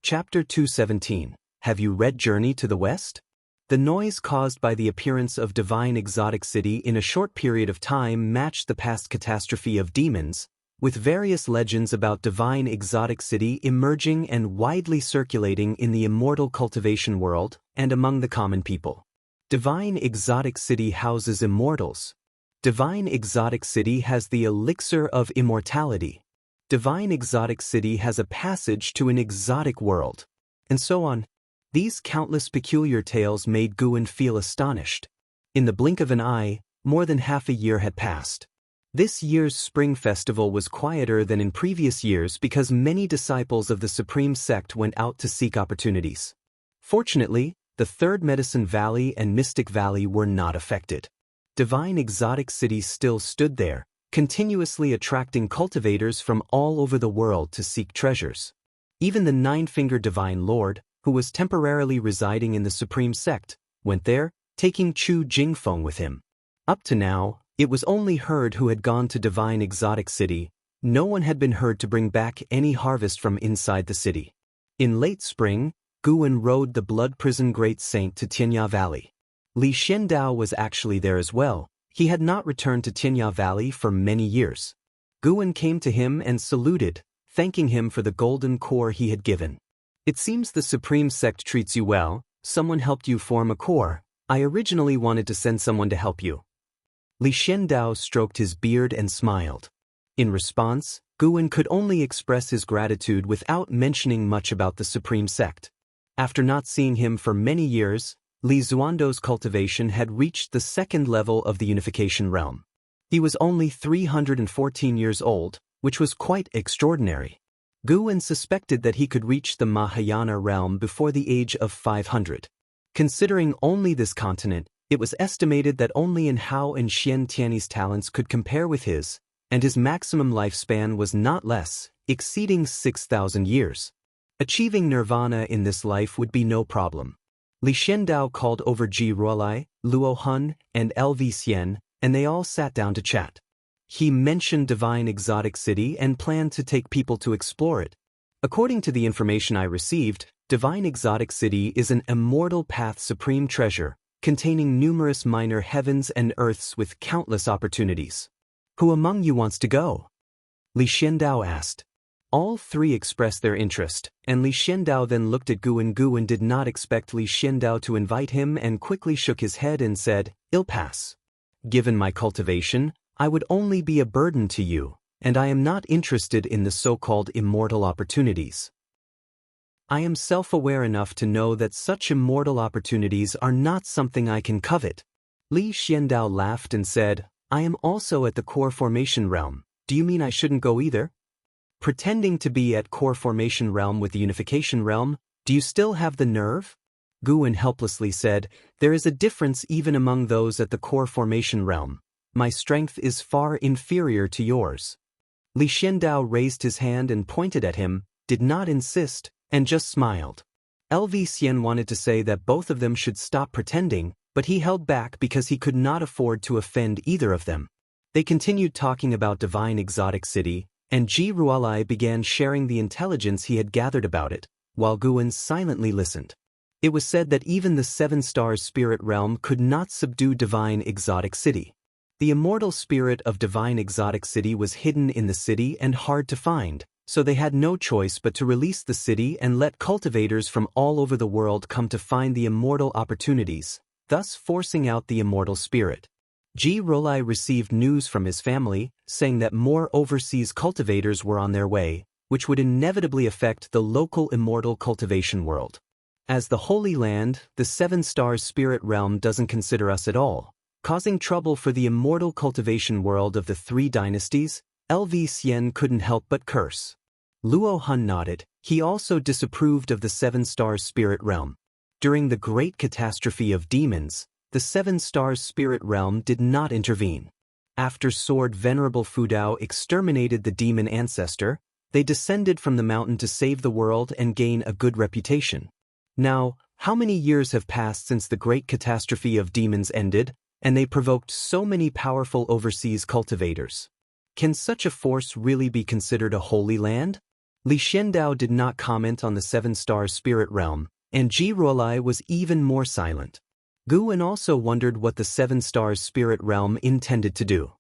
Chapter 217. Have you read Journey to the West? The noise caused by the appearance of divine exotic city in a short period of time matched the past catastrophe of demons, with various legends about divine exotic city emerging and widely circulating in the immortal cultivation world and among the common people. Divine exotic city houses immortals. Divine exotic city has the elixir of immortality. Divine exotic city has a passage to an exotic world. And so on. These countless peculiar tales made Guwen feel astonished. In the blink of an eye, more than half a year had passed. This year's spring festival was quieter than in previous years because many disciples of the Supreme Sect went out to seek opportunities. Fortunately, the Third Medicine Valley and Mystic Valley were not affected. Divine exotic city still stood there, continuously attracting cultivators from all over the world to seek treasures. Even the Nine-Fingered Divine Lord, who was temporarily residing in the Supreme Sect, went there, taking Chu Jingfeng with him. Up to now, it was only Herd who had gone to Divine Exotic City. No one had been heard to bring back any harvest from inside the city. In late spring, Guwen rode the Blood Prison Great Saint to Tianya Valley. Li Xiandao was actually there as well. He had not returned to Tianya Valley for many years. Guwen came to him and saluted, thanking him for the golden core he had given. It seems the Supreme Sect treats you well. Someone helped you form a core. I originally wanted to send someone to help you. Li Xiandao stroked his beard and smiled. In response, Guwen could only express his gratitude without mentioning much about the Supreme Sect. After not seeing him for many years, Li Xuando's cultivation had reached the second level of the unification realm. He was only 314 years old, which was quite extraordinary. Guwen suspected that he could reach the Mahayana realm before the age of 500. Considering only this continent, it was estimated that only in Hao and Xian Tiany's talents could compare with his, and his maximum lifespan was not less, exceeding 6,000 years. Achieving nirvana in this life would be no problem. Li Xiandao called over Ji Ruolai, Luo Hun, and LV Xian, and they all sat down to chat. He mentioned Divine Exotic City and planned to take people to explore it. According to the information I received, Divine Exotic City is an immortal path supreme treasure, containing numerous minor heavens and earths with countless opportunities. Who among you wants to go? Li Xiandao asked. All three expressed their interest, and Li Xiandao then looked at Guwen. Guwen did not expect Li Xiandao to invite him and quickly shook his head and said, "I'll pass. Given my cultivation, I would only be a burden to you, and I am not interested in the so-called immortal opportunities. I am self-aware enough to know that such immortal opportunities are not something I can covet." Li Xiandao laughed and said, "I am also at the core formation realm. Do you mean I shouldn't go either?" Pretending to be at core formation realm with the unification realm, do you still have the nerve? Guwen helplessly said, "There is a difference even among those at the core formation realm. My strength is far inferior to yours." Li Xiandao raised his hand and pointed at him, did not insist, and just smiled. LV Xian wanted to say that both of them should stop pretending, but he held back because he could not afford to offend either of them. They continued talking about Divine Exotic City, and Ji Ruolai began sharing the intelligence he had gathered about it, while Guwen silently listened. It was said that even the Seven Stars Spirit Realm could not subdue Divine Exotic City. The immortal spirit of Divine Exotic City was hidden in the city and hard to find, so they had no choice but to release the city and let cultivators from all over the world come to find the immortal opportunities, thus forcing out the immortal spirit. Ji Ruolai received news from his family, saying that more overseas cultivators were on their way, which would inevitably affect the local immortal cultivation world. As the Holy Land, the Seven Stars Spirit Realm doesn't consider us at all, causing trouble for the immortal cultivation world of the three dynasties. LV Xian couldn't help but curse. Luo Hun nodded. He also disapproved of the Seven Stars Spirit Realm. During the great catastrophe of demons, the Seven Stars Spirit Realm did not intervene. After Sword Venerable Fudao exterminated the demon ancestor, they descended from the mountain to save the world and gain a good reputation. Now, how many years have passed since the great catastrophe of demons ended, and they provoked so many powerful overseas cultivators? Can such a force really be considered a holy land? Li Xiandao did not comment on the 7-star spirit realm, and Ji Ruolai was even more silent. Guwen also wondered what the 7-star spirit realm intended to do.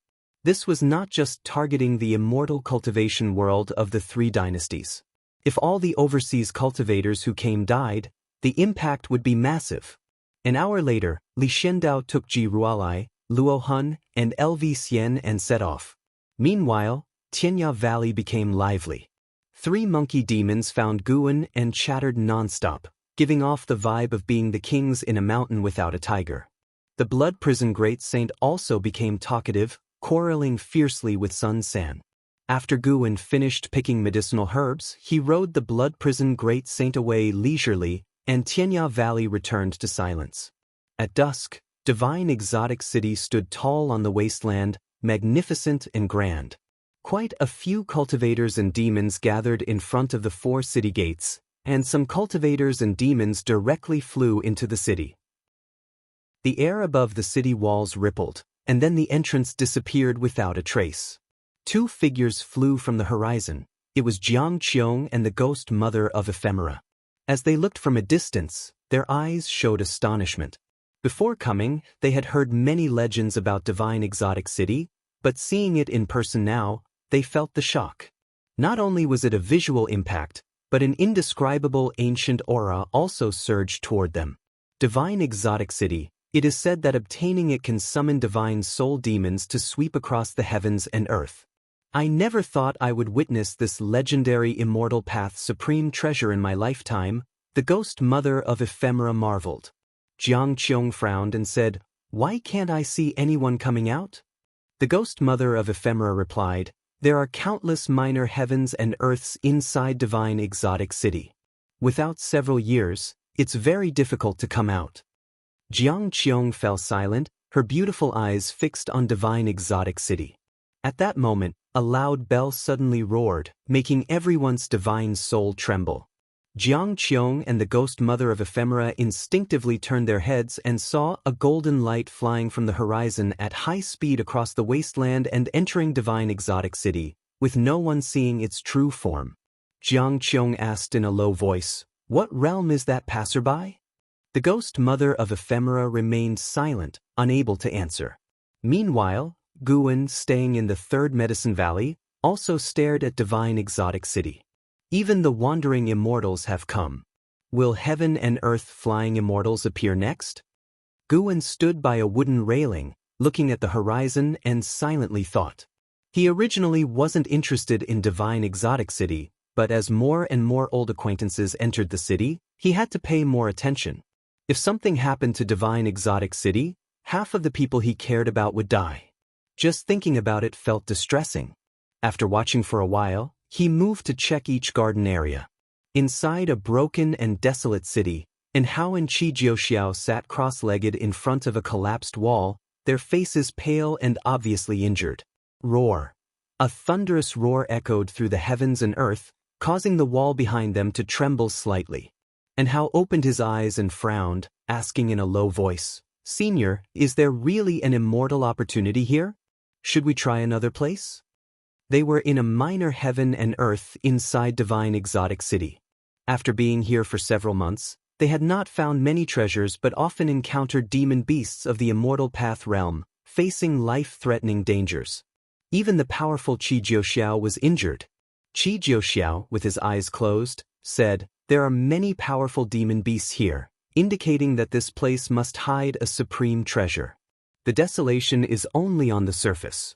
This was not just targeting the immortal cultivation world of the 3 dynasties. If all the overseas cultivators who came died, the impact would be massive. An hour later, Li Xiandao took Ji Ruolai, Luo Hun, and LV Xian and set off. Meanwhile, Tianya Valley became lively. 3 monkey demons found Guwen and chattered non-stop, giving off the vibe of being the kings in a mountain without a tiger. The Blood Prison Great Saint also became talkative, quarreling fiercely with Sun San. After Guwen finished picking medicinal herbs, he rode the Blood Prison Great Saint away leisurely, and Tianya Valley returned to silence. At dusk, Divine Exotic City stood tall on the wasteland, magnificent and grand. Quite a few cultivators and demons gathered in front of the 4 city gates, and some cultivators and demons directly flew into the city. The air above the city walls rippled, and then the entrance disappeared without a trace. 2 figures flew from the horizon. It was Jianghu and the ghost mother of Ephemera. As they looked from a distance, their eyes showed astonishment. Before coming, they had heard many legends about Divine Exotic City, but seeing it in person now, they felt the shock. Not only was it a visual impact, but an indescribable ancient aura also surged toward them. Divine Exotic City, it is said that obtaining it can summon divine soul demons to sweep across the heavens and earth. I never thought I would witness this legendary Immortal Path supreme treasure in my lifetime, the ghost mother of Ephemera marveled. Jianghu frowned and said, "Why can't I see anyone coming out?" The ghost mother of Ephemera replied, "There are countless minor heavens and earths inside Divine Exotic City. Without several years, it's very difficult to come out." Jianghu fell silent, her beautiful eyes fixed on Divine Exotic City. At that moment, a loud bell suddenly roared, making everyone's divine soul tremble. Jianghu and the ghost mother of Ephemera instinctively turned their heads and saw a golden light flying from the horizon at high speed across the wasteland and entering Divine Exotic City, with no one seeing its true form. Jianghu asked in a low voice, "What realm is that passerby?" The ghost mother of Ephemera remained silent, unable to answer. Meanwhile, Guwen, staying in the 3rd Medicine Valley, also stared at Divine Exotic City. Even the wandering immortals have come. Will heaven and earth flying immortals appear next? Guwen stood by a wooden railing, looking at the horizon and silently thought. He originally wasn't interested in Divine Exotic City, but as more and more old acquaintances entered the city, he had to pay more attention. If something happened to Divine Exotic City, half of the people he cared about would die. Just thinking about it felt distressing. After watching for a while, he moved to check each garden area. Inside a broken and desolate city, and Hao and Qi Jiuxiao sat cross-legged in front of a collapsed wall, their faces pale and obviously injured. Roar. A thunderous roar echoed through the heavens and earth, causing the wall behind them to tremble slightly. And Hao opened his eyes and frowned, asking in a low voice, "Senior, is there really an immortal opportunity here? Should we try another place?" They were in a minor heaven and earth inside Divine Exotic City. After being here for several months, they had not found many treasures but often encountered demon beasts of the Immortal Path realm, facing life-threatening dangers. Even the powerful Qi Jiuxiao was injured. Qi Jiuxiao, with his eyes closed, said, "There are many powerful demon beasts here, indicating that this place must hide a supreme treasure. The desolation is only on the surface.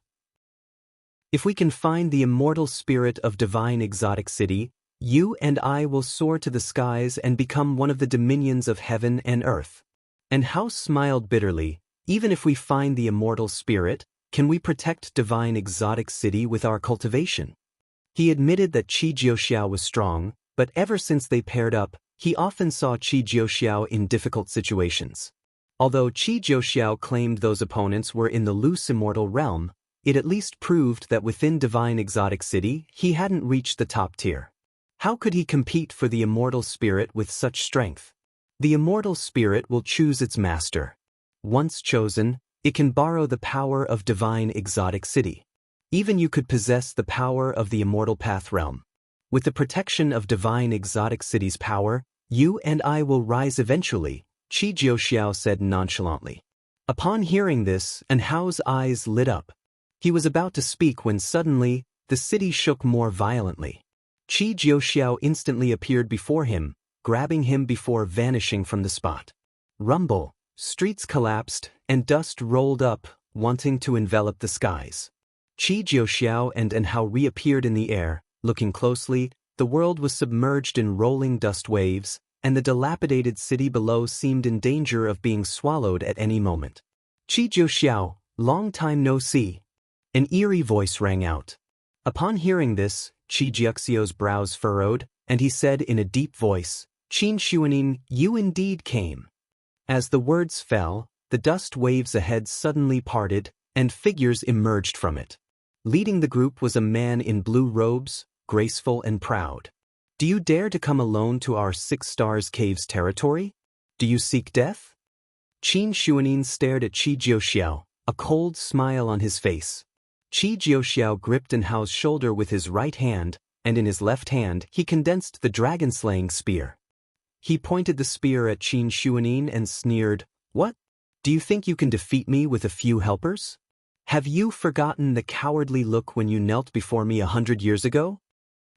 If we can find the immortal spirit of Divine Exotic City, you and I will soar to the skies and become one of the dominions of heaven and earth." And Hao smiled bitterly, "Even if we find the immortal spirit, can we protect Divine Exotic City with our cultivation?" He admitted that Qi Jiuxiao was strong, but ever since they paired up, he often saw Qi Jiuxiao in difficult situations. Although Qi Jiuxiao claimed those opponents were in the loose immortal realm, it at least proved that within Divine Exotic City, he hadn't reached the top tier. How could he compete for the immortal spirit with such strength? The immortal spirit will choose its master. Once chosen, it can borrow the power of Divine Exotic City. Even you could possess the power of the Immortal Path realm. With the protection of divine exotic city's power, you and I will rise eventually, Qi Jiuxiao said nonchalantly. Upon hearing this, Anhao's eyes lit up. He was about to speak when suddenly, the city shook more violently. Qi Jiuxiao instantly appeared before him, grabbing him before vanishing from the spot. Rumble, streets collapsed, and dust rolled up, wanting to envelop the skies. Qi Jiuxiao and Anhao reappeared in the air. Looking closely, the world was submerged in rolling dust waves, and the dilapidated city below seemed in danger of being swallowed at any moment. Qi Jiuxiao, long time no see. An eerie voice rang out. Upon hearing this, Qi Jiuxiao's brows furrowed, and he said in a deep voice, Qin Xuanin, you indeed came. As the words fell, the dust waves ahead suddenly parted, and figures emerged from it. Leading the group was a man in blue robes, graceful and proud. Do you dare to come alone to our 6 Stars Caves territory? Do you seek death? Qin Xuanin stared at Qi Jiuxiao, a cold smile on his face. Qi Jiuxiao gripped Anhao's shoulder with his right hand, and in his left hand he condensed the dragon-slaying spear. He pointed the spear at Qin Xuanin and sneered, What? Do you think you can defeat me with a few helpers? Have you forgotten the cowardly look when you knelt before me 100 years ago?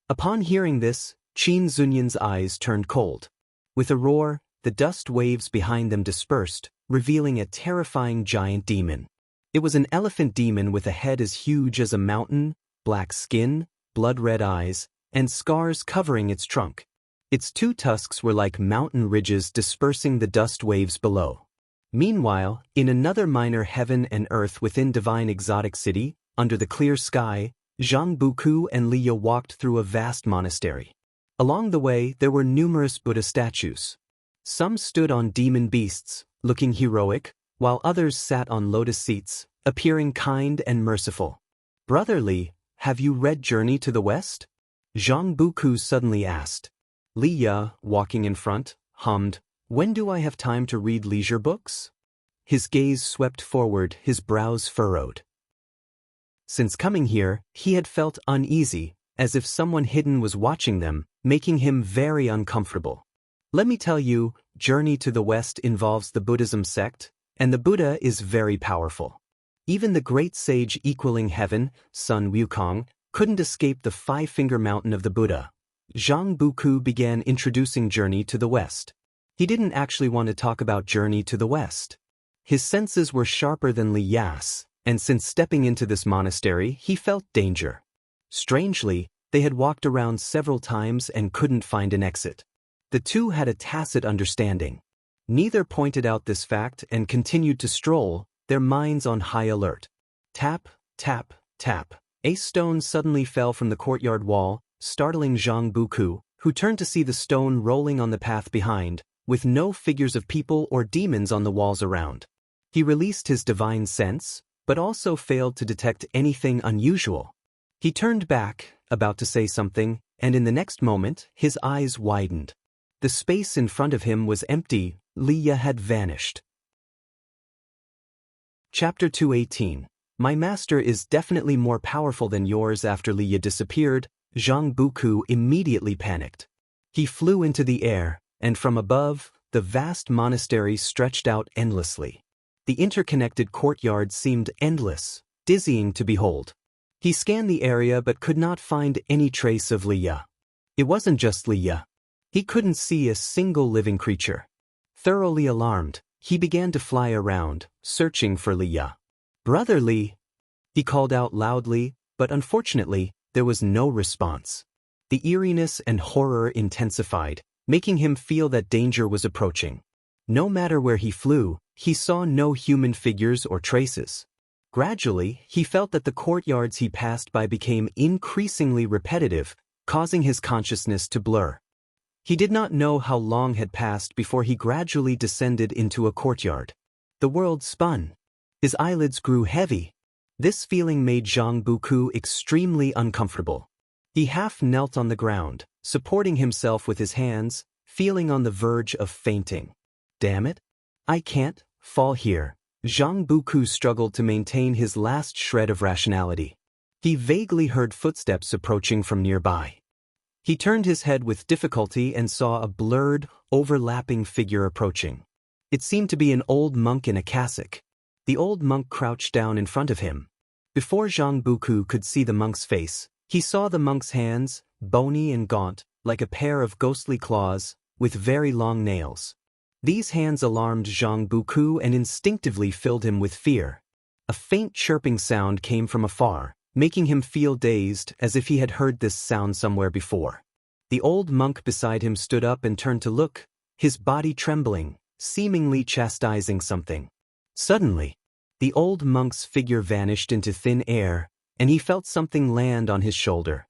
Upon hearing this, Qin Zunyan's eyes turned cold. With a roar, the dust waves behind them dispersed, revealing a terrifying giant demon. It was an elephant demon with a head as huge as a mountain, black skin, blood-red eyes, and scars covering its trunk. Its 2 tusks were like mountain ridges dispersing the dust waves below. Meanwhile, in another minor heaven and earth within divine exotic city, under the clear sky, Jianghu and Liya walked through a vast monastery. Along the way, there were numerous Buddha statues. Some stood on demon beasts, looking heroic, while others sat on lotus seats, appearing kind and merciful. Brother Li, have you read Journey to the West? Jianghu suddenly asked. Liya, walking in front, hummed, When do I have time to read leisure books? His gaze swept forward, his brows furrowed. Since coming here, he had felt uneasy, as if someone hidden was watching them, making him very uncomfortable. Let me tell you, Journey to the West involves the Buddhism sect, and the Buddha is very powerful. Even the great sage equaling heaven, Sun Wukong, couldn't escape the 5-finger mountain of the Buddha. Jianghu began introducing Journey to the West. He didn't actually want to talk about Journey to the West. His senses were sharper than Li Ya's, and since stepping into this monastery, he felt danger. Strangely, they had walked around several times and couldn't find an exit. The two had a tacit understanding. Neither pointed out this fact and continued to stroll, their minds on high alert. Tap, tap, tap. A stone suddenly fell from the courtyard wall, startling Jianghu, who turned to see the stone rolling on the path behind, with no figures of people or demons on the walls around. He released his divine sense, but also failed to detect anything unusual. He turned back, about to say something, and in the next moment, his eyes widened. The space in front of him was empty, Liya had vanished. Chapter 218. My master is definitely more powerful than yours. After Liya disappeared, Jianghu immediately panicked. He flew into the air, and from above, the vast monastery stretched out endlessly. The interconnected courtyard seemed endless, dizzying to behold. He scanned the area but could not find any trace of Liya. It wasn't just Liya. He couldn't see a single living creature. Thoroughly alarmed, he began to fly around, searching for Liya. Brother Li, he called out loudly, but unfortunately, there was no response. The eeriness and horror intensified, making him feel that danger was approaching. No matter where he flew, he saw no human figures or traces. Gradually, he felt that the courtyards he passed by became increasingly repetitive, causing his consciousness to blur. He did not know how long had passed before he gradually descended into a courtyard. The world spun. His eyelids grew heavy. This feeling made Jianghu extremely uncomfortable. He half knelt on the ground, supporting himself with his hands, feeling on the verge of fainting. Damn it! I can't fall here. Jianghu struggled to maintain his last shred of rationality. He vaguely heard footsteps approaching from nearby. He turned his head with difficulty and saw a blurred, overlapping figure approaching. It seemed to be an old monk in a cassock. The old monk crouched down in front of him. Before Jianghu could see the monk's face, he saw the monk's hands, bony and gaunt, like a pair of ghostly claws, with very long nails. These hands alarmed Jianghu and instinctively filled him with fear. A faint chirping sound came from afar, making him feel dazed as if he had heard this sound somewhere before. The old monk beside him stood up and turned to look, his body trembling, seemingly chastising something. Suddenly, the old monk's figure vanished into thin air, and he felt something land on his shoulder.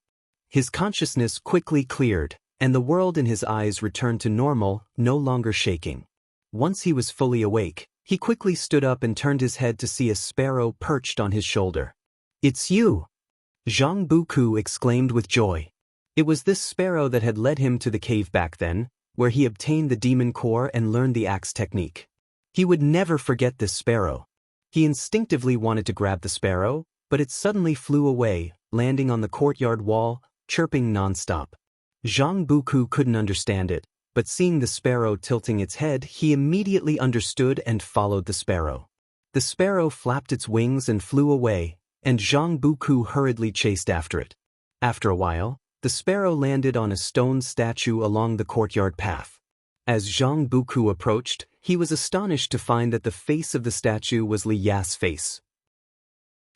His consciousness quickly cleared, and the world in his eyes returned to normal, no longer shaking. Once he was fully awake, he quickly stood up and turned his head to see a sparrow perched on his shoulder. "It's you!" Jianghu exclaimed with joy. It was this sparrow that had led him to the cave back then, where he obtained the demon core and learned the axe technique. He would never forget this sparrow. He instinctively wanted to grab the sparrow, but it suddenly flew away, landing on the courtyard wall, chirping non-stop. Jianghu couldn't understand it, but seeing the sparrow tilting its head, he immediately understood and followed the sparrow. The sparrow flapped its wings and flew away, and Jianghu hurriedly chased after it. After a while, the sparrow landed on a stone statue along the courtyard path. As Jianghu approached, he was astonished to find that the face of the statue was Li Ya's face.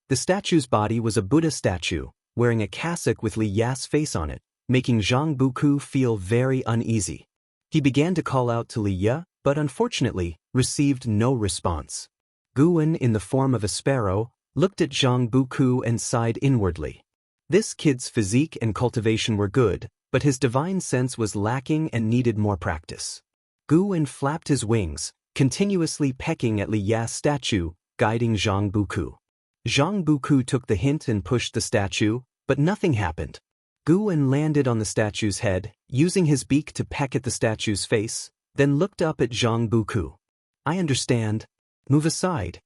The statue's body was a Buddha statue, wearing a cassock with Li Ya's face on it, making Jianghu feel very uneasy. He began to call out to Li Ya, but unfortunately, received no response. Guwen, in the form of a sparrow, looked at Jianghu and sighed inwardly. This kid's physique and cultivation were good, but his divine sense was lacking and needed more practice. Guwen flapped his wings, continuously pecking at Li Ya's statue, guiding Jianghu. Jianghu took the hint and pushed the statue, but nothing happened. Guwen landed on the statue's head, using his beak to peck at the statue's face, then looked up at Jianghu. "I understand. Move aside."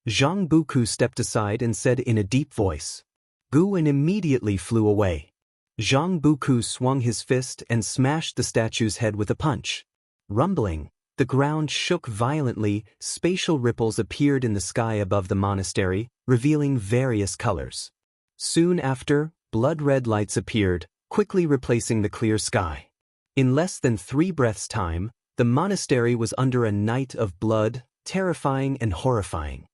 Jianghu stepped aside and said in a deep voice. Guwen immediately flew away. Jianghu swung his fist and smashed the statue's head with a punch. Rumbling, the ground shook violently, spatial ripples appeared in the sky above the monastery, revealing various colors. Soon after, blood-red lights appeared, quickly replacing the clear sky. In less than 3 breaths' time, the monastery was under a night of blood, terrifying and horrifying.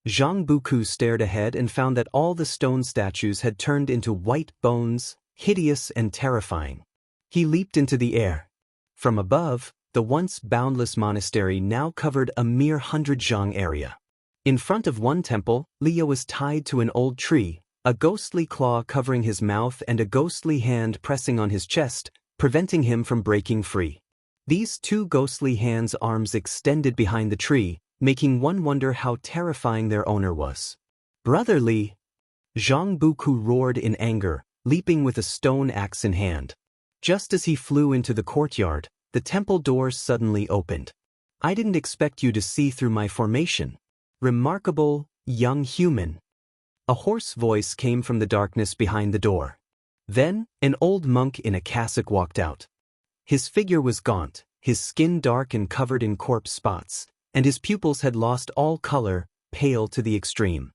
Jianghu stared ahead and found that all the stone statues had turned into white bones, hideous and terrifying. He leaped into the air. From above, the once boundless monastery now covered a mere 100 area. In front of one temple, Leo was tied to an old tree, a ghostly claw covering his mouth and a ghostly hand pressing on his chest, preventing him from breaking free. These 2 ghostly hands' arms extended behind the tree, making one wonder how terrifying their owner was. "Brother Li!" Jianghu roared in anger, leaping with a stone axe in hand. Just as he flew into the courtyard, the temple doors suddenly opened. "I didn't expect you to see through my formation. Remarkable, young human." A hoarse voice came from the darkness behind the door. Then, an old monk in a cassock walked out. His figure was gaunt, his skin dark and covered in corpse spots, and his pupils had lost all color, pale to the extreme.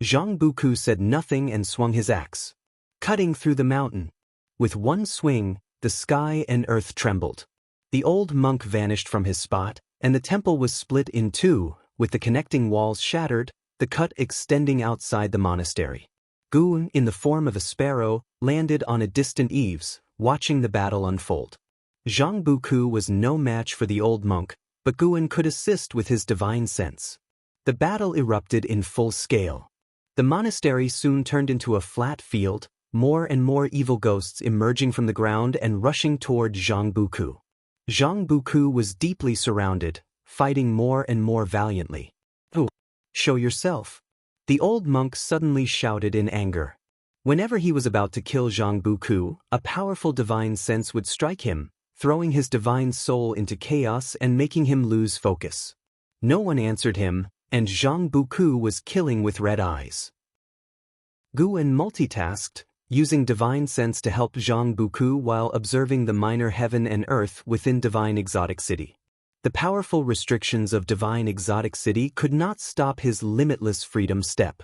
Jianghu said nothing and swung his axe, cutting through the mountain. With one swing, the sky and earth trembled. The old monk vanished from his spot, and the temple was split in 2, with the connecting walls shattered, the cut extending outside the monastery. Guwen, in the form of a sparrow, landed on a distant eaves, watching the battle unfold. Jianghu was no match for the old monk, but Guwen could assist with his divine sense. The battle erupted in full scale. The monastery soon turned into a flat field, more and more evil ghosts emerging from the ground and rushing toward Jianghu. Jianghu was deeply surrounded, fighting more and more valiantly. "Oh, show yourself!" The old monk suddenly shouted in anger. Whenever he was about to kill Jianghu, a powerful divine sense would strike him, throwing his divine soul into chaos and making him lose focus. No one answered him, and Jianghu was killing with red eyes. Guwen multitasked, using divine sense to help Jianghu while observing the minor heaven and earth within divine exotic city. The powerful restrictions of divine exotic city could not stop his limitless freedom step.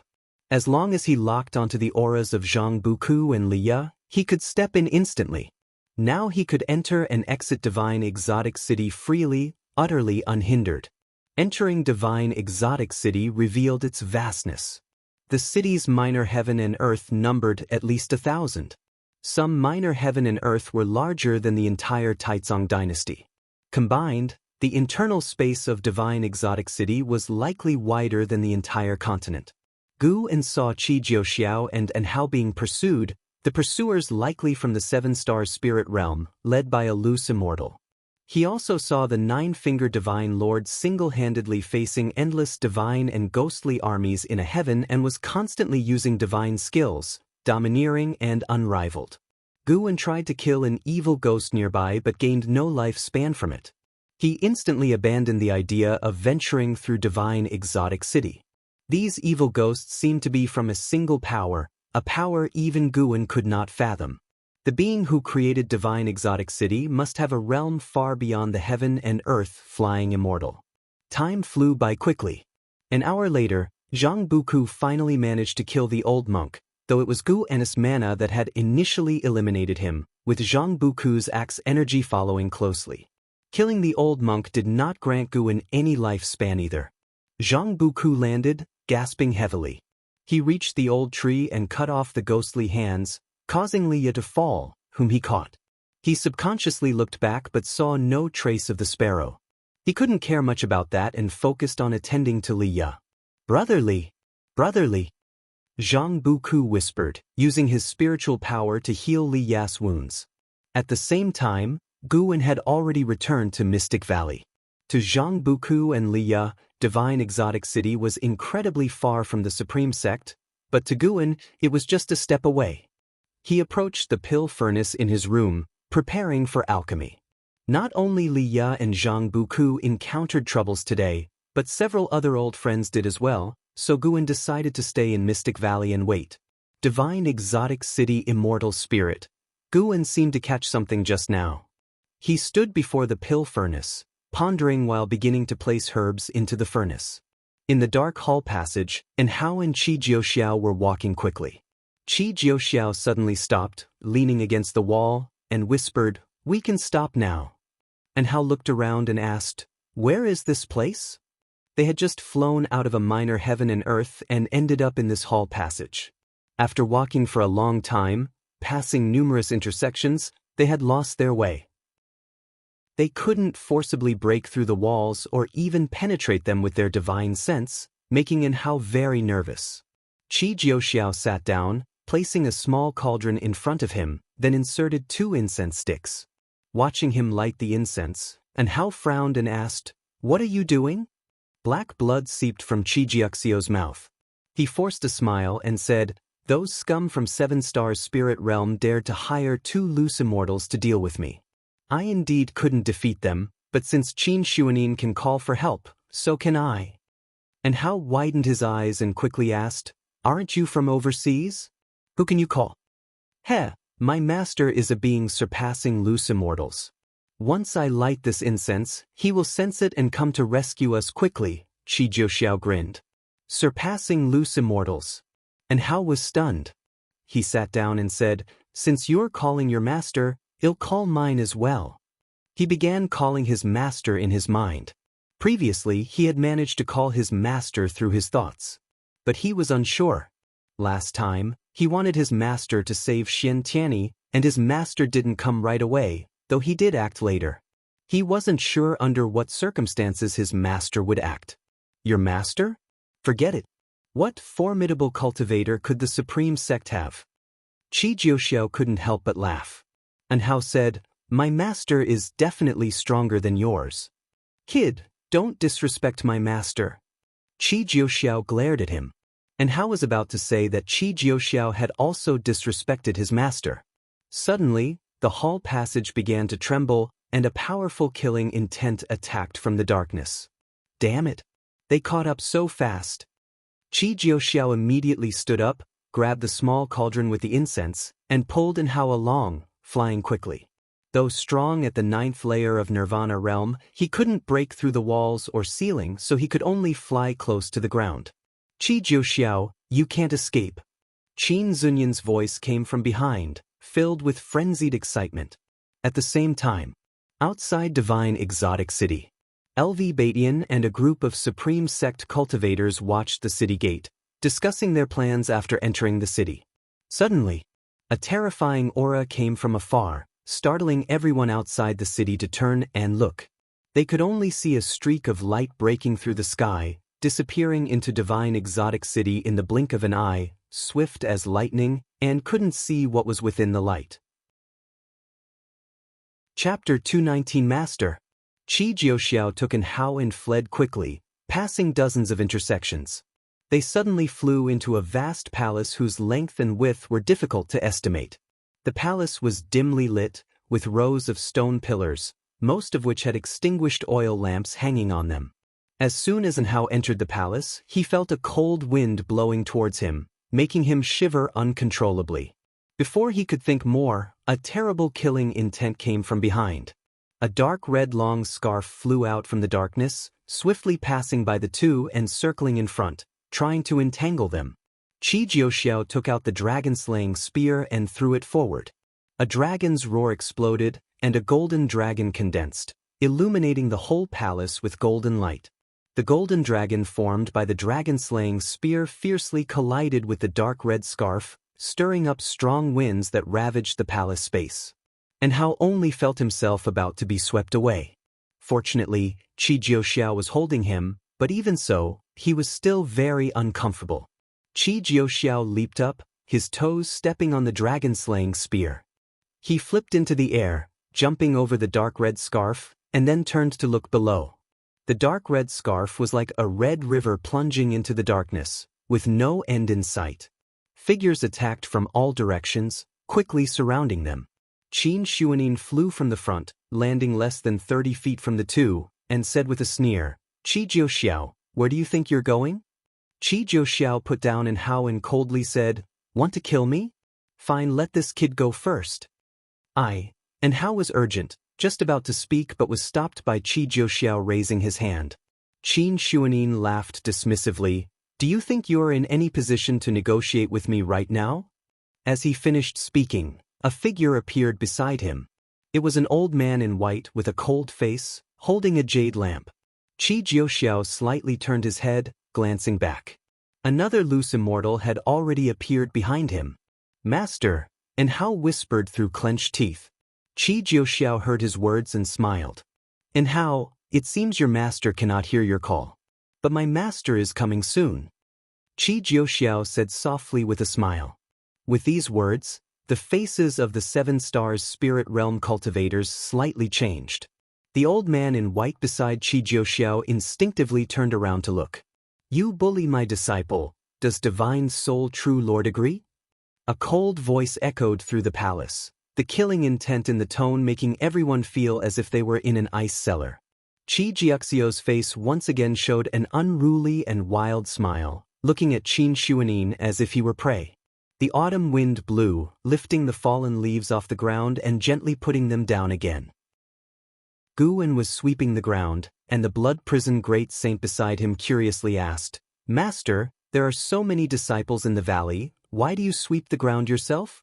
As long as he locked onto the auras of Jianghu and Liya, he could step in instantly. Now he could enter and exit divine exotic city freely, utterly unhindered. Entering divine exotic city revealed its vastness. The city's minor heaven and earth numbered at least 1,000. Some minor heaven and earth were larger than the entire Taizong dynasty. Combined, the internal space of divine exotic city was likely wider than the entire continent. Gu and saw Qi Jiuxiao and Hao being pursued, the pursuers likely from the 7-star spirit realm, led by a loose immortal. He also saw the 9-fingered divine lord single-handedly facing endless divine and ghostly armies in a heaven and was constantly using divine skills, domineering and unrivaled. Guan tried to kill an evil ghost nearby but gained no life span from it. He instantly abandoned the idea of venturing through divine exotic city. These evil ghosts seemed to be from a single power, a power even Guan could not fathom. The being who created divine exotic city must have a realm far beyond the heaven and earth flying immortal. Time flew by quickly. An hour later, Jianghu finally managed to kill the old monk, though it was Gu and his mana that had initially eliminated him, with Jianghu's axe energy following closely. Killing the old monk did not grant Guan any lifespan either. Jianghu landed, gasping heavily. He reached the old tree and cut off the ghostly hands, causing Liya to fall, whom he caught. He subconsciously looked back but saw no trace of the sparrow. He couldn't care much about that and focused on attending to Liya. Brotherly, brotherly, Jianghu whispered, using his spiritual power to heal Liya's wounds. At the same time, Guan had already returned to Mystic Valley. To Jianghu and Liya, divine exotic city was incredibly far from the supreme sect, but to Guan, it was just a step away. He approached the pill furnace in his room, preparing for alchemy. Not only Liya and Jianghu encountered troubles today, but several other old friends did as well, so Guan decided to stay in Mystic Valley and wait. Divine exotic city immortal spirit. Guan seemed to catch something just now. He stood before the pill furnace, pondering while beginning to place herbs into the furnace. In the dark hall passage, Hao and Qi Jiuxiao were walking quickly. Qi Jiuxiao suddenly stopped, leaning against the wall, and whispered, "We can stop now." Hao looked around and asked, "Where is this place?" They had just flown out of a minor heaven and earth and ended up in this hall passage. After walking for a long time, passing numerous intersections, they had lost their way. They couldn't forcibly break through the walls or even penetrate them with their divine sense, making Hao very nervous. Qi Jiuxiao sat down, placing a small cauldron in front of him, then inserted 2 incense sticks. Watching him light the incense, Hao frowned and asked, "What are you doing?" Black blood seeped from Qi Jiuxiao's mouth. He forced a smile and said, "Those scum from 7 Stars Spirit Realm dared to hire 2 loose immortals to deal with me. I indeed couldn't defeat them, but since Qin Xuanin can call for help, so can I." Hao widened his eyes and quickly asked, "Aren't you from overseas? Who can you call?" "Heh, my master is a being surpassing loose immortals. Once I light this incense, he will sense it and come to rescue us quickly," Qi Jiuxiao grinned. "Surpassing loose immortals." Hao was stunned. He sat down and said, "Since you're calling your master, I'll call mine as well." He began calling his master in his mind. Previously, he had managed to call his master through his thoughts. But he was unsure. Last time, he wanted his master to save Xian Tianyi, and his master didn't come right away, though he did act later. He wasn't sure under what circumstances his master would act. Your master? Forget it. What formidable cultivator could the supreme sect have? Qi Jiuxiao couldn't help but laugh. Hao said, "My master is definitely stronger than yours." "Kid, don't disrespect my master." Qi Jiuxiao glared at him. Hao was about to say that Qi Jiuxiao had also disrespected his master. Suddenly, the hall passage began to tremble, and a powerful killing intent attacked from the darkness. Damn it! They caught up so fast. Qi Jiuxiao immediately stood up, grabbed the small cauldron with the incense, and pulled Enhao along, flying quickly. Though strong at the 9th layer of Nirvana realm, he couldn't break through the walls or ceiling, so he could only fly close to the ground. Qi Jiuxiao, you can't escape. Qin Zunyan's voice came from behind, filled with frenzied excitement. At the same time, outside Divine Exotic City, LV Batian and a group of Supreme Sect cultivators watched the city gate, discussing their plans after entering the city. Suddenly, a terrifying aura came from afar, startling everyone outside the city to turn and look. They could only see a streak of light breaking through the sky, disappearing into Divine Exotic City in the blink of an eye, swift as lightning, and couldn't see what was within the light. Chapter 219 Master. Qi Jiuxiao took Enhao and fled quickly, passing dozens of intersections. They suddenly flew into a vast palace whose length and width were difficult to estimate. The palace was dimly lit, with rows of stone pillars, most of which had extinguished oil lamps hanging on them. As soon as Enhao entered the palace, he felt a cold wind blowing towards him, making him shiver uncontrollably. Before he could think more, a terrible killing intent came from behind. A dark red long scarf flew out from the darkness, swiftly passing by the two and circling in front, trying to entangle them. Qi Jiuxiao took out the dragon-slaying spear and threw it forward. A dragon's roar exploded, and a golden dragon condensed, illuminating the whole palace with golden light. The golden dragon formed by the dragon-slaying spear fiercely collided with the dark red scarf, stirring up strong winds that ravaged the palace space. Enhao only felt himself about to be swept away. Fortunately, Qi Jiuxiao was holding him, but even so, he was still very uncomfortable. Qi Jiuxiao leaped up, his toes stepping on the dragon-slaying spear. He flipped into the air, jumping over the dark red scarf, and then turned to look below. The dark red scarf was like a red river plunging into the darkness, with no end in sight. Figures attacked from all directions, quickly surrounding them. Qin Xuanin flew from the front, landing less than 30 feet from the two, and said with a sneer, "Qi Jiuxiao, where do you think you're going?" Qi Jiuxiao put down Enhao and coldly said, "Want to kill me? Fine, let this kid go first." Enhao was urgent, just about to speak but was stopped by Qi Jiuxiao raising his hand. Qin Xuanin laughed dismissively, "Do you think you are in any position to negotiate with me right now?" As he finished speaking, a figure appeared beside him. It was an old man in white with a cold face, holding a jade lamp. Qi Jiuxiao slightly turned his head, glancing back. Another loose immortal had already appeared behind him. "Master," Enhao whispered through clenched teeth. Qi Jiuxiao heard his words and smiled. "Enhao, it seems your master cannot hear your call. But my master is coming soon." Qi Jiuxiao said softly with a smile. With these words, the faces of the 7 Stars Spirit Realm cultivators slightly changed. The old man in white beside Qi Jiuxiao instinctively turned around to look. "You bully my disciple, does Divine Soul True Lord agree?" A cold voice echoed through the palace, the killing intent in the tone making everyone feel as if they were in an ice cellar. Qi Jiuxiao's face once again showed an unruly and wild smile, looking at Qin Xuanin as if he were prey. The autumn wind blew, lifting the fallen leaves off the ground and gently putting them down again. Guwen was sweeping the ground, and the blood prison great saint beside him curiously asked, "Master, there are so many disciples in the valley, why do you sweep the ground yourself?"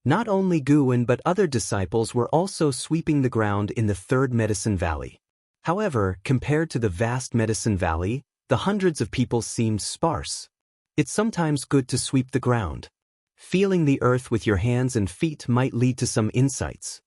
Not only Guwen but other disciples were also sweeping the ground in the 3rd Medicine Valley. However, compared to the vast Medicine Valley, the hundreds of people seemed sparse. It's sometimes good to sweep the ground. Feeling the earth with your hands and feet might lead to some insights.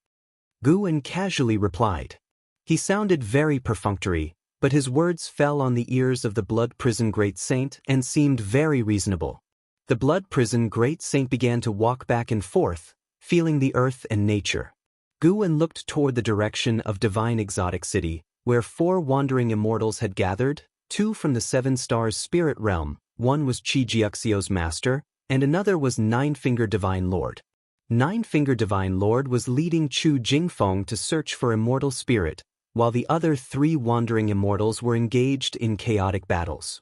Guwen casually replied. He sounded very perfunctory, but his words fell on the ears of the Blood Prison Great Saint and seemed very reasonable. The Blood Prison Great Saint began to walk back and forth, feeling the earth and nature. Guwen looked toward the direction of Divine Exotic City, where 4 wandering immortals had gathered, 2 from the 7 Stars Spirit Realm, one was Qi Jiuxiao's master, and another was Nine-Finger Divine Lord. Nine-Finger Divine Lord was leading Chu Jingfeng to search for immortal spirit, while the other 3 wandering immortals were engaged in chaotic battles.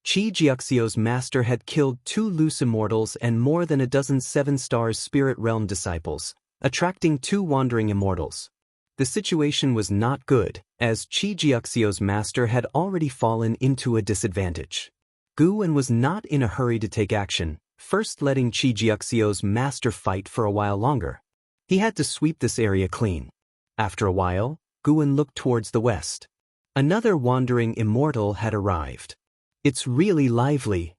Qi Jiuxio's master had killed 2 loose immortals and more than a dozen 7-star spirit realm disciples, attracting 2 wandering immortals. The situation was not good, as Qi Jiuxio's master had already fallen into a disadvantage. Guan was not in a hurry to take action, first letting Qi Jiuxio's master fight for a while longer. He had to sweep this area clean. After a while, Guan looked towards the west. Another wandering immortal had arrived. It's really lively,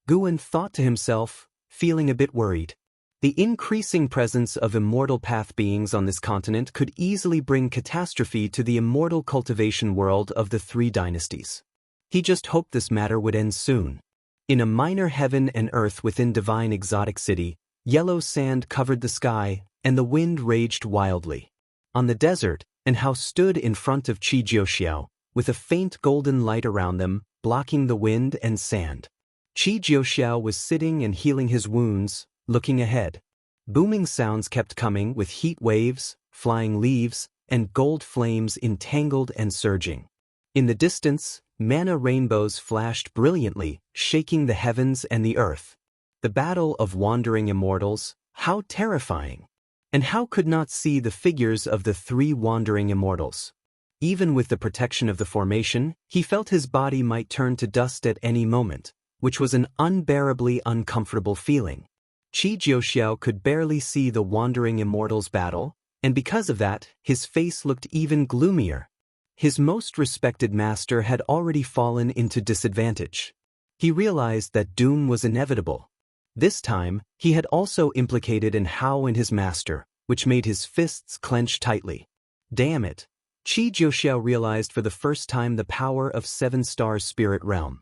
Guan thought to himself, feeling a bit worried. The increasing presence of immortal path beings on this continent could easily bring catastrophe to the immortal cultivation world of the 3 dynasties. He just hoped this matter would end soon. In a minor heaven and earth within divine exotic city, yellow sand covered the sky, and the wind raged wildly. On the desert, an house stood in front of Qi Jiuxiao, with a faint golden light around them, blocking the wind and sand. Qi Jiuxiao was sitting and healing his wounds, looking ahead. Booming sounds kept coming with heat waves, flying leaves, and gold flames entangled and surging. In the distance, mana rainbows flashed brilliantly, shaking the heavens and the earth. The battle of wandering immortals, how terrifying! And how could not see the figures of the 3 wandering immortals? Even with the protection of the formation, he felt his body might turn to dust at any moment, which was an unbearably uncomfortable feeling. Qi Jiuxiao could barely see the wandering immortals battle, and because of that, his face looked even gloomier. His most respected master had already fallen into disadvantage. He realized that doom was inevitable. This time, he had also implicated in Hao and his master, which made his fists clench tightly. Damn it! Qi Jiuxiao realized for the first time the power of 7-star spirit realm.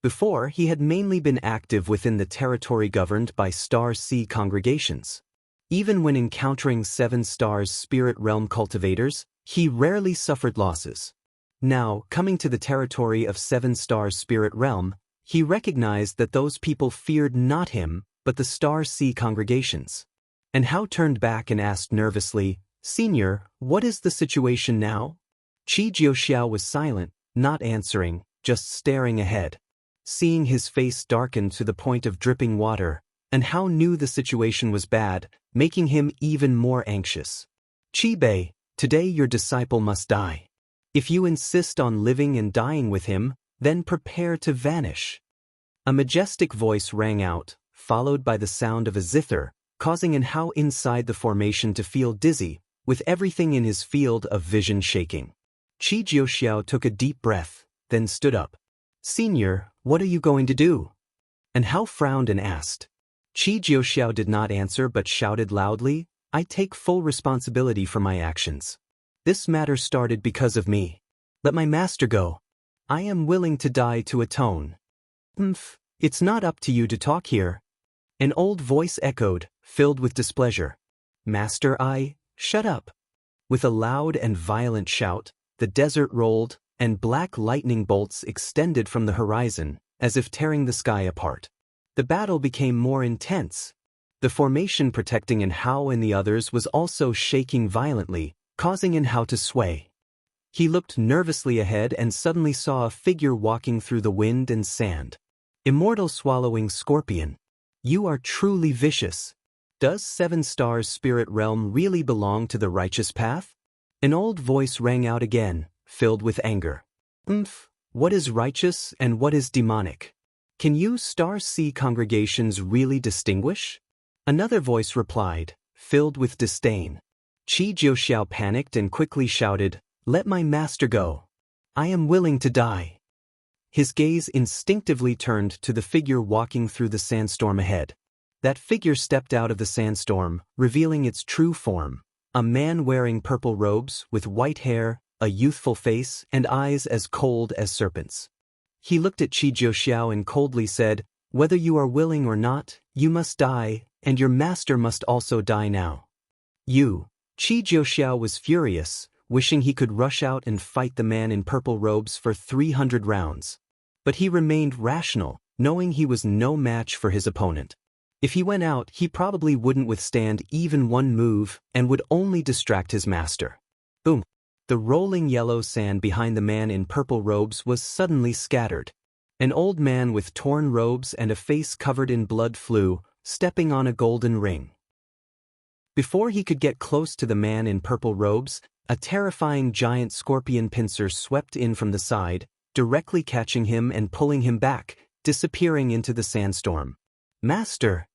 Before, he had mainly been active within the territory governed by Star Sea congregations. Even when encountering 7-star spirit realm cultivators, he rarely suffered losses. Now, coming to the territory of 7-star spirit realm, he recognized that those people feared not him, but the Star Sea congregations. And Hao turned back and asked nervously, "Senior, what is the situation now?" Qi Jiuxiao was silent, not answering, just staring ahead. Seeing his face darken to the point of dripping water, and Hao knew the situation was bad, making him even more anxious. "Qi Bei, today your disciple must die. If you insist on living and dying with him, then prepare to vanish." A majestic voice rang out, followed by the sound of a zither, causing an Hao inside the formation to feel dizzy, with everything in his field of vision shaking. Qi Jiuxiao took a deep breath, then stood up. "Senior, what are you going to do?" And Hao frowned and asked. Qi Jiuxiao did not answer but shouted loudly, "I take full responsibility for my actions. This matter started because of me. Let my master go. I am willing to die to atone." It's not up to you to talk here." An old voice echoed, filled with displeasure. "Master, shut up." With a loud and violent shout, the desert rolled, and black lightning bolts extended from the horizon, as if tearing the sky apart. The battle became more intense. The formation protecting An Hao and the others was also shaking violently, causing An Hao to sway. He looked nervously ahead and suddenly saw a figure walking through the wind and sand. "Immortal swallowing scorpion. You are truly vicious. Does 7-star spirit realm really belong to the righteous path?" An old voice rang out again, filled with anger. What is righteous and what is demonic? Can you Star Sea congregations really distinguish?" Another voice replied, filled with disdain. Qi Jiuxiao panicked and quickly shouted, "Let my master go. I am willing to die." His gaze instinctively turned to the figure walking through the sandstorm ahead. That figure stepped out of the sandstorm, revealing its true form, a man wearing purple robes, with white hair, a youthful face, and eyes as cold as serpents. He looked at Qi Jiuxiao and coldly said, "Whether you are willing or not, you must die, and your master must also die now." Qi Jiuxiao was furious, wishing he could rush out and fight the man in purple robes for 300 rounds. But he remained rational, knowing he was no match for his opponent. If he went out, he probably wouldn't withstand even one move and would only distract his master. Boom! The rolling yellow sand behind the man in purple robes was suddenly scattered. An old man with torn robes and a face covered in blood flew, stepping on a golden ring. Before he could get close to the man in purple robes, a terrifying giant scorpion pincer swept in from the side, directly catching him and pulling him back, disappearing into the sandstorm. "Master!"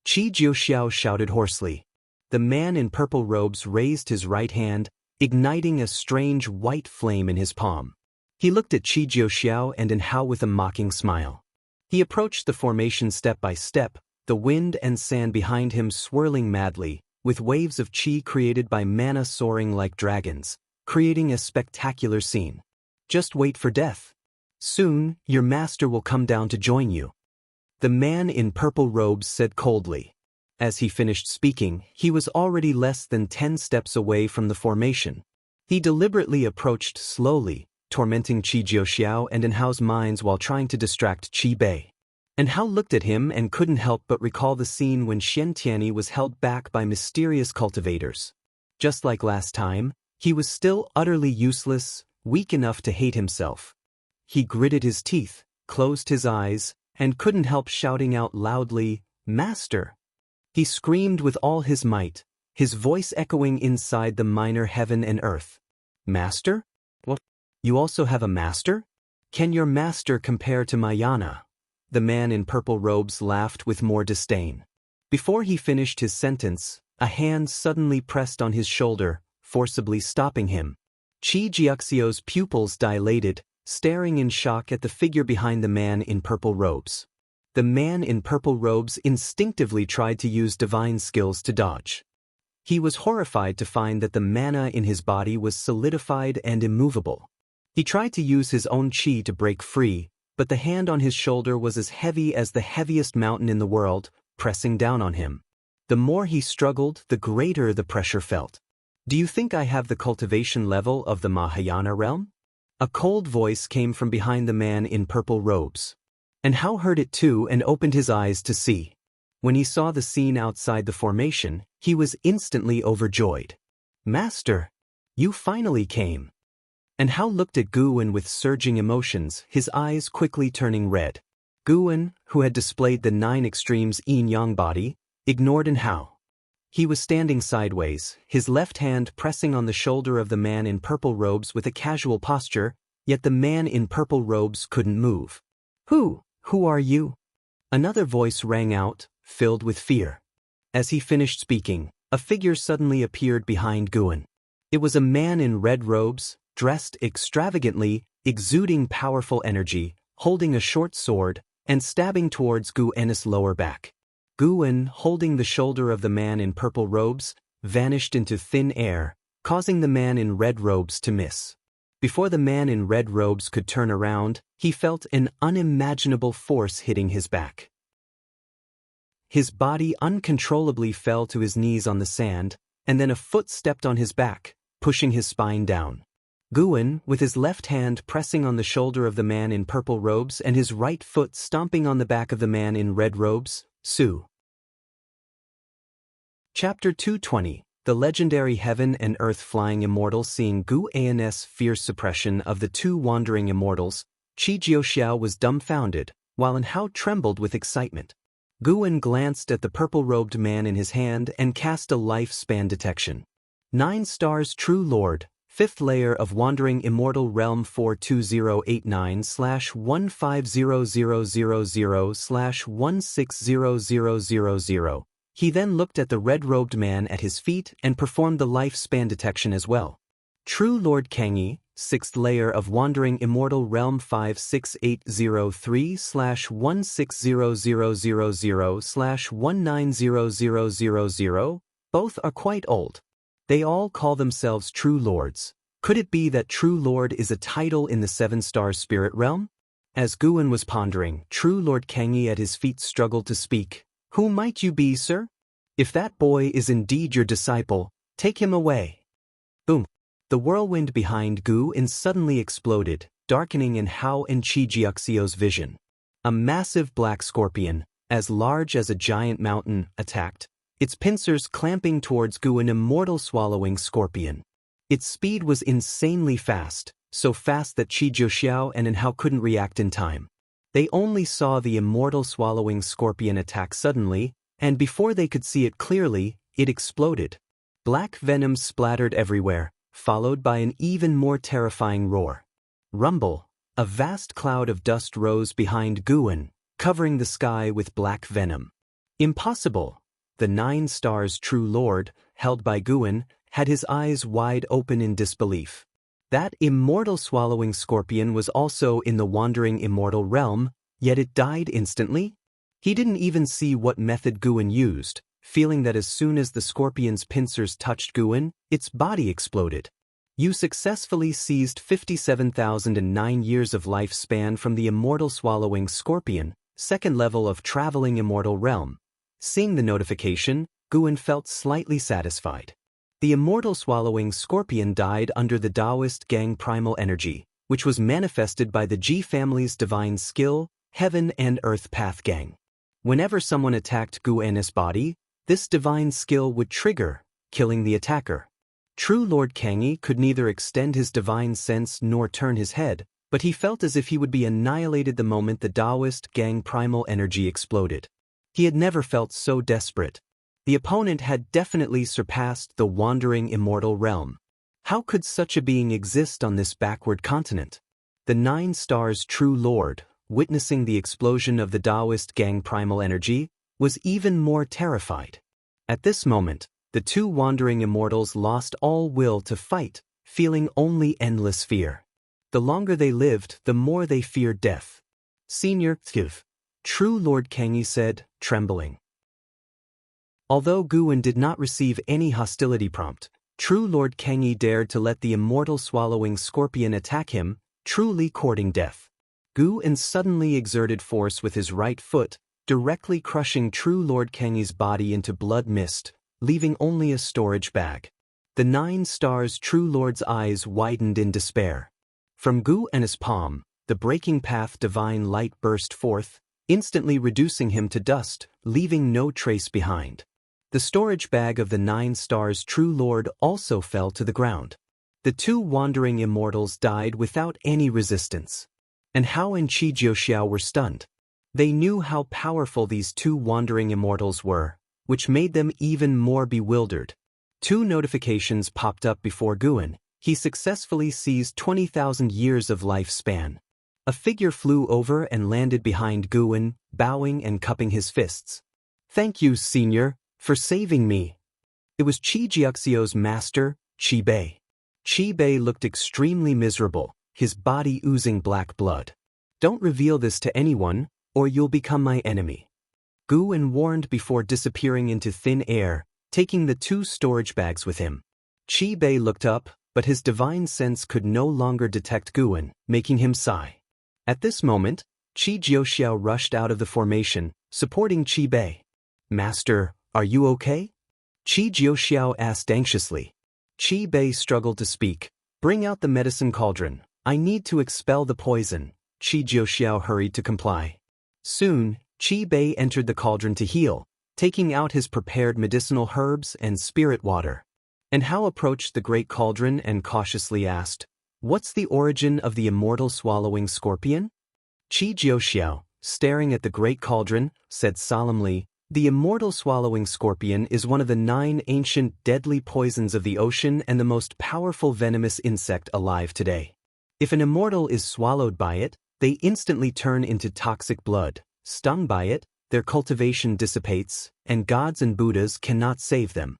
Qi Jiuxiao shouted hoarsely. The man in purple robes raised his right hand, igniting a strange white flame in his palm. He looked at Qi Jiuxiao and Hao with a mocking smile. He approached the formation step by step, the wind and sand behind him swirling madly, with waves of qi created by mana soaring like dragons, creating a spectacular scene. "Just wait for death. Soon, your master will come down to join you," the man in purple robes said coldly. As he finished speaking, he was already less than 10 steps away from the formation. He deliberately approached slowly, tormenting Qi Jiuxiao and Hao's minds while trying to distract Qi Bei. Hao looked at him and couldn't help but recall the scene when Xian Tianyi was held back by mysterious cultivators. Just like last time, he was still utterly useless, weak enough to hate himself. He gritted his teeth, closed his eyes, and couldn't help shouting out loudly, "Master!" He screamed with all his might, his voice echoing inside the minor heaven and earth. "Master? What? You also have a master? Can your master compare to Mayana?" The man in purple robes laughed with more disdain. Before he finished his sentence, a hand suddenly pressed on his shoulder, forcibly stopping him. Qi Jiuxiao's pupils dilated, staring in shock at the figure behind the man in purple robes. The man in purple robes instinctively tried to use divine skills to dodge. He was horrified to find that the mana in his body was solidified and immovable. He tried to use his own qi to break free, but the hand on his shoulder was as heavy as the heaviest mountain in the world, pressing down on him. The more he struggled, the greater the pressure felt. "Do you think I have the cultivation level of the Mahayana realm?" A cold voice came from behind the man in purple robes. Hao heard it too and opened his eyes to see. When he saw the scene outside the formation, he was instantly overjoyed. "Master! You finally came." Hao looked at Guwen with surging emotions, his eyes quickly turning red. Guwen, who had displayed the 9 extremes yin-yang body, ignored Hao. He was standing sideways, his left hand pressing on the shoulder of the man in purple robes with a casual posture, yet the man in purple robes couldn't move. Who are you?" Another voice rang out, filled with fear. As he finished speaking, a figure suddenly appeared behind Guwen. It was a man in red robes, dressed extravagantly, exuding powerful energy, holding a short sword, and stabbing towards Guwen's lower back. Guwen, holding the shoulder of the man in purple robes, vanished into thin air, causing the man in red robes to miss. Before the man in red robes could turn around, he felt an unimaginable force hitting his back. His body uncontrollably fell to his knees on the sand, and then a foot stepped on his back, pushing his spine down. Guwen, with his left hand pressing on the shoulder of the man in purple robes and his right foot stomping on the back of the man in red robes, Su. Chapter 220. The legendary heaven and earth flying immortal. Seeing Gu An's fierce suppression of the 2 wandering immortals, Qi Jiuxiao was dumbfounded, while Hao trembled with excitement. Guwen glanced at the purple-robed man in his hand and cast a life-span detection. 9 stars. True Lord, 5th layer of Wandering Immortal Realm 42089/15000/160000. He then looked at the red-robed man at his feet and performed the life-span detection as well. True Lord Kangyi, 6th layer of Wandering Immortal Realm 56803/16000/1900000. Both are quite old. They all call themselves True Lords. Could it be that True Lord is a title in the 7-star spirit realm? As Guwen was pondering, True Lord Kangyi at his feet struggled to speak. "Who might you be, sir? If that boy is indeed your disciple, take him away." Boom. The whirlwind behind Guwen suddenly exploded, darkening Hao and Qi Jiuxiao's vision. A massive black scorpion, as large as a giant mountain, attacked, its pincers clamping towards Guwen, immortal swallowing scorpion. Its speed was insanely fast, so fast that Qi Jiuxiao and Hao couldn't react in time. They only saw the immortal swallowing scorpion attack suddenly, and before they could see it clearly, it exploded. Black venom splattered everywhere, followed by an even more terrifying roar. Rumble! A vast cloud of dust rose behind Guwen, covering the sky with black venom. Impossible! The 9 stars true lord, held by Guwen, had his eyes wide open in disbelief. That immortal swallowing scorpion was also in the wandering immortal realm, yet it died instantly? He didn't even see what method Guwen used, feeling that as soon as the scorpion's pincers touched Guwen, its body exploded. You successfully seized 57,009 years of lifespan from the immortal swallowing scorpion, second level of traveling immortal realm. Seeing the notification, Guwen felt slightly satisfied. The immortal swallowing scorpion died under the Taoist gang primal energy, which was manifested by the Ji family's divine skill, Heaven and Earth Path Gang. Whenever someone attacked Guwen's body, this divine skill would trigger, killing the attacker. True Lord Kangi could neither extend his divine sense nor turn his head, but he felt as if he would be annihilated the moment the Taoist gang primal energy exploded. He had never felt so desperate. The opponent had definitely surpassed the wandering immortal realm. How could such a being exist on this backward continent? The 9 stars true lord, witnessing the explosion of the Taoist gang primal energy, was even more terrified. At this moment, the 2 wandering immortals lost all will to fight, feeling only endless fear. The longer they lived, the more they feared death. Senior Tiv, true Lord Kangi said, trembling. Although Guwen did not receive any hostility prompt, true Lord Kangi dared to let the immortal swallowing scorpion attack him, truly courting death. Guwen suddenly exerted force with his right foot, directly crushing true Lord Kangi's body into blood mist, leaving only a storage bag. The 9 stars true lord's eyes widened in despair. From Guwen's palm, the breaking path divine light burst forth, instantly reducing him to dust, leaving no trace behind. The storage bag of the 9 stars true lord also fell to the ground. The 2 wandering immortals died without any resistance. And Hao and Qi Jiuxiao were stunned. They knew how powerful these 2 wandering immortals were, which made them even more bewildered. 2 notifications popped up before Guwen. He successfully seized 20,000 years of lifespan. A figure flew over and landed behind Guwen, bowing and cupping his fists. Thank you, Senior, for saving me. It was Qi Jiuxiao's master, Qi Bei. Qi Bei looked extremely miserable, his body oozing black blood. Don't reveal this to anyone, or you'll become my enemy. Guwen warned before disappearing into thin air, taking the 2 storage bags with him. Qi Bei looked up, but his divine sense could no longer detect Guwen, making him sigh. At this moment, Qi Jiuxiao rushed out of the formation, supporting Qi Bei. Master, are you okay? Qi Jiuxiao asked anxiously. Qi Bei struggled to speak. Bring out the medicine cauldron. I need to expel the poison. Qi Jiuxiao hurried to comply. Soon, Qi Bei entered the cauldron to heal, taking out his prepared medicinal herbs and spirit water. And Hao approached the great cauldron and cautiously asked, "What's the origin of the immortal swallowing scorpion?" Qi Jiuxiao, staring at the great cauldron, said solemnly, "The immortal swallowing scorpion is one of the 9 ancient deadly poisons of the ocean and the most powerful venomous insect alive today. If an immortal is swallowed by it, they instantly turn into toxic blood. Stung by it, their cultivation dissipates, and gods and Buddhas cannot save them."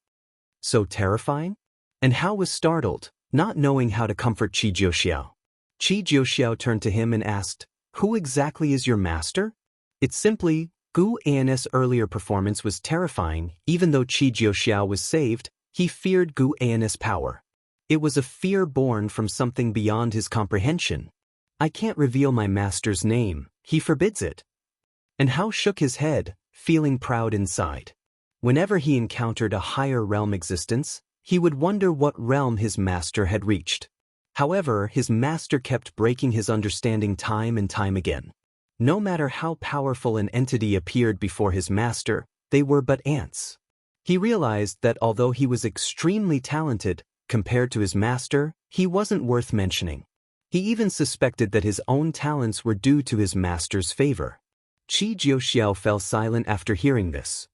So terrifying? And Hao was startled, not knowing how to comfort Qi Jiuxiao. Qi Jiuxiao turned to him and asked, "Who exactly is your master?" It's simply, Gu An's earlier performance was terrifying. Even though Qi Jiuxiao was saved, he feared Gu An's power. It was a fear born from something beyond his comprehension. "I can't reveal my master's name, he forbids it." And Hao shook his head, feeling proud inside. Whenever he encountered a higher realm existence, he would wonder what realm his master had reached. However, his master kept breaking his understanding time and time again. No matter how powerful an entity appeared before his master, they were but ants. He realized that although he was extremely talented, compared to his master, he wasn't worth mentioning. He even suspected that his own talents were due to his master's favor. Qi Jiuxiao fell silent after hearing this.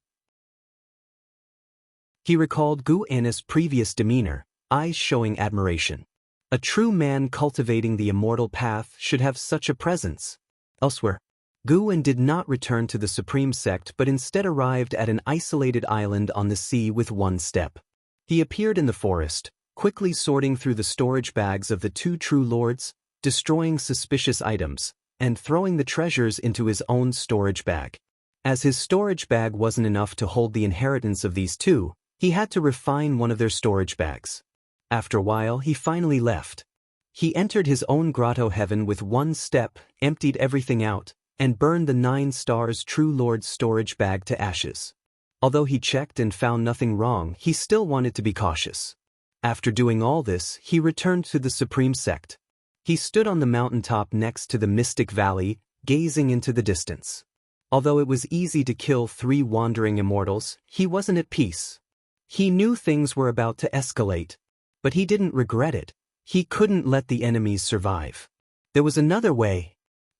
He recalled Gu Anna's previous demeanor, eyes showing admiration. A true man cultivating the immortal path should have such a presence. Elsewhere, Gu An did not return to the supreme sect but instead arrived at an isolated island on the sea with one step. He appeared in the forest, quickly sorting through the storage bags of the two true lords, destroying suspicious items, and throwing the treasures into his own storage bag. As his storage bag wasn't enough to hold the inheritance of these two, he had to refine one of their storage bags. After a while, he finally left. He entered his own grotto heaven with one step, emptied everything out, and burned the 9 stars true lord's storage bag to ashes. Although he checked and found nothing wrong, he still wanted to be cautious. After doing all this, he returned to the supreme sect. He stood on the mountaintop next to the mystic valley, gazing into the distance. Although it was easy to kill 3 wandering immortals, he wasn't at peace. He knew things were about to escalate, but he didn't regret it. He couldn't let the enemies survive. There was another way.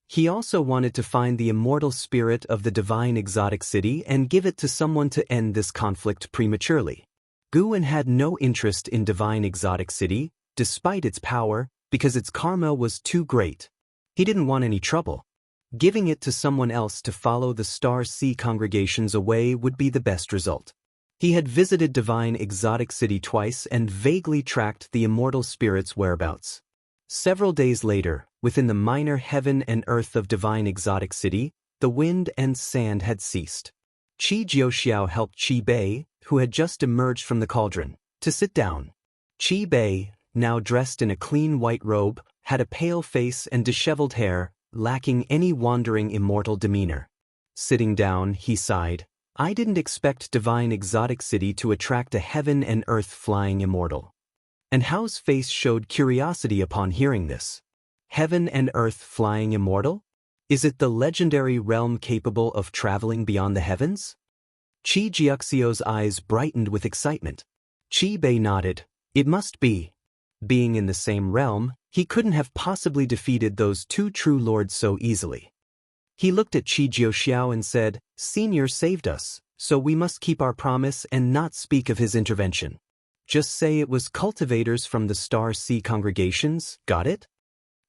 He also wanted to find the immortal spirit of the divine exotic city and give it to someone to end this conflict prematurely. Gu An had no interest in divine exotic city, despite its power, because its karma was too great. He didn't want any trouble. Giving it to someone else to follow the Star Sea congregations away would be the best result. He had visited divine exotic city twice and vaguely tracked the immortal spirit's whereabouts. Several days later, within the minor heaven and earth of divine exotic city, the wind and sand had ceased. Qi Jiuxiao helped Qi Bei, who had just emerged from the cauldron, to sit down. Qi Bei, now dressed in a clean white robe, had a pale face and disheveled hair, lacking any wandering immortal demeanor. Sitting down, he sighed. I didn't expect divine exotic city to attract a heaven and earth flying immortal. And Hao's face showed curiosity upon hearing this. Heaven and earth flying immortal? Is it the legendary realm capable of traveling beyond the heavens? Qi Jiuxiao's eyes brightened with excitement. Qi Bei nodded. It must be. Being in the same realm, he couldn't have possibly defeated those 2 true lords so easily. He looked at Qi Jiuxiao and said, Senior saved us, so we must keep our promise and not speak of his intervention. Just say it was cultivators from the Star Sea congregations, got it?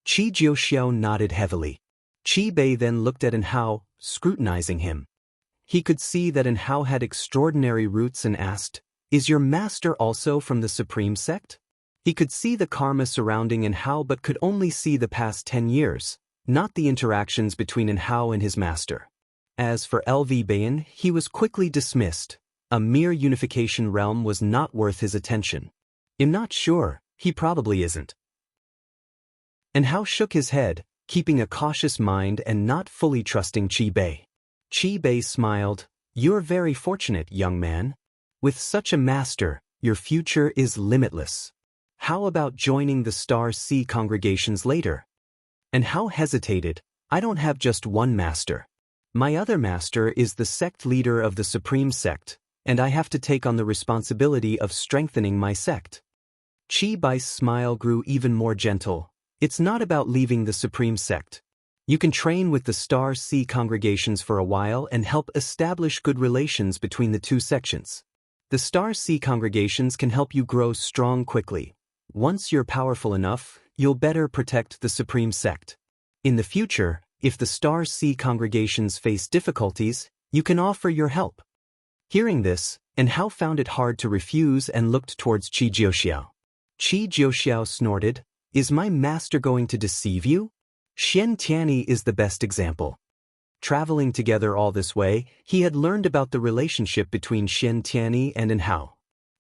Qi Jiuxiao nodded heavily. Qi Bei then looked at Hao, scrutinizing him. He could see that Hao had extraordinary roots and asked, Is your master also from the supreme sect? He could see the karma surrounding Hao but could only see the past 10 years, not the interactions between Hao and his master. As for LV Bayan, he was quickly dismissed. A mere unification realm was not worth his attention. I'm not sure, he probably isn't. Hao shook his head, keeping a cautious mind and not fully trusting Qi Bei. Qi Bei smiled. You're very fortunate, young man. With such a master, your future is limitless. How about joining the Star Sea congregations later? Hao hesitated. I don't have just one master. My other master is the sect leader of the supreme sect, and I have to take on the responsibility of strengthening my sect. Qi Bai's smile grew even more gentle. It's not about leaving the supreme sect. You can train with the Star Sea congregations for a while and help establish good relations between the 2 sections. The Star Sea congregations can help you grow strong quickly. Once you're powerful enough, you'll better protect the supreme sect. In the future, if the Star Sea congregations face difficulties, you can offer your help. Hearing this, Hao found it hard to refuse and looked towards Qi Jiuxiao. Qi Jiuxiao snorted, Is my master going to deceive you? Xian Tianyi is the best example. Traveling together all this way, he had learned about the relationship between Xian Tianyi and Hao.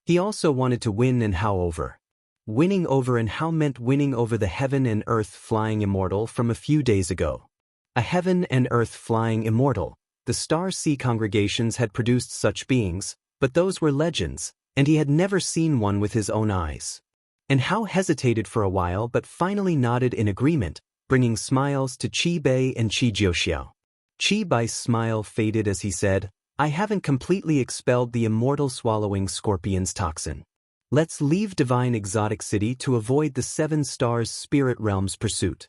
He also wanted to win Hao over. Winning over Hao meant winning over the heaven and earth flying immortal from a few days ago. A heaven and earth flying immortal. The Star Sea congregations had produced such beings, but those were legends, and he had never seen one with his own eyes. Hao hesitated for a while but finally nodded in agreement, bringing smiles to Qi Bei and Qi Jiuxiao. Qi Bai's smile faded as he said, I haven't completely expelled the immortal swallowing scorpion's toxin. Let's leave Divine Exotic City to avoid the 7 Stars Spirit Realm's pursuit.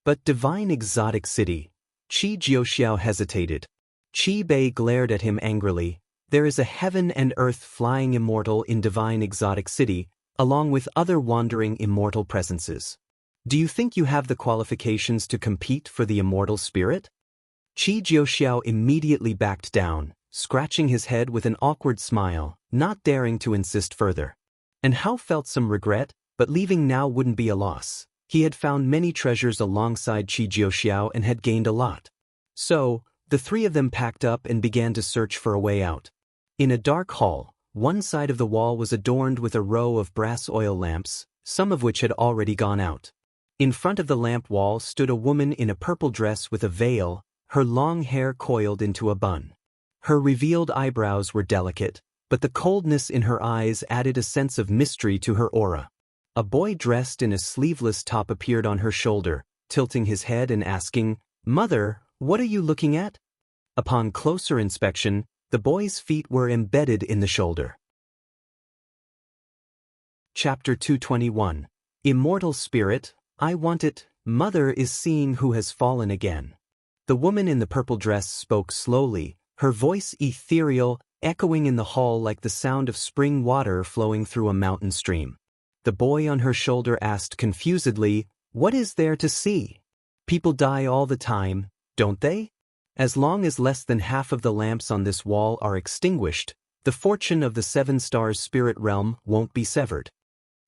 But Divine Exotic City, Qi Jiuxiao hesitated. Qi Bei glared at him angrily. There is a heaven and earth flying immortal in Divine Exotic City, along with other wandering immortal presences. Do you think you have the qualifications to compete for the immortal spirit? Qi Jiuxiao immediately backed down, scratching his head with an awkward smile, not daring to insist further. And Hao felt some regret, but leaving now wouldn't be a loss. He had found many treasures alongside Qi Jiuxiao and had gained a lot. So, the three of them packed up and began to search for a way out. In a dark hall, one side of the wall was adorned with a row of brass oil lamps, some of which had already gone out. In front of the lamp wall stood a woman in a purple dress with a veil, her long hair coiled into a bun. Her revealed eyebrows were delicate, but the coldness in her eyes added a sense of mystery to her aura. A boy dressed in a sleeveless top appeared on her shoulder, tilting his head and asking, "Mother, what are you looking at?" Upon closer inspection, the boy's feet were embedded in the shoulder. Chapter 221. Immortal Spirit, I want it. Mother is seeing who has fallen again. The woman in the purple dress spoke slowly, her voice ethereal, echoing in the hall like the sound of spring water flowing through a mountain stream. The boy on her shoulder asked confusedly, "What is there to see? People die all the time, don't they? As long as less than half of the lamps on this wall are extinguished, the fortune of the 7 Stars Spirit Realm won't be severed."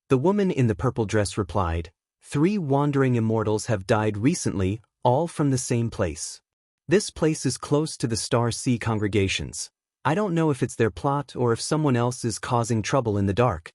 The woman in the purple dress replied, 3 wandering immortals have died recently, all from the same place. This place is close to the Star Sea congregations. I don't know if it's their plot or if someone else is causing trouble in the dark.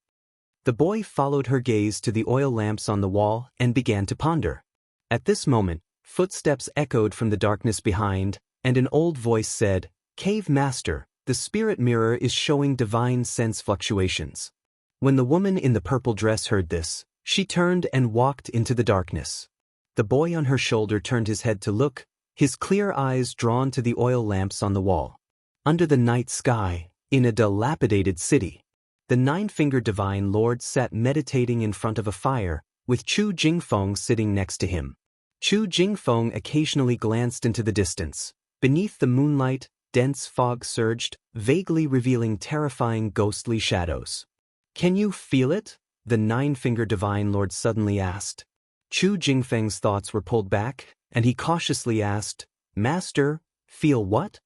The boy followed her gaze to the oil lamps on the wall and began to ponder. At this moment, footsteps echoed from the darkness behind, and an old voice said, "Cave Master, the spirit mirror is showing divine sense fluctuations." When the woman in the purple dress heard this, she turned and walked into the darkness. The boy on her shoulder turned his head to look, his clear eyes drawn to the oil lamps on the wall. Under the night sky, in a dilapidated city, the 9-fingered Divine Lord sat meditating in front of a fire, with Chu Jingfeng sitting next to him. Chu Jingfeng occasionally glanced into the distance. Beneath the moonlight, dense fog surged, vaguely revealing terrifying ghostly shadows. "Can you feel it?" the 9-fingered Divine Lord suddenly asked. Chu Jingfeng's thoughts were pulled back, and he cautiously asked, "Master, feel what?"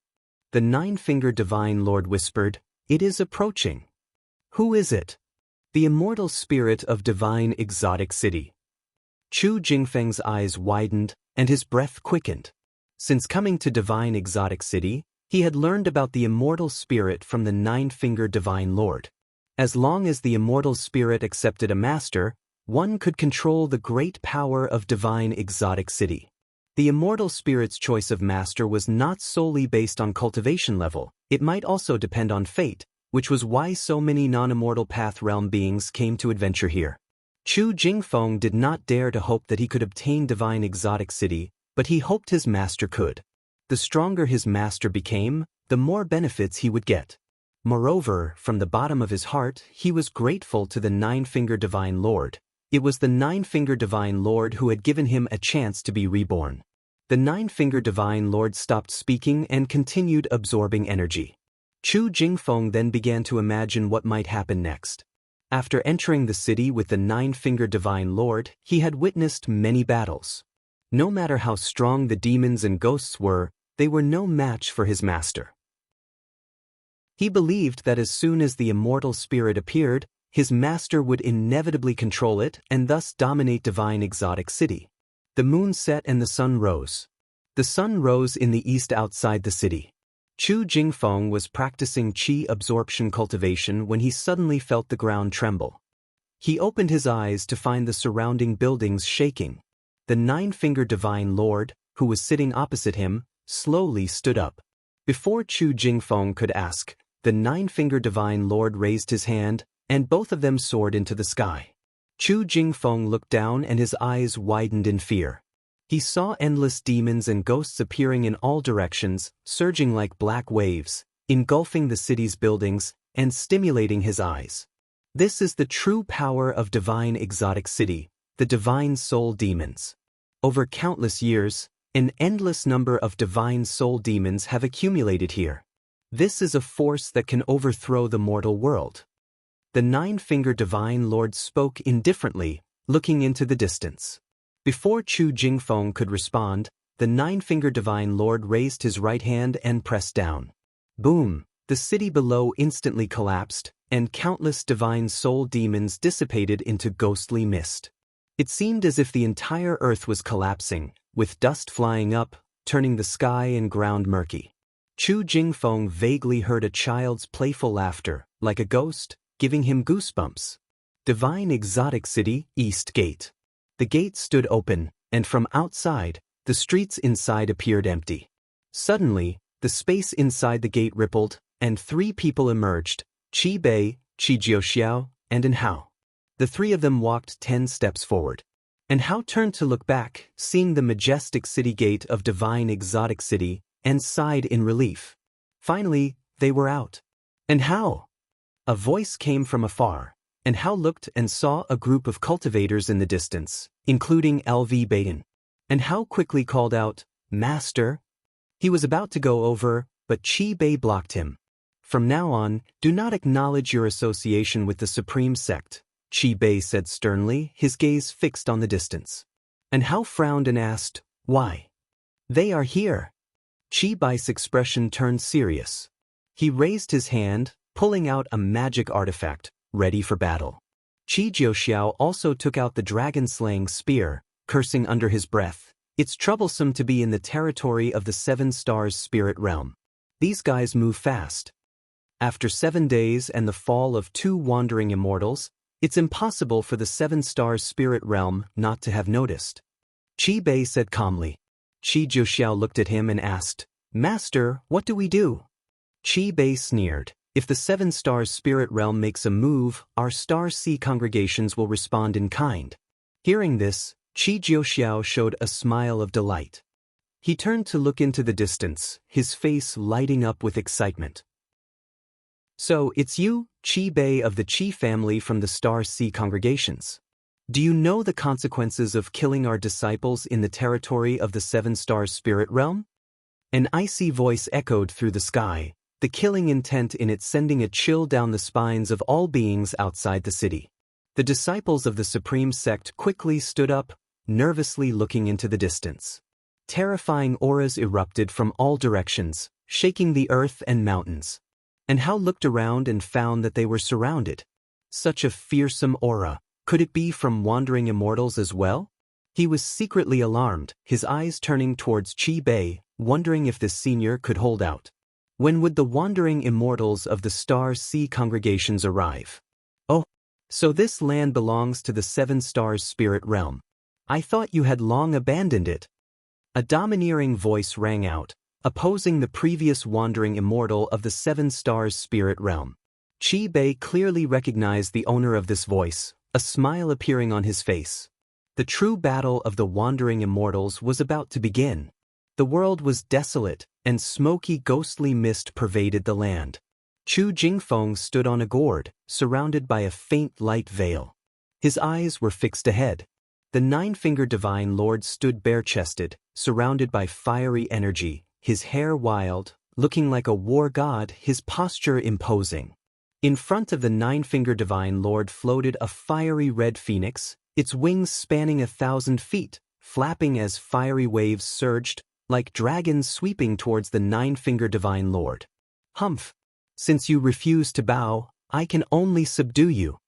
The 9-fingered Divine Lord whispered, "It is approaching." "Who is it?" "The immortal spirit of Divine Exotic City." Chu Jingfeng's eyes widened, and his breath quickened. Since coming to Divine Exotic City, he had learned about the immortal spirit from the 9-fingered Divine Lord. As long as the immortal spirit accepted a master, one could control the great power of Divine Exotic City. The immortal spirit's choice of master was not solely based on cultivation level, it might also depend on fate, which was why so many non-immortal path realm beings came to adventure here. Chu Jingfeng did not dare to hope that he could obtain Divine Exotic City, but he hoped his master could. The stronger his master became, the more benefits he would get. Moreover, from the bottom of his heart, he was grateful to the 9-fingered Divine Lord. It was the 9-fingered Divine Lord who had given him a chance to be reborn. The 9-fingered Divine Lord stopped speaking and continued absorbing energy. Chu Jingfeng then began to imagine what might happen next. After entering the city with the 9-fingered Divine Lord, he had witnessed many battles. No matter how strong the demons and ghosts were, they were no match for his master. He believed that as soon as the immortal spirit appeared, his master would inevitably control it and thus dominate Divine Exotic City. The moon set and the sun rose. The sun rose in the east outside the city. Chu Jingfeng was practicing qi absorption cultivation when he suddenly felt the ground tremble. He opened his eyes to find the surrounding buildings shaking. The 9-fingered Divine Lord, who was sitting opposite him, slowly stood up. Before Chu Jingfeng could ask, the 9-fingered Divine Lord raised his hand, and both of them soared into the sky. Chu Jingfeng looked down and his eyes widened in fear. He saw endless demons and ghosts appearing in all directions, surging like black waves, engulfing the city's buildings, and stimulating his eyes. This is the true power of divine exotic city, the divine soul demons. Over countless years, an endless number of divine soul demons have accumulated here. This is a force that can overthrow the mortal world. The nine-fingered divine lord spoke indifferently, looking into the distance. Before Chu Jingfeng could respond, the nine-fingered divine lord raised his right hand and pressed down. Boom! The city below instantly collapsed, and countless divine soul demons dissipated into ghostly mist. It seemed as if the entire earth was collapsing, with dust flying up, turning the sky and ground murky. Chu Jingfeng vaguely heard a child's playful laughter, like a ghost, giving him goosebumps. Divine exotic city, East Gate. The gate stood open, and from outside, the streets inside appeared empty. Suddenly, the space inside the gate rippled, and three people emerged: Qi Bei, Qi Jiuxiao, and An Hao. The three of them walked 10 steps forward. An Hao turned to look back, seeing the majestic city gate of divine exotic city, and sighed in relief. Finally, they were out. An Hao! A voice came from afar. An Hao looked and saw a group of cultivators in the distance, including LV Baden. An Hao quickly called out, "Master!" He was about to go over, but Qi Bei blocked him. "From now on, do not acknowledge your association with the supreme sect," Qi Bei said sternly, his gaze fixed on the distance. An Hao frowned and asked, "Why?" "They are here." Qi Bei's expression turned serious. He raised his hand, pulling out a magic artifact, ready for battle. Qi Jiuxiao also took out the dragon-slaying spear, cursing under his breath. It's troublesome to be in the territory of the Seven Stars spirit realm. These guys move fast. After 7 days and the fall of 2 wandering immortals, it's impossible for the Seven Stars spirit realm not to have noticed. Qi Bei said calmly. Qi Jiuxiao looked at him and asked, "Master, what do we do?" Qi Bei sneered. "If the Seven Stars spirit realm makes a move, our Star Sea congregations will respond in kind." Hearing this, Qi Jiuxiao showed a smile of delight. He turned to look into the distance, his face lighting up with excitement. "So, it's you, Qi Bei of the Qi family from the Star Sea congregations. Do you know the consequences of killing our disciples in the territory of the Seven Stars spirit realm?" An icy voice echoed through the sky, the killing intent in it sending a chill down the spines of all beings outside the city. The disciples of the supreme sect quickly stood up, nervously looking into the distance. Terrifying auras erupted from all directions, shaking the earth and mountains. And Hao looked around and found that they were surrounded. Such a fearsome aura, could it be from wandering immortals as well? He was secretly alarmed, his eyes turning towards Qi Bei, wondering if this senior could hold out. When would the wandering immortals of the Star Sea congregations arrive? "Oh, so this land belongs to the Seven Stars spirit realm. I thought you had long abandoned it." A domineering voice rang out, opposing the previous wandering immortal of the Seven Stars spirit realm. Qi Bei clearly recognized the owner of this voice, a smile appearing on his face. The true battle of the wandering immortals was about to begin. The world was desolate, and smoky ghostly mist pervaded the land. Chu Jingfeng stood on a gourd, surrounded by a faint light veil. His eyes were fixed ahead. The nine-fingered divine lord stood bare-chested, surrounded by fiery energy, his hair wild, looking like a war god, his posture imposing. In front of the nine-fingered divine lord floated a fiery red phoenix, its wings spanning 1,000 feet, flapping as fiery waves surged, like dragons sweeping towards the nine-fingered divine lord. "Humph! Since you refuse to bow, I can only subdue you."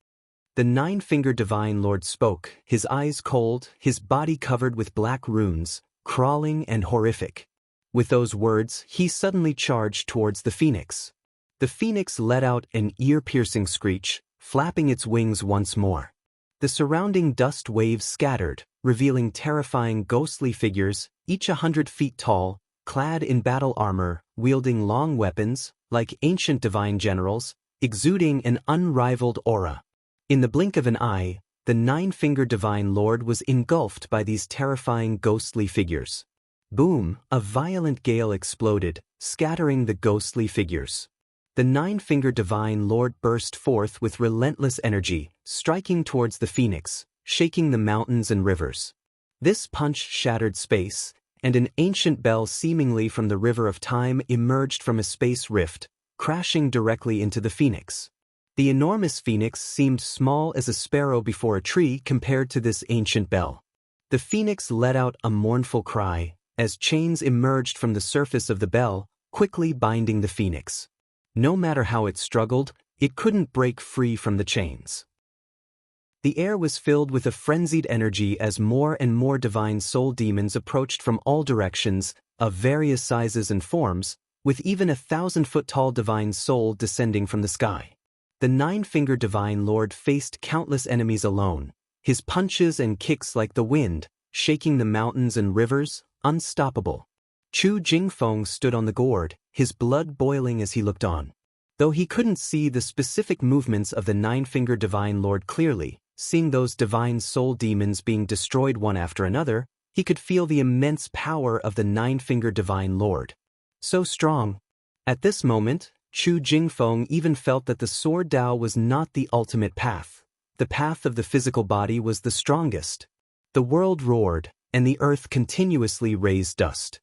The nine-fingered divine lord spoke, his eyes cold, his body covered with black runes, crawling and horrific. With those words, he suddenly charged towards the phoenix. The phoenix let out an ear-piercing screech, flapping its wings once more. The surrounding dust waves scattered, revealing terrifying ghostly figures, each 100 feet tall, clad in battle armor, wielding long weapons, like ancient divine generals, exuding an unrivaled aura. In the blink of an eye, the nine-fingered divine lord was engulfed by these terrifying ghostly figures. Boom! A violent gale exploded, scattering the ghostly figures. The nine-fingered divine lord burst forth with relentless energy, striking towards the phoenix, shaking the mountains and rivers. This punch shattered space, and an ancient bell seemingly from the river of time emerged from a space rift, crashing directly into the phoenix. The enormous phoenix seemed small as a sparrow before a tree compared to this ancient bell. The phoenix let out a mournful cry, as chains emerged from the surface of the bell, quickly binding the phoenix. No matter how it struggled, it couldn't break free from the chains. The air was filled with a frenzied energy as more and more divine soul demons approached from all directions, of various sizes and forms, with even 1,000-foot-tall divine soul descending from the sky. The nine-fingered divine lord faced countless enemies alone, his punches and kicks like the wind, shaking the mountains and rivers, unstoppable. Chu Jingfeng stood on the gourd, his blood boiling as he looked on. Though he couldn't see the specific movements of the nine-fingered divine lord clearly, seeing those divine soul demons being destroyed one after another, he could feel the immense power of the nine-fingered divine lord. So strong. At this moment, Chu Jingfeng even felt that the sword Dao was not the ultimate path. The path of the physical body was the strongest. The world roared, and the earth continuously raised dust.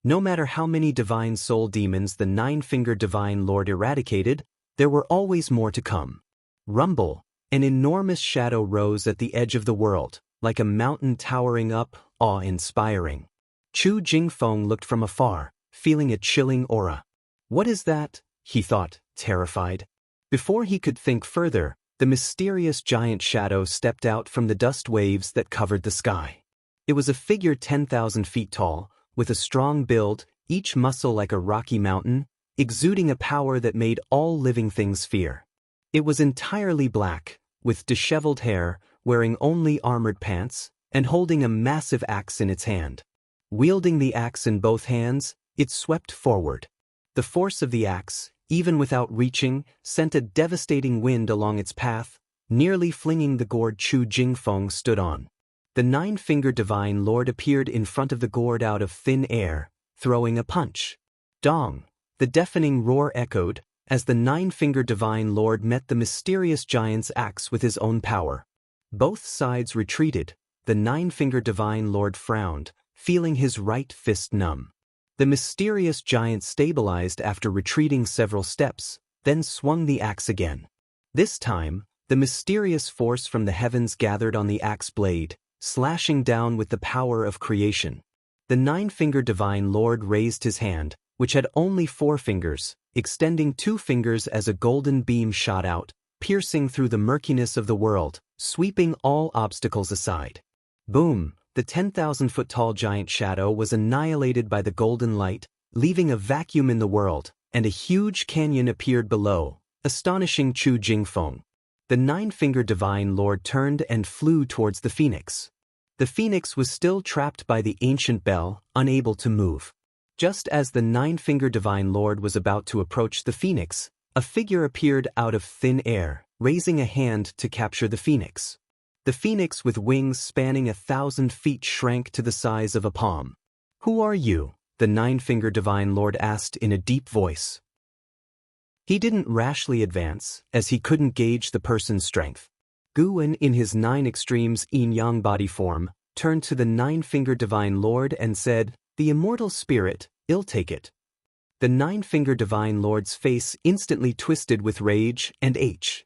No matter how many divine soul demons the nine-fingered divine lord eradicated, there were always more to come. Rumble. An enormous shadow rose at the edge of the world, like a mountain towering up, awe-inspiring. Chu Jingfeng looked from afar, feeling a chilling aura. What is that? He thought, terrified. Before he could think further, the mysterious giant shadow stepped out from the dust waves that covered the sky. It was a figure 10,000 feet tall, with a strong build, each muscle like a rocky mountain, exuding a power that made all living things fear. It was entirely black, with disheveled hair, wearing only armored pants, and holding a massive axe in its hand. Wielding the axe in both hands, it swept forward. The force of the axe, even without reaching, sent a devastating wind along its path, nearly flinging the gourd Chu Jingfeng stood on. The nine-fingered divine lord appeared in front of the gourd out of thin air, throwing a punch. Dong! The deafening roar echoed, as the nine-fingered divine lord met the mysterious giant's axe with his own power. Both sides retreated. The nine-fingered divine lord frowned, feeling his right fist numb. The mysterious giant stabilized after retreating several steps, then swung the axe again. This time, the mysterious force from the heavens gathered on the axe blade, slashing down with the power of creation. The nine-fingered divine lord raised his hand, which had only 4 fingers, extending 2 fingers as a golden beam shot out, piercing through the murkiness of the world, sweeping all obstacles aside. Boom! The 10,000-foot-tall giant shadow was annihilated by the golden light, leaving a vacuum in the world, and a huge canyon appeared below, astonishing Chu Jingfeng. The nine-fingered divine lord turned and flew towards the phoenix. The phoenix was still trapped by the ancient bell, unable to move. Just as the nine-fingered divine lord was about to approach the phoenix, a figure appeared out of thin air, raising a hand to capture the phoenix. The phoenix with wings spanning 1,000 feet shrank to the size of a palm. "Who are you?" the nine-fingered divine lord asked in a deep voice. He didn't rashly advance, as he couldn't gauge the person's strength. Guwen, in his 9 extremes yin-yang body form, turned to the nine-fingered divine lord and said, "The immortal spirit, I'll take it." The nine-fingered divine lord's face instantly twisted with rage and H.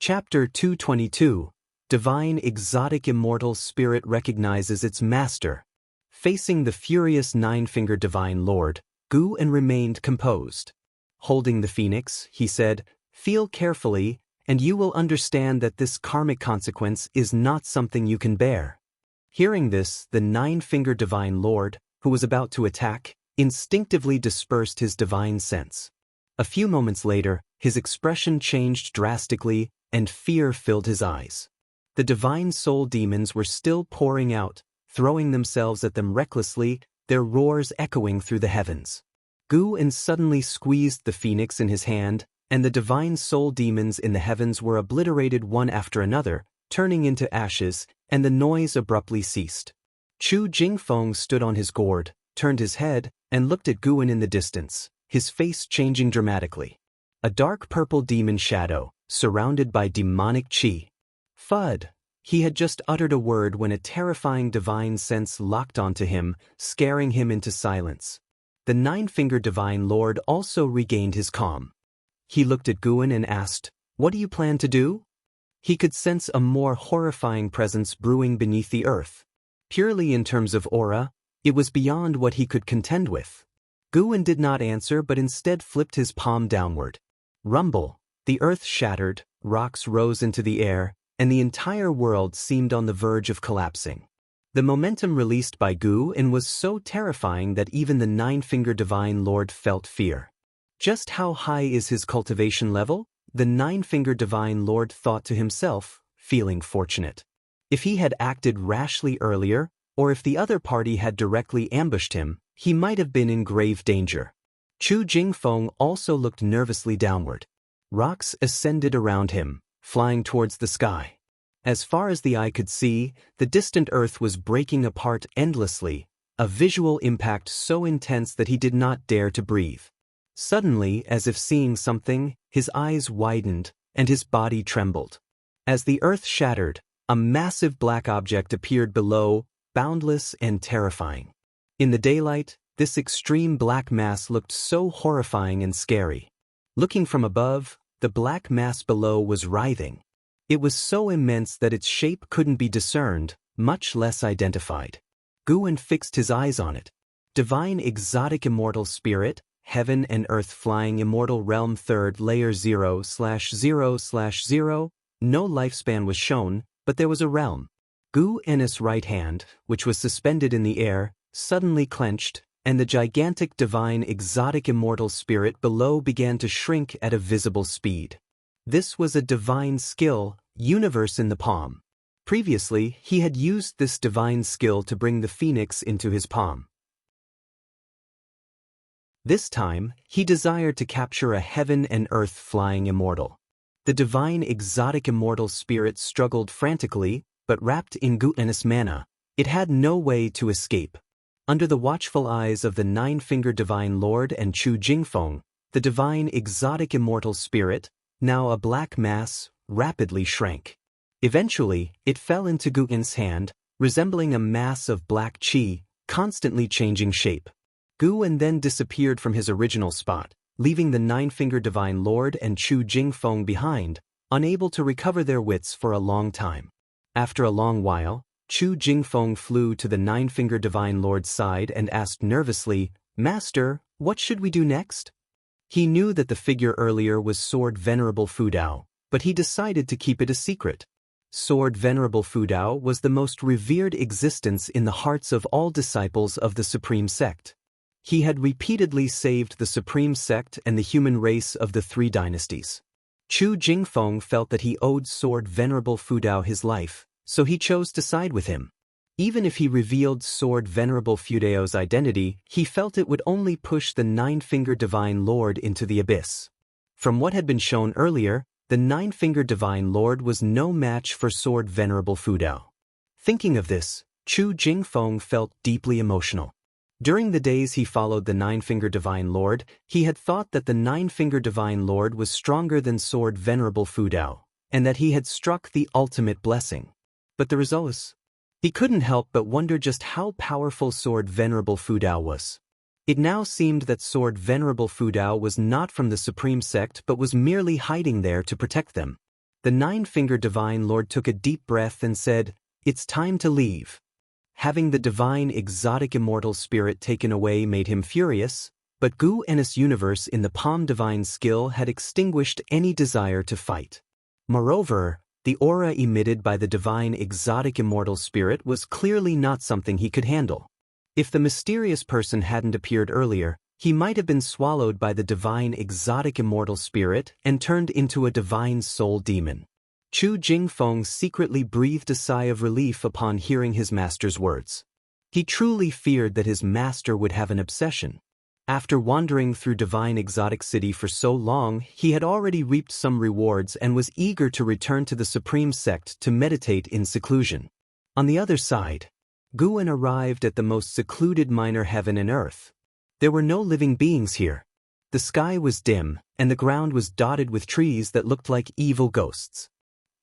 Chapter 222. Divine Exotic Immortal Spirit Recognizes Its Master. Facing the furious nine-fingered divine lord, Guwen remained composed. Holding the phoenix, he said, "Feel carefully, and you will understand that this karmic consequence is not something you can bear." Hearing this, the nine-fingered divine lord, who was about to attack, instinctively dispersed his divine sense. A few moments later, his expression changed drastically, and fear filled his eyes. The divine soul demons were still pouring out, throwing themselves at them recklessly, their roars echoing through the heavens. Guwen suddenly squeezed the phoenix in his hand, and the divine soul demons in the heavens were obliterated one after another, turning into ashes, and the noise abruptly ceased. Chu Jingfeng stood on his gourd, turned his head, and looked at Guwen in the distance, his face changing dramatically. A dark purple demon shadow, surrounded by demonic chi. Fud! He had just uttered a word when a terrifying divine sense locked onto him, scaring him into silence. The nine-fingered divine lord also regained his calm. He looked at Guan and asked, "What do you plan to do?" He could sense a more horrifying presence brewing beneath the earth. Purely in terms of aura, it was beyond what he could contend with. Guan did not answer but instead flipped his palm downward. Rumble! The earth shattered, rocks rose into the air, and the entire world seemed on the verge of collapsing. The momentum released by Guan was so terrifying that even the nine-fingered divine lord felt fear. Just how high is his cultivation level? The nine-fingered divine lord thought to himself, feeling fortunate. If he had acted rashly earlier, or if the other party had directly ambushed him, he might have been in grave danger. Chu Jingfeng also looked nervously downward. Rocks ascended around him, flying towards the sky. As far as the eye could see, the distant earth was breaking apart endlessly, a visual impact so intense that he did not dare to breathe. Suddenly, as if seeing something, his eyes widened, and his body trembled. As the earth shattered, a massive black object appeared below, boundless and terrifying. In the daylight, this extreme black mass looked so horrifying and scary. Looking from above, the black mass below was writhing. It was so immense that its shape couldn't be discerned, much less identified. Guan fixed his eyes on it. Divine exotic immortal spirit, heaven and earth flying immortal realm 3rd layer 0/0/0. No lifespan was shown, but there was a realm. Guan's right hand, which was suspended in the air, suddenly clenched, and the gigantic divine exotic immortal spirit below began to shrink at a visible speed. This was a divine skill, universe in the palm. Previously, he had used this divine skill to bring the phoenix into his palm. This time, he desired to capture a heaven and earth flying immortal. The divine exotic immortal spirit struggled frantically, but wrapped in Guan's mana, it had no way to escape. Under the watchful eyes of the nine-fingered divine lord and Chu Jingfeng, the divine exotic immortal spirit, now a black mass, rapidly shrank. Eventually, it fell into Guan's hand, resembling a mass of black chi, constantly changing shape. Guan then disappeared from his original spot, leaving the nine-fingered divine lord and Chu Jingfeng behind, unable to recover their wits for a long time. After a long while, Chu Jingfeng flew to the nine-fingered divine lord's side and asked nervously, "Master, what should we do next?" He knew that the figure earlier was Sword Venerable Fudao, but he decided to keep it a secret. Sword Venerable Fudao was the most revered existence in the hearts of all disciples of the Supreme Sect. He had repeatedly saved the Supreme Sect and the human race of the 3 dynasties. Chu Jingfeng felt that he owed Sword Venerable Fudao his life, so he chose to side with him. Even if he revealed Sword Venerable Fudao's identity, he felt it would only push the nine-fingered divine lord into the abyss. From what had been shown earlier, the nine-fingered divine lord was no match for Sword Venerable Fudao. Thinking of this, Chu Jingfeng felt deeply emotional. During the days he followed the nine-fingered divine lord, he had thought that the nine-fingered divine lord was stronger than Sword Venerable Fudao, and that he had struck the ultimate blessing. But the results? He couldn't help but wonder just how powerful Sword Venerable Fudao was. It now seemed that Sword Venerable Fudao was not from the Supreme Sect but was merely hiding there to protect them. The nine-fingered divine lord took a deep breath and said, "It's time to leave." Having the divine exotic immortal spirit taken away made him furious, but Guan's universe in the palm divine skill had extinguished any desire to fight. Moreover, the aura emitted by the divine exotic immortal spirit was clearly not something he could handle. If the mysterious person hadn't appeared earlier, he might have been swallowed by the divine exotic immortal spirit and turned into a divine soul demon. Chu Jingfeng secretly breathed a sigh of relief upon hearing his master's words. He truly feared that his master would have an obsession. After wandering through Divine Exotic City for so long, he had already reaped some rewards and was eager to return to the Supreme Sect to meditate in seclusion. On the other side, Guan arrived at the most secluded minor heaven and earth. There were no living beings here. The sky was dim, and the ground was dotted with trees that looked like evil ghosts.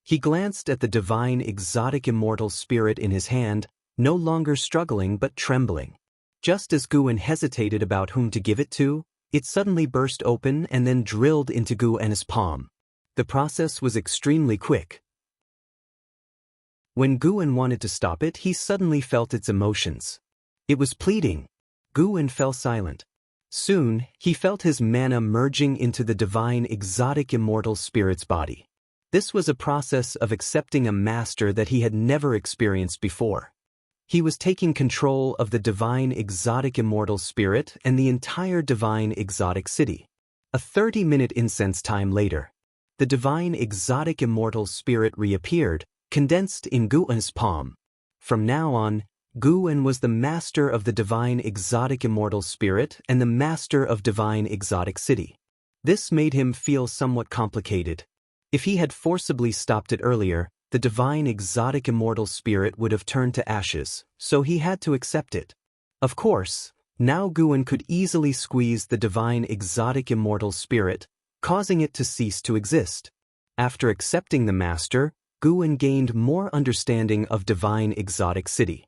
He glanced at the divine exotic immortal spirit in his hand, no longer struggling but trembling. Just as Guwen hesitated about whom to give it to, it suddenly burst open and then drilled into Guwen's palm. The process was extremely quick. When Guwen wanted to stop it, he suddenly felt its emotions. It was pleading. Guwen fell silent. Soon, he felt his mana merging into the divine exotic immortal spirit's body. This was a process of accepting a master that he had never experienced before. He was taking control of the divine exotic immortal spirit and the entire divine exotic city. A 30-minute incense time later, the divine exotic immortal spirit reappeared, condensed in Guwen's palm. From now on, Guwen was the master of the divine exotic immortal spirit and the master of divine exotic city. This made him feel somewhat complicated. If he had forcibly stopped it earlier, the divine exotic immortal spirit would have turned to ashes, so he had to accept it. Of course, now Guwen could easily squeeze the divine exotic immortal spirit, causing it to cease to exist. After accepting the master, Guwen gained more understanding of divine exotic city.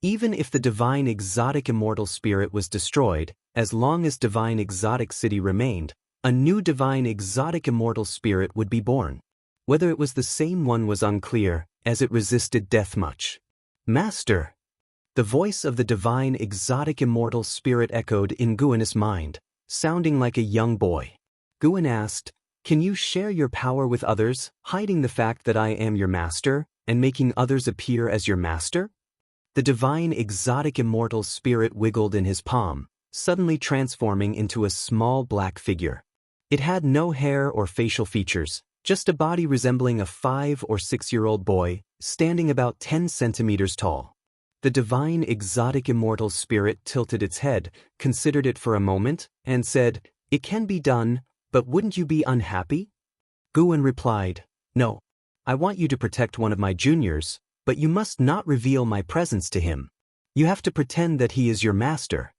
Even if the divine exotic immortal spirit was destroyed, as long as divine exotic city remained, a new divine exotic immortal spirit would be born. Whether it was the same one was unclear, as it resisted death much. Master! The voice of the divine exotic immortal spirit echoed in Guwen's mind, sounding like a young boy. Guwen asked, "Can you share your power with others, hiding the fact that I am your master, and making others appear as your master?" The divine exotic immortal spirit wiggled in his palm, suddenly transforming into a small black figure. It had no hair or facial features, just a body resembling a 5 or 6-year-old boy, standing about 10 centimeters tall. The divine exotic immortal spirit tilted its head, considered it for a moment, and said, "It can be done, but wouldn't you be unhappy?" Guwen replied, "No. I want you to protect one of my juniors, but you must not reveal my presence to him. You have to pretend that he is your master."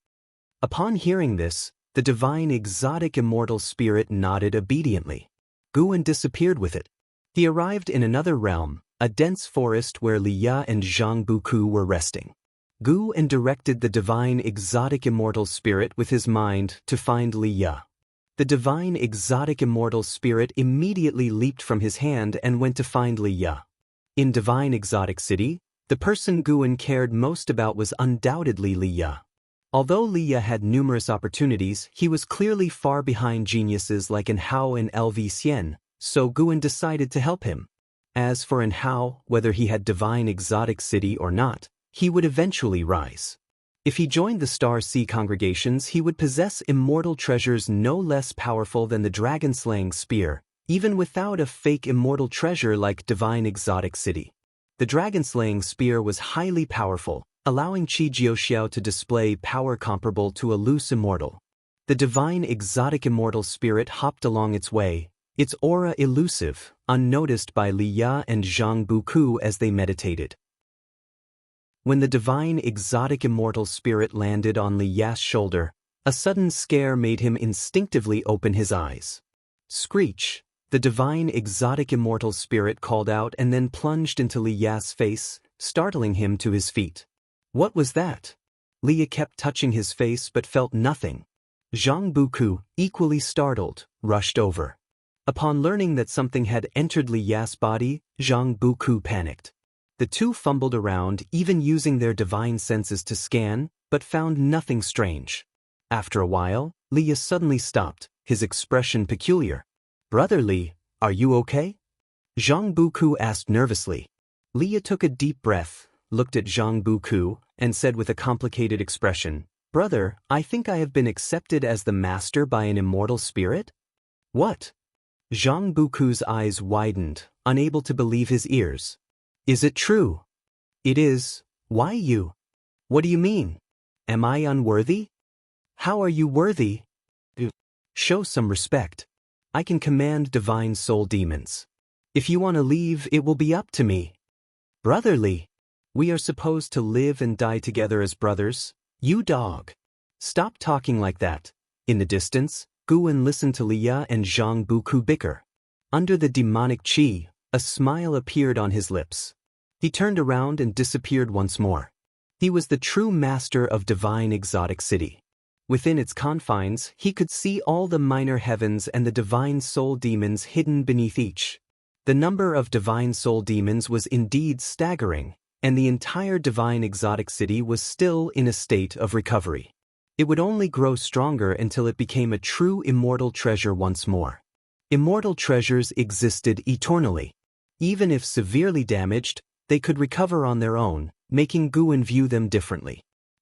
Upon hearing this, the divine exotic immortal spirit nodded obediently. Guwen disappeared with it. He arrived in another realm, a dense forest where Liya and Jianghu were resting. Guwen directed the divine exotic immortal spirit with his mind to find Liya. The divine exotic immortal spirit immediately leaped from his hand and went to find Liya. In divine exotic city, the person Guwen cared most about was undoubtedly Liya. Although Liya had numerous opportunities, he was clearly far behind geniuses like Enhao and LV Xian, so Guwen decided to help him. As for Enhao, whether he had divine exotic city or not, he would eventually rise. If he joined the Star Sea congregations, he would possess immortal treasures no less powerful than the dragon-slaying spear, even without a fake immortal treasure like divine exotic city. The dragon-slaying spear was highly powerful, allowing Qi Jiuxiao to display power comparable to a loose immortal. The divine exotic immortal spirit hopped along its way, its aura elusive, unnoticed by Liya and Jianghu as they meditated. When the divine exotic immortal spirit landed on Liya's shoulder, a sudden scare made him instinctively open his eyes. "Screech!" The divine exotic immortal spirit called out and then plunged into Liya's face, startling him to his feet. What was that? Liya kept touching his face but felt nothing. Jianghu, equally startled, rushed over. Upon learning that something had entered Liya's body, Jianghu panicked. The two fumbled around, even using their divine senses to scan, but found nothing strange. After a while, Liya suddenly stopped, his expression peculiar. "Brother Li, are you okay?" Jianghu asked nervously. Liya took a deep breath, looked at Jianghu, and said with a complicated expression, "Brother, I think I have been accepted as the master by an immortal spirit?" "What?" Jianghu's eyes widened, unable to believe his ears. "Is it true?" "It is. Why you? What do you mean? Am I unworthy?" "How are you worthy?" "Show some respect. I can command divine soul demons. If you want to leave, it will be up to me." "Brotherly. We are supposed to live and die together as brothers. You dog. Stop talking like that." In the distance, Guan listened to Liya and Zhang Buku bicker. Under the demonic qi, a smile appeared on his lips. He turned around and disappeared once more. He was the true master of divine exotic city. Within its confines, he could see all the minor heavens and the divine soul demons hidden beneath each. The number of divine soul demons was indeed staggering, and the entire divine exotic city was still in a state of recovery. It would only grow stronger until it became a true immortal treasure once more. Immortal treasures existed eternally. Even if severely damaged, they could recover on their own, making Guan view them differently.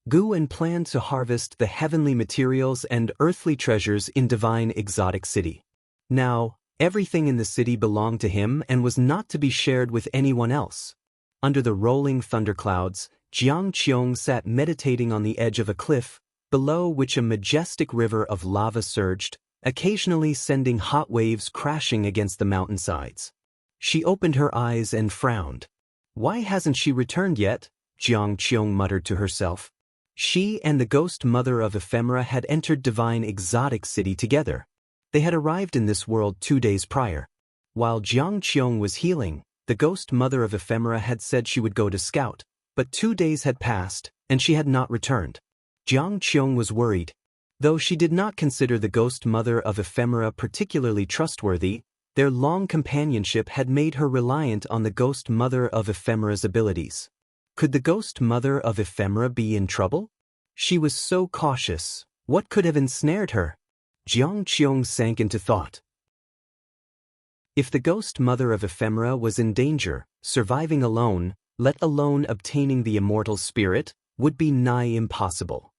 Guan planned to harvest the heavenly materials and earthly treasures in divine exotic city. Now, everything in the city belonged to him and was not to be shared with anyone else. Under the rolling thunderclouds, Jianghu sat meditating on the edge of a cliff, below which a majestic river of lava surged, occasionally sending hot waves crashing against the mountainsides. She opened her eyes and frowned. Why hasn't she returned yet? Jianghu muttered to herself. She and the ghost mother of Ephemera had entered divine exotic city together. They had arrived in this world 2 days prior. While Jianghu was healing, the ghost mother of Ephemera had said she would go to scout, but 2 days had passed, and she had not returned. Jianghu was worried. Though she did not consider the ghost mother of Ephemera particularly trustworthy, their long companionship had made her reliant on the ghost mother of Ephemera's abilities. Could the ghost mother of Ephemera be in trouble? She was so cautious. What could have ensnared her? Jianghu sank into thought. If the ghost mother of Ephemera was in danger, surviving alone, let alone obtaining the immortal spirit, would be nigh impossible.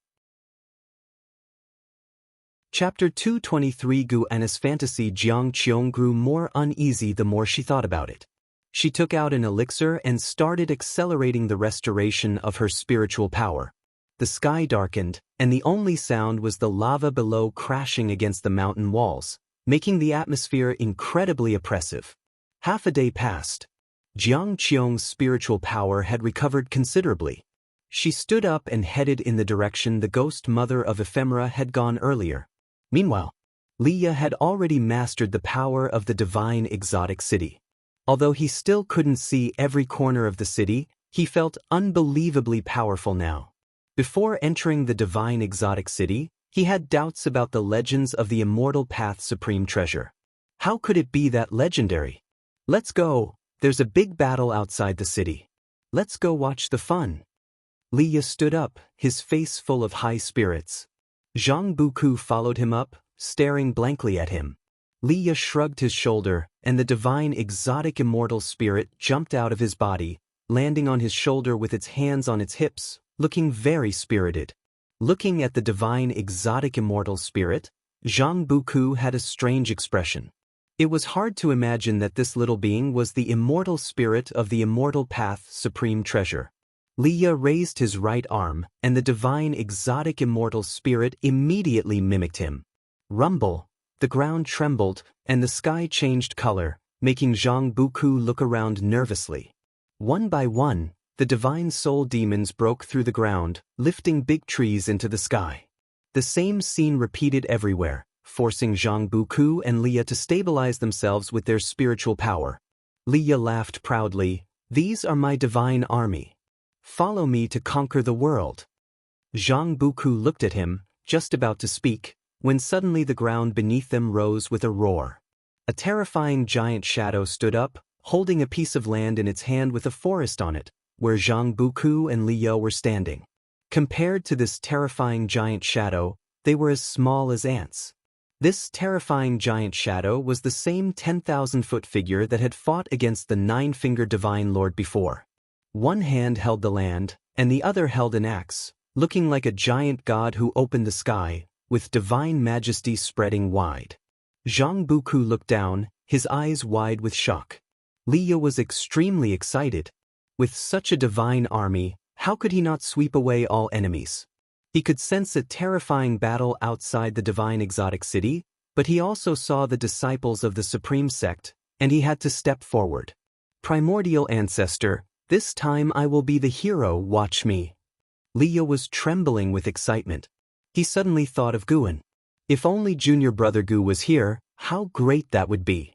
Chapter 223 Guan's fantasy. Jianghu grew more uneasy the more she thought about it. She took out an elixir and started accelerating the restoration of her spiritual power. The sky darkened, and the only sound was the lava below crashing against the mountain walls, making the atmosphere incredibly oppressive. Half a day passed. Jianghu's spiritual power had recovered considerably. She stood up and headed in the direction the ghost mother of Ephemera had gone earlier. Meanwhile, Liya had already mastered the power of the divine exotic city. Although he still couldn't see every corner of the city, he felt unbelievably powerful now. Before entering the divine exotic city, he had doubts about the legends of the Immortal Path's supreme treasure. How could it be that legendary? Let's go, there's a big battle outside the city. Let's go watch the fun. Liya stood up, his face full of high spirits. Zhang Buku followed him up, staring blankly at him. Liya shrugged his shoulder, and the divine exotic immortal spirit jumped out of his body, landing on his shoulder with its hands on its hips, looking very spirited. Looking at the divine exotic immortal spirit, Zhang Buku had a strange expression. It was hard to imagine that this little being was the immortal spirit of the Immortal Path's supreme treasure. Liya raised his right arm, and the divine exotic immortal spirit immediately mimicked him. Rumble. The ground trembled, and the sky changed color, making Zhang Buku look around nervously. One by one, the divine soul demons broke through the ground, lifting big trees into the sky. The same scene repeated everywhere, forcing Zhang Buku and Liya to stabilize themselves with their spiritual power. Liya laughed proudly. These are my divine army. Follow me to conquer the world. Zhang Buku looked at him, just about to speak, when suddenly the ground beneath them rose with a roar. A terrifying giant shadow stood up, holding a piece of land in its hand with a forest on it, where Zhang Buku and Liya were standing. Compared to this terrifying giant shadow, they were as small as ants. This terrifying giant shadow was the same 10,000-foot figure that had fought against the nine-fingered divine lord before. One hand held the land, and the other held an axe, looking like a giant god who opened the sky, with divine majesty spreading wide. Zhang Buku looked down, his eyes wide with shock. Liya was extremely excited. With such a divine army, how could he not sweep away all enemies? He could sense a terrifying battle outside the divine exotic city, but he also saw the disciples of the supreme sect, and he had to step forward. Primordial ancestor, this time I will be the hero, watch me. Liya was trembling with excitement. He suddenly thought of Guan. If only junior brother Gu was here, how great that would be.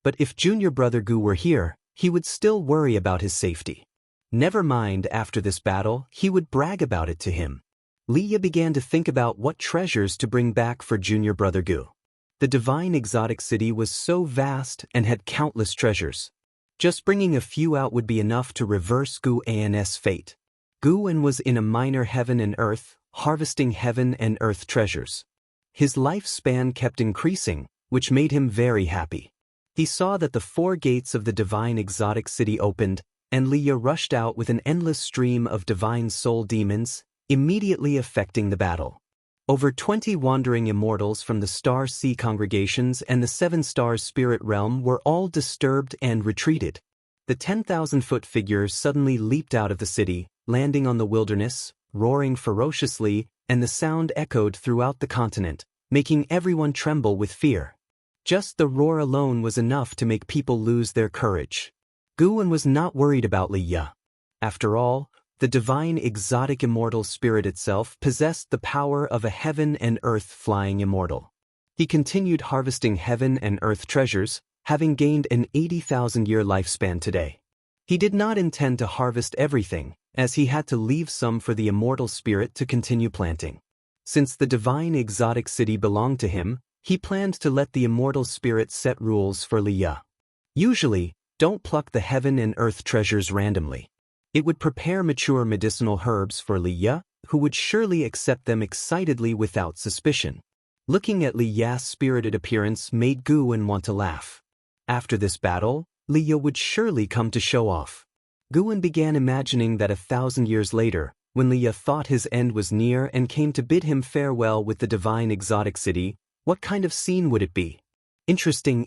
But if junior brother Gu were here, he would still worry about his safety. Never mind, after this battle, he would brag about it to him. Liya began to think about what treasures to bring back for junior brother Gu. The divine exotic city was so vast and had countless treasures. Just bringing a few out would be enough to reverse Gu An's fate. Gu An was in a minor heaven and earth, harvesting heaven and earth treasures. His lifespan kept increasing, which made him very happy. He saw that the 4 gates of the divine exotic city opened, and Liya rushed out with an endless stream of divine soul demons, immediately affecting the battle. Over 20 wandering immortals from the Star Sea congregations and the 7 Stars spirit realm were all disturbed and retreated. The 10,000-foot figure suddenly leaped out of the city, landing on the wilderness, roaring ferociously, and the sound echoed throughout the continent, making everyone tremble with fear. Just the roar alone was enough to make people lose their courage. Gu An was not worried about Liya. After all, the divine exotic immortal spirit itself possessed the power of a heaven and earth flying immortal. He continued harvesting heaven and earth treasures, having gained an 80,000-year lifespan today. He did not intend to harvest everything, as he had to leave some for the immortal spirit to continue planting. Since the divine exotic city belonged to him, he planned to let the immortal spirit set rules for Liya. Usually, don't pluck the heaven and earth treasures randomly. It would prepare mature medicinal herbs for Liya, who would surely accept them excitedly without suspicion. Looking at Liya's spirited appearance made Gu An want to laugh. After this battle, Liya would surely come to show off. Gu An began imagining that 1,000 years later, when Liya thought his end was near and came to bid him farewell with the divine exotic city, what kind of scene would it be? Interesting.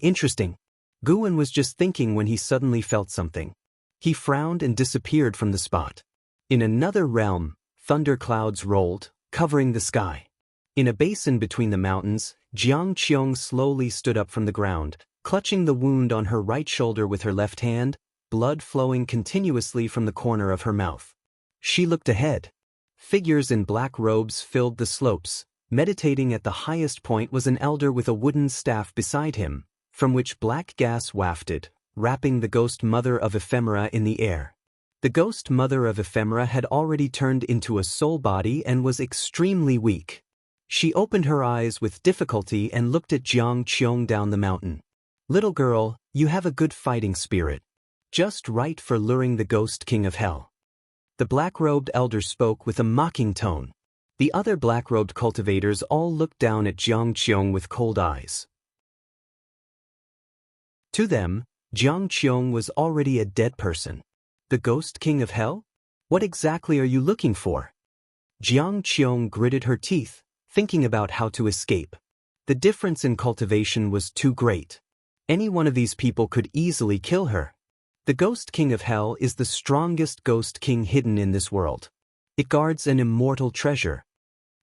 Gu An was just thinking when he suddenly felt something. He frowned and disappeared from the spot. In another realm, thunder clouds rolled, covering the sky. In a basin between the mountains, Jianghu slowly stood up from the ground, clutching the wound on her right shoulder with her left hand, blood flowing continuously from the corner of her mouth. She looked ahead. Figures in black robes filled the slopes. Meditating at the highest point was an elder with a wooden staff beside him, from which black gas wafted, wrapping the ghost mother of ephemera in the air. The ghost mother of ephemera had already turned into a soul body and was extremely weak. She opened her eyes with difficulty and looked at Jianghu down the mountain. "Little girl, you have a good fighting spirit. Just right for luring the ghost king of hell." The black-robed elder spoke with a mocking tone. The other black-robed cultivators all looked down at Jianghu with cold eyes. To them, Jianghu was already a dead person. The ghost king of hell? What exactly are you looking for? Jianghu gritted her teeth, thinking about how to escape. The difference in cultivation was too great. Any one of these people could easily kill her. The ghost king of hell is the strongest ghost king hidden in this world. It guards an immortal treasure.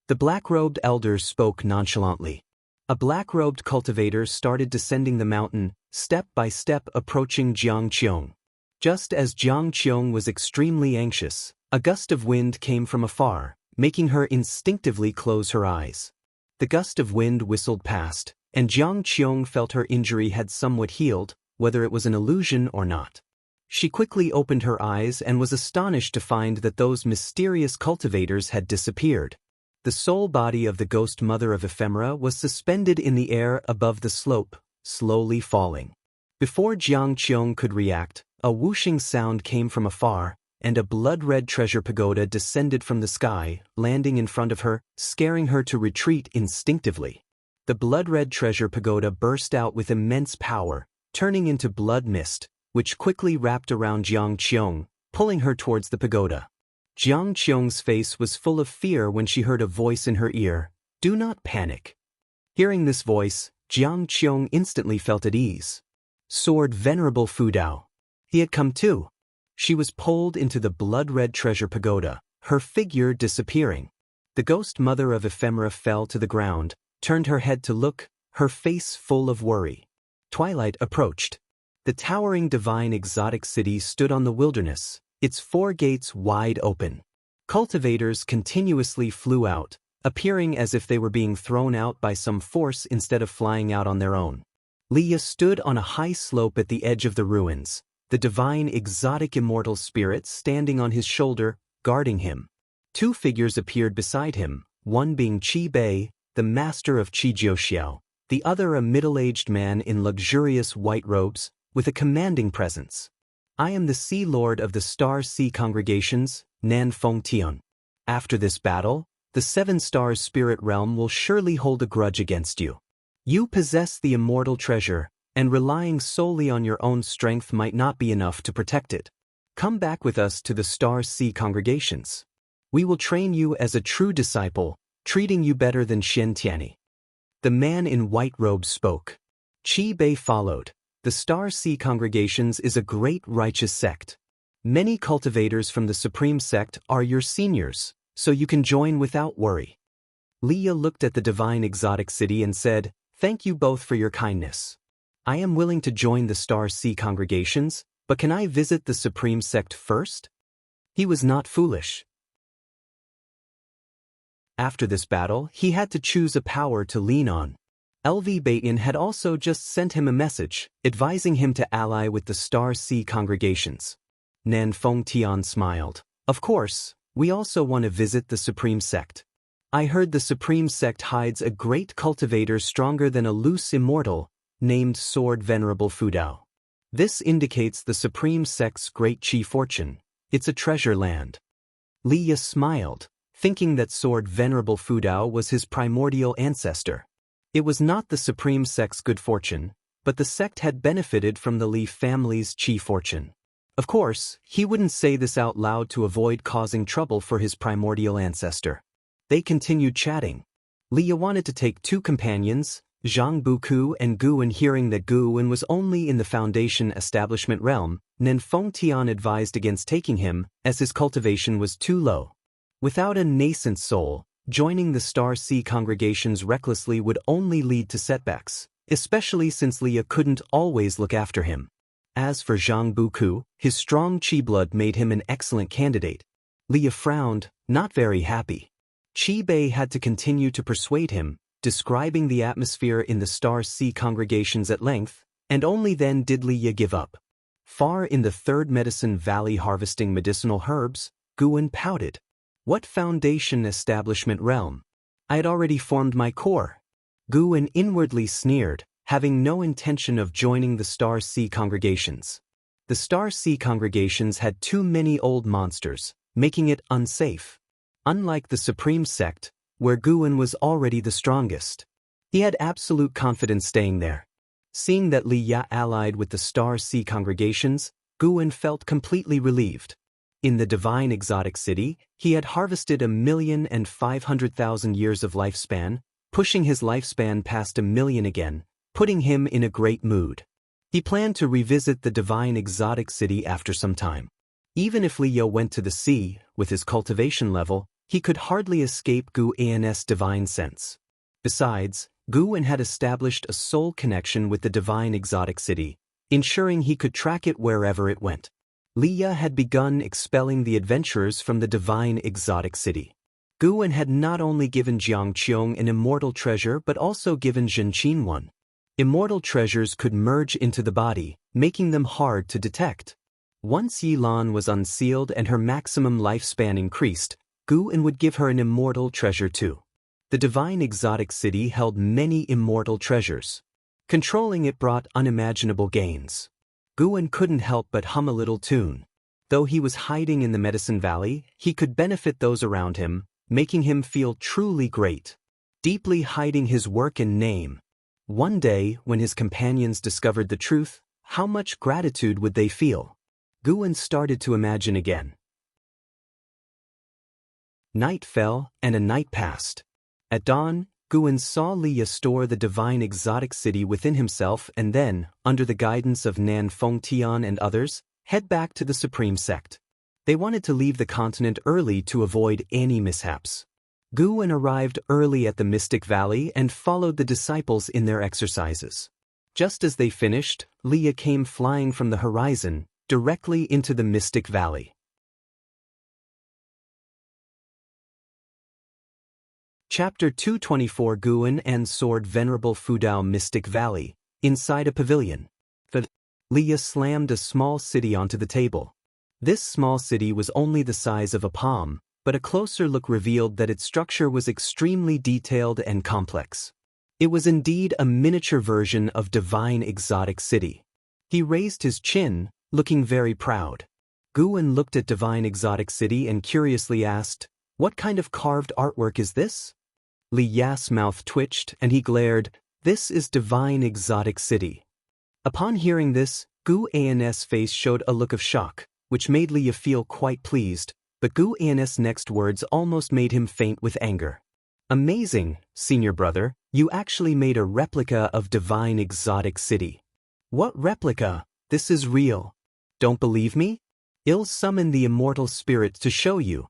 The black-robed elders spoke nonchalantly. A black-robed cultivator started descending the mountain, step by step approaching Jianghu. Just as Jianghu was extremely anxious, a gust of wind came from afar, making her instinctively close her eyes. The gust of wind whistled past, and Jianghu felt her injury had somewhat healed, whether it was an illusion or not. She quickly opened her eyes and was astonished to find that those mysterious cultivators had disappeared. The soul body of the ghost mother of ephemera was suspended in the air above the slope, slowly falling. Before Jianghu could react, a whooshing sound came from afar, and a blood-red treasure pagoda descended from the sky, landing in front of her, scaring her to retreat instinctively. The blood-red treasure pagoda burst out with immense power, turning into blood mist, which quickly wrapped around Jianghu, pulling her towards the pagoda. Jianghu's face was full of fear when she heard a voice in her ear, "Do not panic." Hearing this voice, Jianghu instantly felt at ease. Sword Venerable Fudao. He had come too. She was pulled into the blood-red treasure pagoda, her figure disappearing. The ghost mother of ephemera fell to the ground, turned her head to look, her face full of worry. Twilight approached. The towering divine exotic city stood on the wilderness, its 4 gates wide open. Cultivators continuously flew out, appearing as if they were being thrown out by some force instead of flying out on their own. Leah stood on a high slope at the edge of the ruins, the divine exotic immortal spirit standing on his shoulder, guarding him. Two figures appeared beside him, one being Qi Bei, the master of Qi Jiuxiao, the other a middle-aged man in luxurious white robes, with a commanding presence. I am the Sea Lord of the Star Sea Congregations, Nan Feng Tian. After this battle, the Seven Stars Spirit Realm will surely hold a grudge against you. You possess the immortal treasure, and relying solely on your own strength might not be enough to protect it. Come back with us to the Star Sea Congregations. We will train you as a true disciple, treating you better than Shen Tianyi. The man in white robes spoke. Qi Bei followed. The Star Sea Congregations is a great righteous sect. Many cultivators from the Supreme Sect are your seniors, so you can join without worry. Leah looked at the divine exotic city and said, "Thank you both for your kindness. I am willing to join the Star Sea Congregations, but can I visit the Supreme Sect first?" He was not foolish. After this battle, he had to choose a power to lean on. LV Baitin had also just sent him a message, advising him to ally with the Star Sea Congregations. Nan Feng Tian smiled. Of course, we also want to visit the Supreme Sect. I heard the Supreme Sect hides a great cultivator stronger than a loose immortal, named Sword Venerable Fudao. This indicates the Supreme Sect's great Qi fortune. It's a treasure land. Leah smiled, thinking that Sword Venerable Fudao was his primordial ancestor. It was not the Supreme Sect's good fortune, but the sect had benefited from the Li family's Qi fortune. Of course, he wouldn't say this out loud to avoid causing trouble for his primordial ancestor. They continued chatting. Leah wanted to take two companions, Zhang Buku and Guwen. Hearing that Guwen was only in the Foundation establishment realm, Nan Feng Tian advised against taking him, as his cultivation was too low. Without a nascent soul, joining the Star Sea Congregations recklessly would only lead to setbacks, especially since Leah couldn't always look after him. As for Zhang Buku, his strong Qi blood made him an excellent candidate. Leah frowned, not very happy. Qi Bei had to continue to persuade him, describing the atmosphere in the Star Sea Congregations at length, and only then did Leah give up. Far in the Third Medicine Valley harvesting medicinal herbs, Guwen pouted. What Foundation establishment realm? I had already formed my core. Guwen inwardly sneered, having no intention of joining the Star Sea Congregations. The Star Sea Congregations had too many old monsters, making it unsafe. Unlike the Supreme Sect, where Guwen was already the strongest. He had absolute confidence staying there. Seeing that Li Ya allied with the Star Sea Congregations, Guwen felt completely relieved. In the divine exotic city, he had harvested 1,500,000 years of lifespan, pushing his lifespan past 1,000,000 again, putting him in a great mood. He planned to revisit the divine exotic city after some time. Even if Liu went to the sea, with his cultivation level, he could hardly escape Gu An's divine sense. Besides, Guwen had established a soul connection with the divine exotic city, ensuring he could track it wherever it went. Leah had begun expelling the adventurers from the divine exotic city. Guwen had not only given Jiangqiong an immortal treasure but also given Zhenqin one. Immortal treasures could merge into the body, making them hard to detect. Once Yilan was unsealed and her maximum lifespan increased, Guwen would give her an immortal treasure too. The divine exotic city held many immortal treasures. Controlling it brought unimaginable gains. Guwen couldn't help but hum a little tune. Though he was hiding in the Medicine Valley, he could benefit those around him, making him feel truly great. Deeply hiding his work and name. One day, when his companions discovered the truth, how much gratitude would they feel? Guwen started to imagine again. Night fell, and a night passed. At dawn, Guwen saw Leah store the divine exotic city within himself and then, under the guidance of Nan Feng Tian and others, head back to the Supreme Sect. They wanted to leave the continent early to avoid any mishaps. Guwen arrived early at the Mystic Valley and followed the disciples in their exercises. Just as they finished, Leah came flying from the horizon, directly into the Mystic Valley. Chapter 224 Guan and Sword Venerable Fudao Mystic Valley, inside a pavilion. Leah slammed a small city onto the table. This small city was only the size of a palm, but a closer look revealed that its structure was extremely detailed and complex. It was indeed a miniature version of Divine Exotic City. He raised his chin, looking very proud. Guan looked at Divine Exotic City and curiously asked, "What kind of carved artwork is this?" Li Ya's mouth twitched and he glared, "This is Divine Exotic City." Upon hearing this, Gu An's face showed a look of shock, which made Li Ya feel quite pleased, but Gu An's next words almost made him faint with anger. "Amazing, senior brother, you actually made a replica of Divine Exotic City." "What replica? This is real. Don't believe me? I'll summon the Immortal Spirit to show you."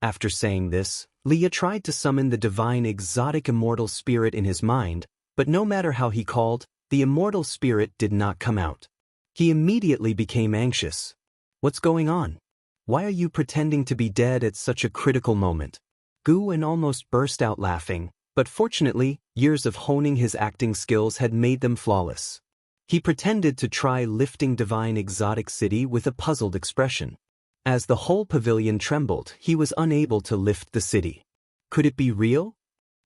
After saying this, Li Ya tried to summon the Divine Exotic Immortal Spirit in his mind, but no matter how he called, the Immortal Spirit did not come out. He immediately became anxious. "What's going on? Why are you pretending to be dead at such a critical moment?" Guan almost burst out laughing, but fortunately, years of honing his acting skills had made them flawless. He pretended to try lifting Divine Exotic City with a puzzled expression. As the whole pavilion trembled, he was unable to lift the city. Could it be real?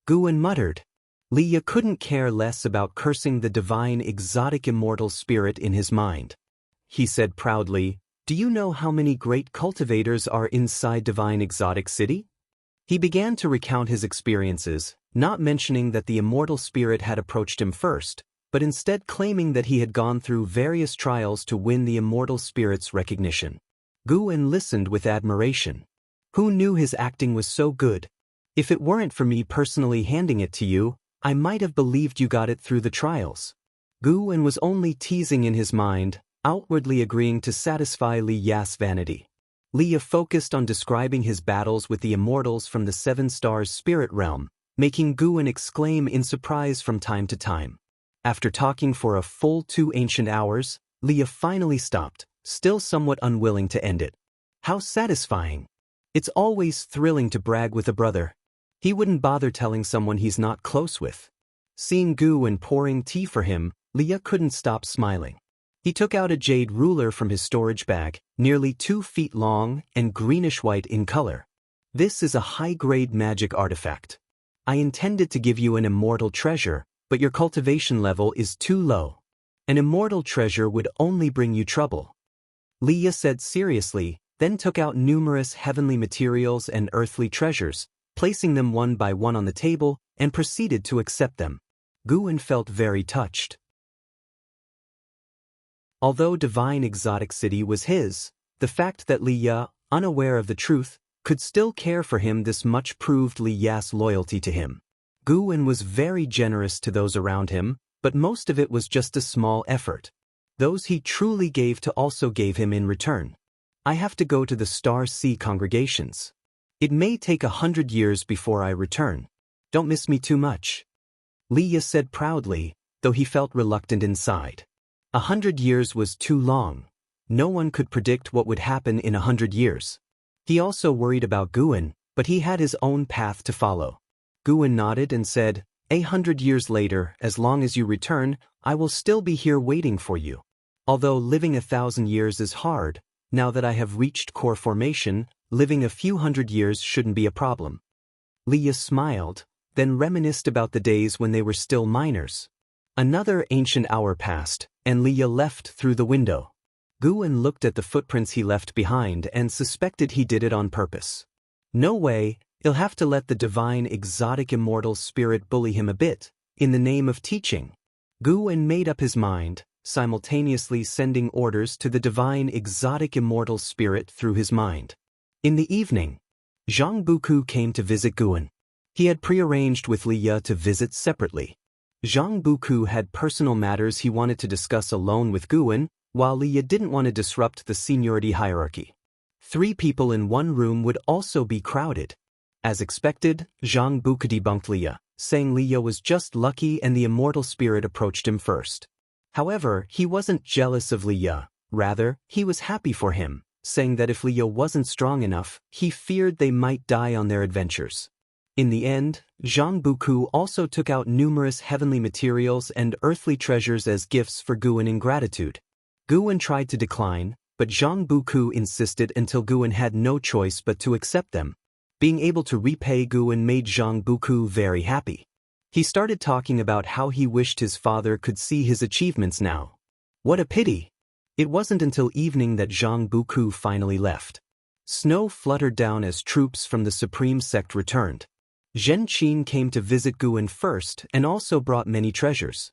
Guan muttered. Li Ya couldn't care less about cursing the Divine Exotic Immortal Spirit in his mind. He said proudly, "Do you know how many great cultivators are inside Divine Exotic City?" He began to recount his experiences, not mentioning that the Immortal Spirit had approached him first, but instead claiming that he had gone through various trials to win the Immortal Spirit's recognition. Guan listened with admiration. Who knew his acting was so good? If it weren't for me personally handing it to you, I might have believed you got it through the trials. Guan was only teasing in his mind, outwardly agreeing to satisfy Li Ya's vanity. Li Ya focused on describing his battles with the immortals from the Seven Stars Spirit Realm, making Guan exclaim in surprise from time to time. After talking for a full 2 ancient hours, Li Ya finally stopped, still somewhat unwilling to end it. How satisfying! It's always thrilling to brag with a brother. He wouldn't bother telling someone he's not close with. Seeing Guan pouring tea for him, Li Ya couldn't stop smiling. He took out a jade ruler from his storage bag, nearly 2 feet long and greenish-white in color. "This is a high-grade magic artifact. I intended to give you an immortal treasure, but your cultivation level is too low. An immortal treasure would only bring you trouble." Li Ya said seriously, then took out numerous heavenly materials and earthly treasures, placing them one by one on the table, and proceeded to accept them. Guan felt very touched. Although Divine Exotic City was his, the fact that Li Ya, unaware of the truth, could still care for him this much proved Li Ya's loyalty to him. Guan was very generous to those around him, but most of it was just a small effort. Those he truly gave to also gave him in return. "I have to go to the Star Sea congregations. It may take 100 years before I return. Don't miss me too much," Li Ya said proudly, though he felt reluctant inside. 100 years was too long. No one could predict what would happen in 100 years. He also worried about Guan, but he had his own path to follow. Guan nodded and said, "100 years later, as long as you return, I will still be here waiting for you. Although living 1,000 years is hard, now that I have reached core formation, living a few hundred years shouldn't be a problem." Li Ya smiled, then reminisced about the days when they were still minors. Another ancient hour passed, and Li Ya left through the window. Guan looked at the footprints he left behind and suspected he did it on purpose. No way, he'll have to let the Divine Exotic Immortal Spirit bully him a bit, in the name of teaching. Guan made up his mind, simultaneously sending orders to the Divine Exotic Immortal Spirit through his mind. In the evening, Jianghu came to visit Guan. He had prearranged with Li Ya to visit separately. Jianghu had personal matters he wanted to discuss alone with Guan, while Li Ya didn't want to disrupt the seniority hierarchy. 3 people in one room would also be crowded. As expected, Jianghu debunked Li Ya, saying Li Ya was just lucky and the immortal spirit approached him first. However, he wasn't jealous of Li Ya, rather, he was happy for him, saying that if Li Ya wasn't strong enough, he feared they might die on their adventures. In the end, Jianghu also took out numerous heavenly materials and earthly treasures as gifts for Guan in gratitude. Guan tried to decline, but Jianghu insisted until Guan had no choice but to accept them. Being able to repay Guan made Jianghu very happy. He started talking about how he wished his father could see his achievements now. What a pity! It wasn't until evening that Jianghu finally left. Snow fluttered down as troops from the Supreme Sect returned. Zhen Qin came to visit Guan first and also brought many treasures.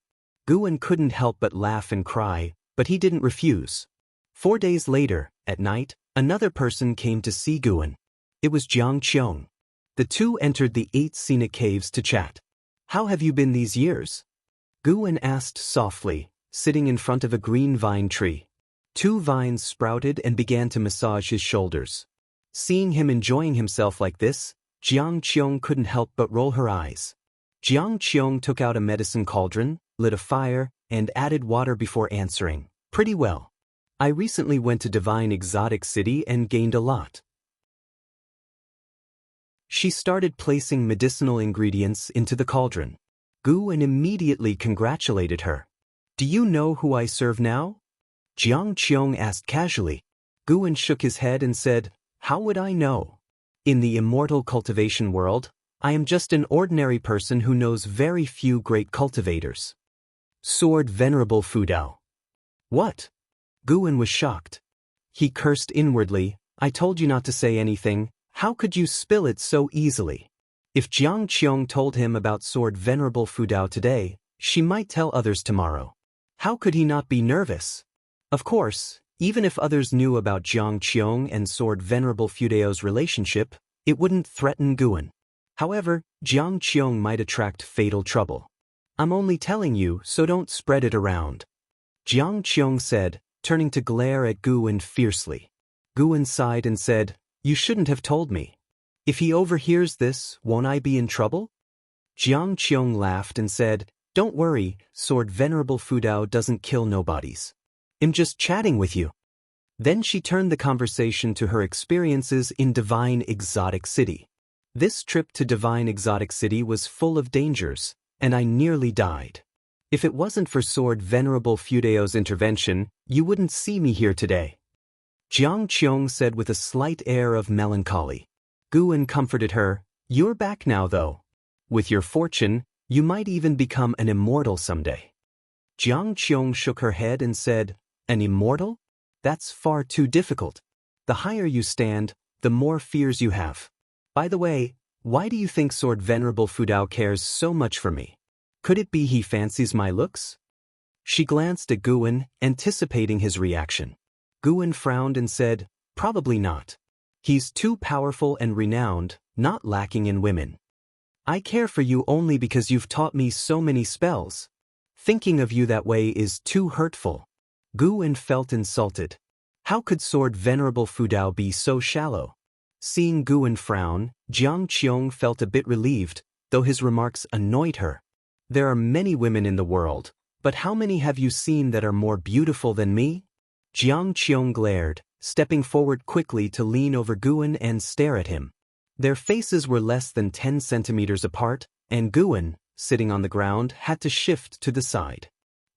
Guan couldn't help but laugh and cry, but he didn't refuse. 4 days later, at night, another person came to see Guan. It was Jiang Qiong. The two entered the 8 scenic caves to chat. How have you been these years? Guan asked softly, sitting in front of a green vine tree. 2 vines sprouted and began to massage his shoulders. Seeing him enjoying himself like this, Jiang Qiong couldn't help but roll her eyes. Jiang Qiong took out a medicine cauldron, lit a fire, and added water before answering. Pretty well. I recently went to Divine Exotic City and gained a lot. She started placing medicinal ingredients into the cauldron. Guan immediately congratulated her. Do you know who I serve now? Jiang Qiong asked casually. Guan shook his head and said, How would I know? In the Immortal cultivation world, I am just an ordinary person who knows very few great cultivators. Sword Venerable Fudao. What? Guan was shocked. He cursed inwardly. I told you not to say anything. How could you spill it so easily? If Jiang Qiong told him about Sword Venerable Fudao today, she might tell others tomorrow. How could he not be nervous? Of course, even if others knew about Jiang Qiong and Sword Venerable Fudao's relationship, it wouldn't threaten Guan. However, Jiang Qiong might attract fatal trouble. I'm only telling you, so don't spread it around. Jiang Qiong said, turning to glare at Guan fiercely. Guan sighed and said, You shouldn't have told me. If he overhears this, won't I be in trouble? Jiang Qiong laughed and said, Don't worry, Sword Venerable Fudao doesn't kill nobodies. I'm just chatting with you. Then she turned the conversation to her experiences in Divine Exotic City. This trip to Divine Exotic City was full of dangers, and I nearly died. If it wasn't for Sword Venerable Fudao's intervention, you wouldn't see me here today. Jiang Qiong said with a slight air of melancholy. Guan comforted her, You're back now though. With your fortune, you might even become an immortal someday. Jiang Qiong shook her head and said, An immortal? That's far too difficult. The higher you stand, the more fears you have. By the way, why do you think Sword Venerable Fudao cares so much for me? Could it be he fancies my looks? She glanced at Guan, anticipating his reaction. Guan frowned and said, Probably not. He's too powerful and renowned, not lacking in women. I care for you only because you've taught me so many spells. Thinking of you that way is too hurtful. Guan felt insulted. How could Sword Venerable Fudao be so shallow? Seeing Guan frown, Jiang Qiong felt a bit relieved, though his remarks annoyed her. There are many women in the world, but how many have you seen that are more beautiful than me? Jiang Qiong glared, stepping forward quickly to lean over Guan and stare at him. Their faces were less than 10 centimeters apart, and Guan, sitting on the ground, had to shift to the side.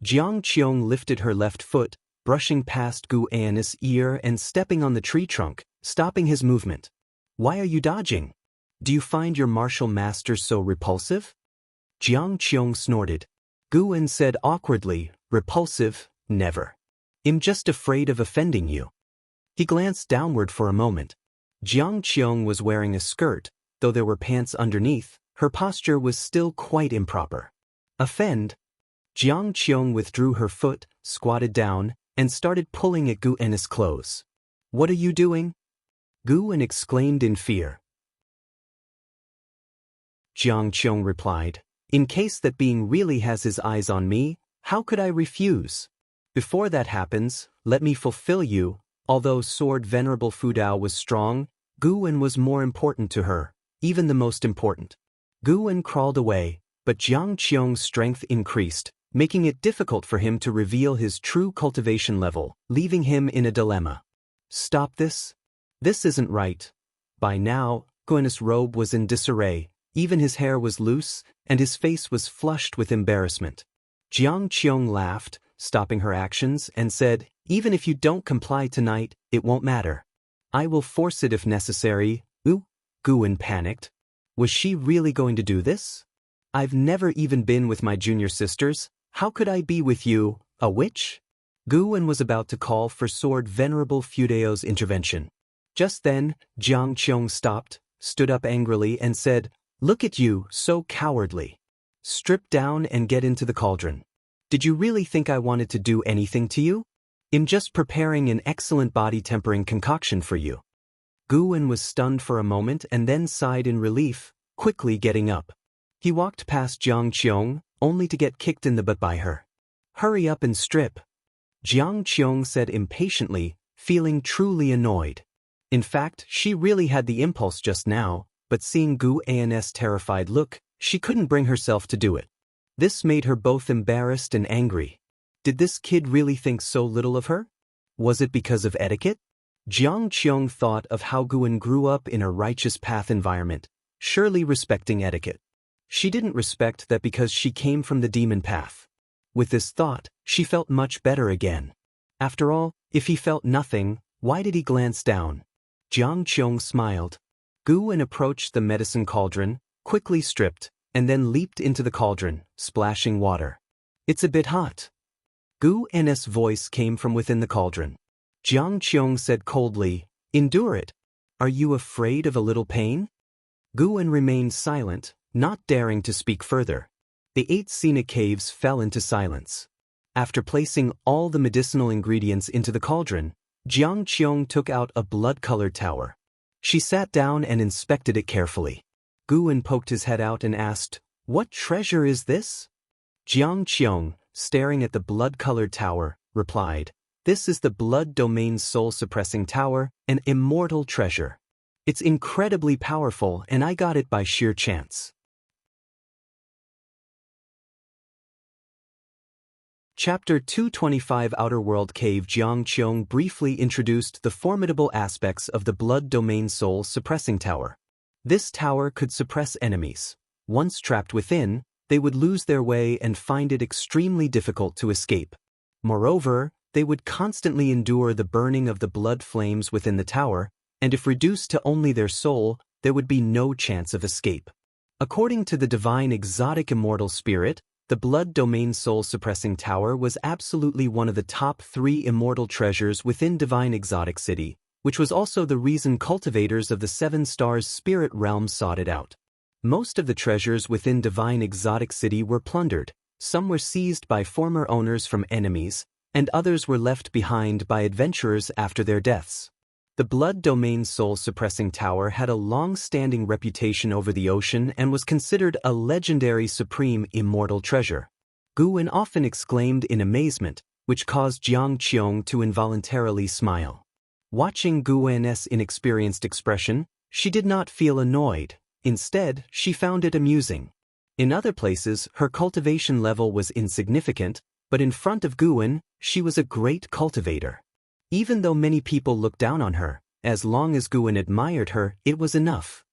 Jiang Qiong lifted her left foot, brushing past Guan's ear and stepping on the tree trunk, stopping his movement. Why are you dodging? Do you find your martial master so repulsive? Jiang Qiong snorted. Guan said awkwardly, Repulsive, never. I'm just afraid of offending you. He glanced downward for a moment. Jiang Qiong was wearing a skirt, though there were pants underneath, her posture was still quite improper. Offend? Jiang Qiong withdrew her foot, squatted down, and started pulling at Guan's clothes. What are you doing? Guan exclaimed in fear. Jiang Qiong replied, In case that being really has his eyes on me, how could I refuse? Before that happens, let me fulfill you. Although Sword Venerable Fudao was strong, Guan was more important to her, even the most important. Guan crawled away, but Jiang Qiong's strength increased, making it difficult for him to reveal his true cultivation level, leaving him in a dilemma. Stop this? This isn't right. By now, Guan's robe was in disarray, Even his hair was loose, and his face was flushed with embarrassment. Jiang Qiong laughed, stopping her actions, and said, "Even if you don't comply tonight, it won't matter. I will force it if necessary." Ooh, Guwen panicked. Was she really going to do this? "I've never even been with my junior sisters. How could I be with you, a witch?" Guwen was about to call for Sword Venerable Fudeo's intervention. Just then, Jiang Qiong stopped, stood up angrily, and said, "Look at you, so cowardly. Strip down and get into the cauldron. Did you really think I wanted to do anything to you? I'm just preparing an excellent body-tempering concoction for you." Guwen was stunned for a moment and then sighed in relief, quickly getting up. He walked past Jiang Qiong, only to get kicked in the butt by her. "Hurry up and strip," Jiang Qiong said impatiently, feeling truly annoyed. In fact, she really had the impulse just now, but seeing Gu An's terrified look, she couldn't bring herself to do it. This made her both embarrassed and angry. Did this kid really think so little of her? Was it because of etiquette? Jiang Qiong thought of how Guwen grew up in a righteous path environment, surely respecting etiquette. She didn't respect that because she came from the demon path. With this thought, she felt much better again. After all, if he felt nothing, why did he glance down? Jiang Qiong smiled. Guwen approached the medicine cauldron, quickly stripped, and then leaped into the cauldron, splashing water. "It's a bit hot." Gu N's voice came from within the cauldron. Jiang Qiong said coldly, "Endure it. Are you afraid of a little pain?" Guwen remained silent, not daring to speak further. The 8 scenic caves fell into silence. After placing all the medicinal ingredients into the cauldron, Jiang Qiong took out a blood-colored tower. She sat down and inspected it carefully. Guwen poked his head out and asked, "What treasure is this?" Jiang Qiong, staring at the blood-colored tower, replied, "This is the Blood Domain Soul-Suppressing Tower, an immortal treasure. It's incredibly powerful, and I got it by sheer chance." Chapter 225 Outer World Cave. Jiang Qiong briefly introduced the formidable aspects of the Blood Domain Soul Suppressing Tower. This tower could suppress enemies. Once trapped within, they would lose their way and find it extremely difficult to escape. Moreover, they would constantly endure the burning of the blood flames within the tower, and if reduced to only their soul, there would be no chance of escape. According to the divine exotic immortal spirit, the Blood Domain Soul Suppressing Tower was absolutely one of the top 3 immortal treasures within Divine Exotic City, which was also the reason cultivators of the 7 Stars Spirit Realm sought it out. Most of the treasures within Divine Exotic City were plundered, some were seized by former owners from enemies, and others were left behind by adventurers after their deaths. The Blood Domain Soul Suppressing Tower had a long-standing reputation over the ocean and was considered a legendary supreme immortal treasure. Guwen often exclaimed in amazement, which caused Jiang Qiong to involuntarily smile. Watching Guwen's inexperienced expression, she did not feel annoyed. Instead, she found it amusing. In other places, her cultivation level was insignificant, but in front of Guwen, she was a great cultivator. Even though many people looked down on her, as long as Guwen admired her, it was enough.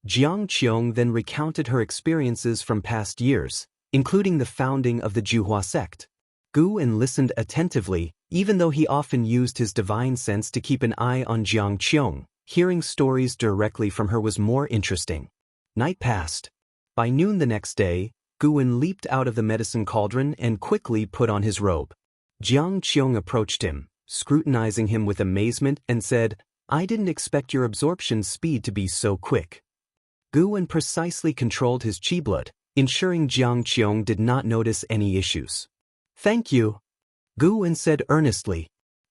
Jiang Qiong then recounted her experiences from past years, including the founding of the Juhua sect. Guwen listened attentively, even though he often used his divine sense to keep an eye on Jiang Qiong. Hearing stories directly from her was more interesting. Night passed. By noon the next day, Guwen leaped out of the medicine cauldron and quickly put on his robe. Jiang Qiong approached him, scrutinizing him with amazement, and said, "I didn't expect your absorption speed to be so quick." Guwen precisely controlled his chi blood, ensuring Jiang Qiong did not notice any issues. "Thank you," Guwen said earnestly.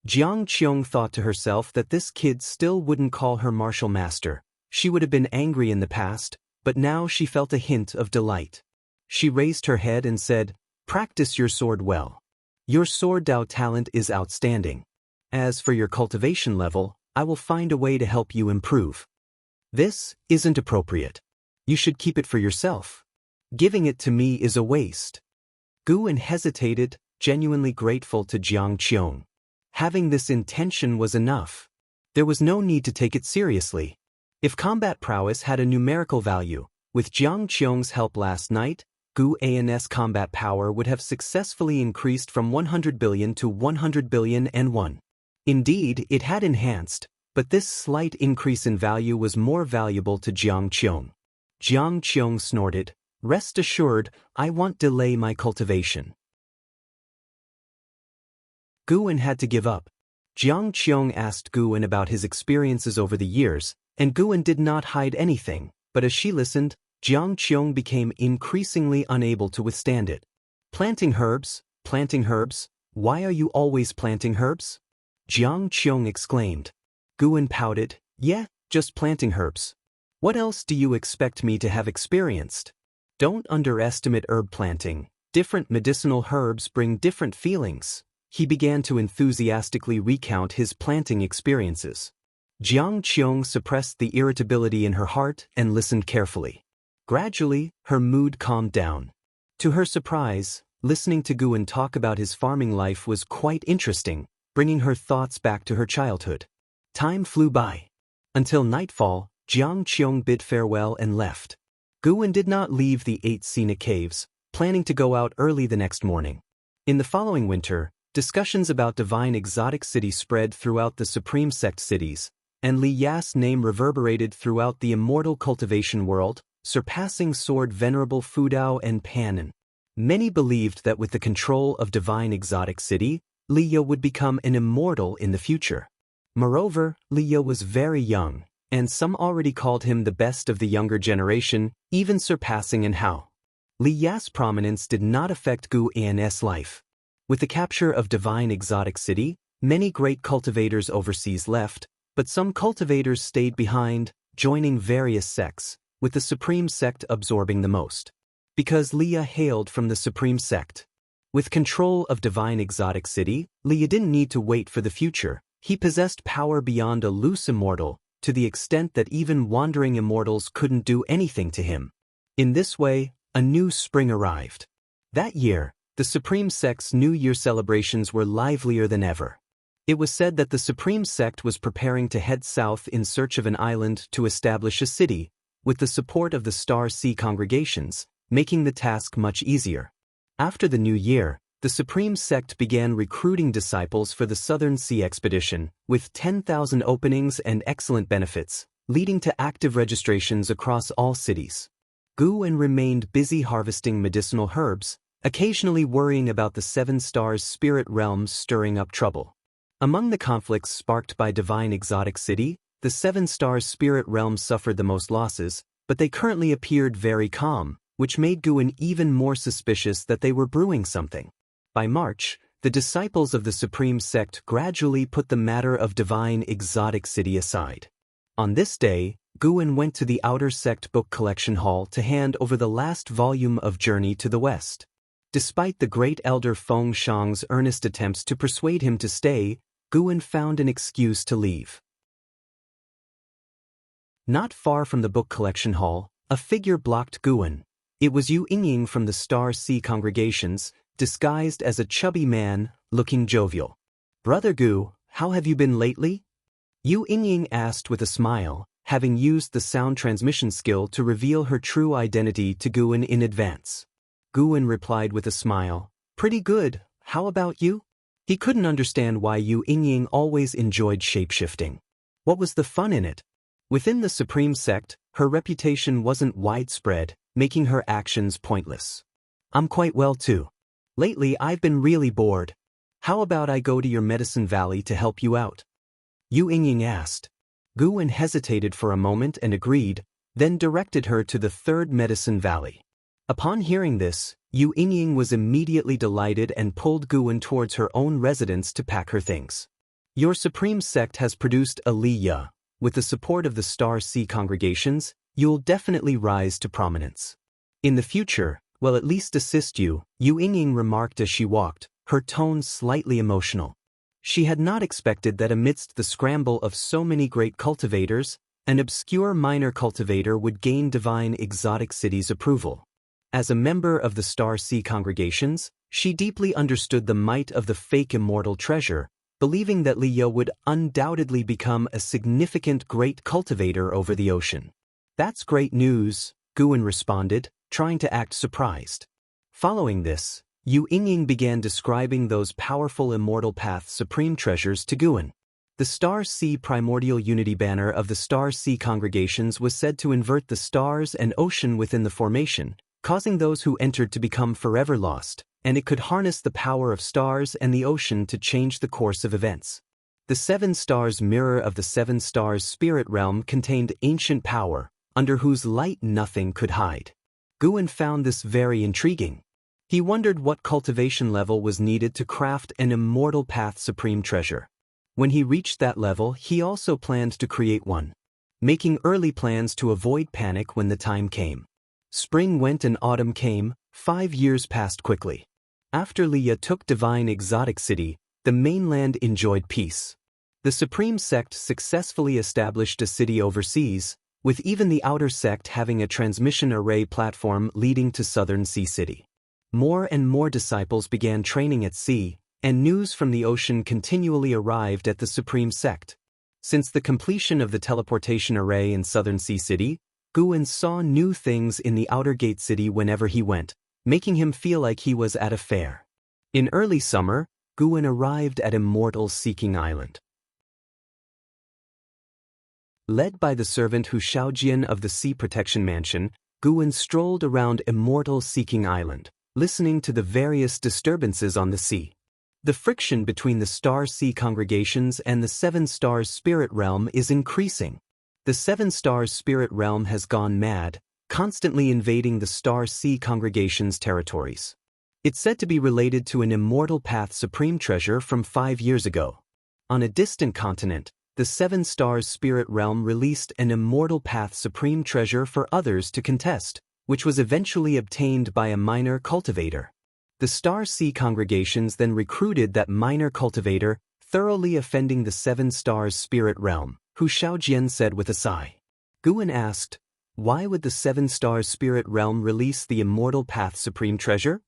Jiang Qiong thought to herself that this kid still wouldn't call her martial master. She would have been angry in the past, but now she felt a hint of delight. She raised her head and said, "Practice your sword well. Your sword Dao talent is outstanding. As for your cultivation level, I will find a way to help you improve." "This isn't appropriate. You should keep it for yourself. Giving it to me is a waste." Guwen hesitated, genuinely grateful to Jiang Qiong. Having this intention was enough. There was no need to take it seriously. If combat prowess had a numerical value, With Jiang Qiong's help last night, Gu An's combat power would have successfully increased from 100 billion to 100 billion and 1. Indeed, it had enhanced, but this slight increase in value was more valuable to Jiang Qiong. Jiang Qiong snorted, "Rest assured, I won't delay my cultivation." Guan had to give up. Jiang Qiong asked Guan about his experiences over the years, and Guan did not hide anything, but as she listened, Jiang Qiong became increasingly unable to withstand it. Planting herbs, why are you always planting herbs?" Jiang Qiong exclaimed. Guan pouted, "Yeah, just planting herbs. What else do you expect me to have experienced? Don't underestimate herb planting. Different medicinal herbs bring different feelings." He began to enthusiastically recount his planting experiences. Jiang Qiong suppressed the irritability in her heart and listened carefully. Gradually, her mood calmed down. To her surprise, listening to Guan talk about his farming life was quite interesting, bringing her thoughts back to her childhood. Time flew by. Until nightfall, Jiang Qiong bid farewell and left. Guan did not leave the 8 scenic caves, planning to go out early the next morning. In the following winter, discussions about divine exotic city spread throughout the Supreme Sect cities, and Li Ya's name reverberated throughout the immortal cultivation world, surpassing Sword Venerable Fudao and Panin. Many believed that with the control of divine exotic city, Li Ya would become an immortal in the future. Moreover, Li Ya was very young, and some already called him the best of the younger generation, even surpassing in Hao. Li Ya's prominence did not affect Gu An's life. With the capture of divine exotic city, many great cultivators overseas left, but some cultivators stayed behind, joining various sects, with the Supreme Sect absorbing the most. Because Li Ya hailed from the Supreme Sect. With control of divine exotic city, Li Ya didn't need to wait for the future. He possessed power beyond a loose immortal, to the extent that even wandering immortals couldn't do anything to him. In this way, a new spring arrived. That year, the Supreme Sect's New Year celebrations were livelier than ever. It was said that the Supreme Sect was preparing to head south in search of an island to establish a city, with the support of the Star Sea congregations, making the task much easier. After the New Year, the Supreme Sect began recruiting disciples for the Southern Sea expedition, with 10,000 openings and excellent benefits, leading to active registrations across all cities. Guan remained busy harvesting medicinal herbs, occasionally worrying about the 7 stars spirit realms stirring up trouble. Among the conflicts sparked by divine exotic city, the 7 stars spirit realms suffered the most losses, but they currently appeared very calm, which made Guan even more suspicious that they were brewing something. By March, the disciples of the Supreme Sect gradually put the matter of divine exotic city aside. On this day, Guan went to the Outer Sect Book Collection Hall to hand over the last volume of Journey to the West. Despite the great elder Feng Shang's earnest attempts to persuade him to stay, Guan found an excuse to leave. Not far from the book collection hall, a figure blocked Guan. It was Yu Yingying from the Star Sea congregations, disguised as a chubby man, looking jovial. "Brother Gu, how have you been lately?" Yu Yingying asked with a smile, having used the sound transmission skill to reveal her true identity to Guan in advance. Guan replied with a smile, "Pretty good, how about you?" He couldn't understand why Yu Yingying always enjoyed shapeshifting. What was the fun in it? Within the Supreme Sect, her reputation wasn't widespread, making her actions pointless. "I'm quite well too. Lately I've been really bored. How about I go to your medicine valley to help you out?" Yu Yingying asked. Guan hesitated for a moment and agreed, then directed her to the 3rd medicine valley. Upon hearing this, Yu Yingying was immediately delighted and pulled Guan towards her own residence to pack her things. "Your Supreme Sect has produced a Li Ya. With the support of the Star Sea congregations, you'll definitely rise to prominence. In the future, we'll at least assist you," Yu Yingying remarked as she walked, her tone slightly emotional. She had not expected that amidst the scramble of so many great cultivators, an obscure minor cultivator would gain divine exotic city's approval. As a member of the Star Sea congregations, she deeply understood the might of the fake immortal treasure, believing that Li Ya would undoubtedly become a significant great cultivator over the ocean. "That's great news," Guan responded, trying to act surprised. Following this, Yu Yingying began describing those powerful Immortal Path Supreme Treasures to Guan. The Star Sea Primordial Unity banner of the Star Sea congregations was said to invert the stars and ocean within the formation, causing those who entered to become forever lost, and it could harness the power of stars and the ocean to change the course of events. The Seven Stars Mirror of the Seven Stars Spirit Realm contained ancient power, under whose light nothing could hide. Guan found this very intriguing. He wondered what cultivation level was needed to craft an Immortal Path Supreme Treasure. When he reached that level, he also planned to create one, making early plans to avoid panic when the time came. Spring went and autumn came, 5 years passed quickly. After Liya took Divine Exotic City, the mainland enjoyed peace. The Supreme Sect successfully established a city overseas, with even the outer sect having a transmission array platform leading to Southern Sea City. More and more disciples began training at sea, and news from the ocean continually arrived at the Supreme Sect. Since the completion of the teleportation array in Southern Sea City, Guan saw new things in the Outer Gate City whenever he went, making him feel like he was at a fair. In early summer, Guan arrived at Immortal Seeking Island. Led by the servant Hu Shaojian of the Sea Protection Mansion, Guan strolled around Immortal Seeking Island, listening to the various disturbances on the sea. The friction between the Star Sea congregations and the Seven Stars Spirit Realm is increasing. The Seven Stars Spirit Realm has gone mad, constantly invading the Star Sea congregations' territories. It's said to be related to an Immortal Path Supreme Treasure from 5 years ago. On a distant continent, the Seven Stars Spirit Realm released an Immortal Path Supreme Treasure for others to contest, which was eventually obtained by a minor cultivator. The Star Sea congregations then recruited that minor cultivator, thoroughly offending the Seven Stars Spirit Realm, Hu Shaojian said with a sigh. Guan asked, why would the Seven Stars Spirit Realm release the Immortal Path Supreme Treasure?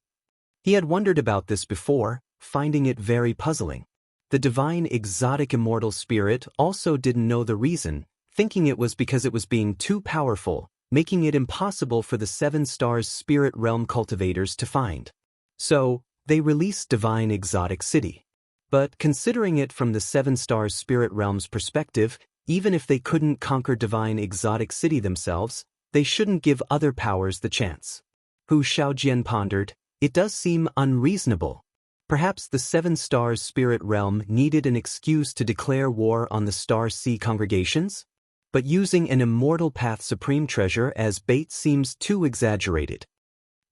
He had wondered about this before, finding it very puzzling. The Divine Exotic Immortal Spirit also didn't know the reason, thinking it was because it was being too powerful, making it impossible for the Seven Stars Spirit Realm cultivators to find. So, they released Divine Exotic City. But considering it from the Seven Stars Spirit Realm's perspective, even if they couldn't conquer Divine Exotic City themselves, they shouldn't give other powers the chance. Hu Shaojian pondered, it does seem unreasonable. Perhaps the Seven Stars Spirit Realm needed an excuse to declare war on the Star Sea congregations? But using an Immortal Path Supreme Treasure as bait seems too exaggerated.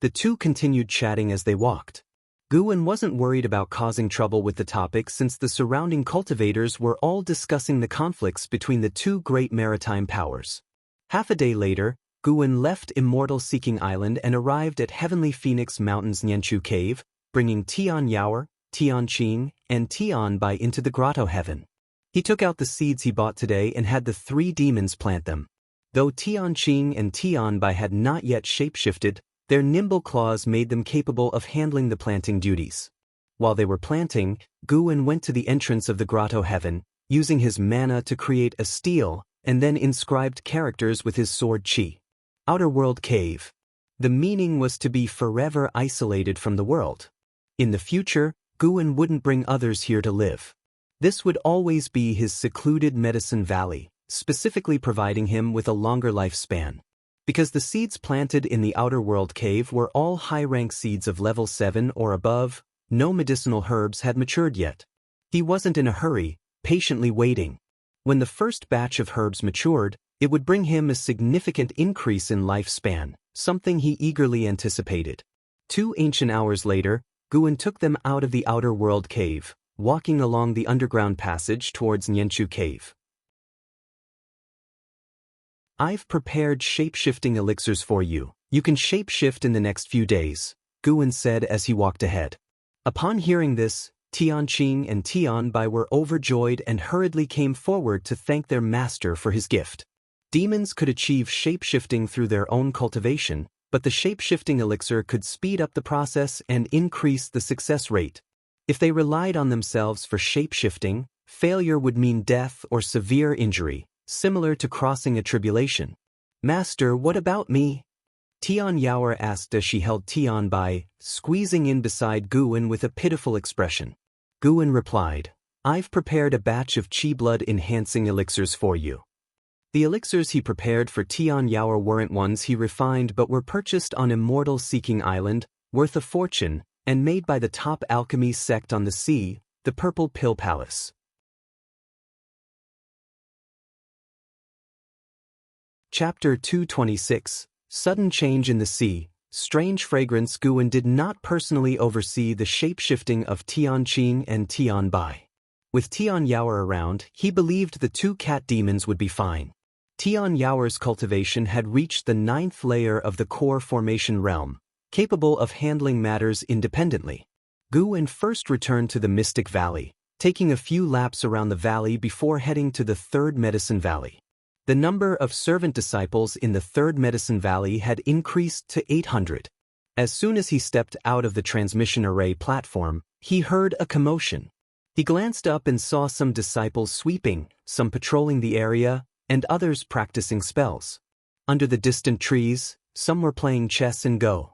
The two continued chatting as they walked. Guan wasn't worried about causing trouble with the topic since the surrounding cultivators were all discussing the conflicts between the two great maritime powers. Half a day later, Guan left Immortal Seeking Island and arrived at Heavenly Phoenix Mountain's Nianchu Cave, bringing Tian Yaoer, Tian Qing, and Tian Bai into the grotto heaven. He took out the seeds he bought today and had the 3 demons plant them. Though Tian Qing and Tian Bai had not yet shapeshifted, their nimble claws made them capable of handling the planting duties. While they were planting, Guan went to the entrance of the grotto heaven, using his mana to create a stele, and then inscribed characters with his sword Qi. Outer World Cave. The meaning was to be forever isolated from the world. In the future, Guan wouldn't bring others here to live. This would always be his secluded medicine valley, specifically providing him with a longer lifespan. Because the seeds planted in the Outer World Cave were all high-rank seeds of level 7 or above, no medicinal herbs had matured yet. He wasn't in a hurry, patiently waiting. When the first batch of herbs matured, it would bring him a significant increase in lifespan, something he eagerly anticipated. 2 ancient hours later, Guan took them out of the Outer World Cave, walking along the underground passage towards Nianchu Cave. I've prepared shape-shifting elixirs for you. You can shape-shift in the next few days, Guan said as he walked ahead. Upon hearing this, Tian Qing and Tian Bai were overjoyed and hurriedly came forward to thank their master for his gift. Demons could achieve shape-shifting through their own cultivation, but the shape-shifting elixir could speed up the process and increase the success rate. If they relied on themselves for shape-shifting, failure would mean death or severe injury, similar to crossing a tribulation. Master, what about me? Tian Yaoer asked as she held Tian by, squeezing in beside Guwen with a pitiful expression. Guwen replied, I've prepared a batch of qi blood enhancing elixirs for you. The elixirs he prepared for Tian Yaoer weren't ones he refined but were purchased on Immortal Seeking Island, worth a fortune, and made by the top alchemy sect on the sea, the Purple Pill Palace. Chapter 226. Sudden Change in the Sea. Strange Fragrance. Guwen did not personally oversee the shape-shifting of Tianqing and Tianbai. With Tian Yaoer around, he believed the two cat demons would be fine. Tian Yaoer's cultivation had reached the 9th layer of the core formation realm, capable of handling matters independently. Guwen first returned to the Mystic Valley, taking a few laps around the valley before heading to the 3rd Medicine Valley. The number of servant disciples in the 3rd Medicine Valley had increased to 800. As soon as he stepped out of the transmission array platform, he heard a commotion. He glanced up and saw some disciples sweeping, some patrolling the area, and others practicing spells. Under the distant trees, some were playing chess and Go.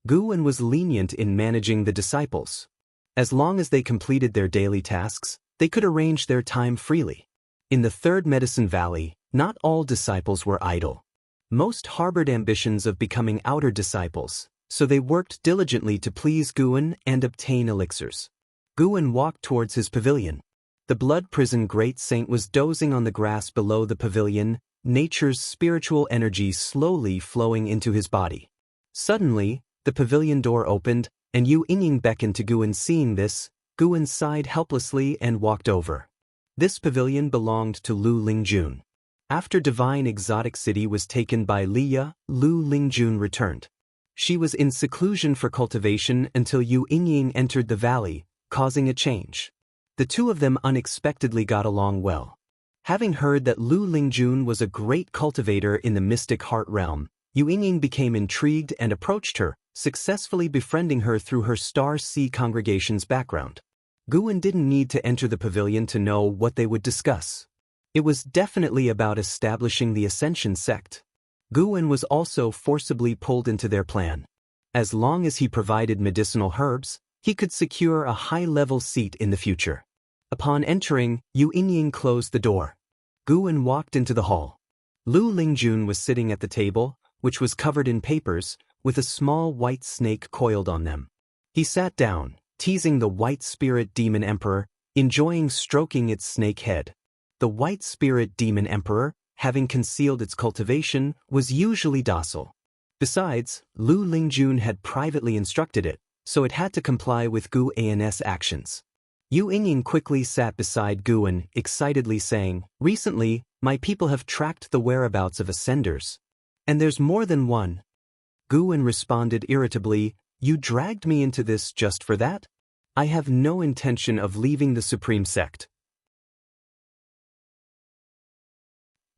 Guwen was lenient in managing the disciples. As long as they completed their daily tasks, they could arrange their time freely. In the 3rd Medicine Valley, not all disciples were idle. Most harbored ambitions of becoming outer disciples, so they worked diligently to please Guwen and obtain elixirs. Guwen walked towards his pavilion. The Blood Prison Great Saint was dozing on the grass below the pavilion, nature's spiritual energy slowly flowing into his body. Suddenly, the pavilion door opened, and Yu Yingying beckoned to Guwen. Seeing this, Guwen sighed helplessly and walked over. This pavilion belonged to Lu Lingjun. After Divine Exotic City was taken by Liya, Lu Lingjun returned. She was in seclusion for cultivation until Yu Yingying entered the valley, causing a change. The two of them unexpectedly got along well. Having heard that Lu Lingjun was a great cultivator in the Mystic Heart Realm, Yu Yingying became intrigued and approached her, successfully befriending her through her Star Sea congregation's background. Guwen didn't need to enter the pavilion to know what they would discuss. It was definitely about establishing the Ascension sect. Guwen was also forcibly pulled into their plan. As long as he provided medicinal herbs, he could secure a high-level seat in the future. Upon entering, Yu Yingying closed the door. Guwen walked into the hall. Lu Lingjun was sitting at the table, which was covered in papers, with a small white snake coiled on them. He sat down, teasing the White Spirit Demon Emperor, enjoying stroking its snake head. The White Spirit Demon Emperor, having concealed its cultivation, was usually docile. Besides, Lu Lingjun had privately instructed it, so it had to comply with Guwen's actions. Yu Yingying quickly sat beside Guwen, excitedly saying, Recently, my people have tracked the whereabouts of Ascenders. And there's more than one. Guwen responded irritably, You dragged me into this just for that? I have no intention of leaving the Supreme Sect.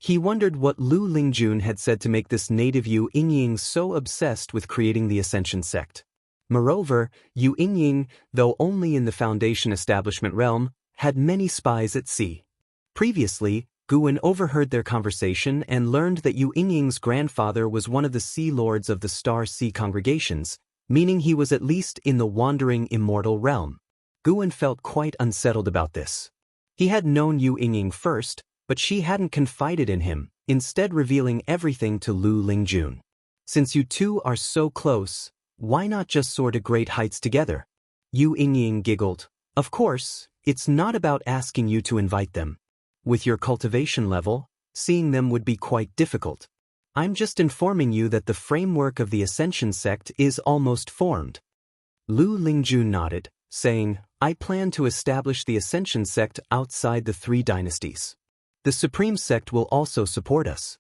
He wondered what Lu Lingjun had said to make this native Yu Yingying so obsessed with creating the Ascension sect. Moreover, Yu Yingying, though only in the Foundation establishment realm, had many spies at sea. Previously, Guwen overheard their conversation and learned that Yu Yingying's grandfather was one of the Sea Lords of the Star Sea congregations, meaning he was at least in the wandering Immortal realm. Guwen felt quite unsettled about this. He had known Yu Yingying first, but she hadn't confided in him, instead revealing everything to Lu Lingjun. Since you two are so close, why not just soar to great heights together? Yu Yingying giggled. Of course, it's not about asking you to invite them. With your cultivation level, seeing them would be quite difficult. I'm just informing you that the framework of the Ascension sect is almost formed. Lu Lingjun nodded, saying, I plan to establish the Ascension sect outside the 3 dynasties. The Supreme Sect will also support us.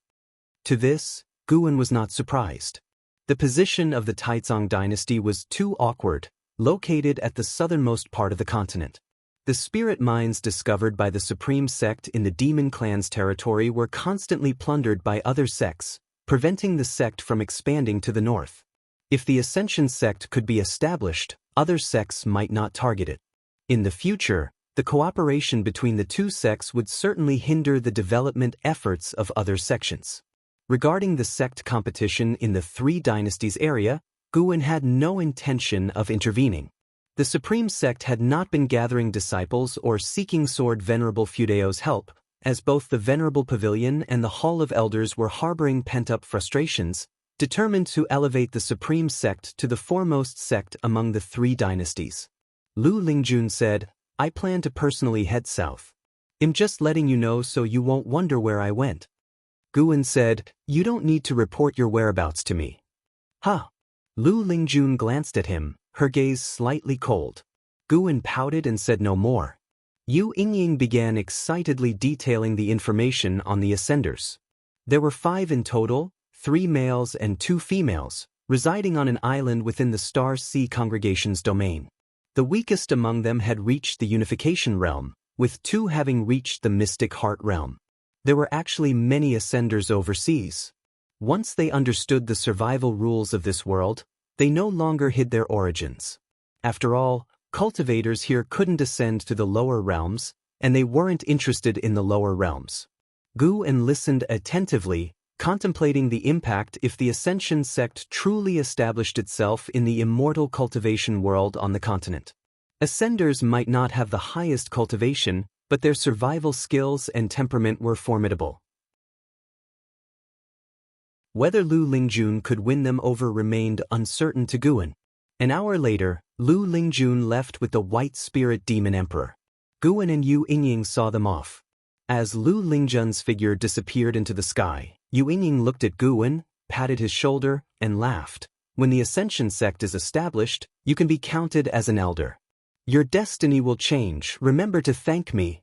To this, Guwen was not surprised. The position of the Taizong dynasty was too awkward, located at the southernmost part of the continent. The spirit mines discovered by the Supreme Sect in the Demon Clan's territory were constantly plundered by other sects, preventing the sect from expanding to the north. If the Ascension sect could be established, other sects might not target it. In the future, the cooperation between the two sects would certainly hinder the development efforts of other sections. Regarding the sect competition in the Three Dynasties area, Guwen had no intention of intervening. The Supreme Sect had not been gathering disciples or seeking Sword Venerable Fudeo's help, as both the Venerable Pavilion and the Hall of Elders were harboring pent-up frustrations, determined to elevate the Supreme Sect to the foremost sect among the Three Dynasties. Lu Lingjun said, "I plan to personally head south. I'm just letting you know so you won't wonder where I went." Guwen said, "You don't need to report your whereabouts to me." "Huh." Lu Lingjun glanced at him, her gaze slightly cold. Guwen pouted and said no more. Yu Yingying began excitedly detailing the information on the Ascenders. There were 5 in total, 3 males and 2 females, residing on an island within the Star Sea Congregation's domain. The weakest among them had reached the Unification Realm, with 2 having reached the Mystic Heart Realm. There were actually many Ascenders overseas. Once they understood the survival rules of this world, they no longer hid their origins. After all, cultivators here couldn't ascend to the lower realms, and they weren't interested in the lower realms. Guwen listened attentively, contemplating the impact if the Ascension sect truly established itself in the immortal cultivation world on the continent. Ascenders might not have the highest cultivation, but their survival skills and temperament were formidable. Whether Lu Lingjun could win them over remained uncertain to Guwen. An hour later, Lu Lingjun left with the White Spirit Demon Emperor. Guwen and Yu Yingying saw them off. As Lu Lingjun's figure disappeared into the sky, Yu Yingying looked at Guwen, patted his shoulder, and laughed. "When the Ascension sect is established, you can be counted as an elder. Your destiny will change, remember to thank me."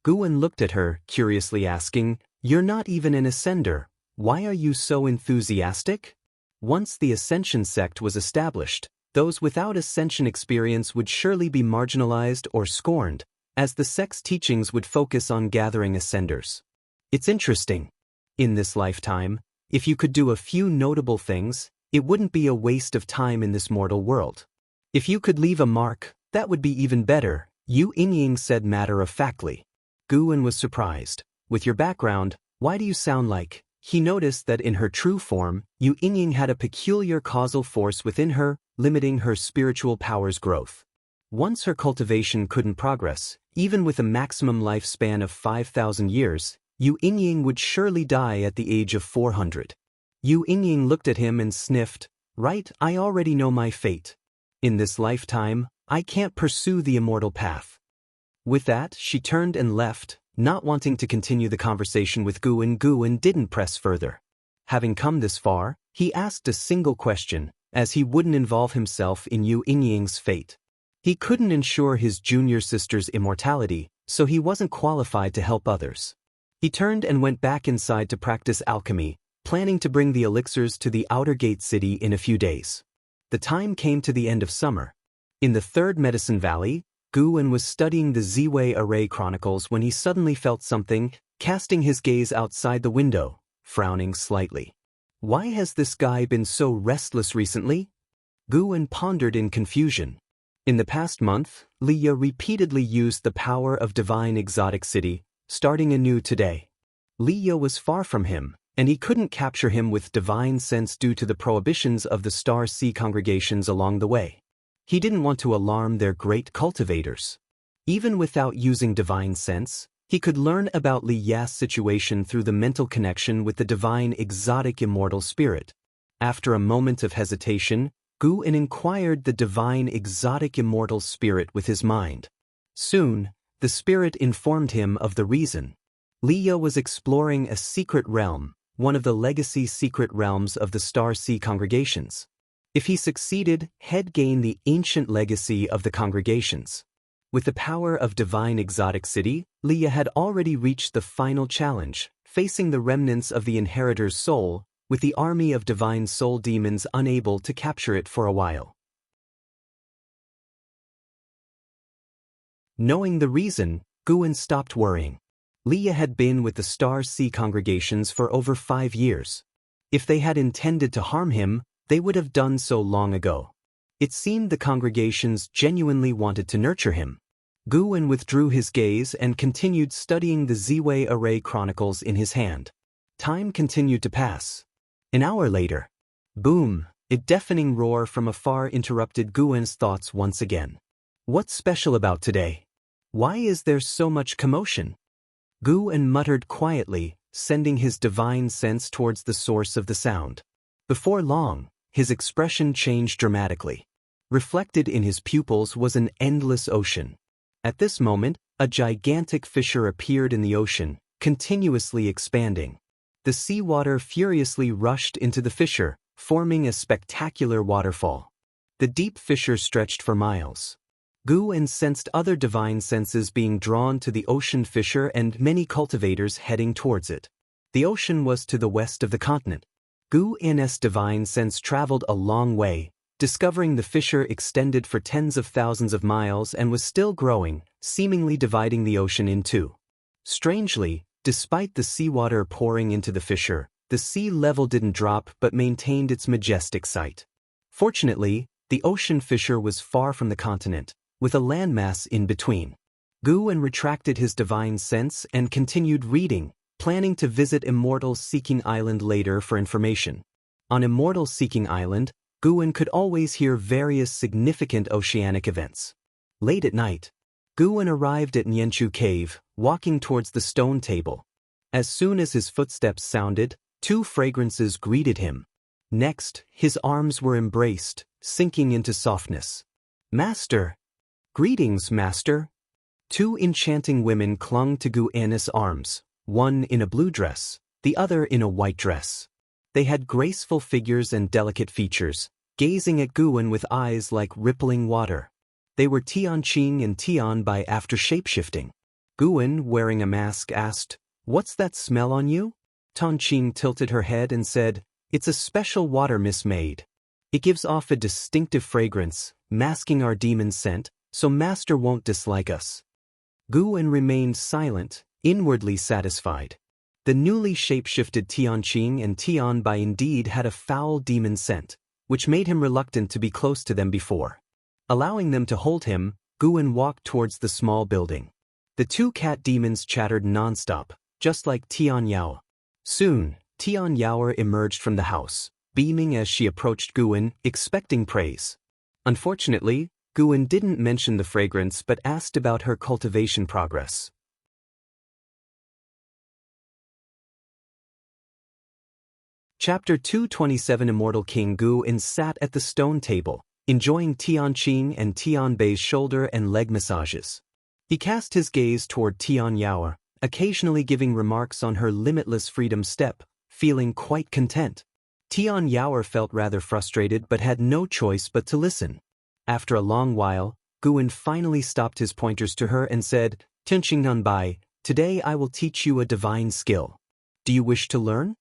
Guwen looked at her, curiously asking, "You're not even an Ascender. Why are you so enthusiastic?" Once the Ascension sect was established, those without Ascension experience would surely be marginalized or scorned, as the sect's teachings would focus on gathering Ascenders. It's interesting. In this lifetime, if you could do a few notable things, it wouldn't be a waste of time in this mortal world. If you could leave a mark, that would be even better, Yu Yingying said matter-of-factly. Guwen was surprised. "With your background, why do you sound like..." He noticed that in her true form, Yu Yingying had a peculiar causal force within her, limiting her spiritual power's growth. Once her cultivation couldn't progress, even with a maximum lifespan of 5,000 years, Yu Yingying would surely die at the age of 400. Yu Yingying looked at him and sniffed, "Right, I already know my fate. In this lifetime, I can't pursue the immortal path." With that, she turned and left, not wanting to continue the conversation with Guwen. Guwen didn't press further. Having come this far, he asked a single question, as he wouldn't involve himself in Yu Yingying's fate. He couldn't ensure his junior sister's immortality, so he wasn't qualified to help others. He turned and went back inside to practice alchemy, planning to bring the elixirs to the Outer Gate City in a few days. The time came to the end of summer. In the Third Medicine Valley, Guwen was studying the Ziwei Array Chronicles when he suddenly felt something, casting his gaze outside the window, frowning slightly. Why has this guy been so restless recently? Guwen pondered in confusion. In the past month, Liya repeatedly used the power of Divine Exotic City, starting anew today. Liya was far from him, and he couldn't capture him with divine sense due to the prohibitions of the Star Sea congregations along the way. He didn't want to alarm their great cultivators. Even without using divine sense, he could learn about Li Ya's situation through the mental connection with the divine exotic immortal spirit. After a moment of hesitation, Guwen inquired the divine exotic immortal spirit with his mind. Soon, the spirit informed him of the reason. Liya was exploring a secret realm, one of the legacy secret realms of the Star Sea congregations. If he succeeded, he'd gain the ancient legacy of the congregations. With the power of Divine Exotic City, Liya had already reached the final challenge, facing the remnants of the Inheritor's soul, with the army of divine soul demons unable to capture it for a while. Knowing the reason, Guwen stopped worrying. Liya had been with the Star Sea congregations for over 5 years. If they had intended to harm him, they would have done so long ago. It seemed the congregations genuinely wanted to nurture him. Guwen withdrew his gaze and continued studying the Ziwei Array Chronicles in his hand. Time continued to pass. An hour later. Boom! A deafening roar from afar interrupted Guwen's thoughts once again. What's special about today? Why is there so much commotion? Guwen muttered quietly, sending his divine sense towards the source of the sound. Before long, his expression changed dramatically. Reflected in his pupils was an endless ocean. At this moment, a gigantic fissure appeared in the ocean, continuously expanding. The seawater furiously rushed into the fissure, forming a spectacular waterfall. The deep fissure stretched for miles. Guwen sensed other divine senses being drawn to the ocean fissure and many cultivators heading towards it. The ocean was to the west of the continent. Guwen's divine sense traveled a long way, discovering the fissure extended for tens of thousands of miles and was still growing, seemingly dividing the ocean in two. Strangely, despite the seawater pouring into the fissure, the sea level didn't drop but maintained its majestic sight. Fortunately, the ocean fissure was far from the continent, with a landmass in between. Guwen retracted his divine sense and continued reading, planning to visit Immortal Seeking Island later for information. On Immortal Seeking Island, Guwen could always hear various significant oceanic events. Late at night, Guwen arrived at Nianchu Cave, walking towards the stone table. As soon as his footsteps sounded, two fragrances greeted him. Next, his arms were embraced, sinking into softness. Master! Greetings, Master! Two enchanting women clung to Guwen's arms, one in a blue dress, the other in a white dress. They had graceful figures and delicate features, gazing at Guwen with eyes like rippling water. They were Tianqing and Tianbai after shapeshifting. Guwen, wearing a mask, asked, "What's that smell on you?" Tianqing tilted her head and said, "It's a special water mist made. It gives off a distinctive fragrance, masking our demon scent, so Master won't dislike us." Guwen remained silent, inwardly satisfied. The newly shapeshifted Tianqing and Tianbai indeed had a foul demon scent, which made him reluctant to be close to them before. Allowing them to hold him, Guwen walked towards the small building. The two cat demons chattered nonstop, just like Tian Yao. Soon, Tian Yao emerged from the house, beaming as she approached Guwen, expecting praise. Unfortunately, Guwen didn't mention the fragrance but asked about her cultivation progress. Chapter 227 Immortal King Guwen sat at the stone table, enjoying Tianqing and Tianbei's shoulder and leg massages. He cast his gaze toward Tian Yao, occasionally giving remarks on her limitless freedom step, feeling quite content. Tian Yao felt rather frustrated but had no choice but to listen. After a long while, Guwen finally stopped his pointers to her and said, "Tianqing Nanbai, today I will teach you a divine skill. Do you wish to learn?"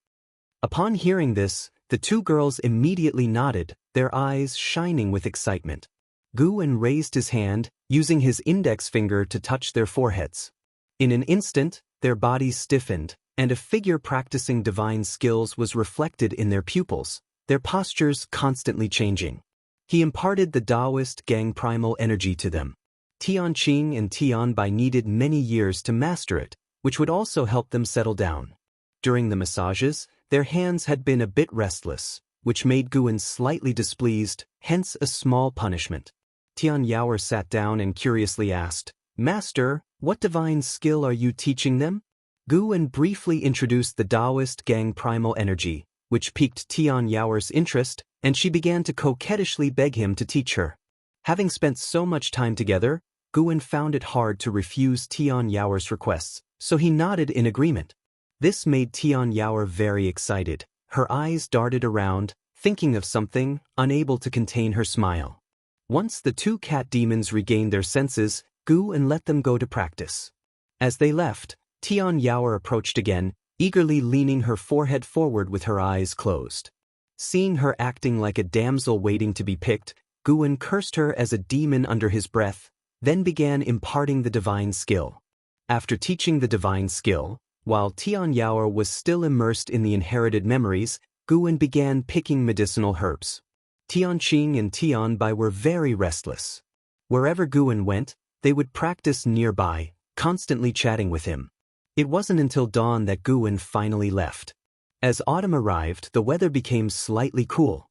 Upon hearing this, the two girls immediately nodded, their eyes shining with excitement. Guwen raised his hand, using his index finger to touch their foreheads. In an instant, their bodies stiffened, and a figure practicing divine skills was reflected in their pupils, their postures constantly changing. He imparted the Taoist gang primal energy to them. Tianqing and Tianbai needed many years to master it, which would also help them settle down. During the massages, their hands had been a bit restless, which made Guwen slightly displeased, hence a small punishment. Tian Yao sat down and curiously asked, "Master, what divine skill are you teaching them?" Guwen briefly introduced the Taoist gang primal energy, which piqued Tian Yao's interest, and she began to coquettishly beg him to teach her. Having spent so much time together, Guwen found it hard to refuse Tian Yao's requests, so he nodded in agreement. This made Tian Yao very excited. Her eyes darted around, thinking of something, unable to contain her smile. Once the two cat demons regained their senses, Guwen let them go to practice. As they left, Tian Yao approached again, eagerly leaning her forehead forward with her eyes closed. Seeing her acting like a damsel waiting to be picked, Guwen cursed her as a demon under his breath, then began imparting the divine skill. After teaching the divine skill, while Tian Yao was still immersed in the inherited memories, Guwen began picking medicinal herbs. Tianqing and Tianbai were very restless. Wherever Guwen went, they would practice nearby, constantly chatting with him. It wasn't until dawn that Guwen finally left. As autumn arrived, the weather became slightly cool.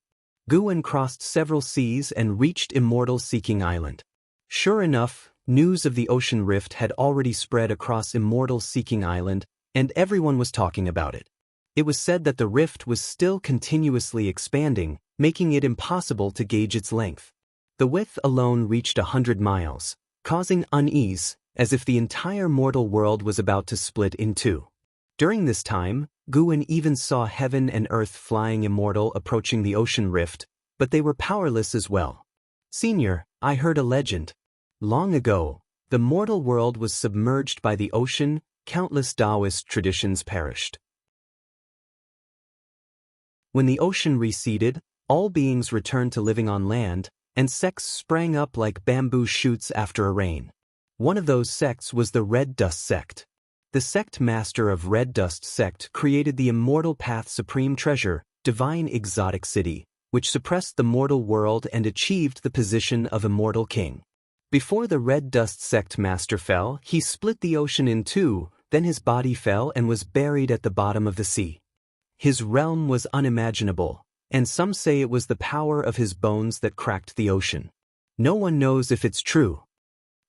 Guwen crossed several seas and reached Immortal Seeking Island. Sure enough, news of the ocean rift had already spread across Immortal Seeking Island, and everyone was talking about it. It was said that the rift was still continuously expanding, making it impossible to gauge its length. The width alone reached 100 miles, causing unease, as if the entire mortal world was about to split in two. During this time, Guwen even saw heaven and earth flying immortal approaching the ocean rift, but they were powerless as well. Senior, I heard a legend. Long ago, the mortal world was submerged by the ocean, countless Taoist traditions perished. When the ocean receded, all beings returned to living on land, and sects sprang up like bamboo shoots after a rain. One of those sects was the Red Dust sect. The sect master of Red Dust sect created the immortal path supreme treasure, divine exotic city, which suppressed the mortal world and achieved the position of immortal king. Before the Red Dust sect master fell, he split the ocean in two, then his body fell and was buried at the bottom of the sea. His realm was unimaginable, and some say it was the power of his bones that cracked the ocean. No one knows if it's true.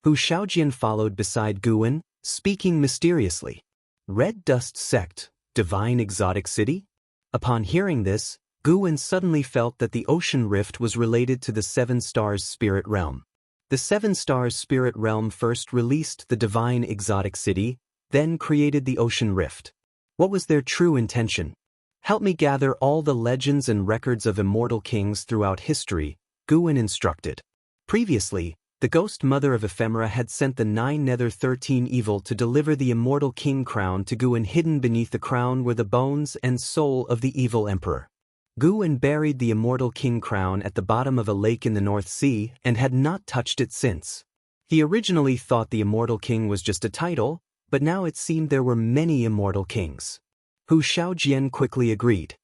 Hu Shaojian followed beside Guwen, speaking mysteriously. Red Dust sect, divine exotic city? Upon hearing this, Guwen suddenly felt that the ocean rift was related to the Seven Stars spirit realm. The Seven Stars spirit realm first released the divine exotic city, then created the ocean rift. What was their true intention? Help me gather all the legends and records of immortal kings throughout history, Guwen instructed. Previously, the ghost mother of ephemera had sent the 9 Nether 13 evil to deliver the immortal king crown to Guwen. Hidden beneath the crown were the bones and soul of the evil emperor. Guwen buried the immortal king crown at the bottom of a lake in the North Sea and had not touched it since. He originally thought the immortal king was just a title, but now it seemed there were many immortal kings. Hu Shaojian quickly agreed.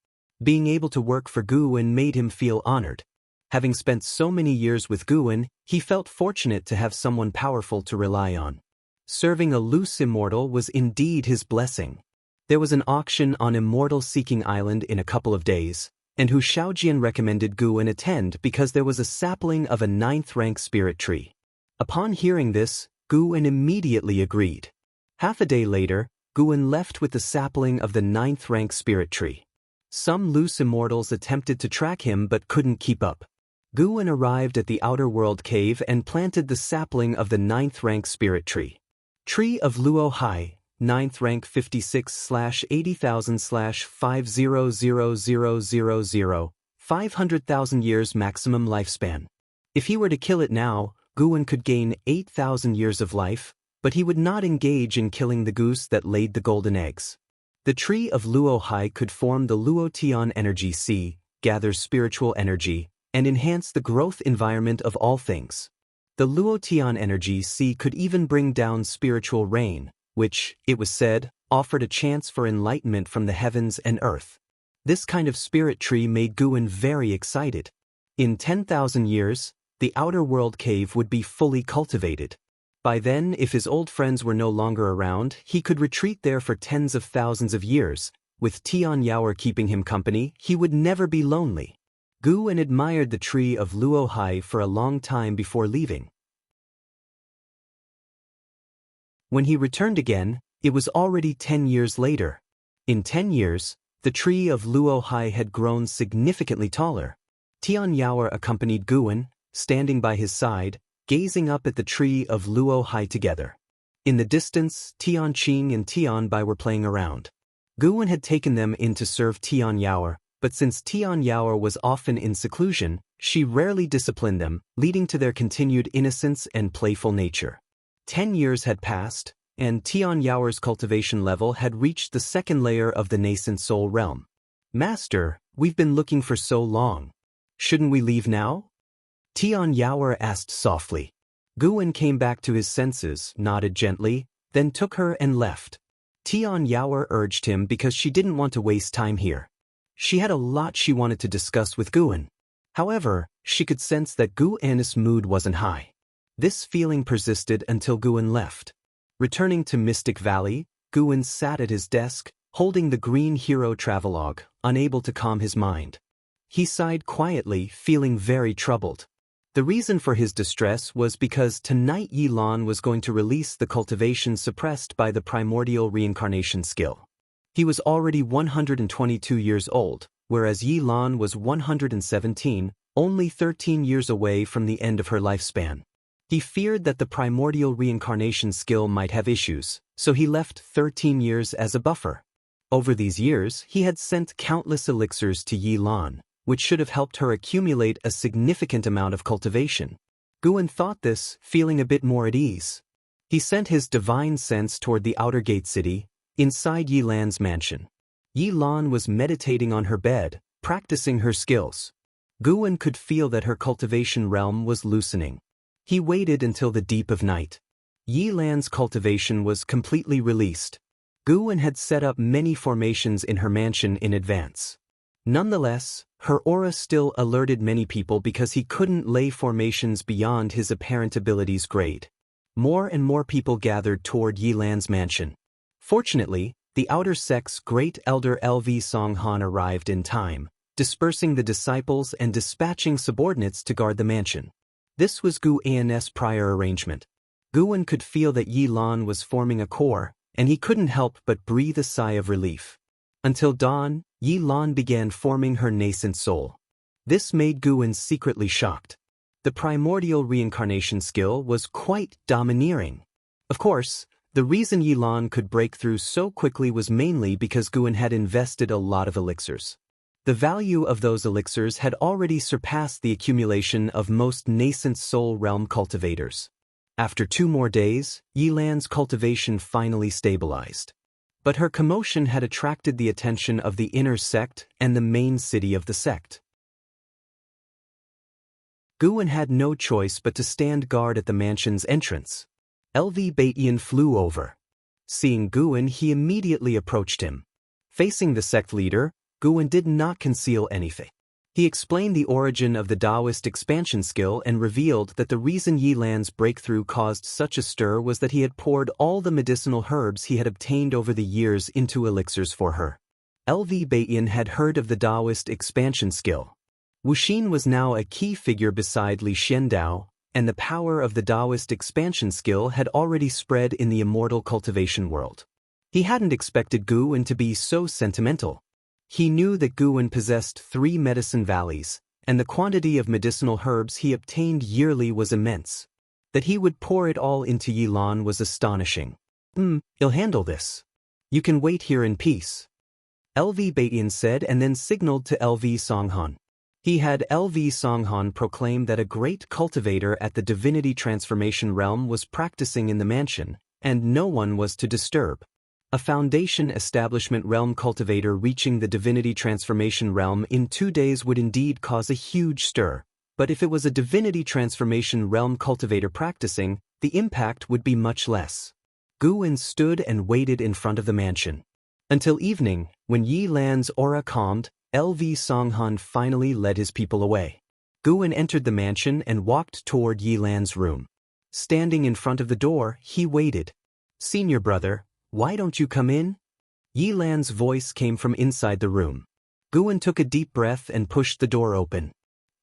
Being able to work for Guwen made him feel honored. Having spent so many years with Guwen, he felt fortunate to have someone powerful to rely on. Serving a loose immortal was indeed his blessing. There was an auction on Immortal Seeking Island in a couple of days, and Hu Shaojian recommended Guwen attend because there was a sapling of a 9th rank spirit tree. Upon hearing this, Guwen immediately agreed. Half a day later, Guwen left with the sapling of the 9th rank spirit tree. Some loose immortals attempted to track him but couldn't keep up. Guwen arrived at the Outer World Cave and planted the sapling of the 9th rank spirit tree. Tree of Luo Hai, 9th rank 56/80,000/500000, 500,000 years maximum lifespan. If he were to kill it now, Guwen could gain 8,000 years of life, but he would not engage in killing the goose that laid the golden eggs. The tree of Luo Hai could form the Luo Tian energy sea, gather spiritual energy, and enhance the growth environment of all things. The Luo Tian energy sea could even bring down spiritual rain, which, it was said, offered a chance for enlightenment from the heavens and earth. This kind of spirit tree made Guwen very excited. In 10,000 years, the Outer World Cave would be fully cultivated. By then, if his old friends were no longer around, he could retreat there for tens of thousands of years. With Tian Yaoer keeping him company, he would never be lonely. Guwen admired the tree of Luo Hai for a long time before leaving. When he returned again, it was already 10 years later. In 10 years, the tree of Luo Hai had grown significantly taller. Tian Yaoer accompanied Guwen, standing by his side, gazing up at the tree of Luo Hai together. In the distance, Tian Qing and Tian Bai were playing around. Guwen had taken them in to serve Tian Yaoer, but since Tian Yaoer was often in seclusion, she rarely disciplined them, leading to their continued innocence and playful nature. 10 years had passed, and Tian Yaoer's cultivation level had reached the second layer of the nascent soul realm. Master, we've been looking for so long. Shouldn't we leave now? Tian Yaoer asked softly. Guwen came back to his senses, nodded gently, then took her and left. Tian Yaoer urged him because she didn't want to waste time here. She had a lot she wanted to discuss with Guwen. However, she could sense that Guwen's mood wasn't high. This feeling persisted until Guwen left. Returning to Mystic Valley, Guwen sat at his desk, holding the green hero travelogue, unable to calm his mind. He sighed quietly, feeling very troubled. The reason for his distress was because tonight Yi Lan was going to release the cultivation suppressed by the primordial reincarnation skill. He was already 122 years old, whereas Yi Lan was 117, only 13 years away from the end of her lifespan. He feared that the primordial reincarnation skill might have issues, so he left 13 years as a buffer. Over these years, he had sent countless elixirs to Yi Lan, which should have helped her accumulate a significant amount of cultivation. Guan thought this, feeling a bit more at ease. He sent his divine sense toward the outer gate city, inside Yi Lan's mansion. Yi Lan was meditating on her bed, practicing her skills. Guan could feel that her cultivation realm was loosening. He waited until the deep of night. Yi Lan's cultivation was completely released. Guan had set up many formations in her mansion in advance. Nonetheless, her aura still alerted many people because he couldn't lay formations beyond his apparent abilities grade. More and more people gathered toward Yi Lan's mansion. Fortunately, the outer sect's great elder LV Songhan arrived in time, dispersing the disciples and dispatching subordinates to guard the mansion. This was Gu An's prior arrangement. Guan could feel that Yi Lan was forming a core, and he couldn't help but breathe a sigh of relief. Until dawn, Yi Lan began forming her nascent soul. This made Guan secretly shocked. The primordial reincarnation skill was quite domineering. Of course, the reason Yi Lan could break through so quickly was mainly because Guan had invested a lot of elixirs. The value of those elixirs had already surpassed the accumulation of most nascent soul realm cultivators. After 2 more days, Yi Lan's cultivation finally stabilized. But her commotion had attracted the attention of the inner sect and the main city of the sect. Guan had no choice but to stand guard at the mansion's entrance. LV Batian flew over. Seeing Guan, he immediately approached him. Facing the sect leader, Guan did not conceal anything. He explained the origin of the Taoist expansion skill and revealed that the reason Yi Lan's breakthrough caused such a stir was that he had poured all the medicinal herbs he had obtained over the years into elixirs for her. LV Batian had heard of the Taoist expansion skill. Wuxia was now a key figure beside Li Xiandao, and the power of the Taoist expansion skill had already spread in the Immortal cultivation world. He hadn't expected Guan to be so sentimental. He knew that Guan possessed 3 medicine valleys, and the quantity of medicinal herbs he obtained yearly was immense. That he would pour it all into Yi Lan was astonishing. I'll handle this. You can wait here in peace. LV Batian said and then signaled to LV Songhan. He had LV Songhan proclaim that a great cultivator at the divinity transformation realm was practicing in the mansion, and no one was to disturb. A foundation establishment realm cultivator reaching the divinity transformation realm in 2 days would indeed cause a huge stir, but if it was a divinity transformation realm cultivator practicing, the impact would be much less. Guan stood and waited in front of the mansion. Until evening, when Yi Lan's aura calmed, LV Songhan finally led his people away. Guan entered the mansion and walked toward Yi Lan's room. Standing in front of the door, he waited. "Senior brother, why don't you come in?" Yi Lan's voice came from inside the room. Guan took a deep breath and pushed the door open.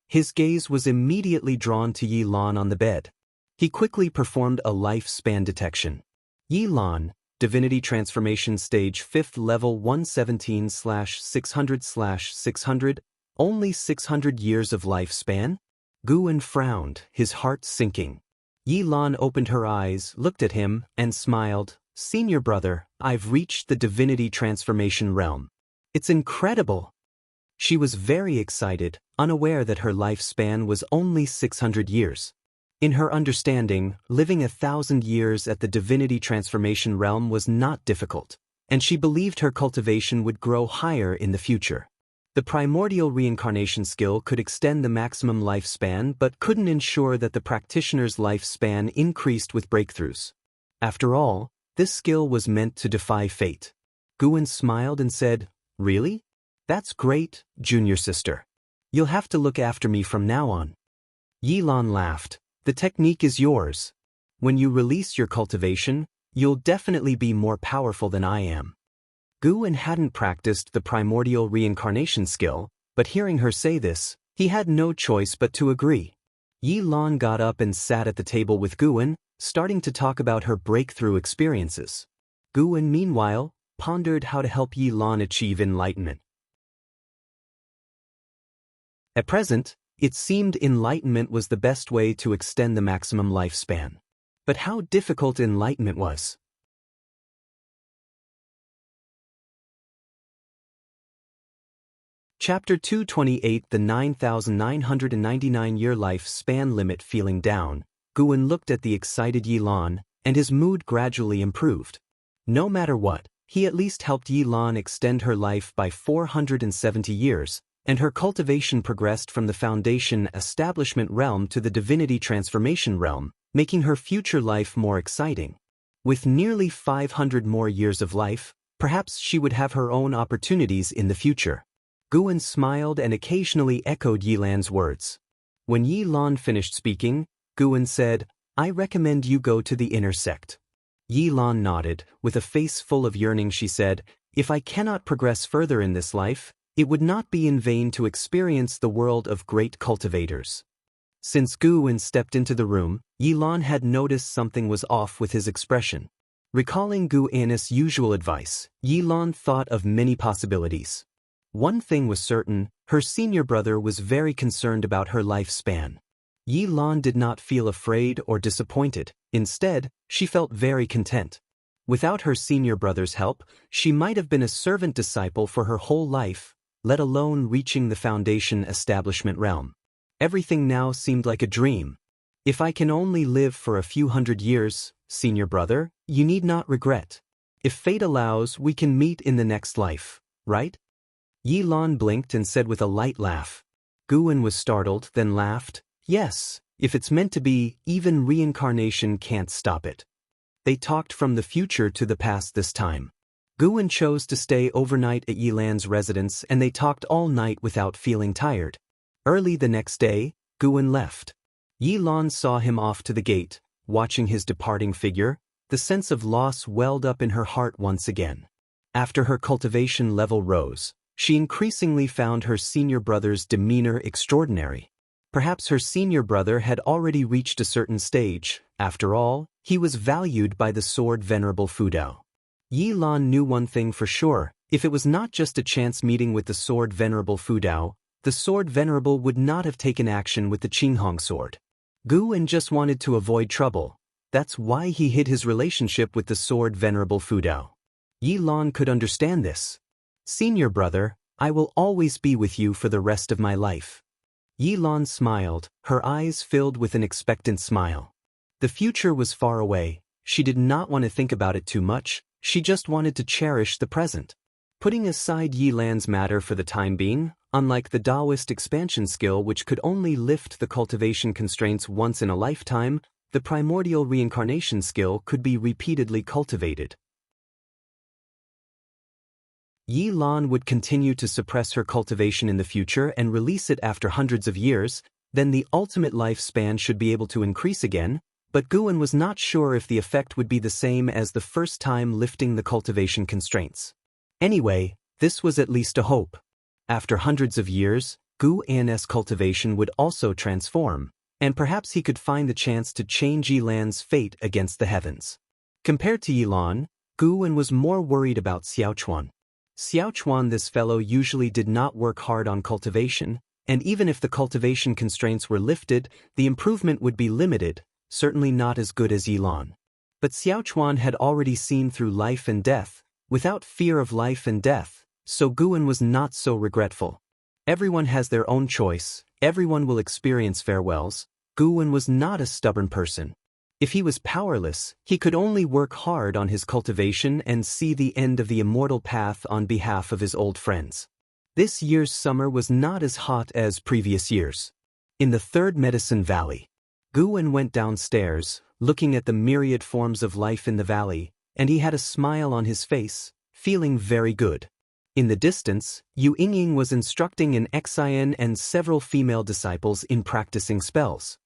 His gaze was immediately drawn to Yi Lan on the bed. He quickly performed a lifespan detection. Yi Lan, Divinity Transformation Stage 5th Level 117/600/600, only 600 years of lifespan? Guan frowned, his heart sinking. Yi Lan opened her eyes, looked at him, and smiled. "Senior brother, I've reached the divinity transformation realm. It's incredible." She was very excited, unaware that her lifespan was only 600 years. In her understanding, living 1,000 years at the divinity transformation realm was not difficult, and she believed her cultivation would grow higher in the future. The primordial reincarnation skill could extend the maximum lifespan but couldn't ensure that the practitioner's lifespan increased with breakthroughs. After all, this skill was meant to defy fate. Guan smiled and said, "Really? That's great, junior sister. You'll have to look after me from now on." Yi Lan laughed. "The technique is yours. When you release your cultivation, you'll definitely be more powerful than I am." Guwen hadn't practiced the primordial reincarnation skill, but hearing her say this, he had no choice but to agree. Yi Lan got up and sat at the table with Guwen, starting to talk about her breakthrough experiences. Guwen, meanwhile, pondered how to help Yi Lan achieve enlightenment. At present, it seemed enlightenment was the best way to extend the maximum lifespan. But how difficult enlightenment was. Chapter 228 The 9,999-year life-span limit. Feeling down, Guwen looked at the excited Yi Lan, and his mood gradually improved. No matter what, he at least helped Yi Lan extend her life by 470 years, and her cultivation progressed from the foundation establishment realm to the divinity transformation realm, making her future life more exciting. With nearly 500 more years of life, perhaps she would have her own opportunities in the future. Guwen smiled and occasionally echoed Yi Lan's words. When Yi Lan finished speaking, Guwen said, "I recommend you go to the inner sect." Yi Lan nodded. With a face full of yearning she said, "If I cannot progress further in this life, it would not be in vain to experience the world of great cultivators." Since Guwen stepped into the room, Yi Lan had noticed something was off with his expression. Recalling Guwen's usual advice, Yi Lan thought of many possibilities. One thing was certain, her senior brother was very concerned about her lifespan. Yi Lan did not feel afraid or disappointed. Instead, she felt very content. Without her senior brother's help, she might have been a servant disciple for her whole life, let alone reaching the foundation establishment realm. Everything now seemed like a dream. If I can only live for a few hundred years, senior brother, you need not regret. If fate allows, we can meet in the next life, right? Yi Lan blinked and said with a light laugh. Guwen was startled, then laughed. Yes, if it's meant to be, even reincarnation can't stop it. They talked from the future to the past this time. Guwen chose to stay overnight at Yi Lan's residence and they talked all night without feeling tired. Early the next day, Guwen left. Yi Lan saw him off to the gate, watching his departing figure. The sense of loss welled up in her heart once again. After her cultivation level rose, she increasingly found her senior brother's demeanor extraordinary. Perhaps her senior brother had already reached a certain stage. After all, he was valued by the Sword Venerable Fudao. Yi Lan knew one thing for sure. If it was not just a chance meeting with the Sword Venerable Fudao, the Sword Venerable would not have taken action with the Qinghong sword. Guwen just wanted to avoid trouble. That's why he hid his relationship with the Sword Venerable Fudao. Yi Lan could understand this. Senior brother, I will always be with you for the rest of my life. Yi Lan smiled, her eyes filled with an expectant smile. The future was far away. She did not want to think about it too much. She just wanted to cherish the present. Putting aside Yi Lan's matter for the time being, unlike the Taoist expansion skill which could only lift the cultivation constraints once in a lifetime, the primordial reincarnation skill could be repeatedly cultivated. Yi Lan would continue to suppress her cultivation in the future and release it after hundreds of years, then the ultimate lifespan should be able to increase again, but Guwen was not sure if the effect would be the same as the first time lifting the cultivation constraints. Anyway, this was at least a hope. After hundreds of years, Guwen's cultivation would also transform, and perhaps he could find the chance to change Yi Lan's fate against the heavens. Compared to Yi Lan, Guwen was more worried about Xiaochuan. Xiaochuan, this fellow usually did not work hard on cultivation, and even if the cultivation constraints were lifted, the improvement would be limited, certainly not as good as Yi Lan. But Xiaochuan had already seen through life and death, without fear of life and death, so Guwen was not so regretful. Everyone has their own choice, everyone will experience farewells. Guwen was not a stubborn person. If he was powerless, he could only work hard on his cultivation and see the end of the immortal path on behalf of his old friends. This year's summer was not as hot as previous years. In the third medicine valley, Guwen went downstairs, looking at the myriad forms of life in the valley, and he had a smile on his face, feeling very good. In the distance, Yu Yingying was instructing an Xian and several female disciples in practicing spells.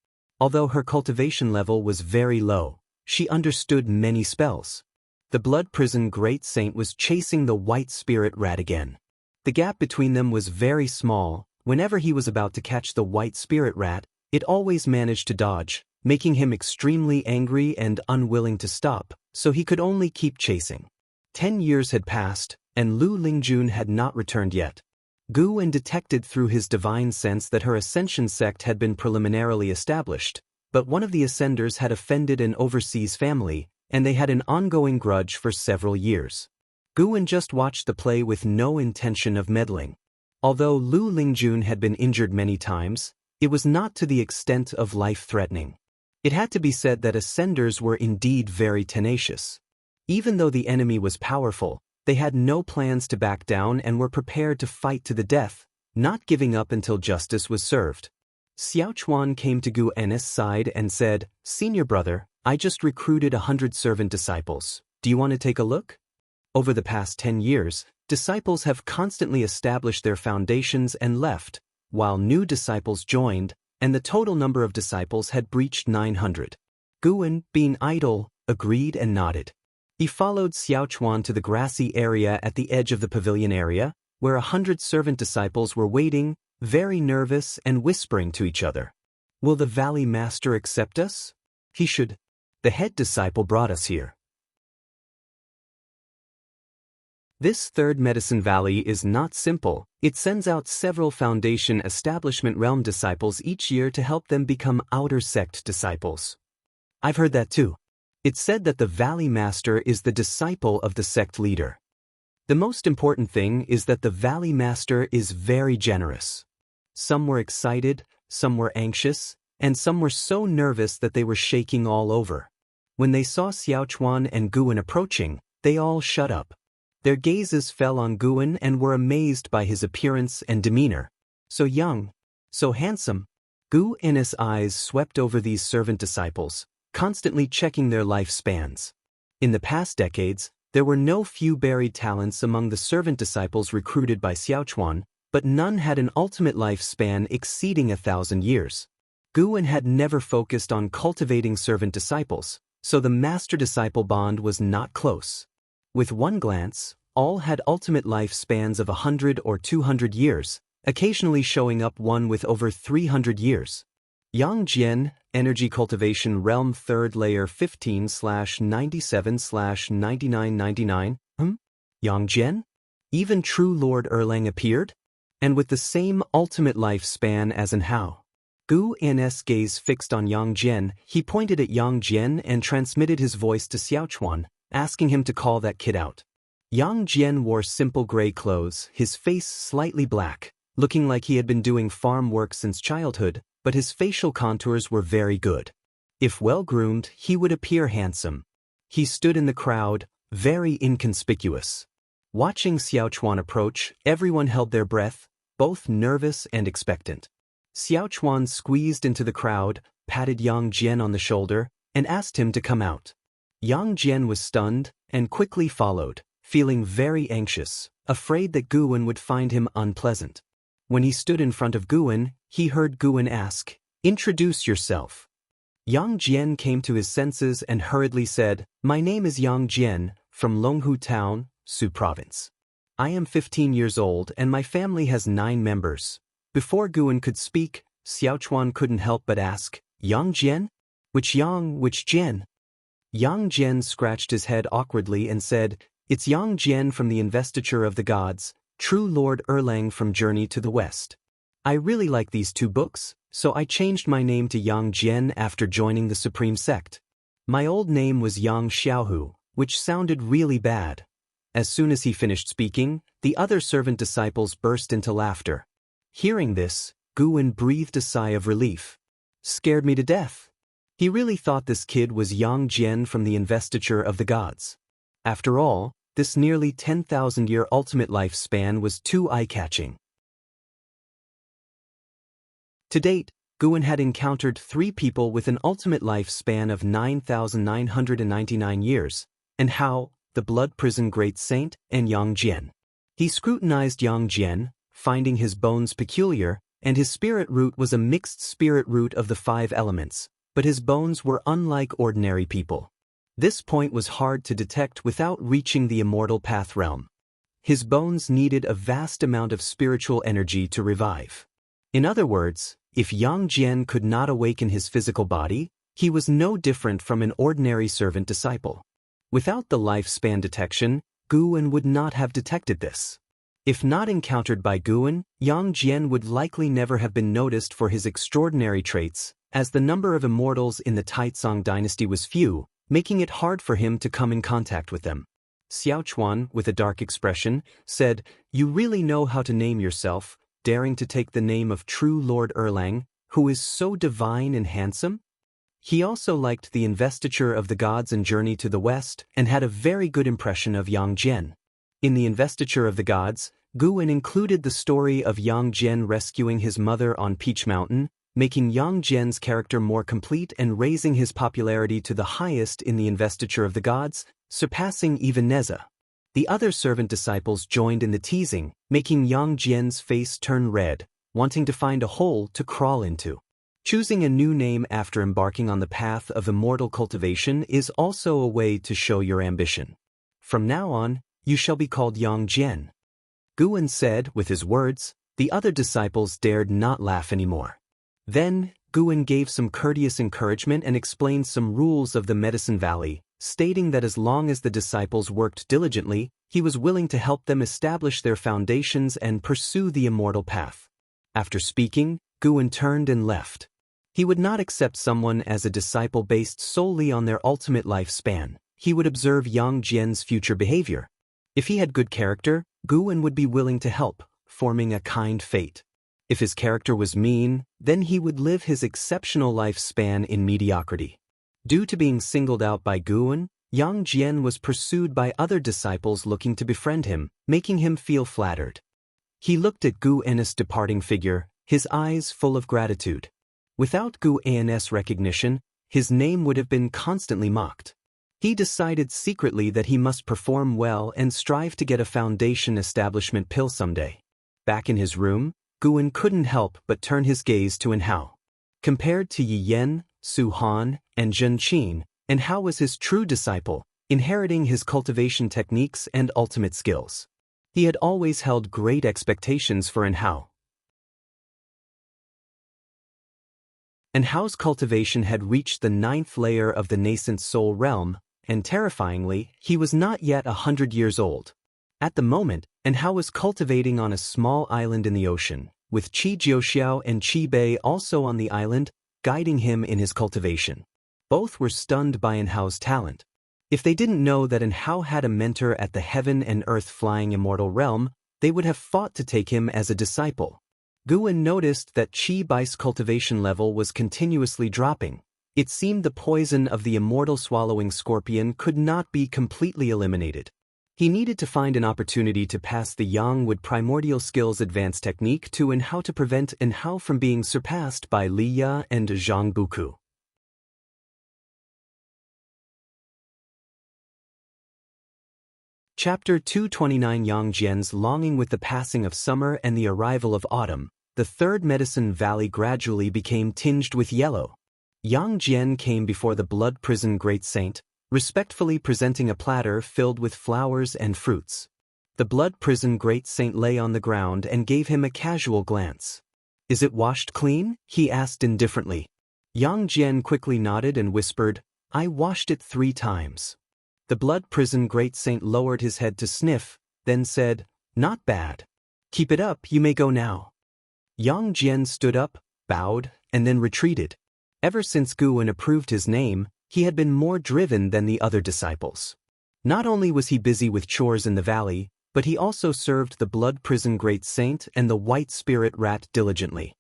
Although her cultivation level was very low, she understood many spells. The blood prison great saint was chasing the white spirit rat again. The gap between them was very small. Whenever he was about to catch the white spirit rat, it always managed to dodge, making him extremely angry and unwilling to stop, so he could only keep chasing. 10 years had passed, and Lu Lingjun had not returned yet. Guwen detected through his divine sense that her ascension sect had been preliminarily established, but one of the ascenders had offended an overseas family, and they had an ongoing grudge for several years. Guwen just watched the play with no intention of meddling. Although Lu Lingjun had been injured many times, it was not to the extent of life-threatening. It had to be said that ascenders were indeed very tenacious. Even though the enemy was powerful, they had no plans to back down and were prepared to fight to the death, not giving up until justice was served. Xiao Chuan came to Gu En's side and said, "Senior brother, I just recruited 100 servant disciples. Do you want to take a look?" Over the past 10 years, disciples have constantly established their foundations and left, while new disciples joined, and the total number of disciples had breached 900. Guwen, being idle, agreed and nodded. He followed Xiao Chuan to the grassy area at the edge of the pavilion area, where 100 servant disciples were waiting, very nervous and whispering to each other. "Will the Valley Master accept us? He should. The head disciple brought us here." This third medicine valley is not simple. It sends out several foundation establishment realm disciples each year to help them become outer sect disciples. I've heard that too. It's said that the Valley Master is the disciple of the sect leader. The most important thing is that the Valley Master is very generous. Some were excited, some were anxious, and some were so nervous that they were shaking all over. When they saw Xiao Chuan and Guwen approaching, they all shut up. Their gazes fell on Guwen and were amazed by his appearance and demeanor. So young, so handsome. Gu En's eyes swept over these servant disciples, constantly checking their lifespans. In the past decades, there were no few buried talents among the servant disciples recruited by Xiao Chuan, but none had an ultimate lifespan exceeding 1,000 years. Guwen had never focused on cultivating servant disciples, so the master-disciple bond was not close. With one glance, all had ultimate lifespans of 100 or 200 years, occasionally showing up one with over 300 years. Yang Jian, Energy Cultivation Realm 3rd Layer 15/97/9999. Yang Jian? Even True Lord Erlang appeared? And with the same ultimate lifespan as in Hao. Gu En's gaze fixed on Yang Jian, he pointed at Yang Jian and transmitted his voice to Xiao Chuan, asking him to call that kid out. Yang Jian wore simple gray clothes, his face slightly black, looking like he had been doing farm work since childhood, but his facial contours were very good. If well-groomed, he would appear handsome. He stood in the crowd, very inconspicuous. Watching Xiao Chuan approach, everyone held their breath, both nervous and expectant. Xiao Chuan squeezed into the crowd, patted Yang Jian on the shoulder, and asked him to come out. Yang Jian was stunned, and quickly followed, feeling very anxious, afraid that Guwen would find him unpleasant. When he stood in front of Guwen, he heard Guwen ask, "Introduce yourself." Yang Jian came to his senses and hurriedly said, "My name is Yang Jian, from Longhu Town, Su Province. I am 15 years old and my family has 9 members." Before Guwen could speak, Xiao Chuan couldn't help but ask, "Yang Jian? Which Yang, which Jian?" Yang Jian scratched his head awkwardly and said, "It's Yang Jian from the Investiture of the Gods, True Lord Erlang from Journey to the West. I really like these 2 books, so I changed my name to Yang Jian after joining the Supreme Sect. My old name was Yang Xiaohu, which sounded really bad." As soon as he finished speaking, the other servant disciples burst into laughter. Hearing this, Guwen breathed a sigh of relief. "Scared me to death." He really thought this kid was Yang Jian from the Investiture of the Gods. After all, this nearly 10,000-year ultimate lifespan was too eye-catching. To date, Guwen had encountered 3 people with an ultimate lifespan of 9,999 years, and Hao, the Blood Prison Great Saint, and Yang Jian. He scrutinized Yang Jian, finding his bones peculiar, and his spirit root was a mixed spirit root of the 5 elements, but his bones were unlike ordinary people. This point was hard to detect without reaching the immortal path realm. His bones needed a vast amount of spiritual energy to revive. In other words, if Yang Jian could not awaken his physical body, he was no different from an ordinary servant disciple. Without the lifespan detection, Guwen would not have detected this. If not encountered by Guwen, Yang Jian would likely never have been noticed for his extraordinary traits, as the number of immortals in the Taizong dynasty was few, making it hard for him to come in contact with them. Xiao Chuan, with a dark expression, said, "You really know how to name yourself, daring to take the name of true Lord Erlang, who is so divine and handsome?" He also liked the investiture of the gods and journey to the west, and had a very good impression of Yang Jian. In the investiture of the gods, Guwen included the story of Yang Jian rescuing his mother on Peach Mountain, making Yang Jian's character more complete and raising his popularity to the highest in the investiture of the gods, surpassing even Neza. The other servant disciples joined in the teasing, making Yang Jian's face turn red, wanting to find a hole to crawl into. Choosing a new name after embarking on the path of immortal cultivation is also a way to show your ambition. "From now on, you shall be called Yang Jian," Guwen said with his words. The other disciples dared not laugh anymore. Then, Guwen gave some courteous encouragement and explained some rules of the Medicine Valley, stating that as long as the disciples worked diligently, he was willing to help them establish their foundations and pursue the immortal path. After speaking, Guwen turned and left. He would not accept someone as a disciple based solely on their ultimate lifespan. He would observe Yang Jian's future behavior. If he had good character, Guwen would be willing to help, forming a kind fate. If his character was mean, then he would live his exceptional lifespan in mediocrity. Due to being singled out by Guwen, Yang Jian was pursued by other disciples looking to befriend him, making him feel flattered. He looked at Guwen's departing figure, his eyes full of gratitude. Without Guwen's recognition, his name would have been constantly mocked. He decided secretly that he must perform well and strive to get a foundation establishment pill someday. Back in his room, Guwen couldn't help but turn his gaze to Enhao. Compared to Yi Yan, Su Han, and Zhen Qin, Enhao was his true disciple, inheriting his cultivation techniques and ultimate skills. He had always held great expectations for Enhao. Enhao's cultivation had reached the 9th layer of the nascent soul realm, and terrifyingly, he was not yet 100 years old. At the moment, Enhao was cultivating on a small island in the ocean, with Qi Jiuxiao and Qi Bei also on the island, guiding him in his cultivation. Both were stunned by Enhao's talent. If they didn't know that Enhao had a mentor at the heaven and earth flying immortal realm, they would have fought to take him as a disciple. Guwen noticed that Qi Bai's cultivation level was continuously dropping. It seemed the poison of the immortal swallowing scorpion could not be completely eliminated. He needed to find an opportunity to pass the Yang with primordial skills advanced technique to Enhao to prevent Enhao from being surpassed by Li Ya and Zhang Buku. Chapter 229 Yang Jian's longing. With the passing of summer and the arrival of autumn, the third Medicine Valley gradually became tinged with yellow. Yang Jian came before the blood prison great saint, respectfully presenting a platter filled with flowers and fruits. The blood prison great saint lay on the ground and gave him a casual glance. "Is it washed clean?" he asked indifferently. Yang Jian quickly nodded and whispered, "I washed it 3 times. The blood prison great saint lowered his head to sniff, then said, "Not bad. Keep it up, you may go now." Yang Jian stood up, bowed, and then retreated. Ever since Guwen approved his name, he had been more driven than the other disciples. Not only was he busy with chores in the valley, but he also served the blood prison great saint and the white spirit rat diligently.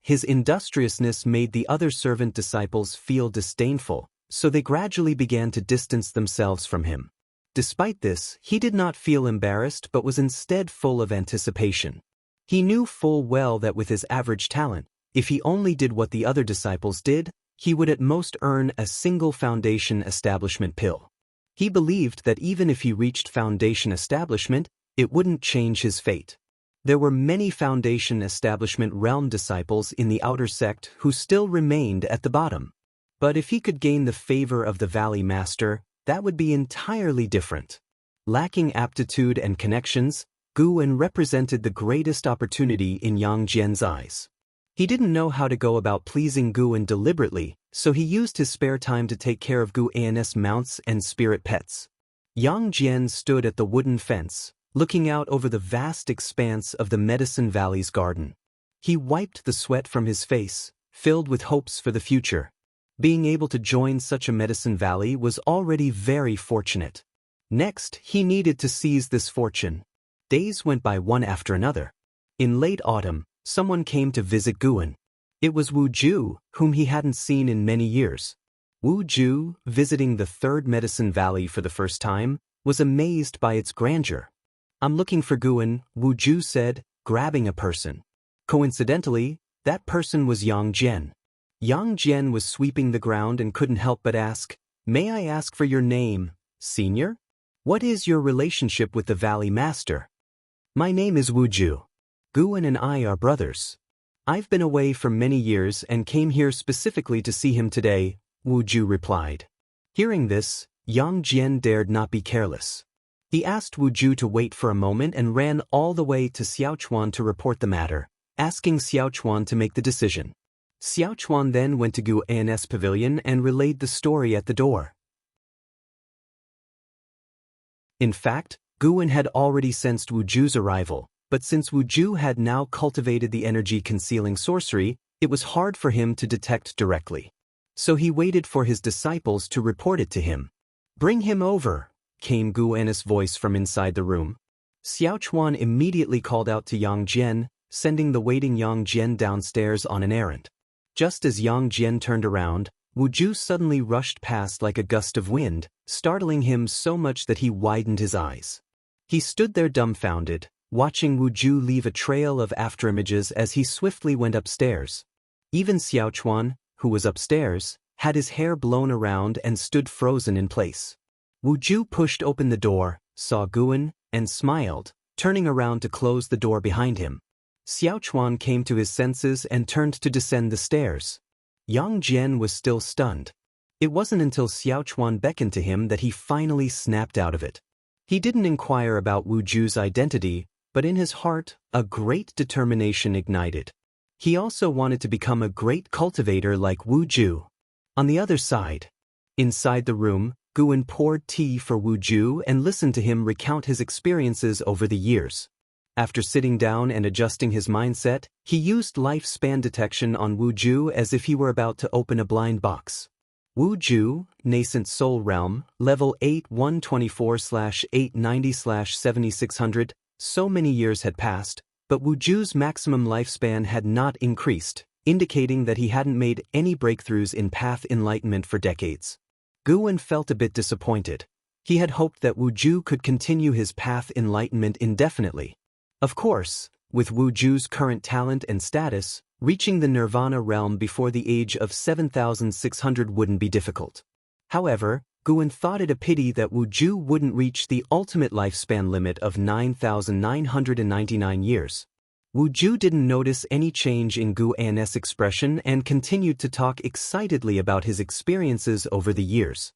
His industriousness made the other servant disciples feel disdainful, so they gradually began to distance themselves from him. Despite this, he did not feel embarrassed but was instead full of anticipation. He knew full well that with his average talent, if he only did what the other disciples did, he would at most earn a single foundation establishment pill. He believed that even if he reached foundation establishment, it wouldn't change his fate. There were many foundation establishment realm disciples in the outer sect who still remained at the bottom. But if he could gain the favor of the Valley Master, that would be entirely different. Lacking aptitude and connections, Guwen represented the greatest opportunity in Yang Jian's eyes. He didn't know how to go about pleasing Guwen deliberately, so he used his spare time to take care of Guwen's mounts and spirit pets. Yang Jian stood at the wooden fence, looking out over the vast expanse of the Medicine Valley's garden. He wiped the sweat from his face, filled with hopes for the future. Being able to join such a Medicine Valley was already very fortunate. Next, he needed to seize this fortune. Days went by one after another. In late autumn, someone came to visit Guwen. It was Wu Ju, whom he hadn't seen in many years. Wu Ju, visiting the third Medicine Valley for the first time, was amazed by its grandeur. "I'm looking for Guwen," Wu Ju said, grabbing a person. Coincidentally, that person was Yang Jian. Yang Jian was sweeping the ground and couldn't help but ask, "May I ask for your name, Senior? What is your relationship with the Valley Master?" "My name is Wu Ju. Guwen and I are brothers. I've been away for many years and came here specifically to see him today," Wu Ju replied. Hearing this, Yang Jian dared not be careless. He asked Wu Ju to wait for a moment and ran all the way to Xiaochuan to report the matter, asking Xiaochuan to make the decision. Xiaochuan then went to Guwen's pavilion and relayed the story at the door. In fact, Guwen had already sensed Wu Ju's arrival, but since Wu Ju had now cultivated the energy-concealing sorcery, it was hard for him to detect directly. So he waited for his disciples to report it to him. "Bring him over," came Guwen's voice from inside the room. Xiaochuan immediately called out to Yang Jian, sending the waiting Yang Jian downstairs on an errand. Just as Yang Jian turned around, Wu Ju suddenly rushed past like a gust of wind, startling him so much that he widened his eyes. He stood there dumbfounded, watching Wu Ju leave a trail of afterimages as he swiftly went upstairs. Even Xiaochuan, who was upstairs, had his hair blown around and stood frozen in place. Wu Ju pushed open the door, saw Guwen, and smiled, turning around to close the door behind him. Xiaochuan came to his senses and turned to descend the stairs. Yang Jian was still stunned. It wasn't until Xiaochuan beckoned to him that he finally snapped out of it. He didn't inquire about Wu Ju's identity, but in his heart, a great determination ignited. He also wanted to become a great cultivator like Wu Ju. On the other side, inside the room, Guwen poured tea for Wu Ju and listened to him recount his experiences over the years. After sitting down and adjusting his mindset, he used lifespan detection on Wu Ju as if he were about to open a blind box. Wu Ju, Nascent Soul Realm, Level 8 124/890/7600, so many years had passed, but Wu Ju's maximum lifespan had not increased, indicating that he hadn't made any breakthroughs in path enlightenment for decades. Guwen felt a bit disappointed. He had hoped that Wu Ju could continue his path enlightenment indefinitely. Of course, with Wu Ju's current talent and status, reaching the Nirvana realm before the age of 7,600 wouldn't be difficult. However, Guwen thought it a pity that Wu Ju wouldn't reach the ultimate lifespan limit of 9,999 years. Wu Ju didn't notice any change in Guwen's expression and continued to talk excitedly about his experiences over the years.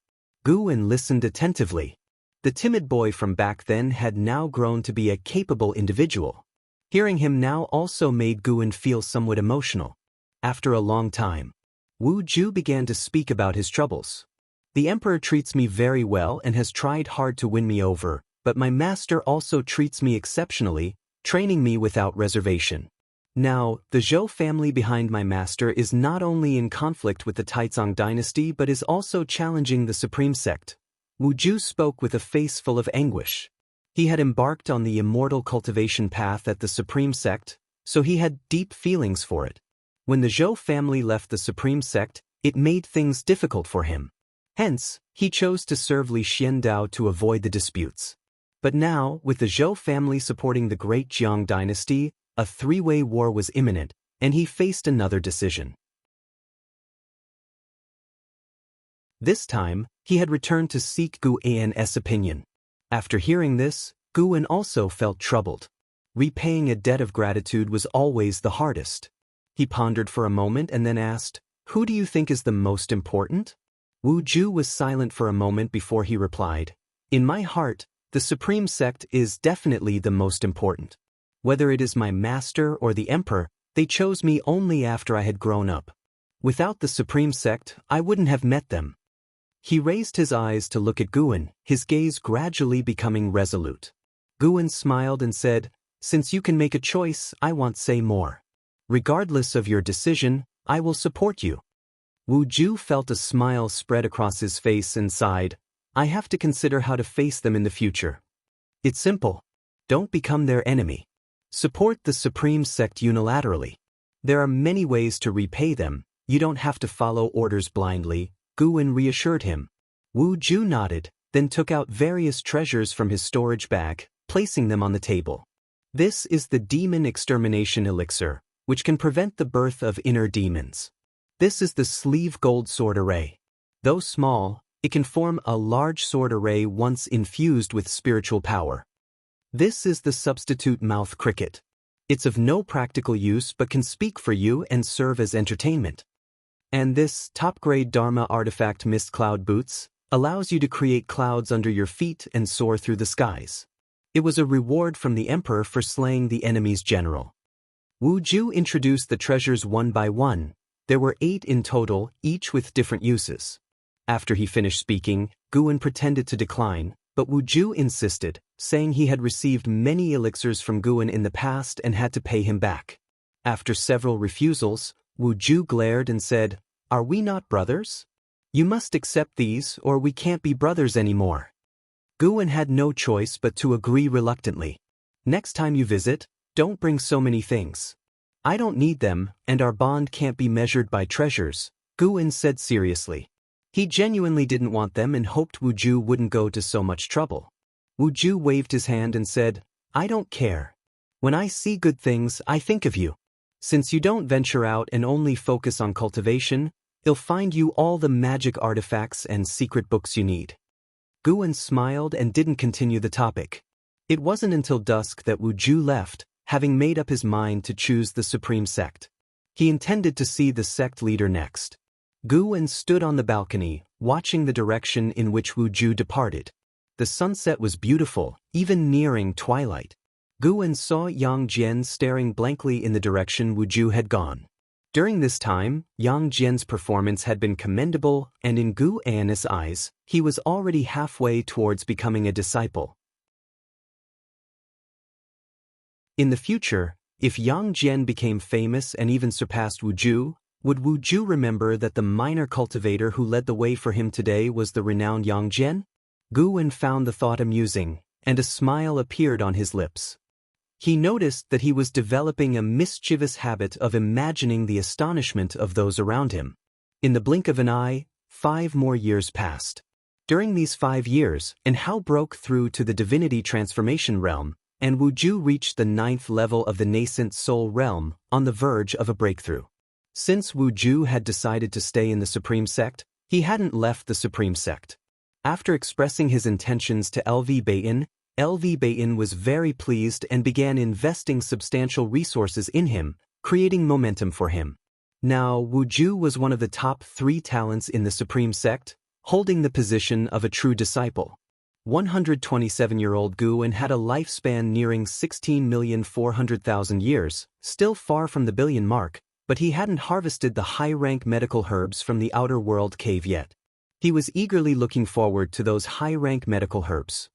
Guwen listened attentively. The timid boy from back then had now grown to be a capable individual. Hearing him now also made Guwen feel somewhat emotional. After a long time, Wu Ju began to speak about his troubles. "The emperor treats me very well and has tried hard to win me over, but my master also treats me exceptionally, training me without reservation. Now, the Zhou family behind my master is not only in conflict with the Taizong dynasty but is also challenging the supreme sect." Wu Ju spoke with a face full of anguish. He had embarked on the immortal cultivation path at the supreme sect, so he had deep feelings for it. When the Zhou family left the supreme sect, it made things difficult for him. Hence, he chose to serve Li Xiandao to avoid the disputes. But now, with the Zhou family supporting the great Jiang dynasty, a three-way war was imminent, and he faced another decision. This time, he had returned to seek Guwen's opinion. After hearing this, Guwen also felt troubled. Repaying a debt of gratitude was always the hardest. He pondered for a moment and then asked, "Who do you think is the most important?" Wu Ju was silent for a moment before he replied, "In my heart, the Supreme Sect is definitely the most important. Whether it is my master or the emperor, they chose me only after I had grown up. Without the Supreme Sect, I wouldn't have met them." He raised his eyes to look at Guan, his gaze gradually becoming resolute. Guan smiled and said, "Since you can make a choice, I won't say more. Regardless of your decision, I will support you." Wu Ju felt a smile spread across his face and sighed, "I have to consider how to face them in the future. It's simple. Don't become their enemy. Support the Supreme Sect unilaterally. There are many ways to repay them. You don't have to follow orders blindly," Guan reassured him. Wu Ju nodded, then took out various treasures from his storage bag, placing them on the table. "This is the Demon Extermination Elixir, which can prevent the birth of inner demons. This is the Sleeve Gold Sword Array. Though small, it can form a large sword array once infused with spiritual power. This is the Substitute Mouth Cricket. It's of no practical use but can speak for you and serve as entertainment. And this top-grade Dharma artifact Mist Cloud Boots allows you to create clouds under your feet and soar through the skies. It was a reward from the Emperor for slaying the enemy's general." Wu Ju introduced the treasures one by one. There were 8 in total, each with different uses. After he finished speaking, Guan pretended to decline, but Wu Ju insisted, saying he had received many elixirs from Guan in the past and had to pay him back. After several refusals, Wu Ju glared and said, "Are we not brothers? You must accept these or we can't be brothers anymore." Guan had no choice but to agree reluctantly. "Next time you visit, don't bring so many things. I don't need them, and our bond can't be measured by treasures," Guan said seriously. He genuinely didn't want them and hoped Wu Ju wouldn't go to so much trouble. Wu Ju waved his hand and said, "I don't care. When I see good things, I think of you. Since you don't venture out and only focus on cultivation, I'll find you all the magic artifacts and secret books you need." Guan smiled and didn't continue the topic. It wasn't until dusk that Wu Ju left, having made up his mind to choose the Supreme Sect. He intended to see the sect leader next. Guan stood on the balcony, watching the direction in which Wu Ju departed. The sunset was beautiful, even nearing twilight. Guan saw Yang Jian staring blankly in the direction Wu Ju had gone. During this time, Yang Jian's performance had been commendable, and in Guan's eyes, he was already halfway towards becoming a disciple. In the future, if Yang Jian became famous and even surpassed Wu Ju, would Wu Ju remember that the minor cultivator who led the way for him today was the renowned Yang Jian? Guan found the thought amusing, and a smile appeared on his lips. He noticed that he was developing a mischievous habit of imagining the astonishment of those around him. In the blink of an eye, 5 more years passed. During these 5 years, Hao broke through to the divinity transformation realm, and Wu Ju reached the 9th level of the nascent soul realm, on the verge of a breakthrough. Since Wu Ju had decided to stay in the Supreme Sect, he hadn't left the Supreme Sect. After expressing his intentions to LV Bayin was very pleased and began investing substantial resources in him, creating momentum for him. Now, Wu Ju was one of the top 3 talents in the Supreme Sect, holding the position of a true disciple. 127-year-old Guan had a lifespan nearing 16,400,000 years, still far from the billion mark, but he hadn't harvested the high-rank medical herbs from the outer world cave yet. He was eagerly looking forward to those high-rank medical herbs.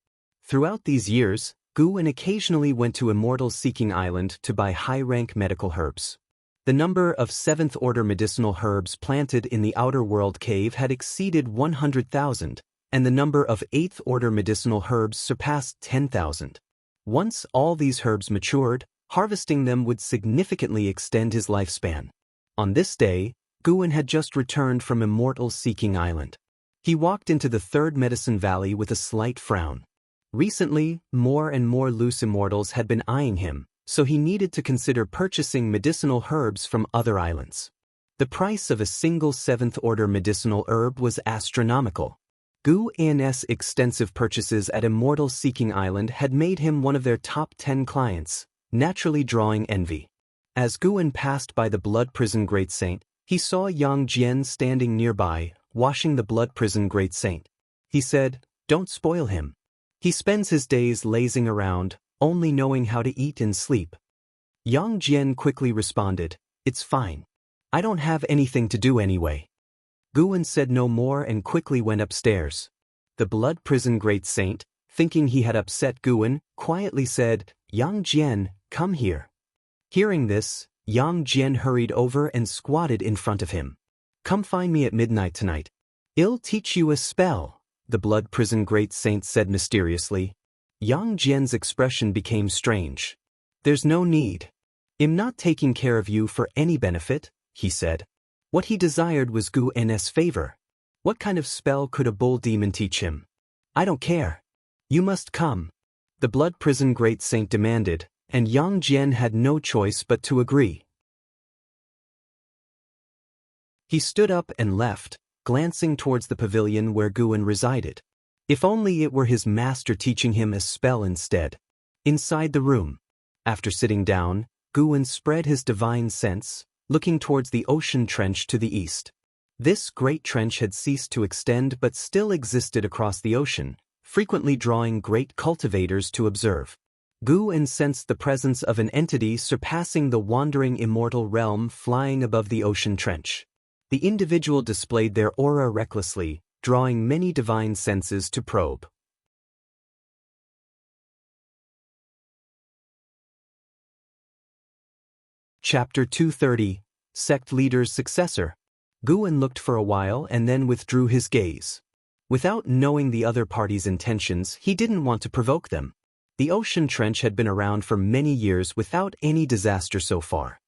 Throughout these years, Guan occasionally went to Immortal Seeking Island to buy high-rank medical herbs. The number of 7th-order medicinal herbs planted in the Outer World Cave had exceeded 100,000, and the number of 8th-order medicinal herbs surpassed 10,000. Once all these herbs matured, harvesting them would significantly extend his lifespan. On this day, Guan had just returned from Immortal Seeking Island. He walked into the 3rd Medicine Valley with a slight frown. Recently, more and more loose immortals had been eyeing him, so he needed to consider purchasing medicinal herbs from other islands. The price of a single 7th-order medicinal herb was astronomical. Guan's extensive purchases at Immortal Seeking Island had made him one of their top 10 clients, naturally drawing envy. As Guan passed by the Blood Prison Great Saint, he saw Yang Jian standing nearby, washing the blood prison great saint. He said, "Don't spoil him. He spends his days lazing around, only knowing how to eat and sleep." Yang Jian quickly responded, "It's fine. I don't have anything to do anyway." Guwen said no more and quickly went upstairs. The blood prison great saint, thinking he had upset Guwen, quietly said, "Yang Jian, come here." Hearing this, Yang Jian hurried over and squatted in front of him. "Come find me at midnight tonight. I'll teach you a spell," the blood prison great saint said mysteriously. Yang Jian's expression became strange. "There's no need. I'm not taking care of you for any benefit," he said. What he desired was Gu N's favor. What kind of spell could a bull demon teach him? "I don't care. You must come," the blood prison great saint demanded, and Yang Jian had no choice but to agree. He stood up and left, glancing towards the pavilion where Guwen resided. If only it were his master teaching him a spell instead. Inside the room, after sitting down, Guwen spread his divine sense, looking towards the ocean trench to the east. This great trench had ceased to extend but still existed across the ocean, frequently drawing great cultivators to observe. Guwen sensed the presence of an entity surpassing the wandering immortal realm flying above the ocean trench. The individual displayed their aura recklessly, drawing many divine senses to probe. Chapter 230, Sect Leader's Successor. Guwen looked for a while and then withdrew his gaze. Without knowing the other party's intentions, he didn't want to provoke them. The ocean trench had been around for many years without any disaster so far.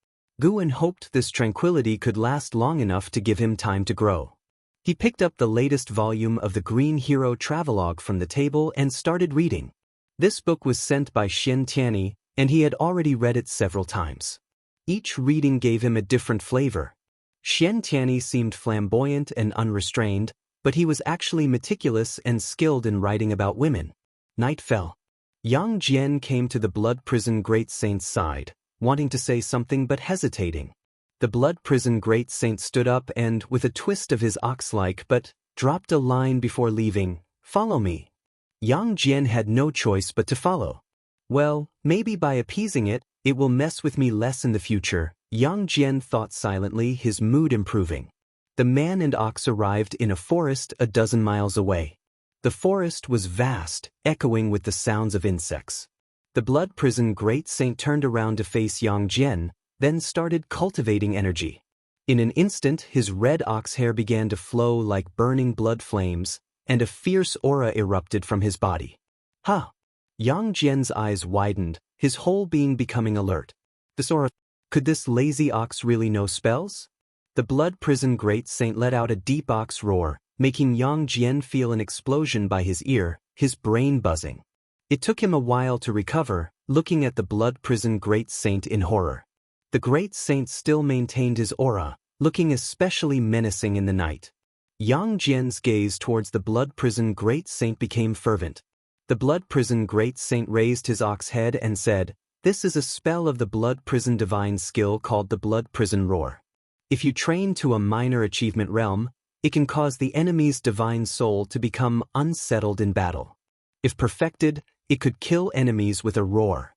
Guwen hoped this tranquility could last long enough to give him time to grow. He picked up the latest volume of the Green Hero Travelogue from the table and started reading. This book was sent by Xian Tianyi, and he had already read it several times. Each reading gave him a different flavor. Xian Tianyi seemed flamboyant and unrestrained, but he was actually meticulous and skilled in writing about women. Night fell. Yang Jian came to the blood prison great saint's side, wanting to say something but hesitating. The blood prison great saint stood up and, with a twist of his ox-like but, dropped a line before leaving, "Follow me." Yang Jian had no choice but to follow. Well, maybe by appeasing it, it will mess with me less in the future, Yang Jian thought silently, his mood improving. The man and ox arrived in a forest a dozen miles away. The forest was vast, echoing with the sounds of insects. The blood prison great saint turned around to face Yang Jian, then started cultivating energy. In an instant, his red ox hair began to flow like burning blood flames, and a fierce aura erupted from his body. "Ha!" Yang Jian's eyes widened, his whole being becoming alert. This aura, could this lazy ox really know spells? The blood prison great saint let out a deep ox roar, making Yang Jian feel an explosion by his ear, his brain buzzing. It took him a while to recover, looking at the blood prison great saint in horror. The great saint still maintained his aura, looking especially menacing in the night. Yang Jian's gaze towards the blood prison great saint became fervent. The blood prison great saint raised his ox head and said, "This is a spell of the blood prison divine skill called the blood prison roar. If you train to a minor achievement realm, it can cause the enemy's divine soul to become unsettled in battle. If perfected, it could kill enemies with a roar."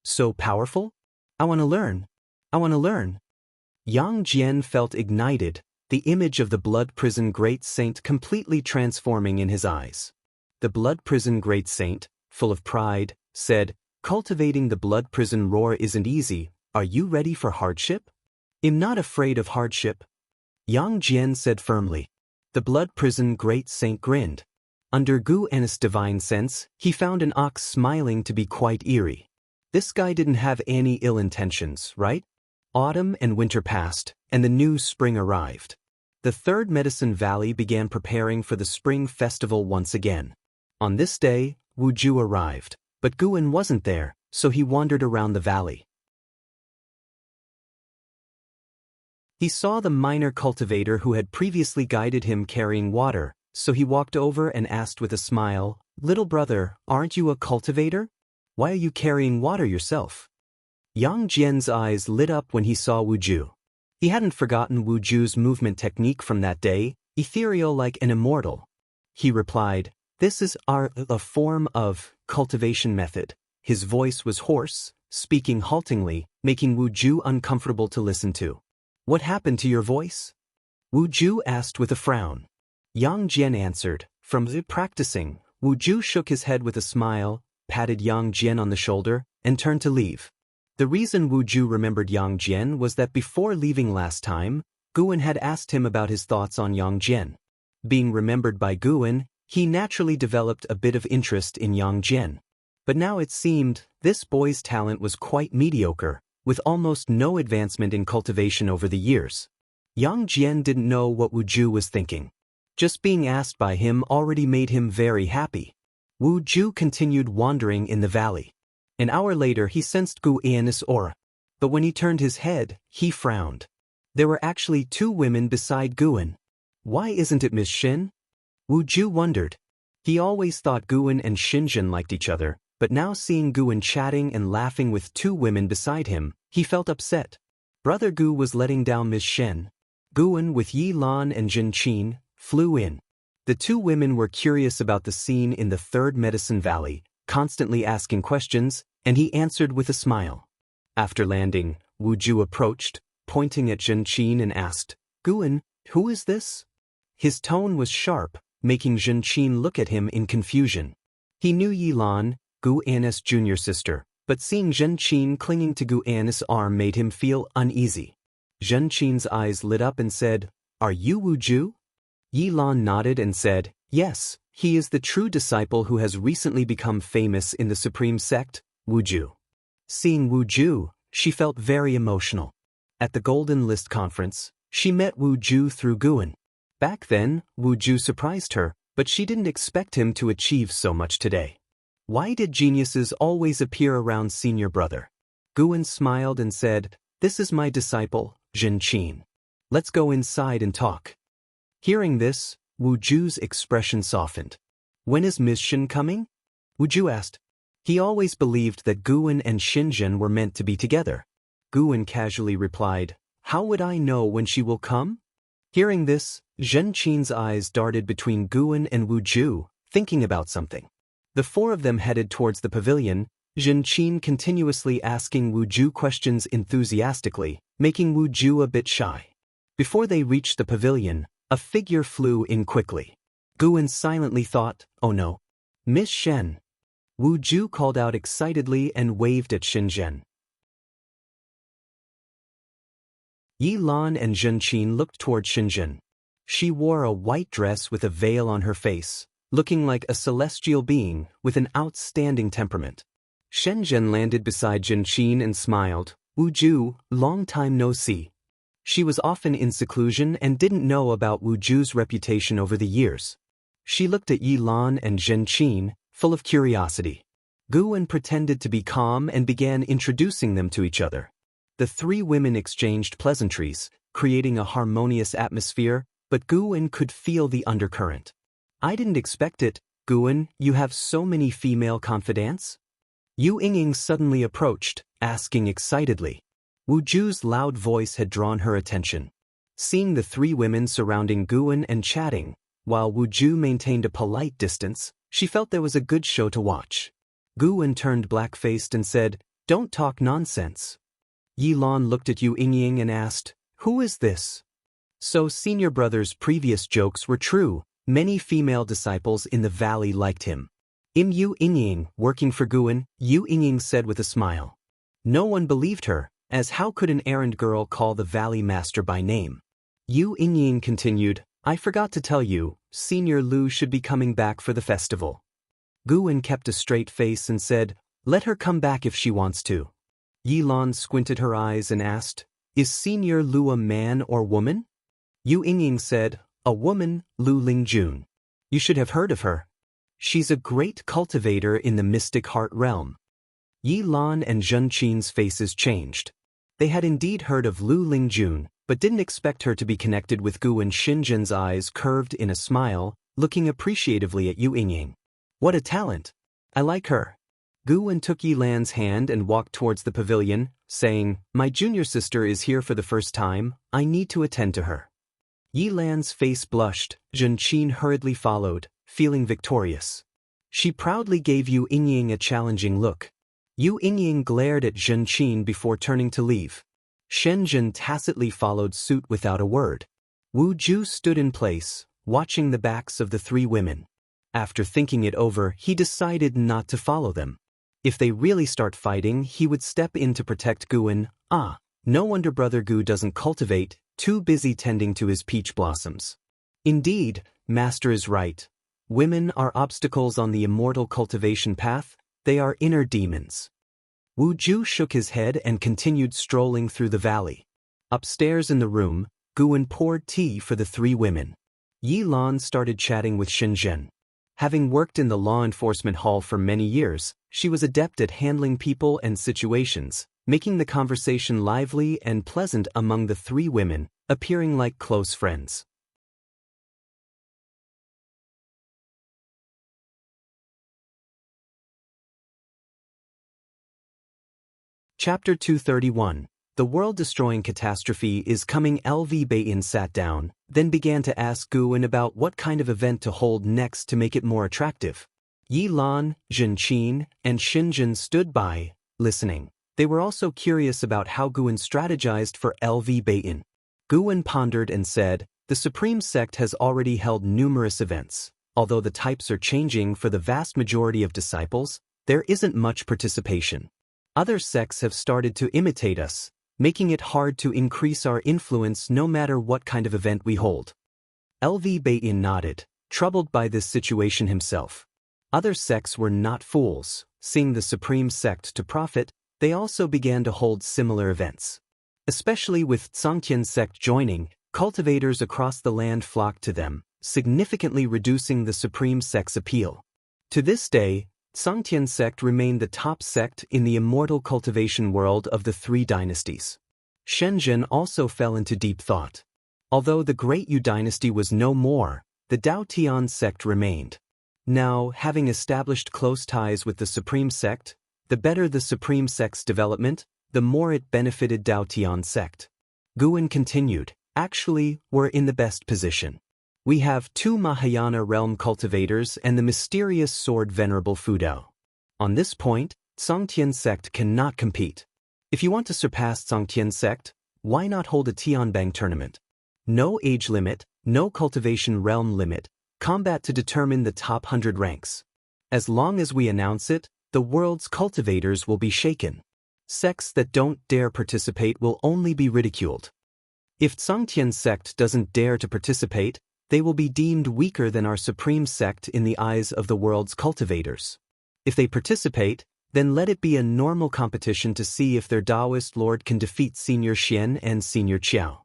"So powerful? I want to learn. I want to learn." Yang Jian felt ignited, the image of the blood prison great saint completely transforming in his eyes. The blood prison great saint, full of pride, said, "Cultivating the blood prison roar isn't easy. Are you ready for hardship?" "I'm not afraid of hardship," Yang Jian said firmly. The blood prison great saint grinned. Under Gu En's divine sense, he found an ox smiling to be quite eerie. This guy didn't have any ill intentions, right? Autumn and winter passed, and the new spring arrived. The Third Medicine Valley began preparing for the spring festival once again. On this day, Wuju arrived, but Guwen wasn't there, so he wandered around the valley. He saw the minor cultivator who had previously guided him carrying water, so he walked over and asked with a smile, "Little brother, aren't you a cultivator? Why are you carrying water yourself?" Yang Jian's eyes lit up when he saw Wuju. He hadn't forgotten Wuju's movement technique from that day, Ethereal like an immortal. He replied, this is a form of cultivation method. His voice was hoarse, speaking haltingly, making Wu Ju uncomfortable to listen to. What happened to your voice? Wu Ju asked with a frown. Yang Jian answered, from practicing. Wu Ju shook his head with a smile, patted Yang Jian on the shoulder, and turned to leave. The reason Wu Ju remembered Yang Jian was that before leaving last time, Guwen had asked him about his thoughts on Yang Jian. Being remembered by Guwen, he naturally developed a bit of interest in Yang Jian. But now it seemed, this boy's talent was quite mediocre, with almost no advancement in cultivation over the years. Yang Jian didn't know what Wu Ju was thinking. Just being asked by him already made him very happy. Wu Ju continued wandering in the valley. An hour later he sensed Gu Yan's aura. But when he turned his head, he frowned. There were actually two women beside Guwen. Why isn't it Miss Shin? Wu Ju wondered. He always thought Guwen and Xinjun liked each other, but now seeing Guwen chatting and laughing with two women beside him, he felt upset. Brother Gu was letting down Miss Shen. Guwen with Yi Lan and Jin Qin flew in. The two women were curious about the scene in the Third Medicine Valley, constantly asking questions, and he answered with a smile. After landing, Wu Ju approached, pointing at Jin Qin and asked, Guwen, who is this? His tone was sharp, making Jin Qin look at him in confusion. He knew Yi Lan, Gu Yan's junior sister, but seeing Jin Qin clinging to Gu Yan's arm made him feel uneasy. Jin Qin's eyes lit up and said, Are you Wu Ju? Yi Lan nodded and said, Yes, he is the true disciple who has recently become famous in the Supreme Sect, Wu Ju. Seeing Wu Ju, she felt very emotional. At the Golden List conference, she met Wu Ju through Guwen. Back then, Wu Ju surprised her, but she didn't expect him to achieve so much today. Why did geniuses always appear around senior brother? Guwen smiled and said, This is my disciple, Jin Qin. Let's go inside and talk. Hearing this, Wu Ju's expression softened. When is Miss Shin coming? Wu Ju asked. He always believed that Guwen and Xinjun were meant to be together. Guwen casually replied, How would I know when she will come? Hearing this, Jin Qin's eyes darted between Guwen and Wu Ju, thinking about something. The four of them headed towards the pavilion, Jin Qin continuously asking Wu Ju questions enthusiastically, making Wu Ju a bit shy. Before they reached the pavilion, a figure flew in quickly. Guwen silently thought, Oh no. Miss Shen. Wu Ju called out excitedly and waved at Xinjun. Yi Lan and Jin Qin looked toward Xinjun. She wore a white dress with a veil on her face, looking like a celestial being with an outstanding temperament. Xinjun landed beside Jin Qin and smiled, Wu Ju, long time no see. She was often in seclusion and didn't know about Wu Ju's reputation over the years. She looked at Yi Lan and Jin Qin, full of curiosity. Guwen pretended to be calm and began introducing them to each other. The three women exchanged pleasantries, creating a harmonious atmosphere, but Guwen could feel the undercurrent. I didn't expect it, Guwen, you have so many female confidants? Yu Yingying suddenly approached, asking excitedly. Wu Ju's loud voice had drawn her attention. Seeing the three women surrounding Guwen and chatting, while Wu Ju maintained a polite distance, she felt there was a good show to watch. Guwen turned black-faced and said, Don't talk nonsense. Yi Lan looked at Yu Yingying and asked, Who is this? So senior brother's previous jokes were true. Many female disciples in the valley liked him. Yu Yingying, working for Guwen, Yu Yingying said with a smile. No one believed her, as how could an errand girl call the valley master by name? Yu Yingying continued, I forgot to tell you, Senior Lu should be coming back for the festival. Guwen kept a straight face and said, Let her come back if she wants to. Yi Lan squinted her eyes and asked, Is Senior Lu a man or woman? Yu Yingying said, A woman, Lu Lingjun. You should have heard of her. She's a great cultivator in the mystic heart realm. Yi Lan and Jin Qin's faces changed. They had indeed heard of Lu Lingjun, but didn't expect her to be connected with Gu, and Xinjun's eyes curved in a smile, looking appreciatively at Yu Yingying. What a talent! I like her. Guwen took Yi Lan's hand and walked towards the pavilion, saying, My junior sister is here for the first time, I need to attend to her. Yi Lan's face blushed, Zhen Qin hurriedly followed, feeling victorious. She proudly gave Yu Yingying a challenging look. Yu Yingying glared at Zhen Qin before turning to leave. Shen Zhen tacitly followed suit without a word. Wu Ju stood in place, watching the backs of the three women. After thinking it over, he decided not to follow them. If they really start fighting, he would step in to protect Guan. No wonder Brother Gu doesn't cultivate, too busy tending to his peach blossoms. Indeed, Master is right. Women are obstacles on the immortal cultivation path, they are inner demons. Wu Ju shook his head and continued strolling through the valley. Upstairs in the room, Guan poured tea for the three women. Yi Lan started chatting with Shen Zhen. Having worked in the law enforcement hall for many years, she was adept at handling people and situations, making the conversation lively and pleasant among the three women, appearing like close friends. Chapter 231. The world-destroying catastrophe is coming. LV Bayin sat down, then began to ask Guan about what kind of event to hold next to make it more attractive. Yi Lan, Zhen Qin, and Shen Zhen stood by, listening. They were also curious about how Guan strategized for LV Bayin. Guan pondered and said, the Supreme Sect has already held numerous events. Although the types are changing for the vast majority of disciples, there isn't much participation. Other sects have started to imitate us, making it hard to increase our influence no matter what kind of event we hold. LV Bayin nodded, troubled by this situation himself. Other sects were not fools. Seeing the Supreme Sect to profit, they also began to hold similar events. Especially with Tsangtian Sect joining, cultivators across the land flocked to them, significantly reducing the Supreme Sect's appeal. To this day, Tsangtian Sect remained the top sect in the immortal cultivation world of the three dynasties. Shen Zhen also fell into deep thought. Although the Great Yu dynasty was no more, the Dao Tian sect remained. Now, having established close ties with the Supreme Sect, the better the Supreme Sect's development, the more it benefited Dao Tian sect. Guan continued, actually, we're in the best position. We have two Mahayana realm cultivators and the mysterious sword Venerable Fudao. On this point, Tsangtian sect cannot compete. If you want to surpass Tsangtian sect, why not hold a Tianbang tournament? No age limit, no cultivation realm limit, combat to determine the top 100 ranks. As long as we announce it, the world's cultivators will be shaken. Sects that don't dare participate will only be ridiculed. If Tsangtian sect doesn't dare to participate, they will be deemed weaker than our Supreme Sect in the eyes of the world's cultivators. If they participate, then let it be a normal competition to see if their Taoist lord can defeat Senior Xian and Senior Qiao.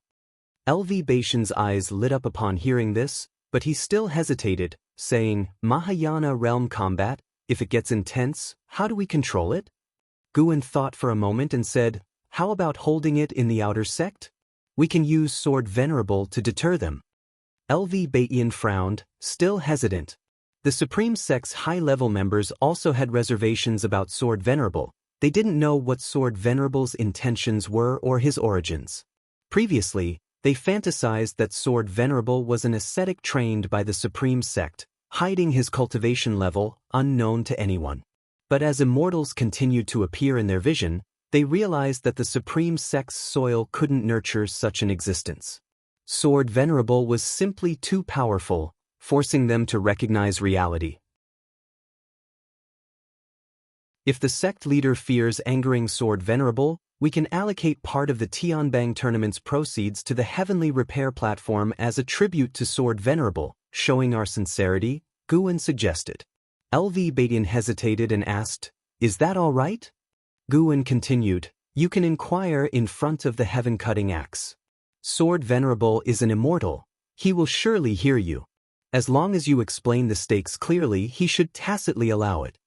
LV Baishan's eyes lit up upon hearing this, but he still hesitated, saying, Mahayana realm combat, if it gets intense, how do we control it? Guan thought for a moment and said, how about holding it in the outer sect? We can use Sword Venerable to deter them. LV Bayin frowned, still hesitant. The Supreme Sect's high-level members also had reservations about Sword Venerable. They didn't know what Sword Venerable's intentions were or his origins. Previously, they fantasized that Sword Venerable was an ascetic trained by the Supreme Sect, hiding his cultivation level, unknown to anyone. But as immortals continued to appear in their vision, they realized that the Supreme Sect's soil couldn't nurture such an existence. Sword Venerable was simply too powerful, forcing them to recognize reality. If the sect leader fears angering Sword Venerable, we can allocate part of the Tianbang tournament's proceeds to the Heavenly Repair Platform as a tribute to Sword Venerable, showing our sincerity, Guan suggested. LV Baitian hesitated and asked, is that all right? Guan continued, you can inquire in front of the Heaven-Cutting Axe. Sword Venerable is an immortal. He will surely hear you. As long as you explain the stakes clearly, he should tacitly allow it.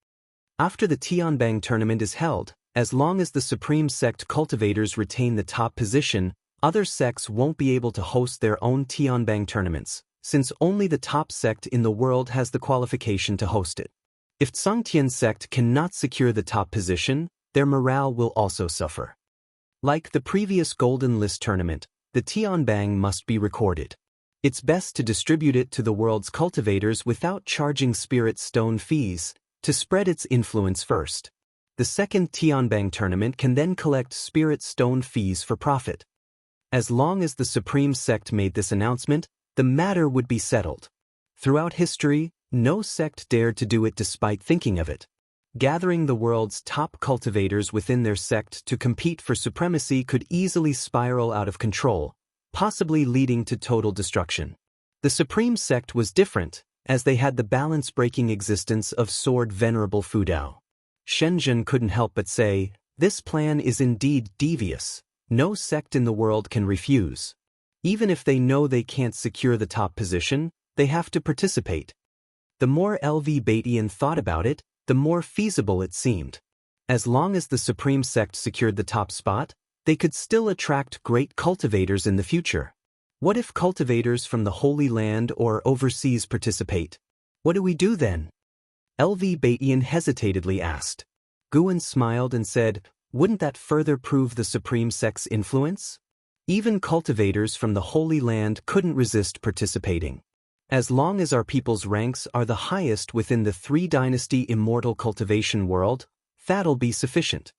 After the Tianbang tournament is held, as long as the Supreme Sect cultivators retain the top position, other sects won't be able to host their own Tianbang tournaments, since only the top sect in the world has the qualification to host it. If Tsangtian sect cannot secure the top position, their morale will also suffer. Like the previous Golden List tournament, the Tianbang must be recorded. It's best to distribute it to the world's cultivators without charging spirit stone fees, to spread its influence first. The second Tianbang tournament can then collect spirit stone fees for profit. As long as the Supreme Sect made this announcement, the matter would be settled. Throughout history, no sect dared to do it despite thinking of it. Gathering the world's top cultivators within their sect to compete for supremacy could easily spiral out of control, possibly leading to total destruction. The Supreme Sect was different, as they had the balance-breaking existence of Sword Venerable Fudao. Shenzhen couldn't help but say, "This plan is indeed devious. No sect in the world can refuse. Even if they know they can't secure the top position, they have to participate." The more LV Batian thought about it, the more feasible it seemed. As long as the Supreme Sect secured the top spot, they could still attract great cultivators in the future. What if cultivators from the Holy Land or overseas participate? What do we do then? LV Batian hesitantly asked. Guan smiled and said, "Wouldn't that further prove the Supreme Sect's influence? Even cultivators from the Holy Land couldn't resist participating. As long as our people's ranks are the highest within the three-dynasty immortal cultivation world, that'll be sufficient."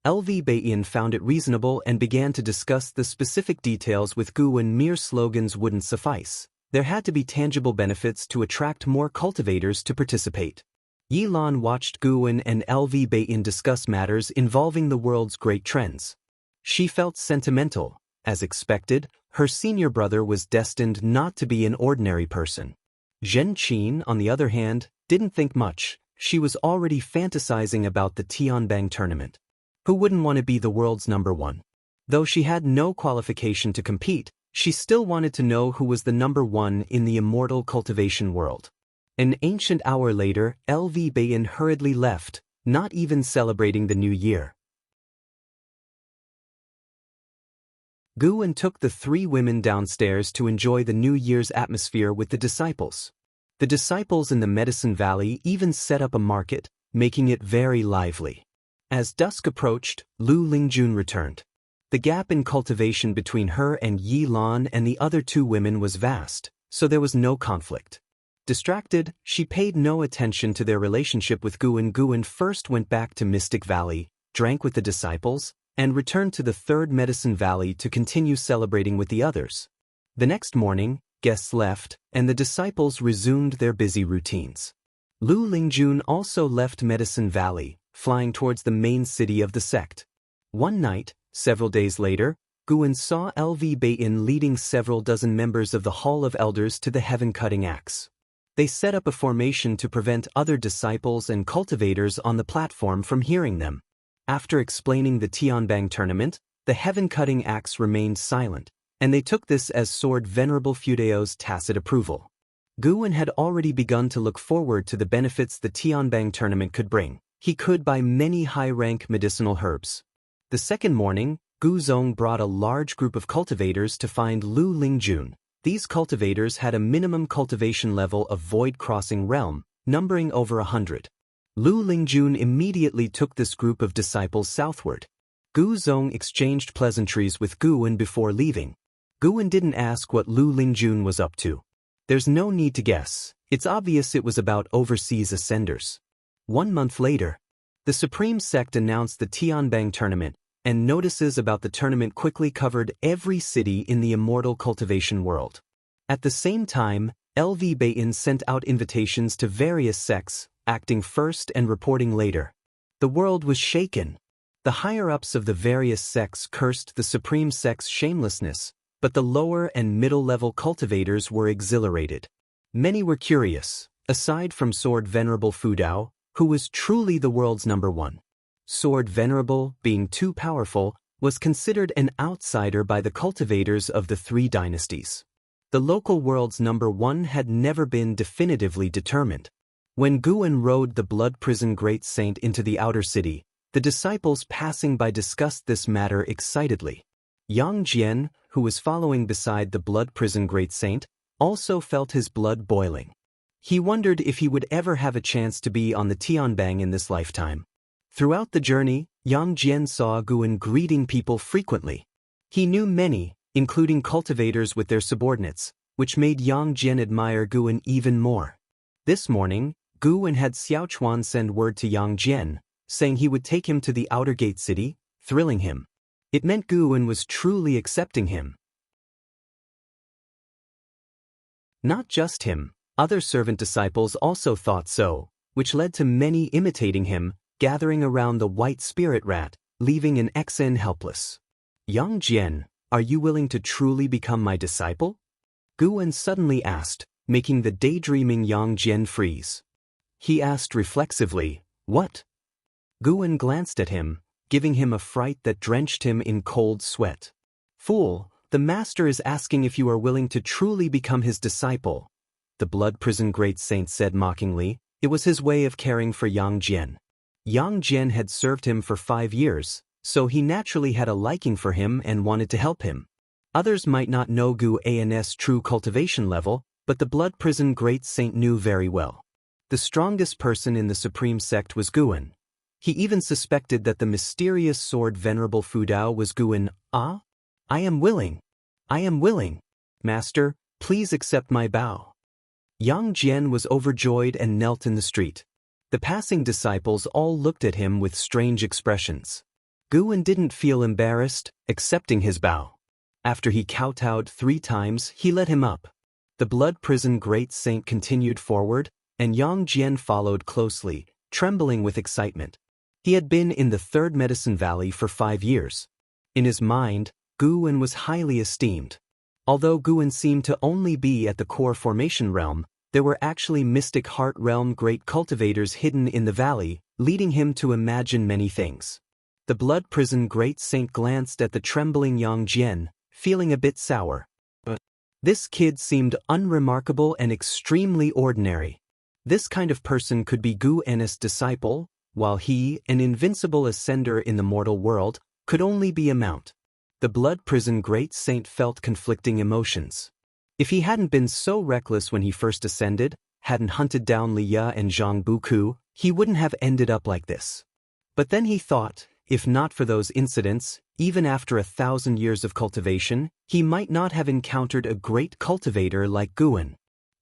LV Batian found it reasonable and began to discuss the specific details with Gu when mere slogans wouldn't suffice. There had to be tangible benefits to attract more cultivators to participate. Yilan watched Guwen and LV Batian discuss matters involving the world's great trends. She felt sentimental. As expected, her senior brother was destined not to be an ordinary person. Zhen Qin, on the other hand, didn't think much. She was already fantasizing about the Tianbang tournament. Who wouldn't want to be the world's number one? Though she had no qualification to compete, she still wanted to know who was the number one in the immortal cultivation world. An ancient hour later, LV Batian hurriedly left, not even celebrating the new year. Guwen took the three women downstairs to enjoy the New Year's atmosphere with the disciples. The disciples in the Medicine Valley even set up a market, making it very lively. As dusk approached, Lu Lingjun returned. The gap in cultivation between her and Yi Lan and the other two women was vast, so there was no conflict. Distracted, she paid no attention to their relationship with Guwen. Guwen first went back to Mystic Valley, drank with the disciples, and returned to the third Medicine Valley to continue celebrating with the others. The next morning, guests left, and the disciples resumed their busy routines. Lu Lingjun also left Medicine Valley, flying towards the main city of the sect. One night, several days later, Guwen saw LV Batian leading several dozen members of the Hall of Elders to the heaven-cutting axe. They set up a formation to prevent other disciples and cultivators on the platform from hearing them. After explaining the Tianbang tournament, the heaven-cutting axe remained silent, and they took this as Sword Venerable Fudao's tacit approval. Guwen had already begun to look forward to the benefits the Tianbang tournament could bring. He could buy many high-rank medicinal herbs. The second morning, Gu Zong brought a large group of cultivators to find Lu Lingjun. These cultivators had a minimum cultivation level of Void-Crossing Realm, numbering over 100. Lu Lingjun immediately took this group of disciples southward. Gu Zong exchanged pleasantries with Guwen before leaving. Guwen didn't ask what Lu Lingjun was up to. There's no need to guess. It's obvious it was about overseas ascenders. 1 month later, the Supreme Sect announced the Tianbang tournament, and notices about the tournament quickly covered every city in the immortal cultivation world. At the same time, LV Batian sent out invitations to various sects, acting first and reporting later. The world was shaken. The higher-ups of the various sects cursed the Supreme Sect's shamelessness, but the lower and middle-level cultivators were exhilarated. Many were curious, aside from Sword Venerable Fudao, who was truly the world's number one. Sword Venerable, being too powerful, was considered an outsider by the cultivators of the three dynasties. The local world's number one had never been definitively determined. When Guwen rode the Blood Prison Great Saint into the outer city, the disciples passing by discussed this matter excitedly. Yang Jian, who was following beside the Blood Prison Great Saint, also felt his blood boiling. He wondered if he would ever have a chance to be on the Tianbang in this lifetime. Throughout the journey, Yang Jian saw Guwen greeting people frequently. He knew many, including cultivators with their subordinates, which made Yang Jian admire Guan even more. This morning, Guan had Xiaochuan send word to Yang Jian, saying he would take him to the outer gate city, thrilling him. It meant Guan was truly accepting him. Not just him, other servant disciples also thought so, which led to many imitating him, gathering around the white spirit rat, leaving an Xen helpless. Yang Jian, are you willing to truly become my disciple? Guan suddenly asked, making the daydreaming Yang Jian freeze. He asked reflexively, what? Guan glanced at him, giving him a fright that drenched him in cold sweat. Fool, the master is asking if you are willing to truly become his disciple. The blood prison great saint said mockingly. It was his way of caring for Yang Jian. Yang Jian had served him for 5 years, so he naturally had a liking for him and wanted to help him. Others might not know Guan's true cultivation level, but the blood prison great saint knew very well. The strongest person in the supreme sect was Guan. He even suspected that the mysterious sword Venerable Fudao was Guan. Ah? I am willing. I am willing. Master, please accept my bow. Yang Jian was overjoyed and knelt in the street. The passing disciples all looked at him with strange expressions. Guan didn't feel embarrassed, accepting his bow. After he kowtowed 3 times, he let him up. The blood prison great saint continued forward, and Yang Jian followed closely, trembling with excitement. He had been in the 3rd Medicine Valley for 5 years. In his mind, Guan was highly esteemed. Although Guan seemed to only be at the core formation realm, there were actually mystic heart realm great cultivators hidden in the valley, leading him to imagine many things. The blood prison great saint glanced at the trembling Yang Jian, feeling a bit sour. But this kid seemed unremarkable and extremely ordinary. This kind of person could be Guan's disciple, while he, an invincible ascender in the mortal world, could only be a mount. The blood prison great saint felt conflicting emotions. If he hadn't been so reckless when he first ascended, hadn't hunted down Liya and Zhang Buku, he wouldn't have ended up like this. But then he thought, if not for those incidents, even after 1,000 years of cultivation, he might not have encountered a great cultivator like Guan.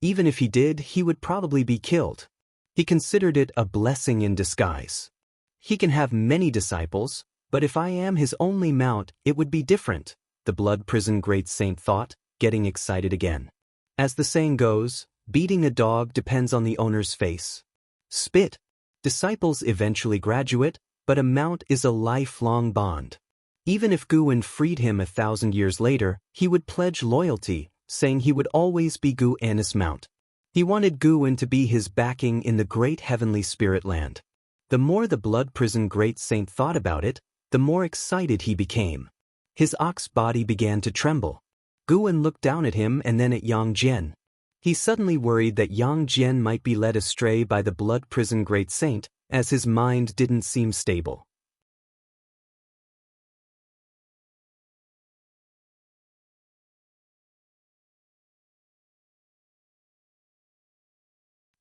Even if he did, he would probably be killed. He considered it a blessing in disguise. He can have many disciples, but if I am his only mount, it would be different, the blood prison great saint thought, getting excited again. As the saying goes, beating a dog depends on the owner's face. Spit. Disciples eventually graduate, but a mount is a lifelong bond. Even if Guan freed him 1,000 years later, he would pledge loyalty, saying he would always be Guan's mount. He wanted Guan to be his backing in the great heavenly spirit land. The more the blood prison great saint thought about it, the more excited he became. His ox body began to tremble. Guan looked down at him and then at Yang Jian. He suddenly worried that Yang Jian might be led astray by the blood prison great saint, as his mind didn't seem stable.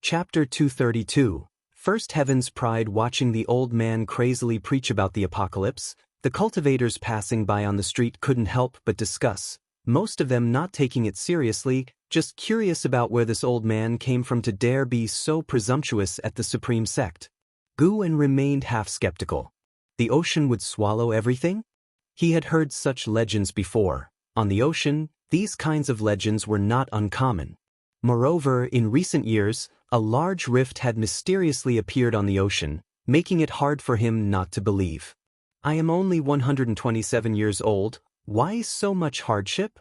Chapter 232. First Heaven's pride. Watching the old man crazily preach about the apocalypse, the cultivators passing by on the street couldn't help but discuss, most of them not taking it seriously, just curious about where this old man came from to dare be so presumptuous at the supreme sect. Guan remained half skeptical. The ocean would swallow everything? He had heard such legends before. On the ocean, these kinds of legends were not uncommon. Moreover, in recent years, a large rift had mysteriously appeared on the ocean, making it hard for him not to believe. I am only 127 years old, why so much hardship?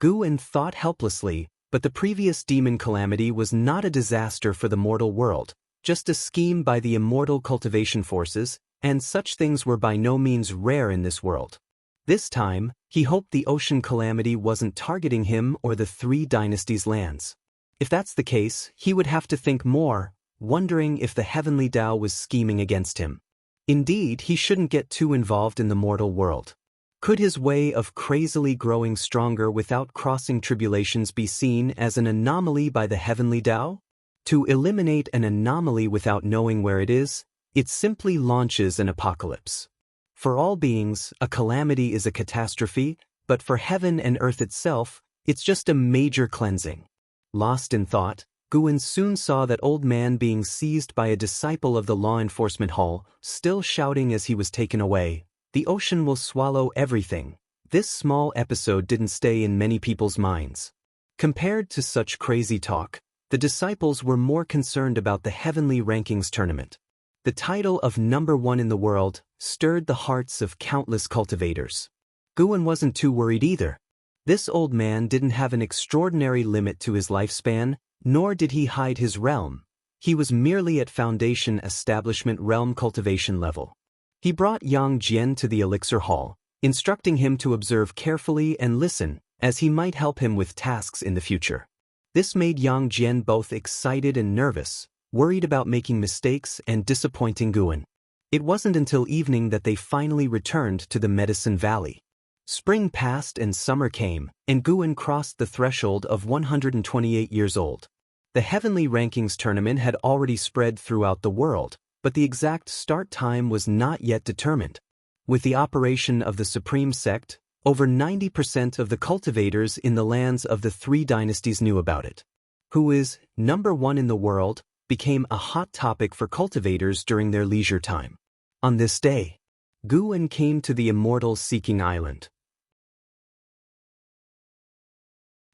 Guan thought helplessly, but the previous demon calamity was not a disaster for the mortal world, just a scheme by the immortal cultivation forces, and such things were by no means rare in this world. This time, he hoped the ocean calamity wasn't targeting him or the 3 dynasties' lands. If that's the case, he would have to think more, wondering if the heavenly Tao was scheming against him. Indeed, he shouldn't get too involved in the mortal world. Could his way of crazily growing stronger without crossing tribulations be seen as an anomaly by the heavenly Tao? To eliminate an anomaly without knowing where it is, it simply launches an apocalypse. For all beings, a calamity is a catastrophe, but for heaven and earth itself, It's just a major cleansing. Lost in thought, Guan soon saw that old man being seized by a disciple of the law enforcement hall, still shouting as he was taken away, "The ocean will swallow everything." This small episode didn't stay in many people's minds. Compared to such crazy talk, the disciples were more concerned about the heavenly rankings tournament. The title of #1 in the world stirred the hearts of countless cultivators. Guan wasn't too worried either. This old man didn't have an extraordinary limit to his lifespan, nor did he hide his realm. He was merely at foundation establishment realm cultivation level. He brought Yang Jian to the elixir hall, instructing him to observe carefully and listen, as he might help him with tasks in the future. This made Yang Jian both excited and nervous, worried about making mistakes and disappointing Guan. It wasn't until evening that they finally returned to the Medicine Valley. Spring passed and summer came, and Guan crossed the threshold of 128 years old. The Heavenly Rankings tournament had already spread throughout the world, but the exact start time was not yet determined. With the operation of the Supreme Sect, over 90% of the cultivators in the lands of the three dynasties knew about it. Who is #1 in the world became a hot topic for cultivators during their leisure time. On this day, Guan came to the Immortal seeking island.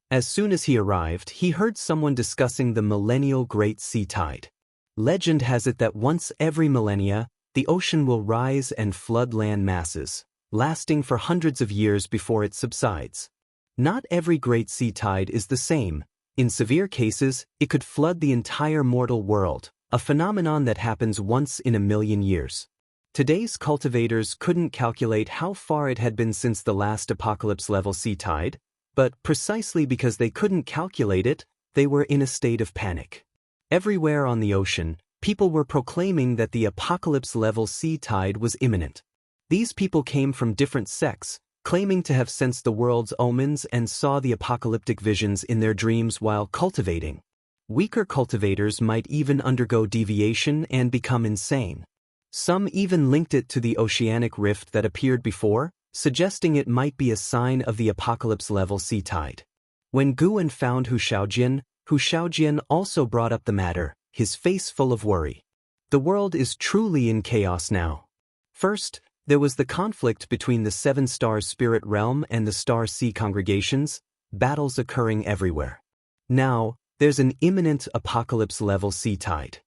As soon as he arrived, he heard someone discussing the millennial Great Sea Tide. Legend has it that once every millennia, the ocean will rise and flood land masses, lasting for hundreds of years before it subsides. Not every Great Sea Tide is the same. In severe cases, it could flood the entire mortal world, a phenomenon that happens once in a million years. Today's cultivators couldn't calculate how far it had been since the last apocalypse-level sea tide, but precisely because they couldn't calculate it, they were in a state of panic. Everywhere on the ocean, people were proclaiming that the apocalypse-level sea tide was imminent. These people came from different sects, claiming to have sensed the world's omens and saw the apocalyptic visions in their dreams while cultivating. Weaker cultivators might even undergo deviation and become insane. Some even linked it to the oceanic rift that appeared before, suggesting it might be a sign of the apocalypse-level sea tide. When Guan found Hu Shaojian also brought up the matter, his face full of worry. The world is truly in chaos now. First, there was the conflict between the Seven Stars spirit realm and the Star Sea congregations, battles occurring everywhere. Now, there's an imminent apocalypse-level sea tide.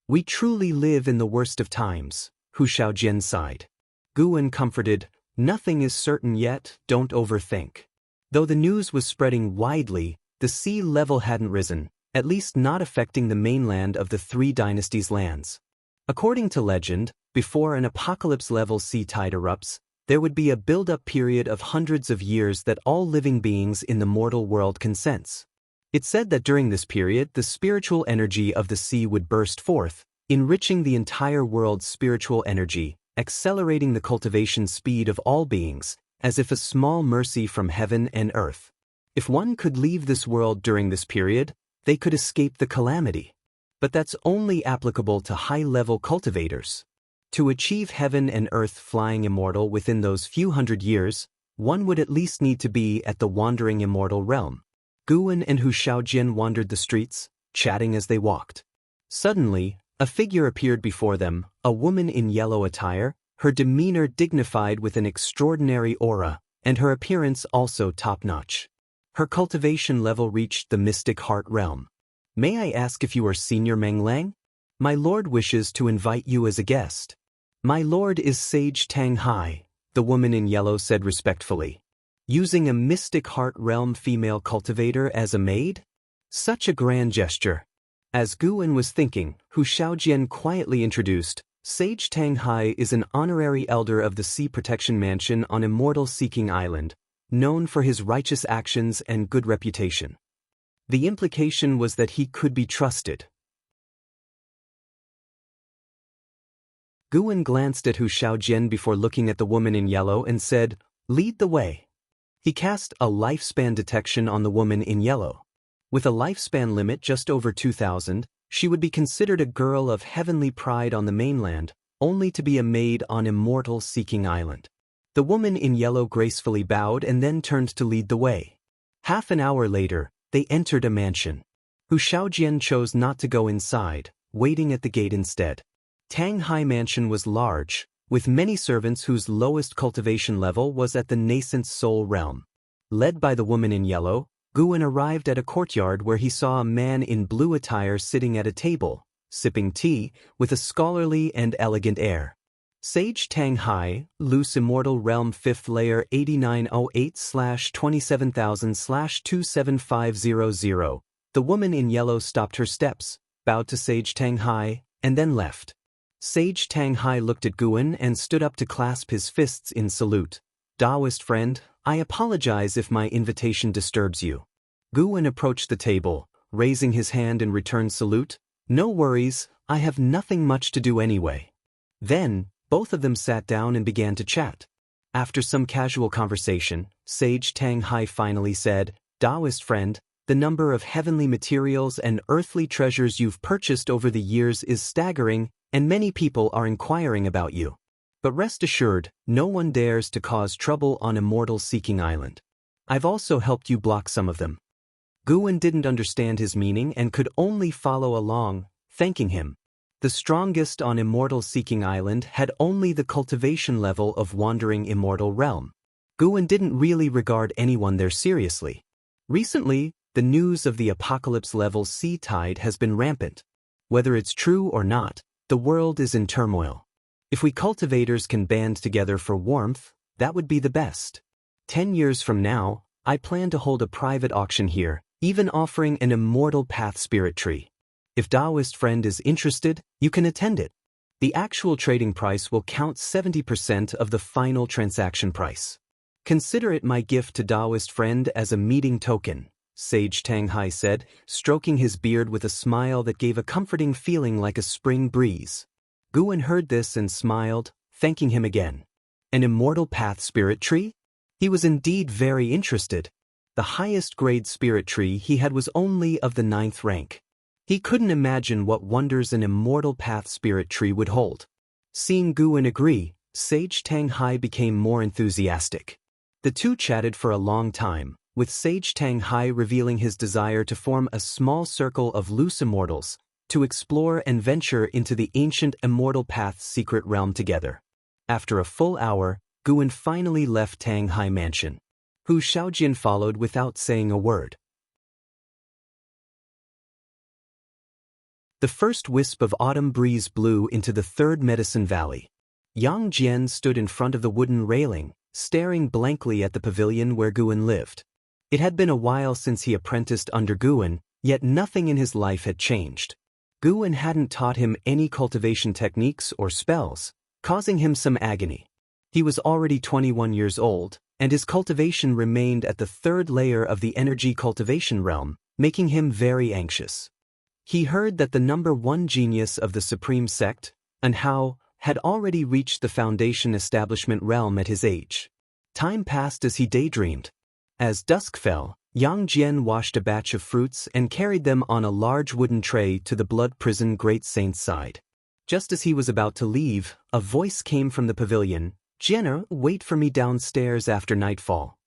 We truly live in the worst of times, Hu Shaojian sighed. Guan comforted, "Nothing is certain yet, don't overthink." Though the news was spreading widely, the sea level hadn't risen, at least not affecting the mainland of the three dynasties' lands. According to legend, before an apocalypse-level sea tide erupts, there would be a build-up period of hundreds of years that all living beings in the mortal world can sense. It said that during this period, the spiritual energy of the sea would burst forth, enriching the entire world's spiritual energy, accelerating the cultivation speed of all beings, as if a small mercy from heaven and earth. If one could leave this world during this period, they could escape the calamity. But that's only applicable to high-level cultivators. To achieve heaven and earth flying immortal within those few hundred years, one would at least need to be at the wandering immortal realm. Guan and Hu Shaojian wandered the streets, chatting as they walked. Suddenly, a figure appeared before them, a woman in yellow attire, her demeanor dignified with an extraordinary aura, and her appearance also top-notch. Her cultivation level reached the mystic heart realm. "May I ask if you are Senior Meng Lang? My lord wishes to invite you as a guest." "My lord is Sage Tang Hai," the woman in yellow said respectfully. Using a mystic heart realm female cultivator as a maid? Such a grand gesture. As Guan was thinking, Hu Shaojian quietly introduced, "Sage Tang Hai is an honorary elder of the Sea Protection Mansion on Immortal Seeking Island, known for his righteous actions and good reputation." The implication was that he could be trusted. Guan glanced at Hu Shaojian before looking at the woman in yellow and said, "Lead the way." He cast a lifespan detection on the woman in yellow. With a lifespan limit just over 2,000, she would be considered a girl of heavenly pride on the mainland, only to be a maid on Immortal Seeking Island. The woman in yellow gracefully bowed and then turned to lead the way. Half an hour later, they entered a mansion. Hu Shaojian chose not to go inside, waiting at the gate instead. Tang Hai Mansion was large, with many servants whose lowest cultivation level was at the nascent soul realm. Led by the woman in yellow, Guan arrived at a courtyard where he saw a man in blue attire sitting at a table, sipping tea, with a scholarly and elegant air. Sage Tang Hai, Loose Immortal Realm 5th Layer 8908/27000/27500. The woman in yellow stopped her steps, bowed to Sage Tang Hai, and then left. Sage Tang Hai looked at Guan and stood up to clasp his fists in salute. Taoist friend, I apologize if my invitation disturbs you. Guan approached the table, raising his hand in return salute. No worries, I have nothing much to do anyway. Then, both of them sat down and began to chat. After some casual conversation, Sage Tang Hai finally said, Taoist friend, the number of heavenly materials and earthly treasures you've purchased over the years is staggering, and many people are inquiring about you. But rest assured, no one dares to cause trouble on Immortal Seeking Island. I've also helped you block some of them. Guan didn't understand his meaning and could only follow along, thanking him. The strongest on Immortal Seeking Island had only the cultivation level of Wandering Immortal Realm. Guan didn't really regard anyone there seriously. Recently, the news of the apocalypse level sea tide has been rampant. Whether it's true or not, the world is in turmoil. If we cultivators can band together for warmth, that would be the best. 10 years from now, I plan to hold a private auction here, even offering an immortal path spirit tree. If Taoist friend is interested, you can attend it. The actual trading price will count 70% of the final transaction price. Consider it my gift to Taoist friend as a meeting token, Sage Tang Hai said, stroking his beard with a smile that gave a comforting feeling like a spring breeze. Guan heard this and smiled, thanking him again. An immortal path spirit tree? He was indeed very interested. The highest grade spirit tree he had was only of the 9th rank. He couldn't imagine what wonders an immortal path spirit tree would hold. Seeing Guan agree, Sage Tang Hai became more enthusiastic. The two chatted for a long time, with Sage Tang Hai revealing his desire to form a small circle of loose immortals, to explore and venture into the ancient Immortal Path's secret realm together. After a full hour, Guan finally left Tang Hai Mansion. Hu Shaojian followed without saying a word. The first wisp of autumn breeze blew into the 3rd Medicine Valley. Yang Jian stood in front of the wooden railing, staring blankly at the pavilion where Guan lived. It had been a while since he apprenticed under Guan, yet nothing in his life had changed. Guan hadn't taught him any cultivation techniques or spells, causing him some agony. He was already 21 years old, and his cultivation remained at the 3rd layer of the energy cultivation realm, making him very anxious. He heard that the number 1 genius of the Supreme Sect, Anhao, had already reached the Foundation Establishment realm at his age. Time passed as he daydreamed. As dusk fell, Yang Jian washed a batch of fruits and carried them on a large wooden tray to the Blood Prison Great Saint's side. Just as he was about to leave, a voice came from the pavilion, "Jianer, wait for me downstairs after nightfall."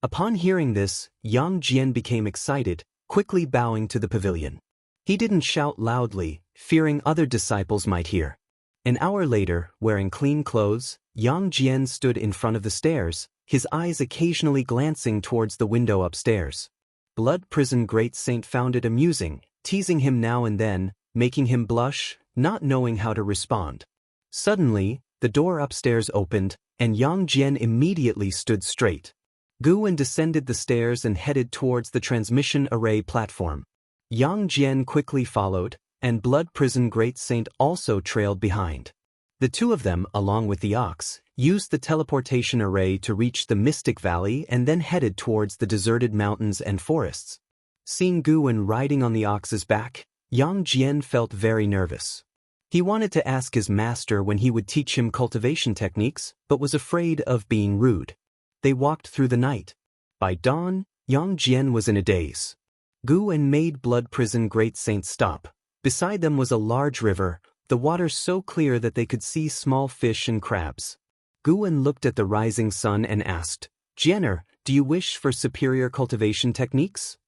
Upon hearing this, Yang Jian became excited, quickly bowing to the pavilion. He didn't shout loudly, fearing other disciples might hear. An hour later, wearing clean clothes, Yang Jian stood in front of the stairs, his eyes occasionally glancing towards the window upstairs. Blood Prison Great Saint found it amusing, teasing him now and then, making him blush, not knowing how to respond. Suddenly, the door upstairs opened, and Yang Jian immediately stood straight. Guan descended the stairs and headed towards the transmission array platform. Yang Jian quickly followed, and Blood Prison Great Saint also trailed behind. The two of them, along with the ox, used the teleportation array to reach the Mystic Valley and then headed towards the deserted mountains and forests. Seeing Guan riding on the ox's back, Yang Jian felt very nervous. He wanted to ask his master when he would teach him cultivation techniques, but was afraid of being rude. They walked through the night. By dawn, Yang Jian was in a daze. Guan made Blood Prison Great Saint stop. Beside them was a large river, the water so clear that they could see small fish and crabs. Guan looked at the rising sun and asked, "Jianer, Do you wish for superior cultivation techniques?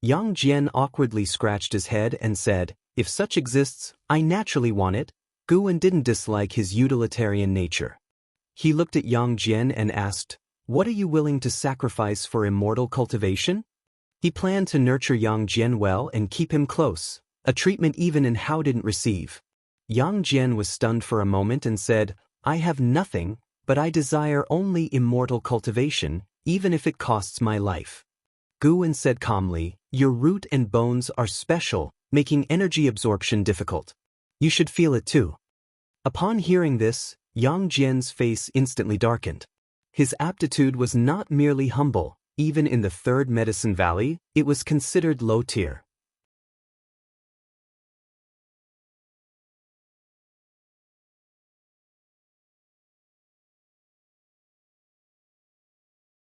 Yang Jian awkwardly scratched his head and said, if such exists, I naturally want it. Guan didn't dislike his utilitarian nature. He looked at Yang Jian and asked, what are you willing to sacrifice for immortal cultivation? He planned to nurture Yang Jian well and keep him close, a treatment even in Hao didn't receive. Yang Jian was stunned for a moment and said, I have nothing, but I desire only immortal cultivation, even if it costs my life. Guan said calmly, your root and bones are special, making energy absorption difficult. You should feel it too. Upon hearing this, Yang Jian's face instantly darkened. His aptitude was not merely humble, even in the Third Medicine Valley, it was considered low tier.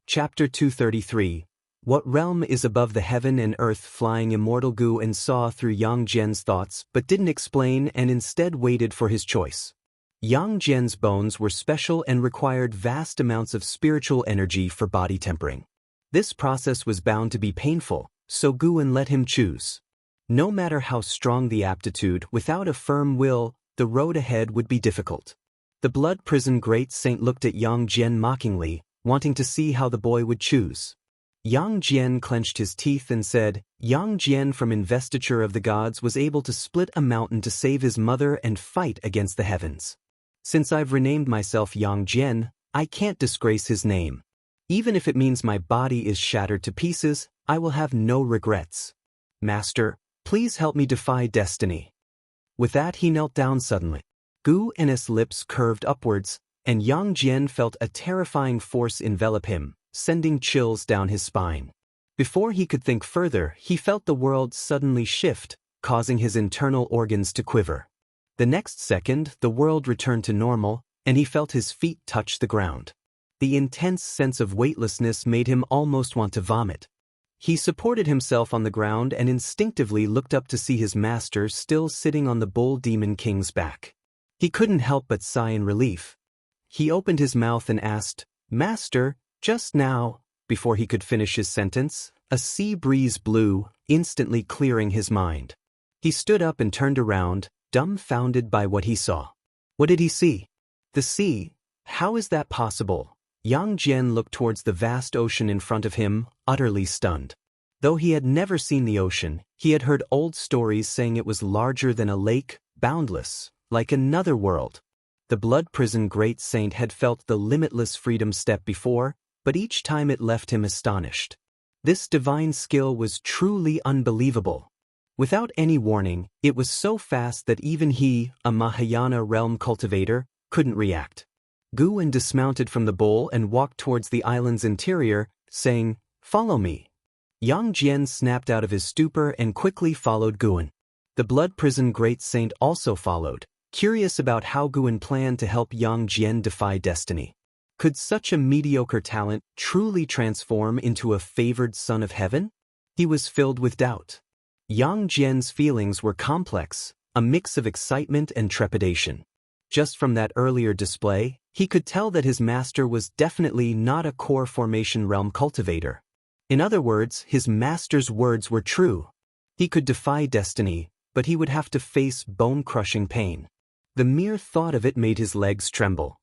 Chapter 233. What realm is above the heaven and earth? Flying Immortal Guan saw through Yang Jian's thoughts but didn't explain and instead waited for his choice. Yang Jian's bones were special and required vast amounts of spiritual energy for body tempering. This process was bound to be painful, so Guan let him choose. No matter how strong the aptitude, without a firm will, the road ahead would be difficult. The blood prison great saint looked at Yang Jian mockingly, wanting to see how the boy would choose. Yang Jian clenched his teeth and said, Yang Jian from investiture of the gods was able to split a mountain to save his mother and fight against the heavens. Since I've renamed myself Yang Jian, I can't disgrace his name. Even if it means my body is shattered to pieces, I will have no regrets. Master, please help me defy destiny. With that he knelt down suddenly. Guan's lips curved upwards, and Yang Jian felt a terrifying force envelop him, sending chills down his spine. Before he could think further, he felt the world suddenly shift, causing his internal organs to quiver. The next second, the world returned to normal, and he felt his feet touch the ground. The intense sense of weightlessness made him almost want to vomit. He supported himself on the ground and instinctively looked up to see his master still sitting on the bull demon king's back. He couldn't help but sigh in relief. He opened his mouth and asked, Master, just now, before he could finish his sentence, a sea breeze blew, instantly clearing his mind. He stood up and turned around, dumbfounded by what he saw. What did he see? The sea? How is that possible? Yang Jian looked towards the vast ocean in front of him, utterly stunned. Though he had never seen the ocean, he had heard old stories saying it was larger than a lake, boundless, like another world. The blood prison great saint had felt the limitless freedom step before, but each time it left him astonished. This divine skill was truly unbelievable. Without any warning, it was so fast that even he, a Mahayana realm cultivator, couldn't react. Guan dismounted from the bull and walked towards the island's interior, saying, Follow me. Yang Jian snapped out of his stupor and quickly followed Guan. The blood prison great saint also followed, curious about how Guan planned to help Yang Jian defy destiny. Could such a mediocre talent truly transform into a favored son of heaven? He was filled with doubt. Yang Jian's feelings were complex, a mix of excitement and trepidation. Just from that earlier display, he could tell that his master was definitely not a core formation realm cultivator. In other words, his master's words were true. He could defy destiny, but he would have to face bone-crushing pain. The mere thought of it made his legs tremble.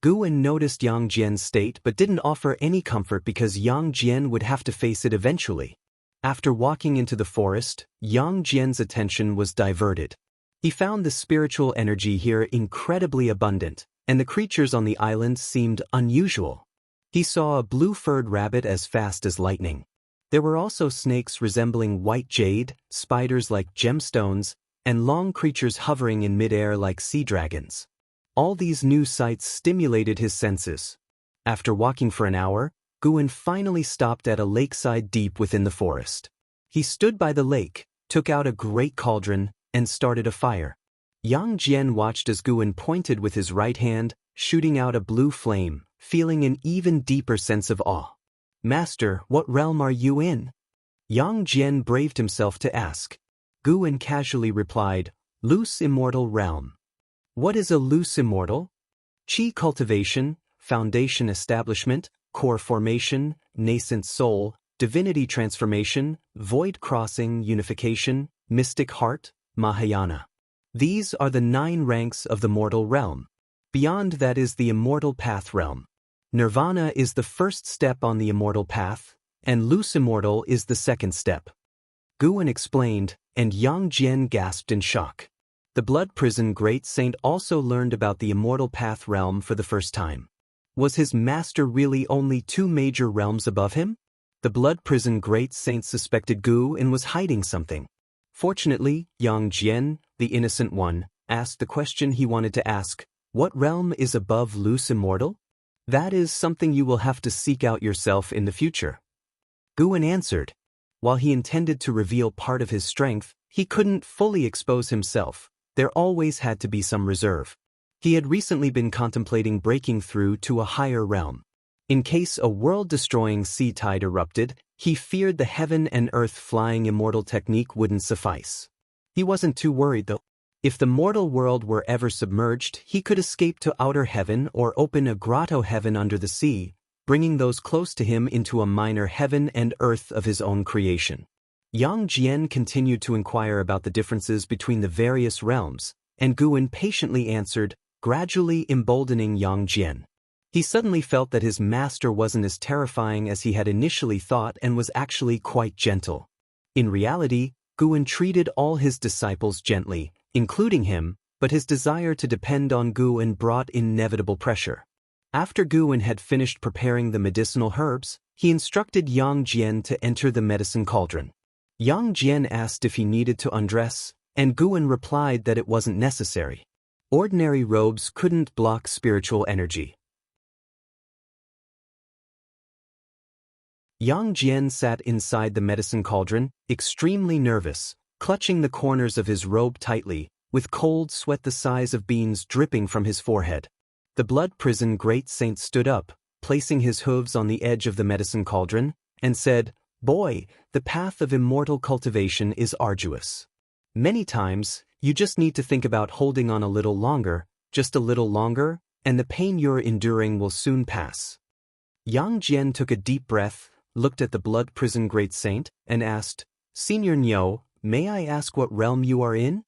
Guan noticed Yang Jian's state but didn't offer any comfort because Yang Jian would have to face it eventually. After walking into the forest, Yang Jian's attention was diverted. He found the spiritual energy here incredibly abundant, and the creatures on the island seemed unusual. He saw a blue-furred rabbit as fast as lightning. There were also snakes resembling white jade, spiders like gemstones, and long creatures hovering in midair like sea dragons. All these new sights stimulated his senses. After walking for an hour, Guan finally stopped at a lakeside deep within the forest. He stood by the lake, took out a great cauldron, and started a fire. Yang Jian watched as Guan pointed with his right hand, shooting out a blue flame, feeling an even deeper sense of awe. Master, what realm are you in? Yang Jian braved himself to ask. Guan casually replied, Loose Immortal realm. What is a loose immortal? Qi cultivation, foundation establishment, core formation, nascent soul, divinity transformation, void crossing unification, mystic heart, Mahayana. These are the 9 ranks of the mortal realm. Beyond that is the immortal path realm. Nirvana is the first step on the immortal path, and loose immortal is the second step. Guwen explained, and Yang Jian gasped in shock. The Blood Prison Great Saint also learned about the immortal path realm for the first time. Was his master really only 2 major realms above him? The Blood Prison Great Saint suspected Guwen was hiding something. Fortunately, Yang Jian, the innocent one, asked the question he wanted to ask: what realm is above loose immortal? That is something you will have to seek out yourself in the future. Guwen answered. While he intended to reveal part of his strength, he couldn't fully expose himself. There always had to be some reserve. He had recently been contemplating breaking through to a higher realm. In case a world-destroying sea tide erupted, he feared the heaven and earth flying immortal technique wouldn't suffice. He wasn't too worried though. If the mortal world were ever submerged, he could escape to outer heaven or open a grotto heaven under the sea, bringing those close to him into a minor heaven and earth of his own creation. Yang Jian continued to inquire about the differences between the various realms, and Guwen patiently answered, gradually emboldening Yang Jian. He suddenly felt that his master wasn't as terrifying as he had initially thought and was actually quite gentle. In reality, Guwen treated all his disciples gently, including him, but his desire to depend on Guwen brought inevitable pressure. After Guwen had finished preparing the medicinal herbs, he instructed Yang Jian to enter the medicine cauldron. Yang Jian asked if he needed to undress, and Guwen replied that it wasn't necessary. Ordinary robes couldn't block spiritual energy. Yang Jian sat inside the medicine cauldron, extremely nervous, clutching the corners of his robe tightly, with cold sweat the size of beans dripping from his forehead. The Blood Prison Great Saint stood up, placing his hooves on the edge of the medicine cauldron, and said, "Boy, the path of immortal cultivation is arduous. Many times, you just need to think about holding on a little longer, just a little longer, and the pain you're enduring will soon pass." Yang Jian took a deep breath, looked at the Blood Prison Great Saint, and asked, "Senior Niu, may I ask what realm you are in?"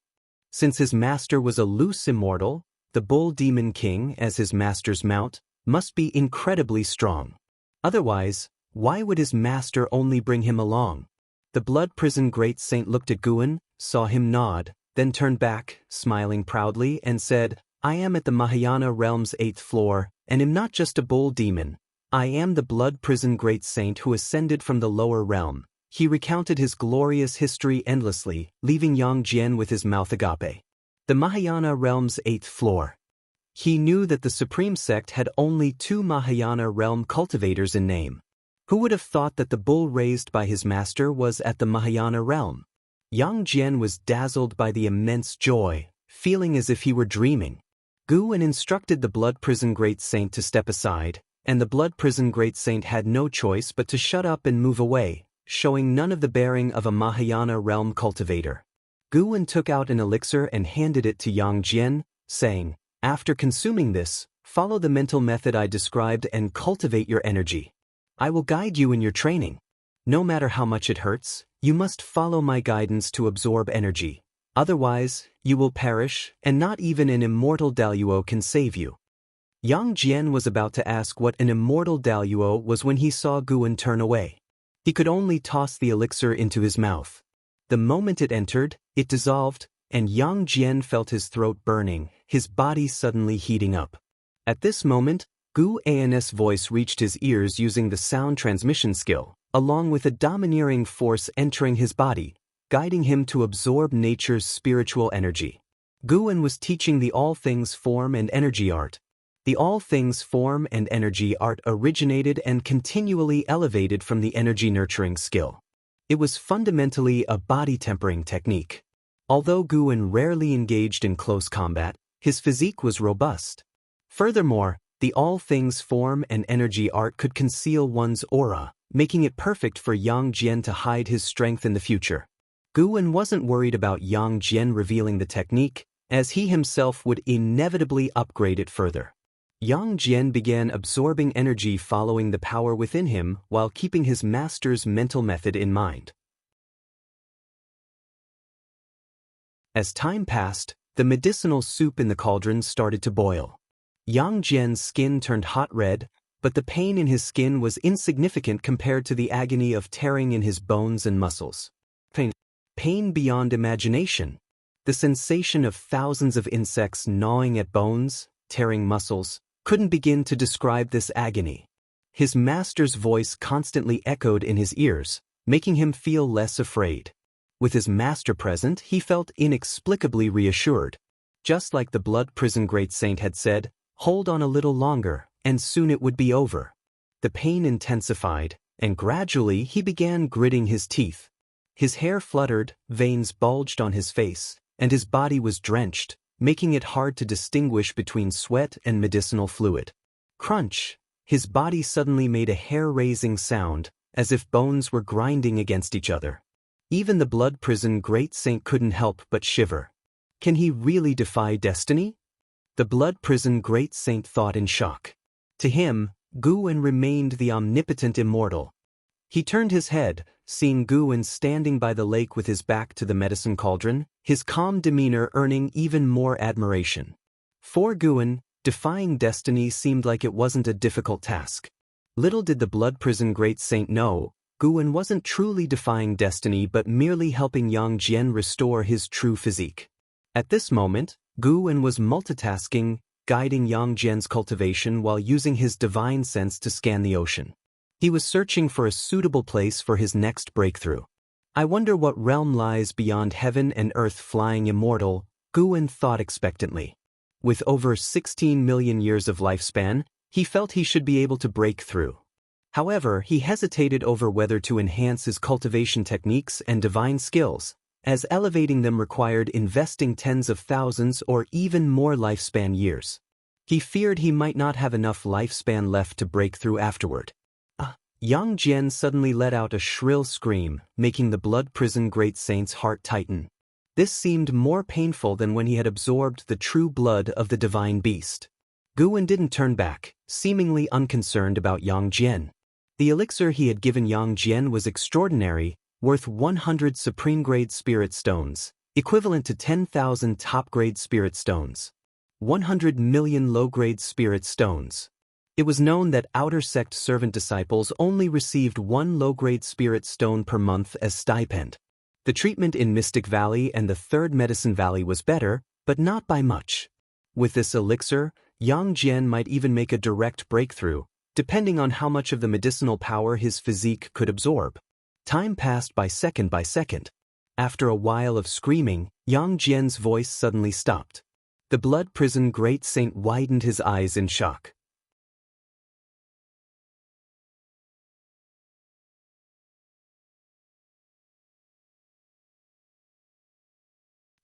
Since his master was a loose immortal, the Bull Demon King, as his master's mount, must be incredibly strong. Otherwise, why would his master only bring him along? The Blood Prison Great Saint looked at Guwen, saw him nod, then turned back, smiling proudly, and said, "I am at the Mahayana realm's 8th floor, and am not just a bull demon. I am the Blood Prison Great Saint who ascended from the lower realm." He recounted his glorious history endlessly, leaving Yang Jian with his mouth agape. The Mahayana realm's 8th floor. He knew that the Supreme Sect had only 2 Mahayana realm cultivators in name. Who would have thought that the bull raised by his master was at the Mahayana realm? Yang Jian was dazzled by the immense joy, feeling as if he were dreaming. Guwen instructed the Blood Prison Great Saint to step aside, and the Blood Prison Great Saint had no choice but to shut up and move away, showing none of the bearing of a Mahayana realm cultivator. Guwen took out an elixir and handed it to Yang Jian, saying, "After consuming this, follow the mental method I described and cultivate your energy. I will guide you in your training. No matter how much it hurts, you must follow my guidance to absorb energy. Otherwise, you will perish, and not even an immortal Daluo can save you." Yang Jian was about to ask what an immortal Daluo was when he saw Guwen turn away. He could only toss the elixir into his mouth. The moment it entered, it dissolved, and Yang Jian felt his throat burning, his body suddenly heating up. At this moment, Gu An's voice reached his ears using the sound transmission skill, along with a domineering force entering his body, guiding him to absorb nature's spiritual energy. Guwen was teaching the all things form and energy art. The all things form and energy art originated and continually elevated from the energy nurturing skill. It was fundamentally a body tempering technique. Although Guwen rarely engaged in close combat, his physique was robust. Furthermore, the all things form and energy art could conceal one's aura, making it perfect for Yang Jian to hide his strength in the future. Guwen wasn't worried about Yang Jian revealing the technique, as he himself would inevitably upgrade it further. Yang Jian began absorbing energy following the power within him while keeping his master's mental method in mind. As time passed, the medicinal soup in the cauldron started to boil. Yang Jian's skin turned hot red, but the pain in his skin was insignificant compared to the agony of tearing in his bones and muscles. Pain beyond imagination. The sensation of thousands of insects gnawing at bones, tearing muscles, couldn't begin to describe this agony. His master's voice constantly echoed in his ears, making him feel less afraid. With his master present, he felt inexplicably reassured. Just like the blood prison great saint had said, hold on a little longer, and soon it would be over. The pain intensified, and gradually he began gritting his teeth. His hair fluttered, veins bulged on his face, and his body was drenched, making it hard to distinguish between sweat and medicinal fluid. Crunch! His body suddenly made a hair-raising sound, as if bones were grinding against each other. Even the blood prison great saint couldn't help but shiver. Can he really defy destiny? The blood prison great saint thought in shock. To him, Guwen remained the omnipotent immortal. He turned his head, seeing Guwen standing by the lake with his back to the medicine cauldron, his calm demeanor earning even more admiration. For Guwen, defying destiny seemed like it wasn't a difficult task. Little did the blood prison great saint know, Guwen wasn't truly defying destiny but merely helping Yang Jian restore his true physique. At this moment, Guwen was multitasking, guiding Yang Jian's cultivation while using his divine sense to scan the ocean. He was searching for a suitable place for his next breakthrough. I wonder what realm lies beyond heaven and earth. Flying immortal, Guwen thought expectantly. With over 16 million years of lifespan, he felt he should be able to break through. However, he hesitated over whether to enhance his cultivation techniques and divine skills, as elevating them required investing tens of thousands or even more lifespan years. He feared he might not have enough lifespan left to break through afterward. Yang Jian suddenly let out a shrill scream, making the blood prison great saint's heart tighten. This seemed more painful than when he had absorbed the true blood of the divine beast. Guwen didn't turn back, seemingly unconcerned about Yang Jian. The elixir he had given Yang Jian was extraordinary, worth 100 supreme-grade spirit stones, equivalent to 10,000 top-grade spirit stones. 100 million low-grade spirit stones. It was known that outer sect servant disciples only received 1 low-grade spirit stone per month as stipend. The treatment in Mystic Valley and the Third Medicine Valley was better, but not by much. With this elixir, Yang Jian might even make a direct breakthrough, depending on how much of the medicinal power his physique could absorb. Time passed by second by second. After a while of screaming, Yang Jian's voice suddenly stopped. The blood prison great saint widened his eyes in shock.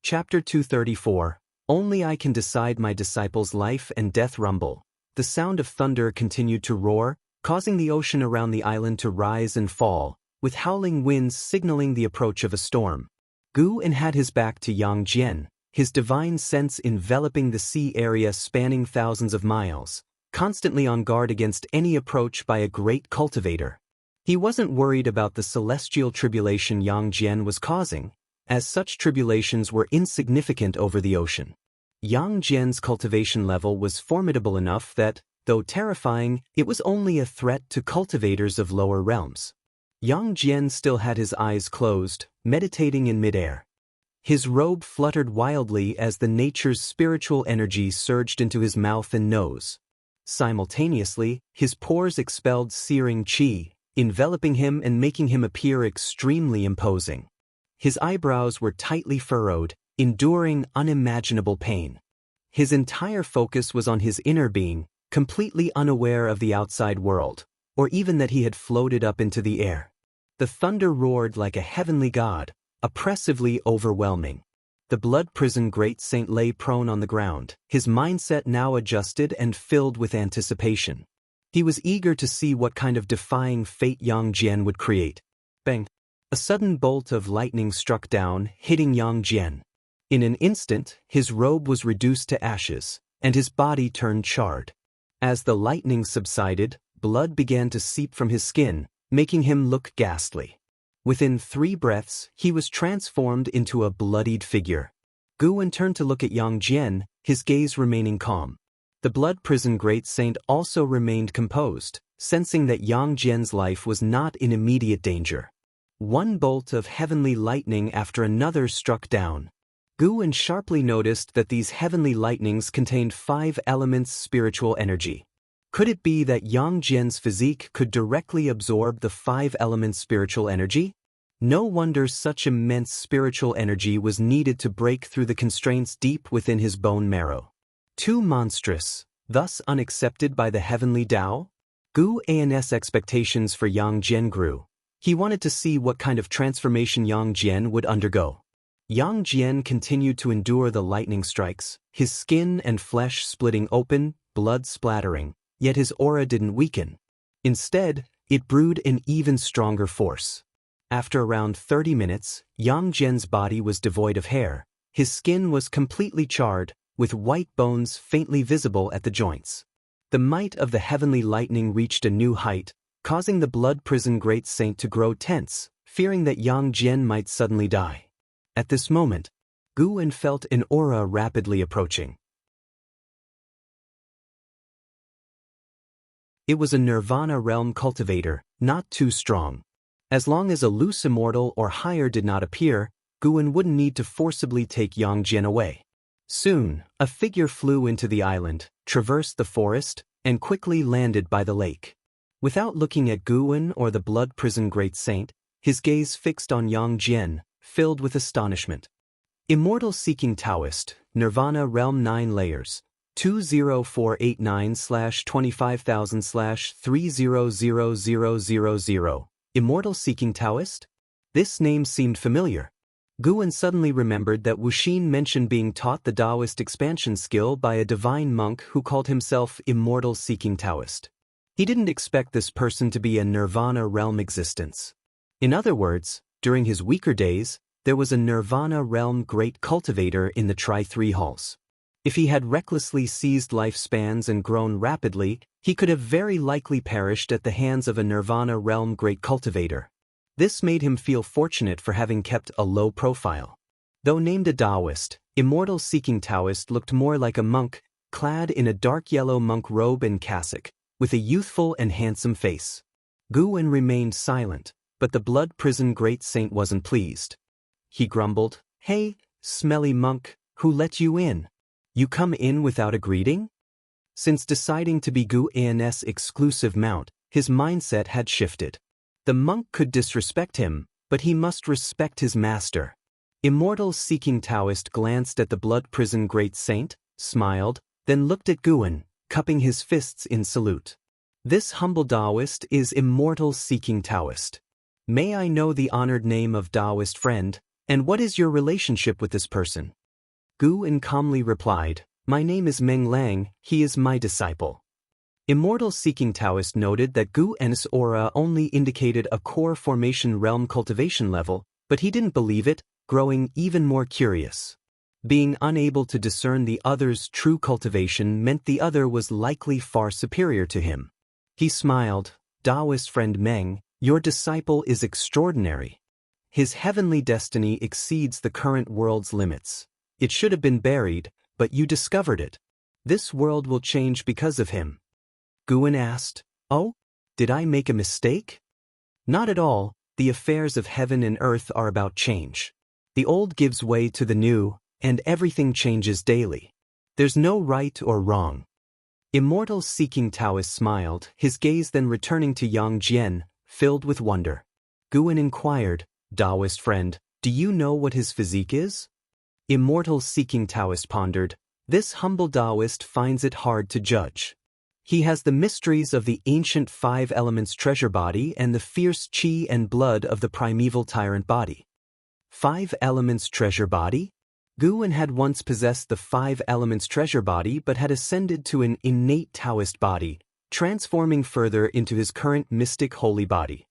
Chapter 234. Only I can decide my disciple's life and death. Rumble. The sound of thunder continued to roar, causing the ocean around the island to rise and fall, with howling winds signaling the approach of a storm. Guwen had his back to Yang Jian, his divine sense enveloping the sea area spanning thousands of miles, constantly on guard against any approach by a great cultivator. He wasn't worried about the celestial tribulation Yang Jian was causing, as such tribulations were insignificant over the ocean. Yang Jian's cultivation level was formidable enough that, though terrifying, it was only a threat to cultivators of lower realms. Yang Jian still had his eyes closed, meditating in midair. His robe fluttered wildly as the nature's spiritual energy surged into his mouth and nose. Simultaneously, his pores expelled searing qi, enveloping him and making him appear extremely imposing. His eyebrows were tightly furrowed, enduring unimaginable pain. His entire focus was on his inner being, completely unaware of the outside world, or even that he had floated up into the air. The thunder roared like a heavenly god, oppressively overwhelming. The blood prison great saint lay prone on the ground, his mindset now adjusted and filled with anticipation. He was eager to see what kind of defying fate Yang Jian would create. Bang! A sudden bolt of lightning struck down, hitting Yang Jian. In an instant, his robe was reduced to ashes, and his body turned charred. As the lightning subsided, blood began to seep from his skin, making him look ghastly. Within 3 breaths, he was transformed into a bloodied figure. Guwen turned to look at Yang Jian, his gaze remaining calm. The blood prison great saint also remained composed, sensing that Yang Jian's life was not in immediate danger. One bolt of heavenly lightning after another struck down. Guwen sharply noticed that these heavenly lightnings contained 5 elements spiritual energy. Could it be that Yang Jian's physique could directly absorb the 5 elements spiritual energy? No wonder such immense spiritual energy was needed to break through the constraints deep within his bone marrow. Too monstrous, thus unaccepted by the heavenly Tao? Guwen's expectations for Yang Jian grew. He wanted to see what kind of transformation Yang Jian would undergo. Yang Jian continued to endure the lightning strikes, his skin and flesh splitting open, blood splattering, yet his aura didn't weaken. Instead, it brewed an even stronger force. After around 30 minutes, Yang Jian's body was devoid of hair. His skin was completely charred, with white bones faintly visible at the joints. The might of the heavenly lightning reached a new height, causing the blood prison great saint to grow tense, fearing that Yang Jian might suddenly die. At this moment, Guwen felt an aura rapidly approaching. It was a Nirvana realm cultivator, not too strong. As long as a loose immortal or higher did not appear, Guwen wouldn't need to forcibly take Yang Jian away. Soon, a figure flew into the island, traversed the forest, and quickly landed by the lake. Without looking at Guwen or the blood prison great saint, his gaze fixed on Yang Jian, filled with astonishment. Immortal seeking Taoist, Nirvana realm 9 layers, 20489/25000/300000. Immortal seeking Taoist? This name seemed familiar. Guwen suddenly remembered that Wuxia mentioned being taught the Taoist expansion skill by a divine monk who called himself Immortal seeking Taoist. He didn't expect this person to be a Nirvana realm existence. In other words, during his weaker days, there was a Nirvana realm great cultivator in the Tri-3 halls. If he had recklessly seized lifespans and grown rapidly, he could have very likely perished at the hands of a Nirvana realm great cultivator. This made him feel fortunate for having kept a low profile. Though named a Taoist, Immortal seeking Taoist looked more like a monk, clad in a dark yellow monk robe and cassock, with a youthful and handsome face. Guwen remained silent, but the blood prison great saint wasn't pleased. He grumbled, "Hey, smelly monk, who let you in? You come in without a greeting?" Since deciding to be Guwen's exclusive mount, his mindset had shifted. The monk could disrespect him, but he must respect his master. Immortal seeking Taoist glanced at the blood prison great saint, smiled, then looked at Guwen, cupping his fists in salute. "This humble Taoist is Immortal seeking Taoist. May I know the honored name of Taoist friend, and what is your relationship with this person?" Guwen calmly replied, "My name is Meng Lang, he is my disciple." Immortal seeking Taoist noted that Guwen's aura only indicated a core formation realm cultivation level, but he didn't believe it, growing even more curious. Being unable to discern the other's true cultivation meant the other was likely far superior to him. He smiled, "Taoist friend Meng, your disciple is extraordinary. His heavenly destiny exceeds the current world's limits. It should have been buried, but you discovered it. This world will change because of him." Guwen asked, "Oh, did I make a mistake?" "Not at all, the affairs of heaven and earth are about change. The old gives way to the new, and everything changes daily. There's no right or wrong." Immortal seeking Taoist smiled, his gaze then returning to Yang Jian, filled with wonder. Guwen inquired, "Taoist friend, do you know what his physique is?" Immortal seeking Taoist pondered, "This humble Taoist finds it hard to judge. He has the mysteries of the ancient 5 elements treasure body and the fierce chi and blood of the primeval tyrant body." 5 elements treasure body? Guwen had once possessed the 5 elements treasure body but had ascended to an innate Taoist body, transforming further into his current mystic holy body.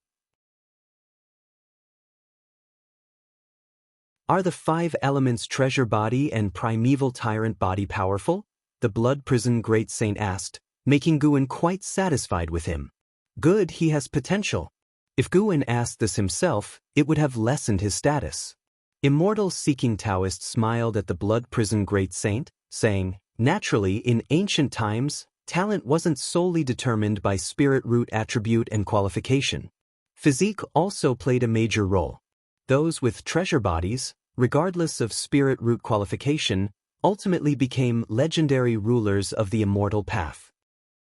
Are the 5 elements treasure body and primeval tyrant body powerful? The blood prison great saint asked, making Guan quite satisfied with him. Good, he has potential. If Guan asked this himself, it would have lessened his status. Immortal seeking Taoist smiled at the blood prison great saint, saying, naturally, in ancient times, talent wasn't solely determined by spirit root attribute and qualification. Physique also played a major role. Those with treasure bodies, regardless of spirit root qualification, ultimately became legendary rulers of the immortal path.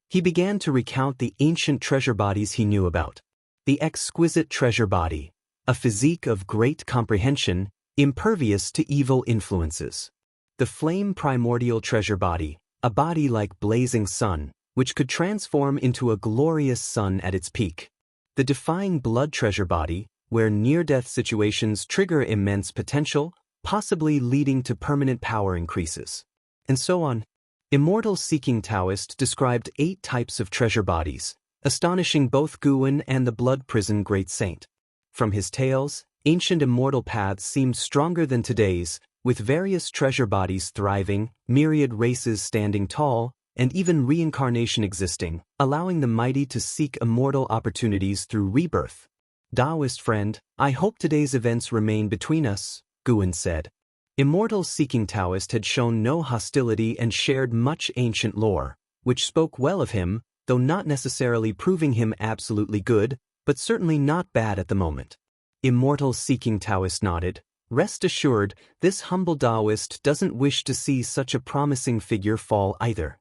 He began to recount the ancient treasure bodies he knew about. The exquisite treasure body, a physique of great comprehension, impervious to evil influences. The flame primordial treasure body, a body like blazing sun, which could transform into a glorious sun at its peak. The defying blood treasure body, where near-death situations trigger immense potential, possibly leading to permanent power increases. And so on. Immortal seeking Taoist described 8 types of treasure bodies, astonishing both Guan and the blood prison great saint. From his tales, ancient immortal paths seemed stronger than today's, with various treasure bodies thriving, myriad races standing tall, and even reincarnation existing, allowing the mighty to seek immortal opportunities through rebirth. Taoist friend, I hope today's events remain between us, Guan said. Immortal seeking Taoist had shown no hostility and shared much ancient lore, which spoke well of him, though not necessarily proving him absolutely good, but certainly not bad at the moment. Immortal seeking Taoist nodded. Rest assured, this humble Taoist doesn't wish to see such a promising figure fall either.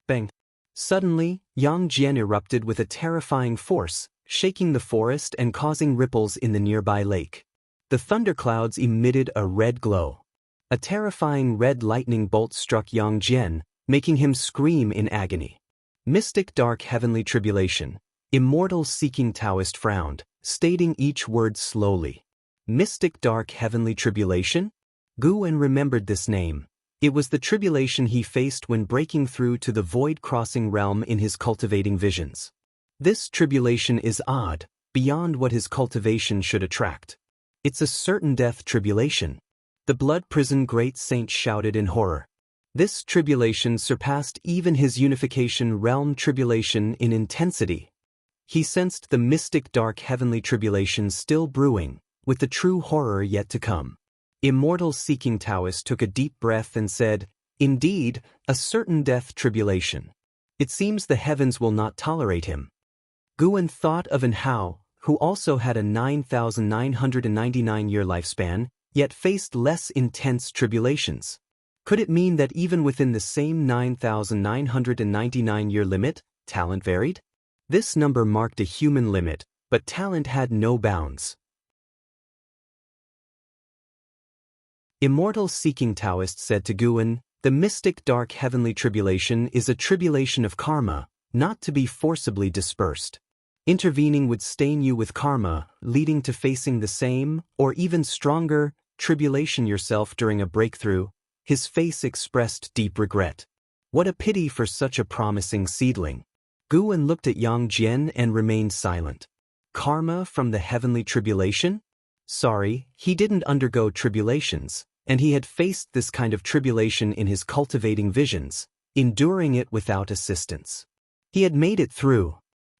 Bang! Suddenly, Yang Jian erupted with a terrifying force, shaking the forest and causing ripples in the nearby lake. The thunderclouds emitted a red glow. A terrifying red lightning bolt struck Yang Jian, making him scream in agony. Mystic dark heavenly tribulation. Immortal seeking Taoist frowned, stating each word slowly. Mystic dark heavenly tribulation? Guan remembered this name. It was the tribulation he faced when breaking through to the void-crossing realm in his cultivating visions. This tribulation is odd, beyond what his cultivation should attract. It's a certain death tribulation. The blood prison great saint shouted in horror. This tribulation surpassed even his unification realm tribulation in intensity. He sensed the mystic dark heavenly tribulation still brewing, with the true horror yet to come. Immortal seeking Taoist took a deep breath and said, indeed, a certain death tribulation. It seems the heavens will not tolerate him. Guan thought of An Hao, who also had a 9,999-year lifespan, yet faced less intense tribulations. Could it mean that even within the same 9,999-year limit, talent varied? This number marked a human limit, but talent had no bounds. Immortal seeking Taoist said to Guan, the mystic dark heavenly tribulation is a tribulation of karma, not to be forcibly dispersed. Intervening would stain you with karma, leading to facing the same, or even stronger, tribulation yourself during a breakthrough. His face expressed deep regret. What a pity for such a promising seedling. Guan looked at Yang Jian and remained silent. Karma from the heavenly tribulation? Sorry, he didn't undergo tribulations, and he had faced this kind of tribulation in his cultivating visions, enduring it without assistance. He had made it through.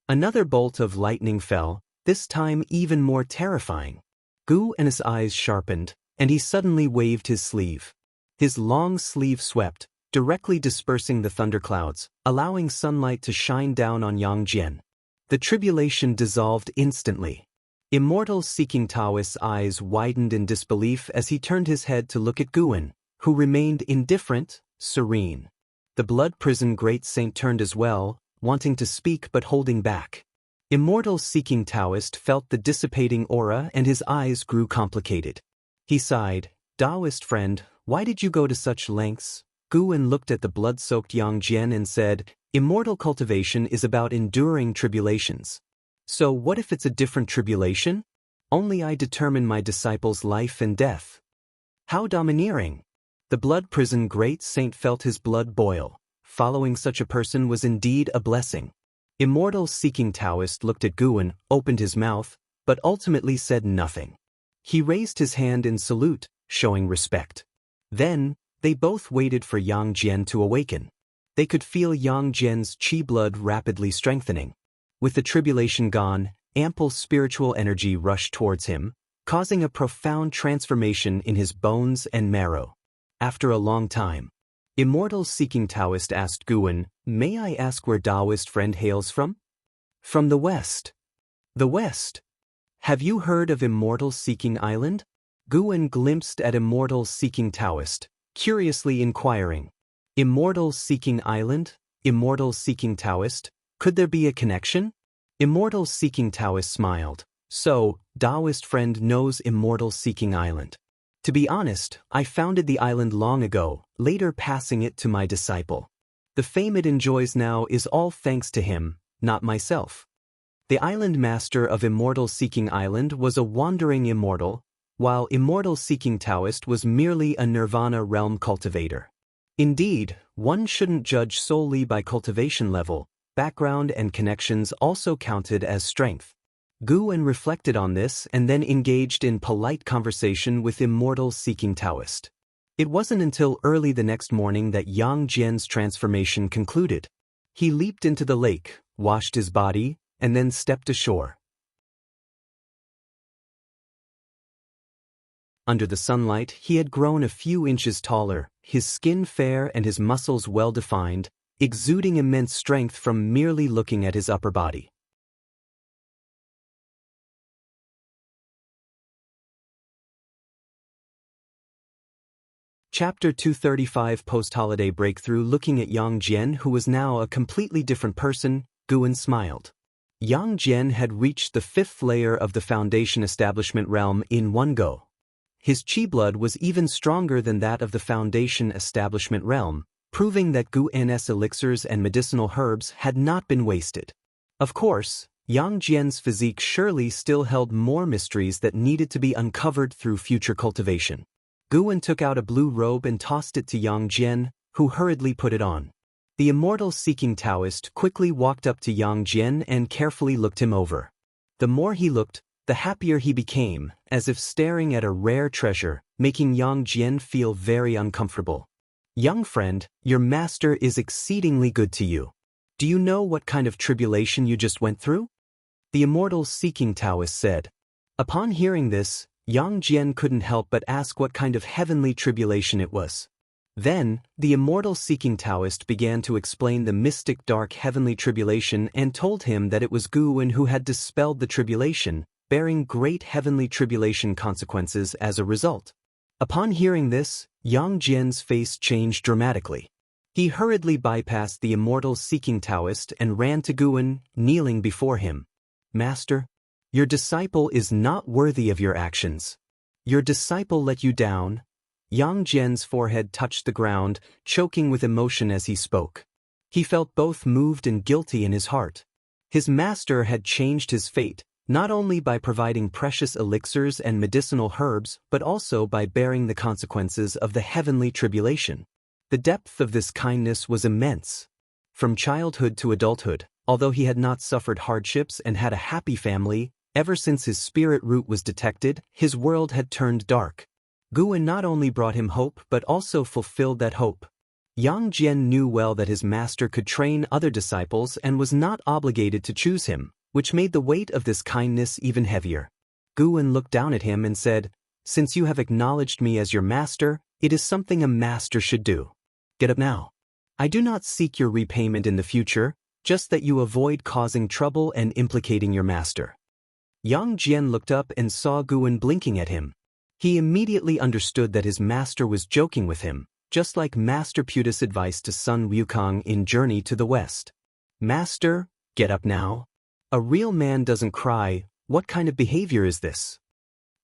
Another bolt of lightning fell, this time even more terrifying. Guan's eyes sharpened, and he suddenly waved his sleeve. His long sleeve swept, directly dispersing the thunderclouds, allowing sunlight to shine down on Yang Jian. The tribulation dissolved instantly. Immortal seeking Taoist's eyes widened in disbelief as he turned his head to look at Guan, who remained indifferent, serene. The blood prison great saint turned as well, wanting to speak but holding back. Immortal seeking Taoist felt the dissipating aura and his eyes grew complicated. He sighed, Taoist friend, why did you go to such lengths? Guan looked at the blood-soaked Yang Jian and said, immortal cultivation is about enduring tribulations. So what if it's a different tribulation? Only I determine my disciple's life and death. How domineering! The blood prison great saint felt his blood boil. Following such a person was indeed a blessing. Immortal seeking Taoist looked at Guan, opened his mouth, but ultimately said nothing. He raised his hand in salute, showing respect. Then, they both waited for Yang Jian to awaken. They could feel Yang Jian's qi blood rapidly strengthening. With the tribulation gone, ample spiritual energy rushed towards him, causing a profound transformation in his bones and marrow. After a long time, Immortal Seeking Taoist asked Guwen, "May I ask where Taoist friend hails from?" "From the West." "The West? Have you heard of Immortal Seeking Island?" Guwen glimpsed at Immortal Seeking Taoist, curiously inquiring. Immortal Seeking Island? Immortal Seeking Taoist? Could there be a connection? Immortal Seeking Taoist smiled. "So, Taoist friend knows Immortal Seeking Island. To be honest, I founded the island long ago, later passing it to my disciple. The fame it enjoys now is all thanks to him, not myself." The island master of Immortal Seeking Island was a wandering immortal, while Immortal Seeking Taoist was merely a nirvana realm cultivator. Indeed, one shouldn't judge solely by cultivation level. Background and connections also counted as strength. Guwen reflected on this and then engaged in polite conversation with Immortal Seeking Taoist. It wasn't until early the next morning that Yang Jian's transformation concluded. He leaped into the lake, washed his body, and then stepped ashore. Under the sunlight, he had grown a few inches taller, his skin fair and his muscles well-defined, exuding immense strength from merely looking at his upper body. Chapter 235 Post-Holiday Breakthrough. Looking at Yang Jian, who was now a completely different person, Guwen smiled. Yang Jian had reached the 5th layer of the Foundation Establishment realm in one go. His qi blood was even stronger than that of the Foundation Establishment realm, proving that Guwen's elixirs and medicinal herbs had not been wasted. Of course, Yang Jian's physique surely still held more mysteries that needed to be uncovered through future cultivation. Guwen took out a blue robe and tossed it to Yang Jian, who hurriedly put it on. The Immortal Seeking Taoist quickly walked up to Yang Jian and carefully looked him over. The more he looked, the happier he became, as if staring at a rare treasure, making Yang Jian feel very uncomfortable. "Young friend, your master is exceedingly good to you. Do you know what kind of tribulation you just went through?" The Immortal Seeking Taoist said. Upon hearing this, Yang Jian couldn't help but ask what kind of heavenly tribulation it was. Then, the Immortal Seeking Taoist began to explain the mystic dark heavenly tribulation and told him that it was Guwen who had dispelled the tribulation, bearing great heavenly tribulation consequences as a result. Upon hearing this, Yang Jian's face changed dramatically. He hurriedly bypassed the Immortal Seeking Taoist and ran to Guwen, kneeling before him. "Master, your disciple is not worthy of your actions. Your disciple let you down." Yang Jian's forehead touched the ground, choking with emotion as he spoke. He felt both moved and guilty in his heart. His master had changed his fate, not only by providing precious elixirs and medicinal herbs, but also by bearing the consequences of the heavenly tribulation. The depth of this kindness was immense. From childhood to adulthood, although he had not suffered hardships and had a happy family, ever since his spirit root was detected, his world had turned dark. Guwen not only brought him hope but also fulfilled that hope. Yang Jian knew well that his master could train other disciples and was not obligated to choose him, which made the weight of this kindness even heavier. Guwen looked down at him and said, "Since you have acknowledged me as your master, it is something a master should do. Get up now. I do not seek your repayment in the future, just that you avoid causing trouble and implicating your master." Yang Jian looked up and saw Guwen blinking at him. He immediately understood that his master was joking with him, just like Master Puda's advice to Sun Wukong in Journey to the West. "Master, get up now. A real man doesn't cry. What kind of behavior is this?"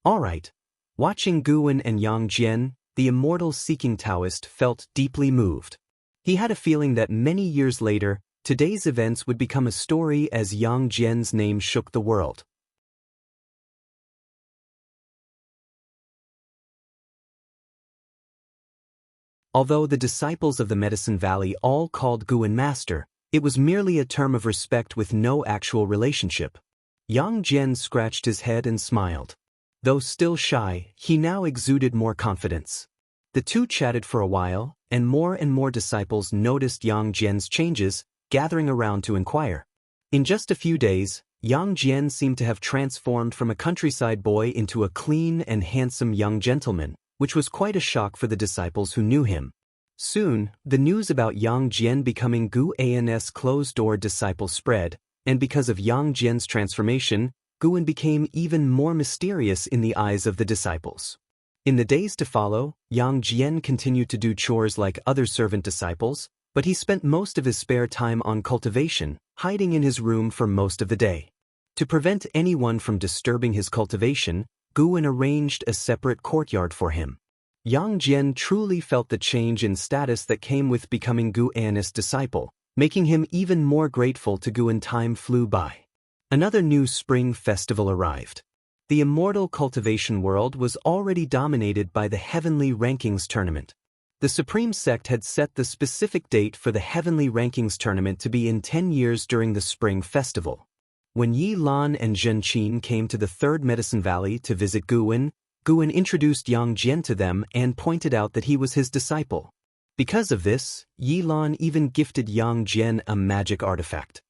"All right." Watching Guwen and Yang Jian, the Immortal Seeking Taoist felt deeply moved. He had a feeling that many years later, today's events would become a story as Yang Jian's name shook the world. Although the disciples of the Medicine Valley all called Guwen master, it was merely a term of respect with no actual relationship. Yang Jian scratched his head and smiled. Though still shy, he now exuded more confidence. The two chatted for a while, and more disciples noticed Yang Jian's changes, gathering around to inquire. In just a few days, Yang Jian seemed to have transformed from a countryside boy into a clean and handsome young gentleman, which was quite a shock for the disciples who knew him. Soon, the news about Yang Jian becoming Gu An's closed-door disciple spread, and because of Yang Jian's transformation, Guan became even more mysterious in the eyes of the disciples. In the days to follow, Yang Jian continued to do chores like other servant disciples, but he spent most of his spare time on cultivation, hiding in his room for most of the day. To prevent anyone from disturbing his cultivation, Guan arranged a separate courtyard for him. Yang Jian truly felt the change in status that came with becoming Gu An's disciple, making him even more grateful to Guan. Time flew by. Another new spring festival arrived. The Immortal cultivation world was already dominated by the Heavenly Rankings Tournament. The Supreme Sect had set the specific date for the Heavenly Rankings Tournament to be in 10 years during the Spring Festival. When Yi Lan and Zhen Qin came to the Third Medicine Valley to visit Guan, Guan introduced Yang Jian to them and pointed out that he was his disciple. Because of this, Yi Lan even gifted Yang Jian a magic artifact.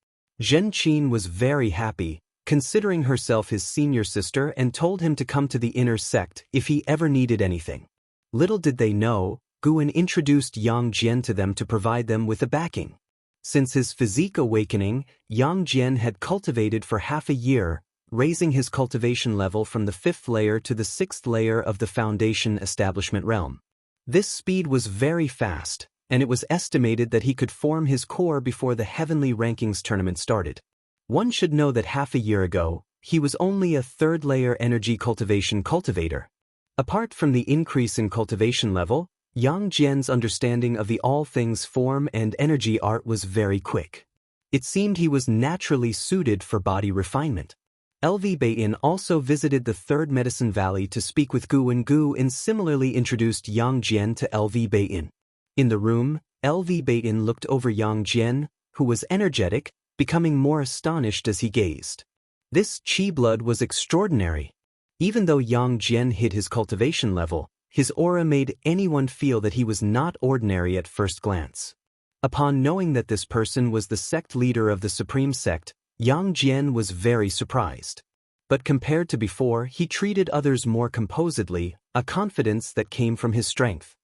Zhen Qin was very happy, considering herself his senior sister, and told him to come to the inner sect if he ever needed anything. Little did they know, Guan introduced Yang Jian to them to provide them with a backing. Since his physique awakening, Yang Jian had cultivated for half a year, raising his cultivation level from the 5th layer to the 6th layer of the Foundation Establishment realm. This speed was very fast, and it was estimated that he could form his core before the Heavenly Rankings Tournament started. One should know that half a year ago, he was only a 3rd layer energy cultivation cultivator. Apart from the increase in cultivation level, Yang Jian's understanding of the all things form and energy art was very quick. It seemed he was naturally suited for body refinement. LV Bayin also visited the Third Medicine Valley to speak with Guan. Guan similarly introduced Yang Jian to LV Bayin. In the room, LV Bayin looked over Yang Jian, who was energetic, becoming more astonished as he gazed. This chi blood was extraordinary. Even though Yang Jian hid his cultivation level, his aura made anyone feel that he was not ordinary at first glance. Upon knowing that this person was the sect leader of the Supreme Sect, Yang Jian was very surprised. But compared to before, he treated others more composedly, a confidence that came from his strength.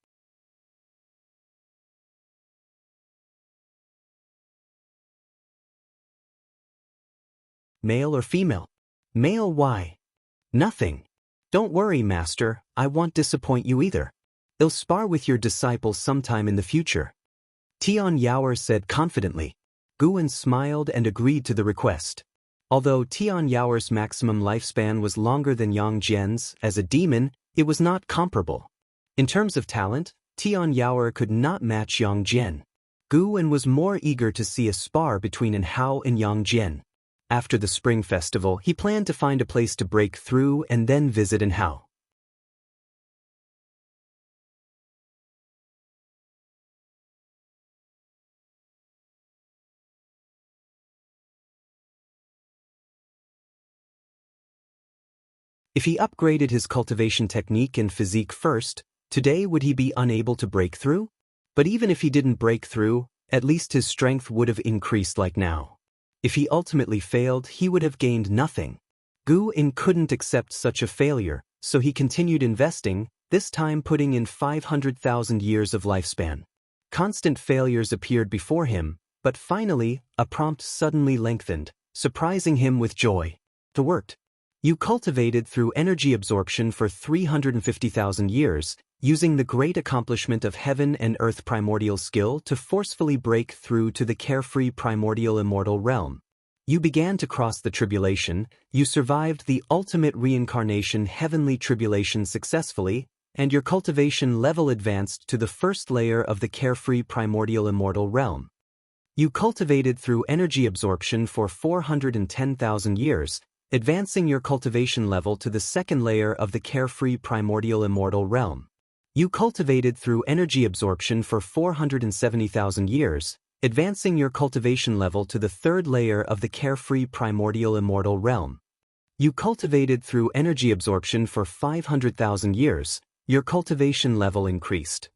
Male or female? Male, why? Nothing. Don't worry, master, I won't disappoint you either. I'll spar with your disciple sometime in the future. Tian Yaoer said confidently. Guan smiled and agreed to the request. Although Tian Yaoer's maximum lifespan was longer than Yang Jian's, as a demon, it was not comparable. In terms of talent, Tian Yaoer could not match Yang Jian. Guan was more eager to see a spar between An Hao and Yang Jian. After the Spring Festival, he planned to find a place to break through and then visit An Hao. If he upgraded his cultivation technique and physique first, today would he be unable to break through? But even if he didn't break through, at least his strength would have increased like now. If he ultimately failed, he would have gained nothing. Guan couldn't accept such a failure, so he continued investing, this time putting in 500,000 years of lifespan. Constant failures appeared before him, but finally, a prompt suddenly lengthened, surprising him with joy. It worked. You cultivated through energy absorption for 350,000 years, using the great accomplishment of heaven and earth primordial skill to forcefully break through to the carefree primordial immortal realm. You began to cross the tribulation, you survived the ultimate reincarnation heavenly tribulation successfully, and your cultivation level advanced to the 1st layer of the carefree primordial immortal realm. You cultivated through energy absorption for 410,000 years, advancing your cultivation level to the 2nd layer of the carefree primordial immortal realm. You cultivated through energy absorption for 470,000 years, advancing your cultivation level to the 3rd layer of the carefree primordial immortal realm. You cultivated through energy absorption for 500,000 years, Your cultivation level increased.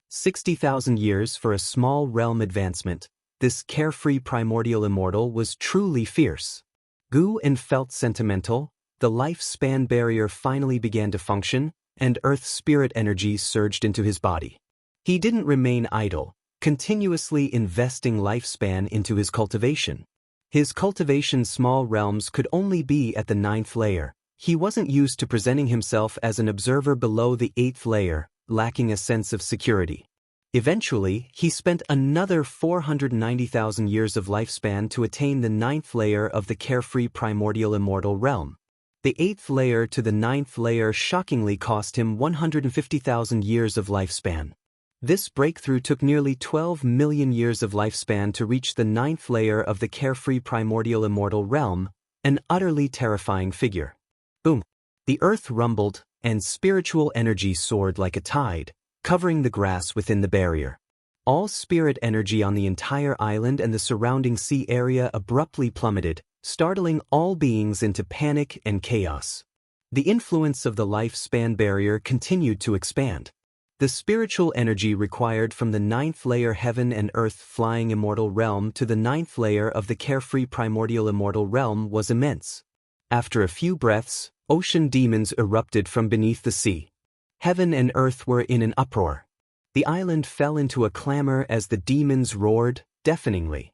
60,000 years for a small realm advancement. This carefree primordial immortal was truly fierce. Gu En felt sentimental. The lifespan barrier finally began to function, and Earth's spirit energy surged into his body. He didn't remain idle, continuously investing lifespan into his cultivation. His cultivation's small realms could only be at the 9th layer. He wasn't used to presenting himself as an observer below the 8th layer, lacking a sense of security. Eventually, he spent another 490,000 years of lifespan to attain the 9th layer of the carefree primordial immortal realm. The 8th layer to the 9th layer shockingly cost him 150,000 years of lifespan. This breakthrough took nearly 12 million years of lifespan to reach the 9th layer of the carefree primordial immortal realm, an utterly terrifying figure. Boom! The earth rumbled, and spiritual energy soared like a tide, covering the grass within the barrier. All spirit energy on the entire island and the surrounding sea area abruptly plummeted, startling all beings into panic and chaos. The influence of the lifespan barrier continued to expand. The spiritual energy required from the 9th layer heaven and earth flying immortal realm to the 9th layer of the carefree primordial immortal realm was immense. After a few breaths, ocean demons erupted from beneath the sea. Heaven and earth were in an uproar. The island fell into a clamor as the demons roared, deafeningly.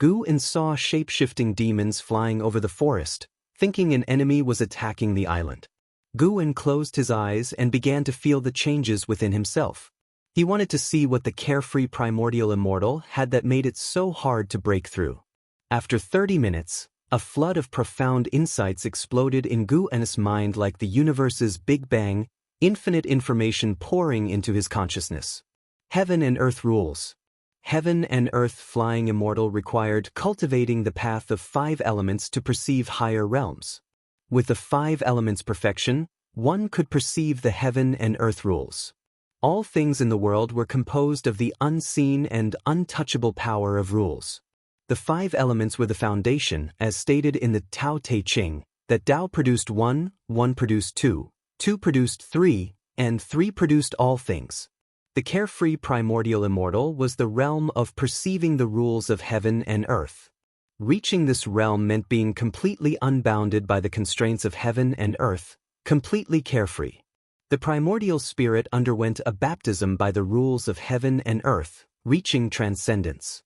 Gu En saw shape-shifting demons flying over the forest, thinking an enemy was attacking the island. Gu En closed his eyes and began to feel the changes within himself. He wanted to see what the carefree primordial immortal had that made it so hard to break through. After 30 minutes, a flood of profound insights exploded in Gu En's mind like the universe's Big Bang, infinite information pouring into his consciousness. Heaven and earth rules. Heaven and earth flying immortal required cultivating the path of 5 elements to perceive higher realms. With the 5 elements' perfection, one could perceive the heaven and earth rules. All things in the world were composed of the unseen and untouchable power of rules. The 5 elements were the foundation, as stated in the Tao Te Ching, that Tao produced 1, 1 produced 2, 2 produced 3, and 3 produced all things. The carefree primordial immortal was the realm of perceiving the rules of heaven and earth. Reaching this realm meant being completely unbounded by the constraints of heaven and earth, completely carefree. The primordial spirit underwent a baptism by the rules of heaven and earth, reaching transcendence.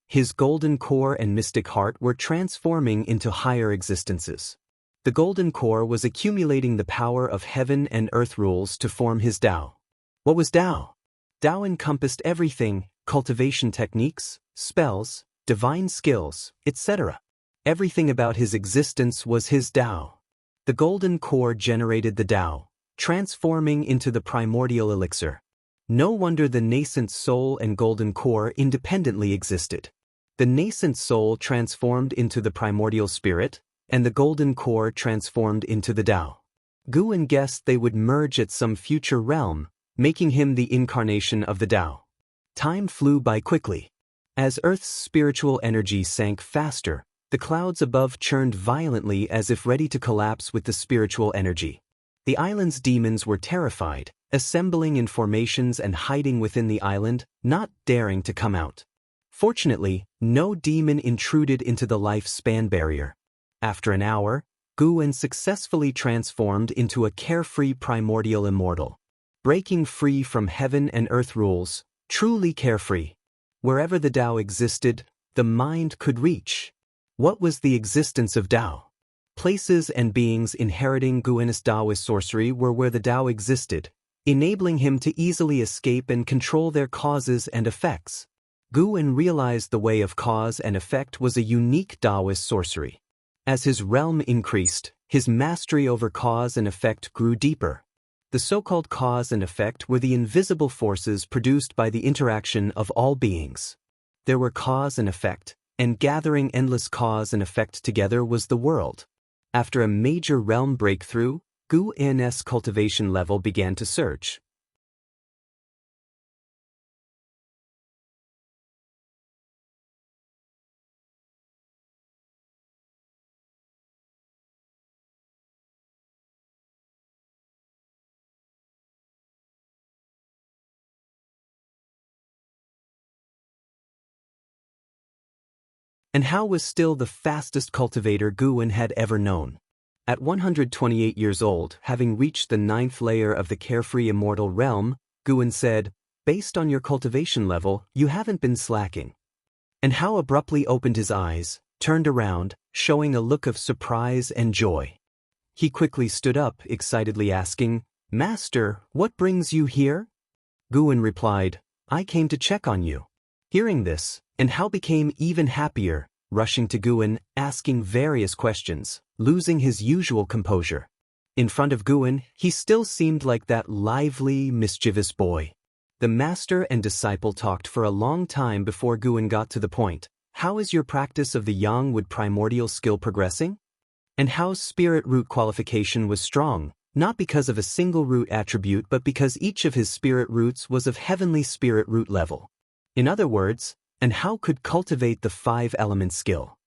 His golden core and mystic heart were transforming into higher existences. The golden core was accumulating the power of heaven and earth rules to form his Tao. What was Tao? Tao encompassed everything: cultivation techniques, spells, divine skills, etc. Everything about his existence was his Tao. The golden core generated the Tao, transforming into the primordial elixir. No wonder the nascent soul and golden core independently existed. The nascent soul transformed into the primordial spirit, and the golden core transformed into the Tao. Gu En guessed they would merge at some future realm, making him the incarnation of the Tao. Time flew by quickly. As Earth's spiritual energy sank faster, the clouds above churned violently as if ready to collapse with the spiritual energy. The island's demons were terrified, assembling in formations and hiding within the island, not daring to come out. Fortunately, no demon intruded into the lifespan barrier. After an hour, Gu En successfully transformed into a carefree primordial immortal. Breaking free from heaven and earth rules, truly carefree. Wherever the Tao existed, the mind could reach. What was the existence of Tao? Places and beings inheriting Gu En's Taoist sorcery were where the Tao existed, enabling him to easily escape and control their causes and effects. Gu En realized the way of cause and effect was a unique Taoist sorcery. As his realm increased, his mastery over cause and effect grew deeper. The so-called cause and effect were the invisible forces produced by the interaction of all beings. There were cause and effect, and gathering endless cause and effect together was the world. After a major realm breakthrough, Gu En's cultivation level began to surge. and Hao was still the fastest cultivator Guwen had ever known. At 128 years old, having reached the 9th layer of the carefree immortal realm, Guwen said, "Based on your cultivation level, you haven't been slacking." And Hao abruptly opened his eyes, turned around, showing a look of surprise and joy. He quickly stood up, excitedly asking, "Master, what brings you here?" Guwen replied, "I came to check on you." Hearing this, and Hao became even happier, rushing to Guwen, asking various questions, losing his usual composure. In front of Guwen, he still seemed like that lively, mischievous boy. The master and disciple talked for a long time before Guwen got to the point. "How is your practice of the Yangwood primordial skill progressing?" And Hao's spirit root qualification was strong, not because of a single root attribute but because each of his spirit roots was of heavenly spirit root level. In other words, and Hao could cultivate the 5-element skill.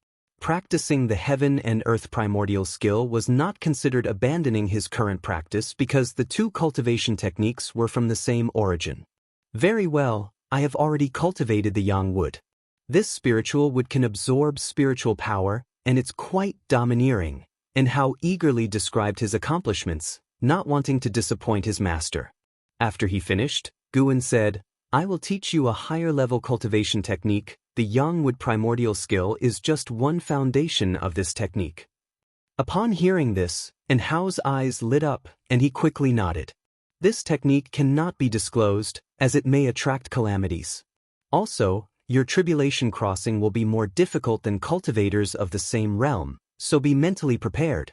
Practicing the heaven and earth primordial skill was not considered abandoning his current practice because the two cultivation techniques were from the same origin. "Very well, I have already cultivated the yang wood. This spiritual wood can absorb spiritual power, and it's quite domineering," and Hao eagerly described his accomplishments, not wanting to disappoint his master. After he finished, Guwen said, "I will teach you a higher-level cultivation technique. The Yangwood primordial skill is just one foundation of this technique." Upon hearing this, and Hao's eyes lit up, and he quickly nodded. "This technique cannot be disclosed, as it may attract calamities. Also, your tribulation crossing will be more difficult than cultivators of the same realm, so be mentally prepared."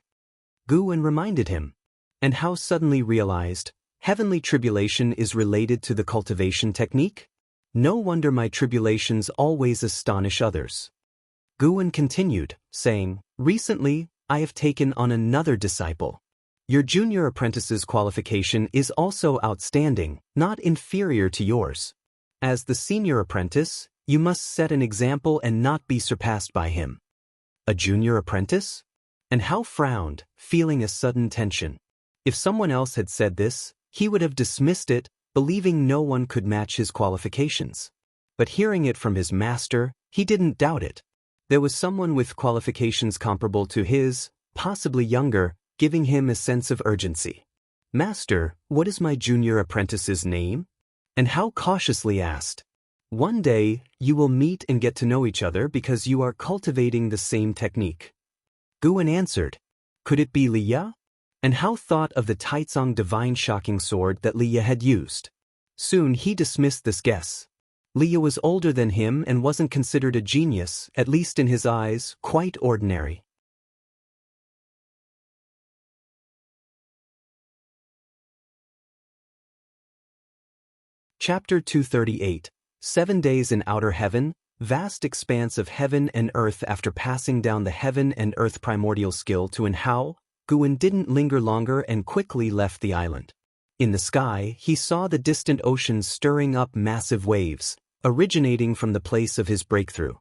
Guwen reminded him. And Hao suddenly realized, heavenly tribulation is related to the cultivation technique? No wonder my tribulations always astonish others. Guwen continued, saying, "Recently, I have taken on another disciple. Your junior apprentice's qualification is also outstanding, not inferior to yours. As the senior apprentice, you must set an example and not be surpassed by him." "A junior apprentice?" And Hao frowned, feeling a sudden tension. If someone else had said this, he would have dismissed it, believing no one could match his qualifications. But hearing it from his master, he didn't doubt it. There was someone with qualifications comparable to his, possibly younger, giving him a sense of urgency. "Master, what is my junior apprentice's name?" And Hao cautiously asked. "One day, you will meet and get to know each other because you are cultivating the same technique." Guwen answered, "Could it be Liya?" And Hao thought of the Taizong divine shocking sword that Liya had used. Soon he dismissed this guess. Liya was older than him and wasn't considered a genius, at least in his eyes, quite ordinary. Chapter 238. 7 Days in Outer Heaven, Vast Expanse of Heaven and Earth. After passing down the Heaven and Earth primordial skill to Hao, Guwen didn't linger longer and quickly left the island. In the sky, he saw the distant oceans stirring up massive waves, originating from the place of his breakthrough.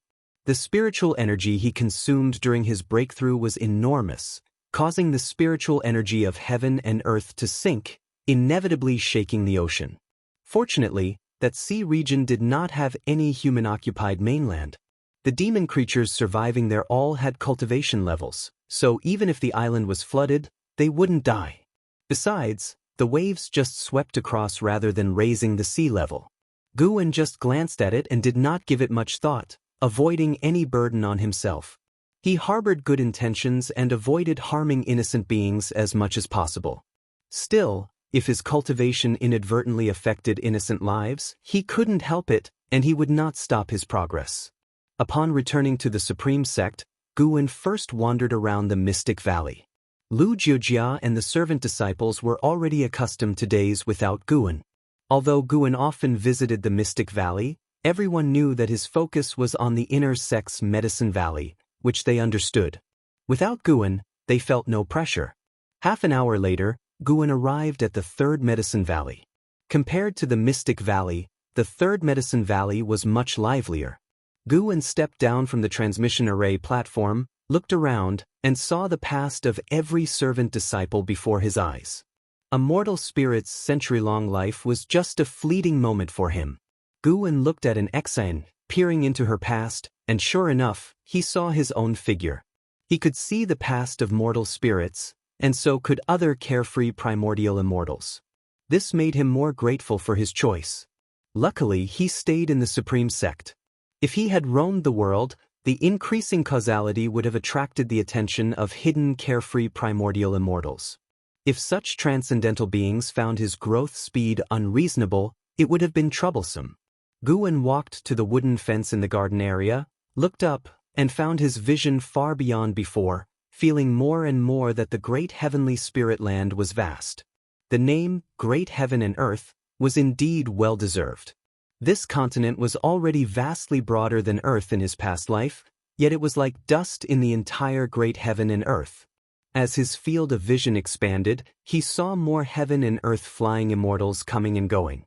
The spiritual energy he consumed during his breakthrough was enormous, causing the spiritual energy of heaven and earth to sink, inevitably shaking the ocean. Fortunately, that sea region did not have any human-occupied mainland. The demon creatures surviving there all had cultivation levels, so even if the island was flooded, they wouldn't die. Besides, the waves just swept across rather than raising the sea level. Guwen just glanced at it and did not give it much thought, avoiding any burden on himself. He harbored good intentions and avoided harming innocent beings as much as possible. Still, if his cultivation inadvertently affected innocent lives, he couldn't help it, and he would not stop his progress. Upon returning to the Supreme Sect, Guwen first wandered around the Mystic Valley. Lu Jiujia and the servant disciples were already accustomed to days without Guwen. Although Guwen often visited the Mystic Valley, everyone knew that his focus was on the inner sect's Medicine Valley, which they understood. Without Guwen, they felt no pressure. Half an hour later, Guwen arrived at the Third Medicine Valley. Compared to the Mystic Valley, the Third Medicine Valley was much livelier. Guwen stepped down from the transmission array platform, looked around, and saw the past of every servant disciple before his eyes. A mortal spirit's century-long life was just a fleeting moment for him. Guwen looked at an Exan, peering into her past, And sure enough, he saw his own figure. He could see the past of mortal spirits, and so could other carefree primordial immortals. This made him more grateful for his choice. Luckily, he stayed in the supreme sect. If he had roamed the world, the increasing causality would have attracted the attention of hidden carefree primordial immortals. If such transcendental beings found his growth speed unreasonable, it would have been troublesome. Guwen walked to the wooden fence in the garden area, looked up, and found his vision far beyond before, feeling more and more that the great heavenly spirit land was vast. The name, Great Heaven and Earth, was indeed well-deserved. This continent was already vastly broader than Earth in his past life, yet it was like dust in the entire great heaven and earth. As his field of vision expanded, he saw more heaven and earth flying immortals coming and going.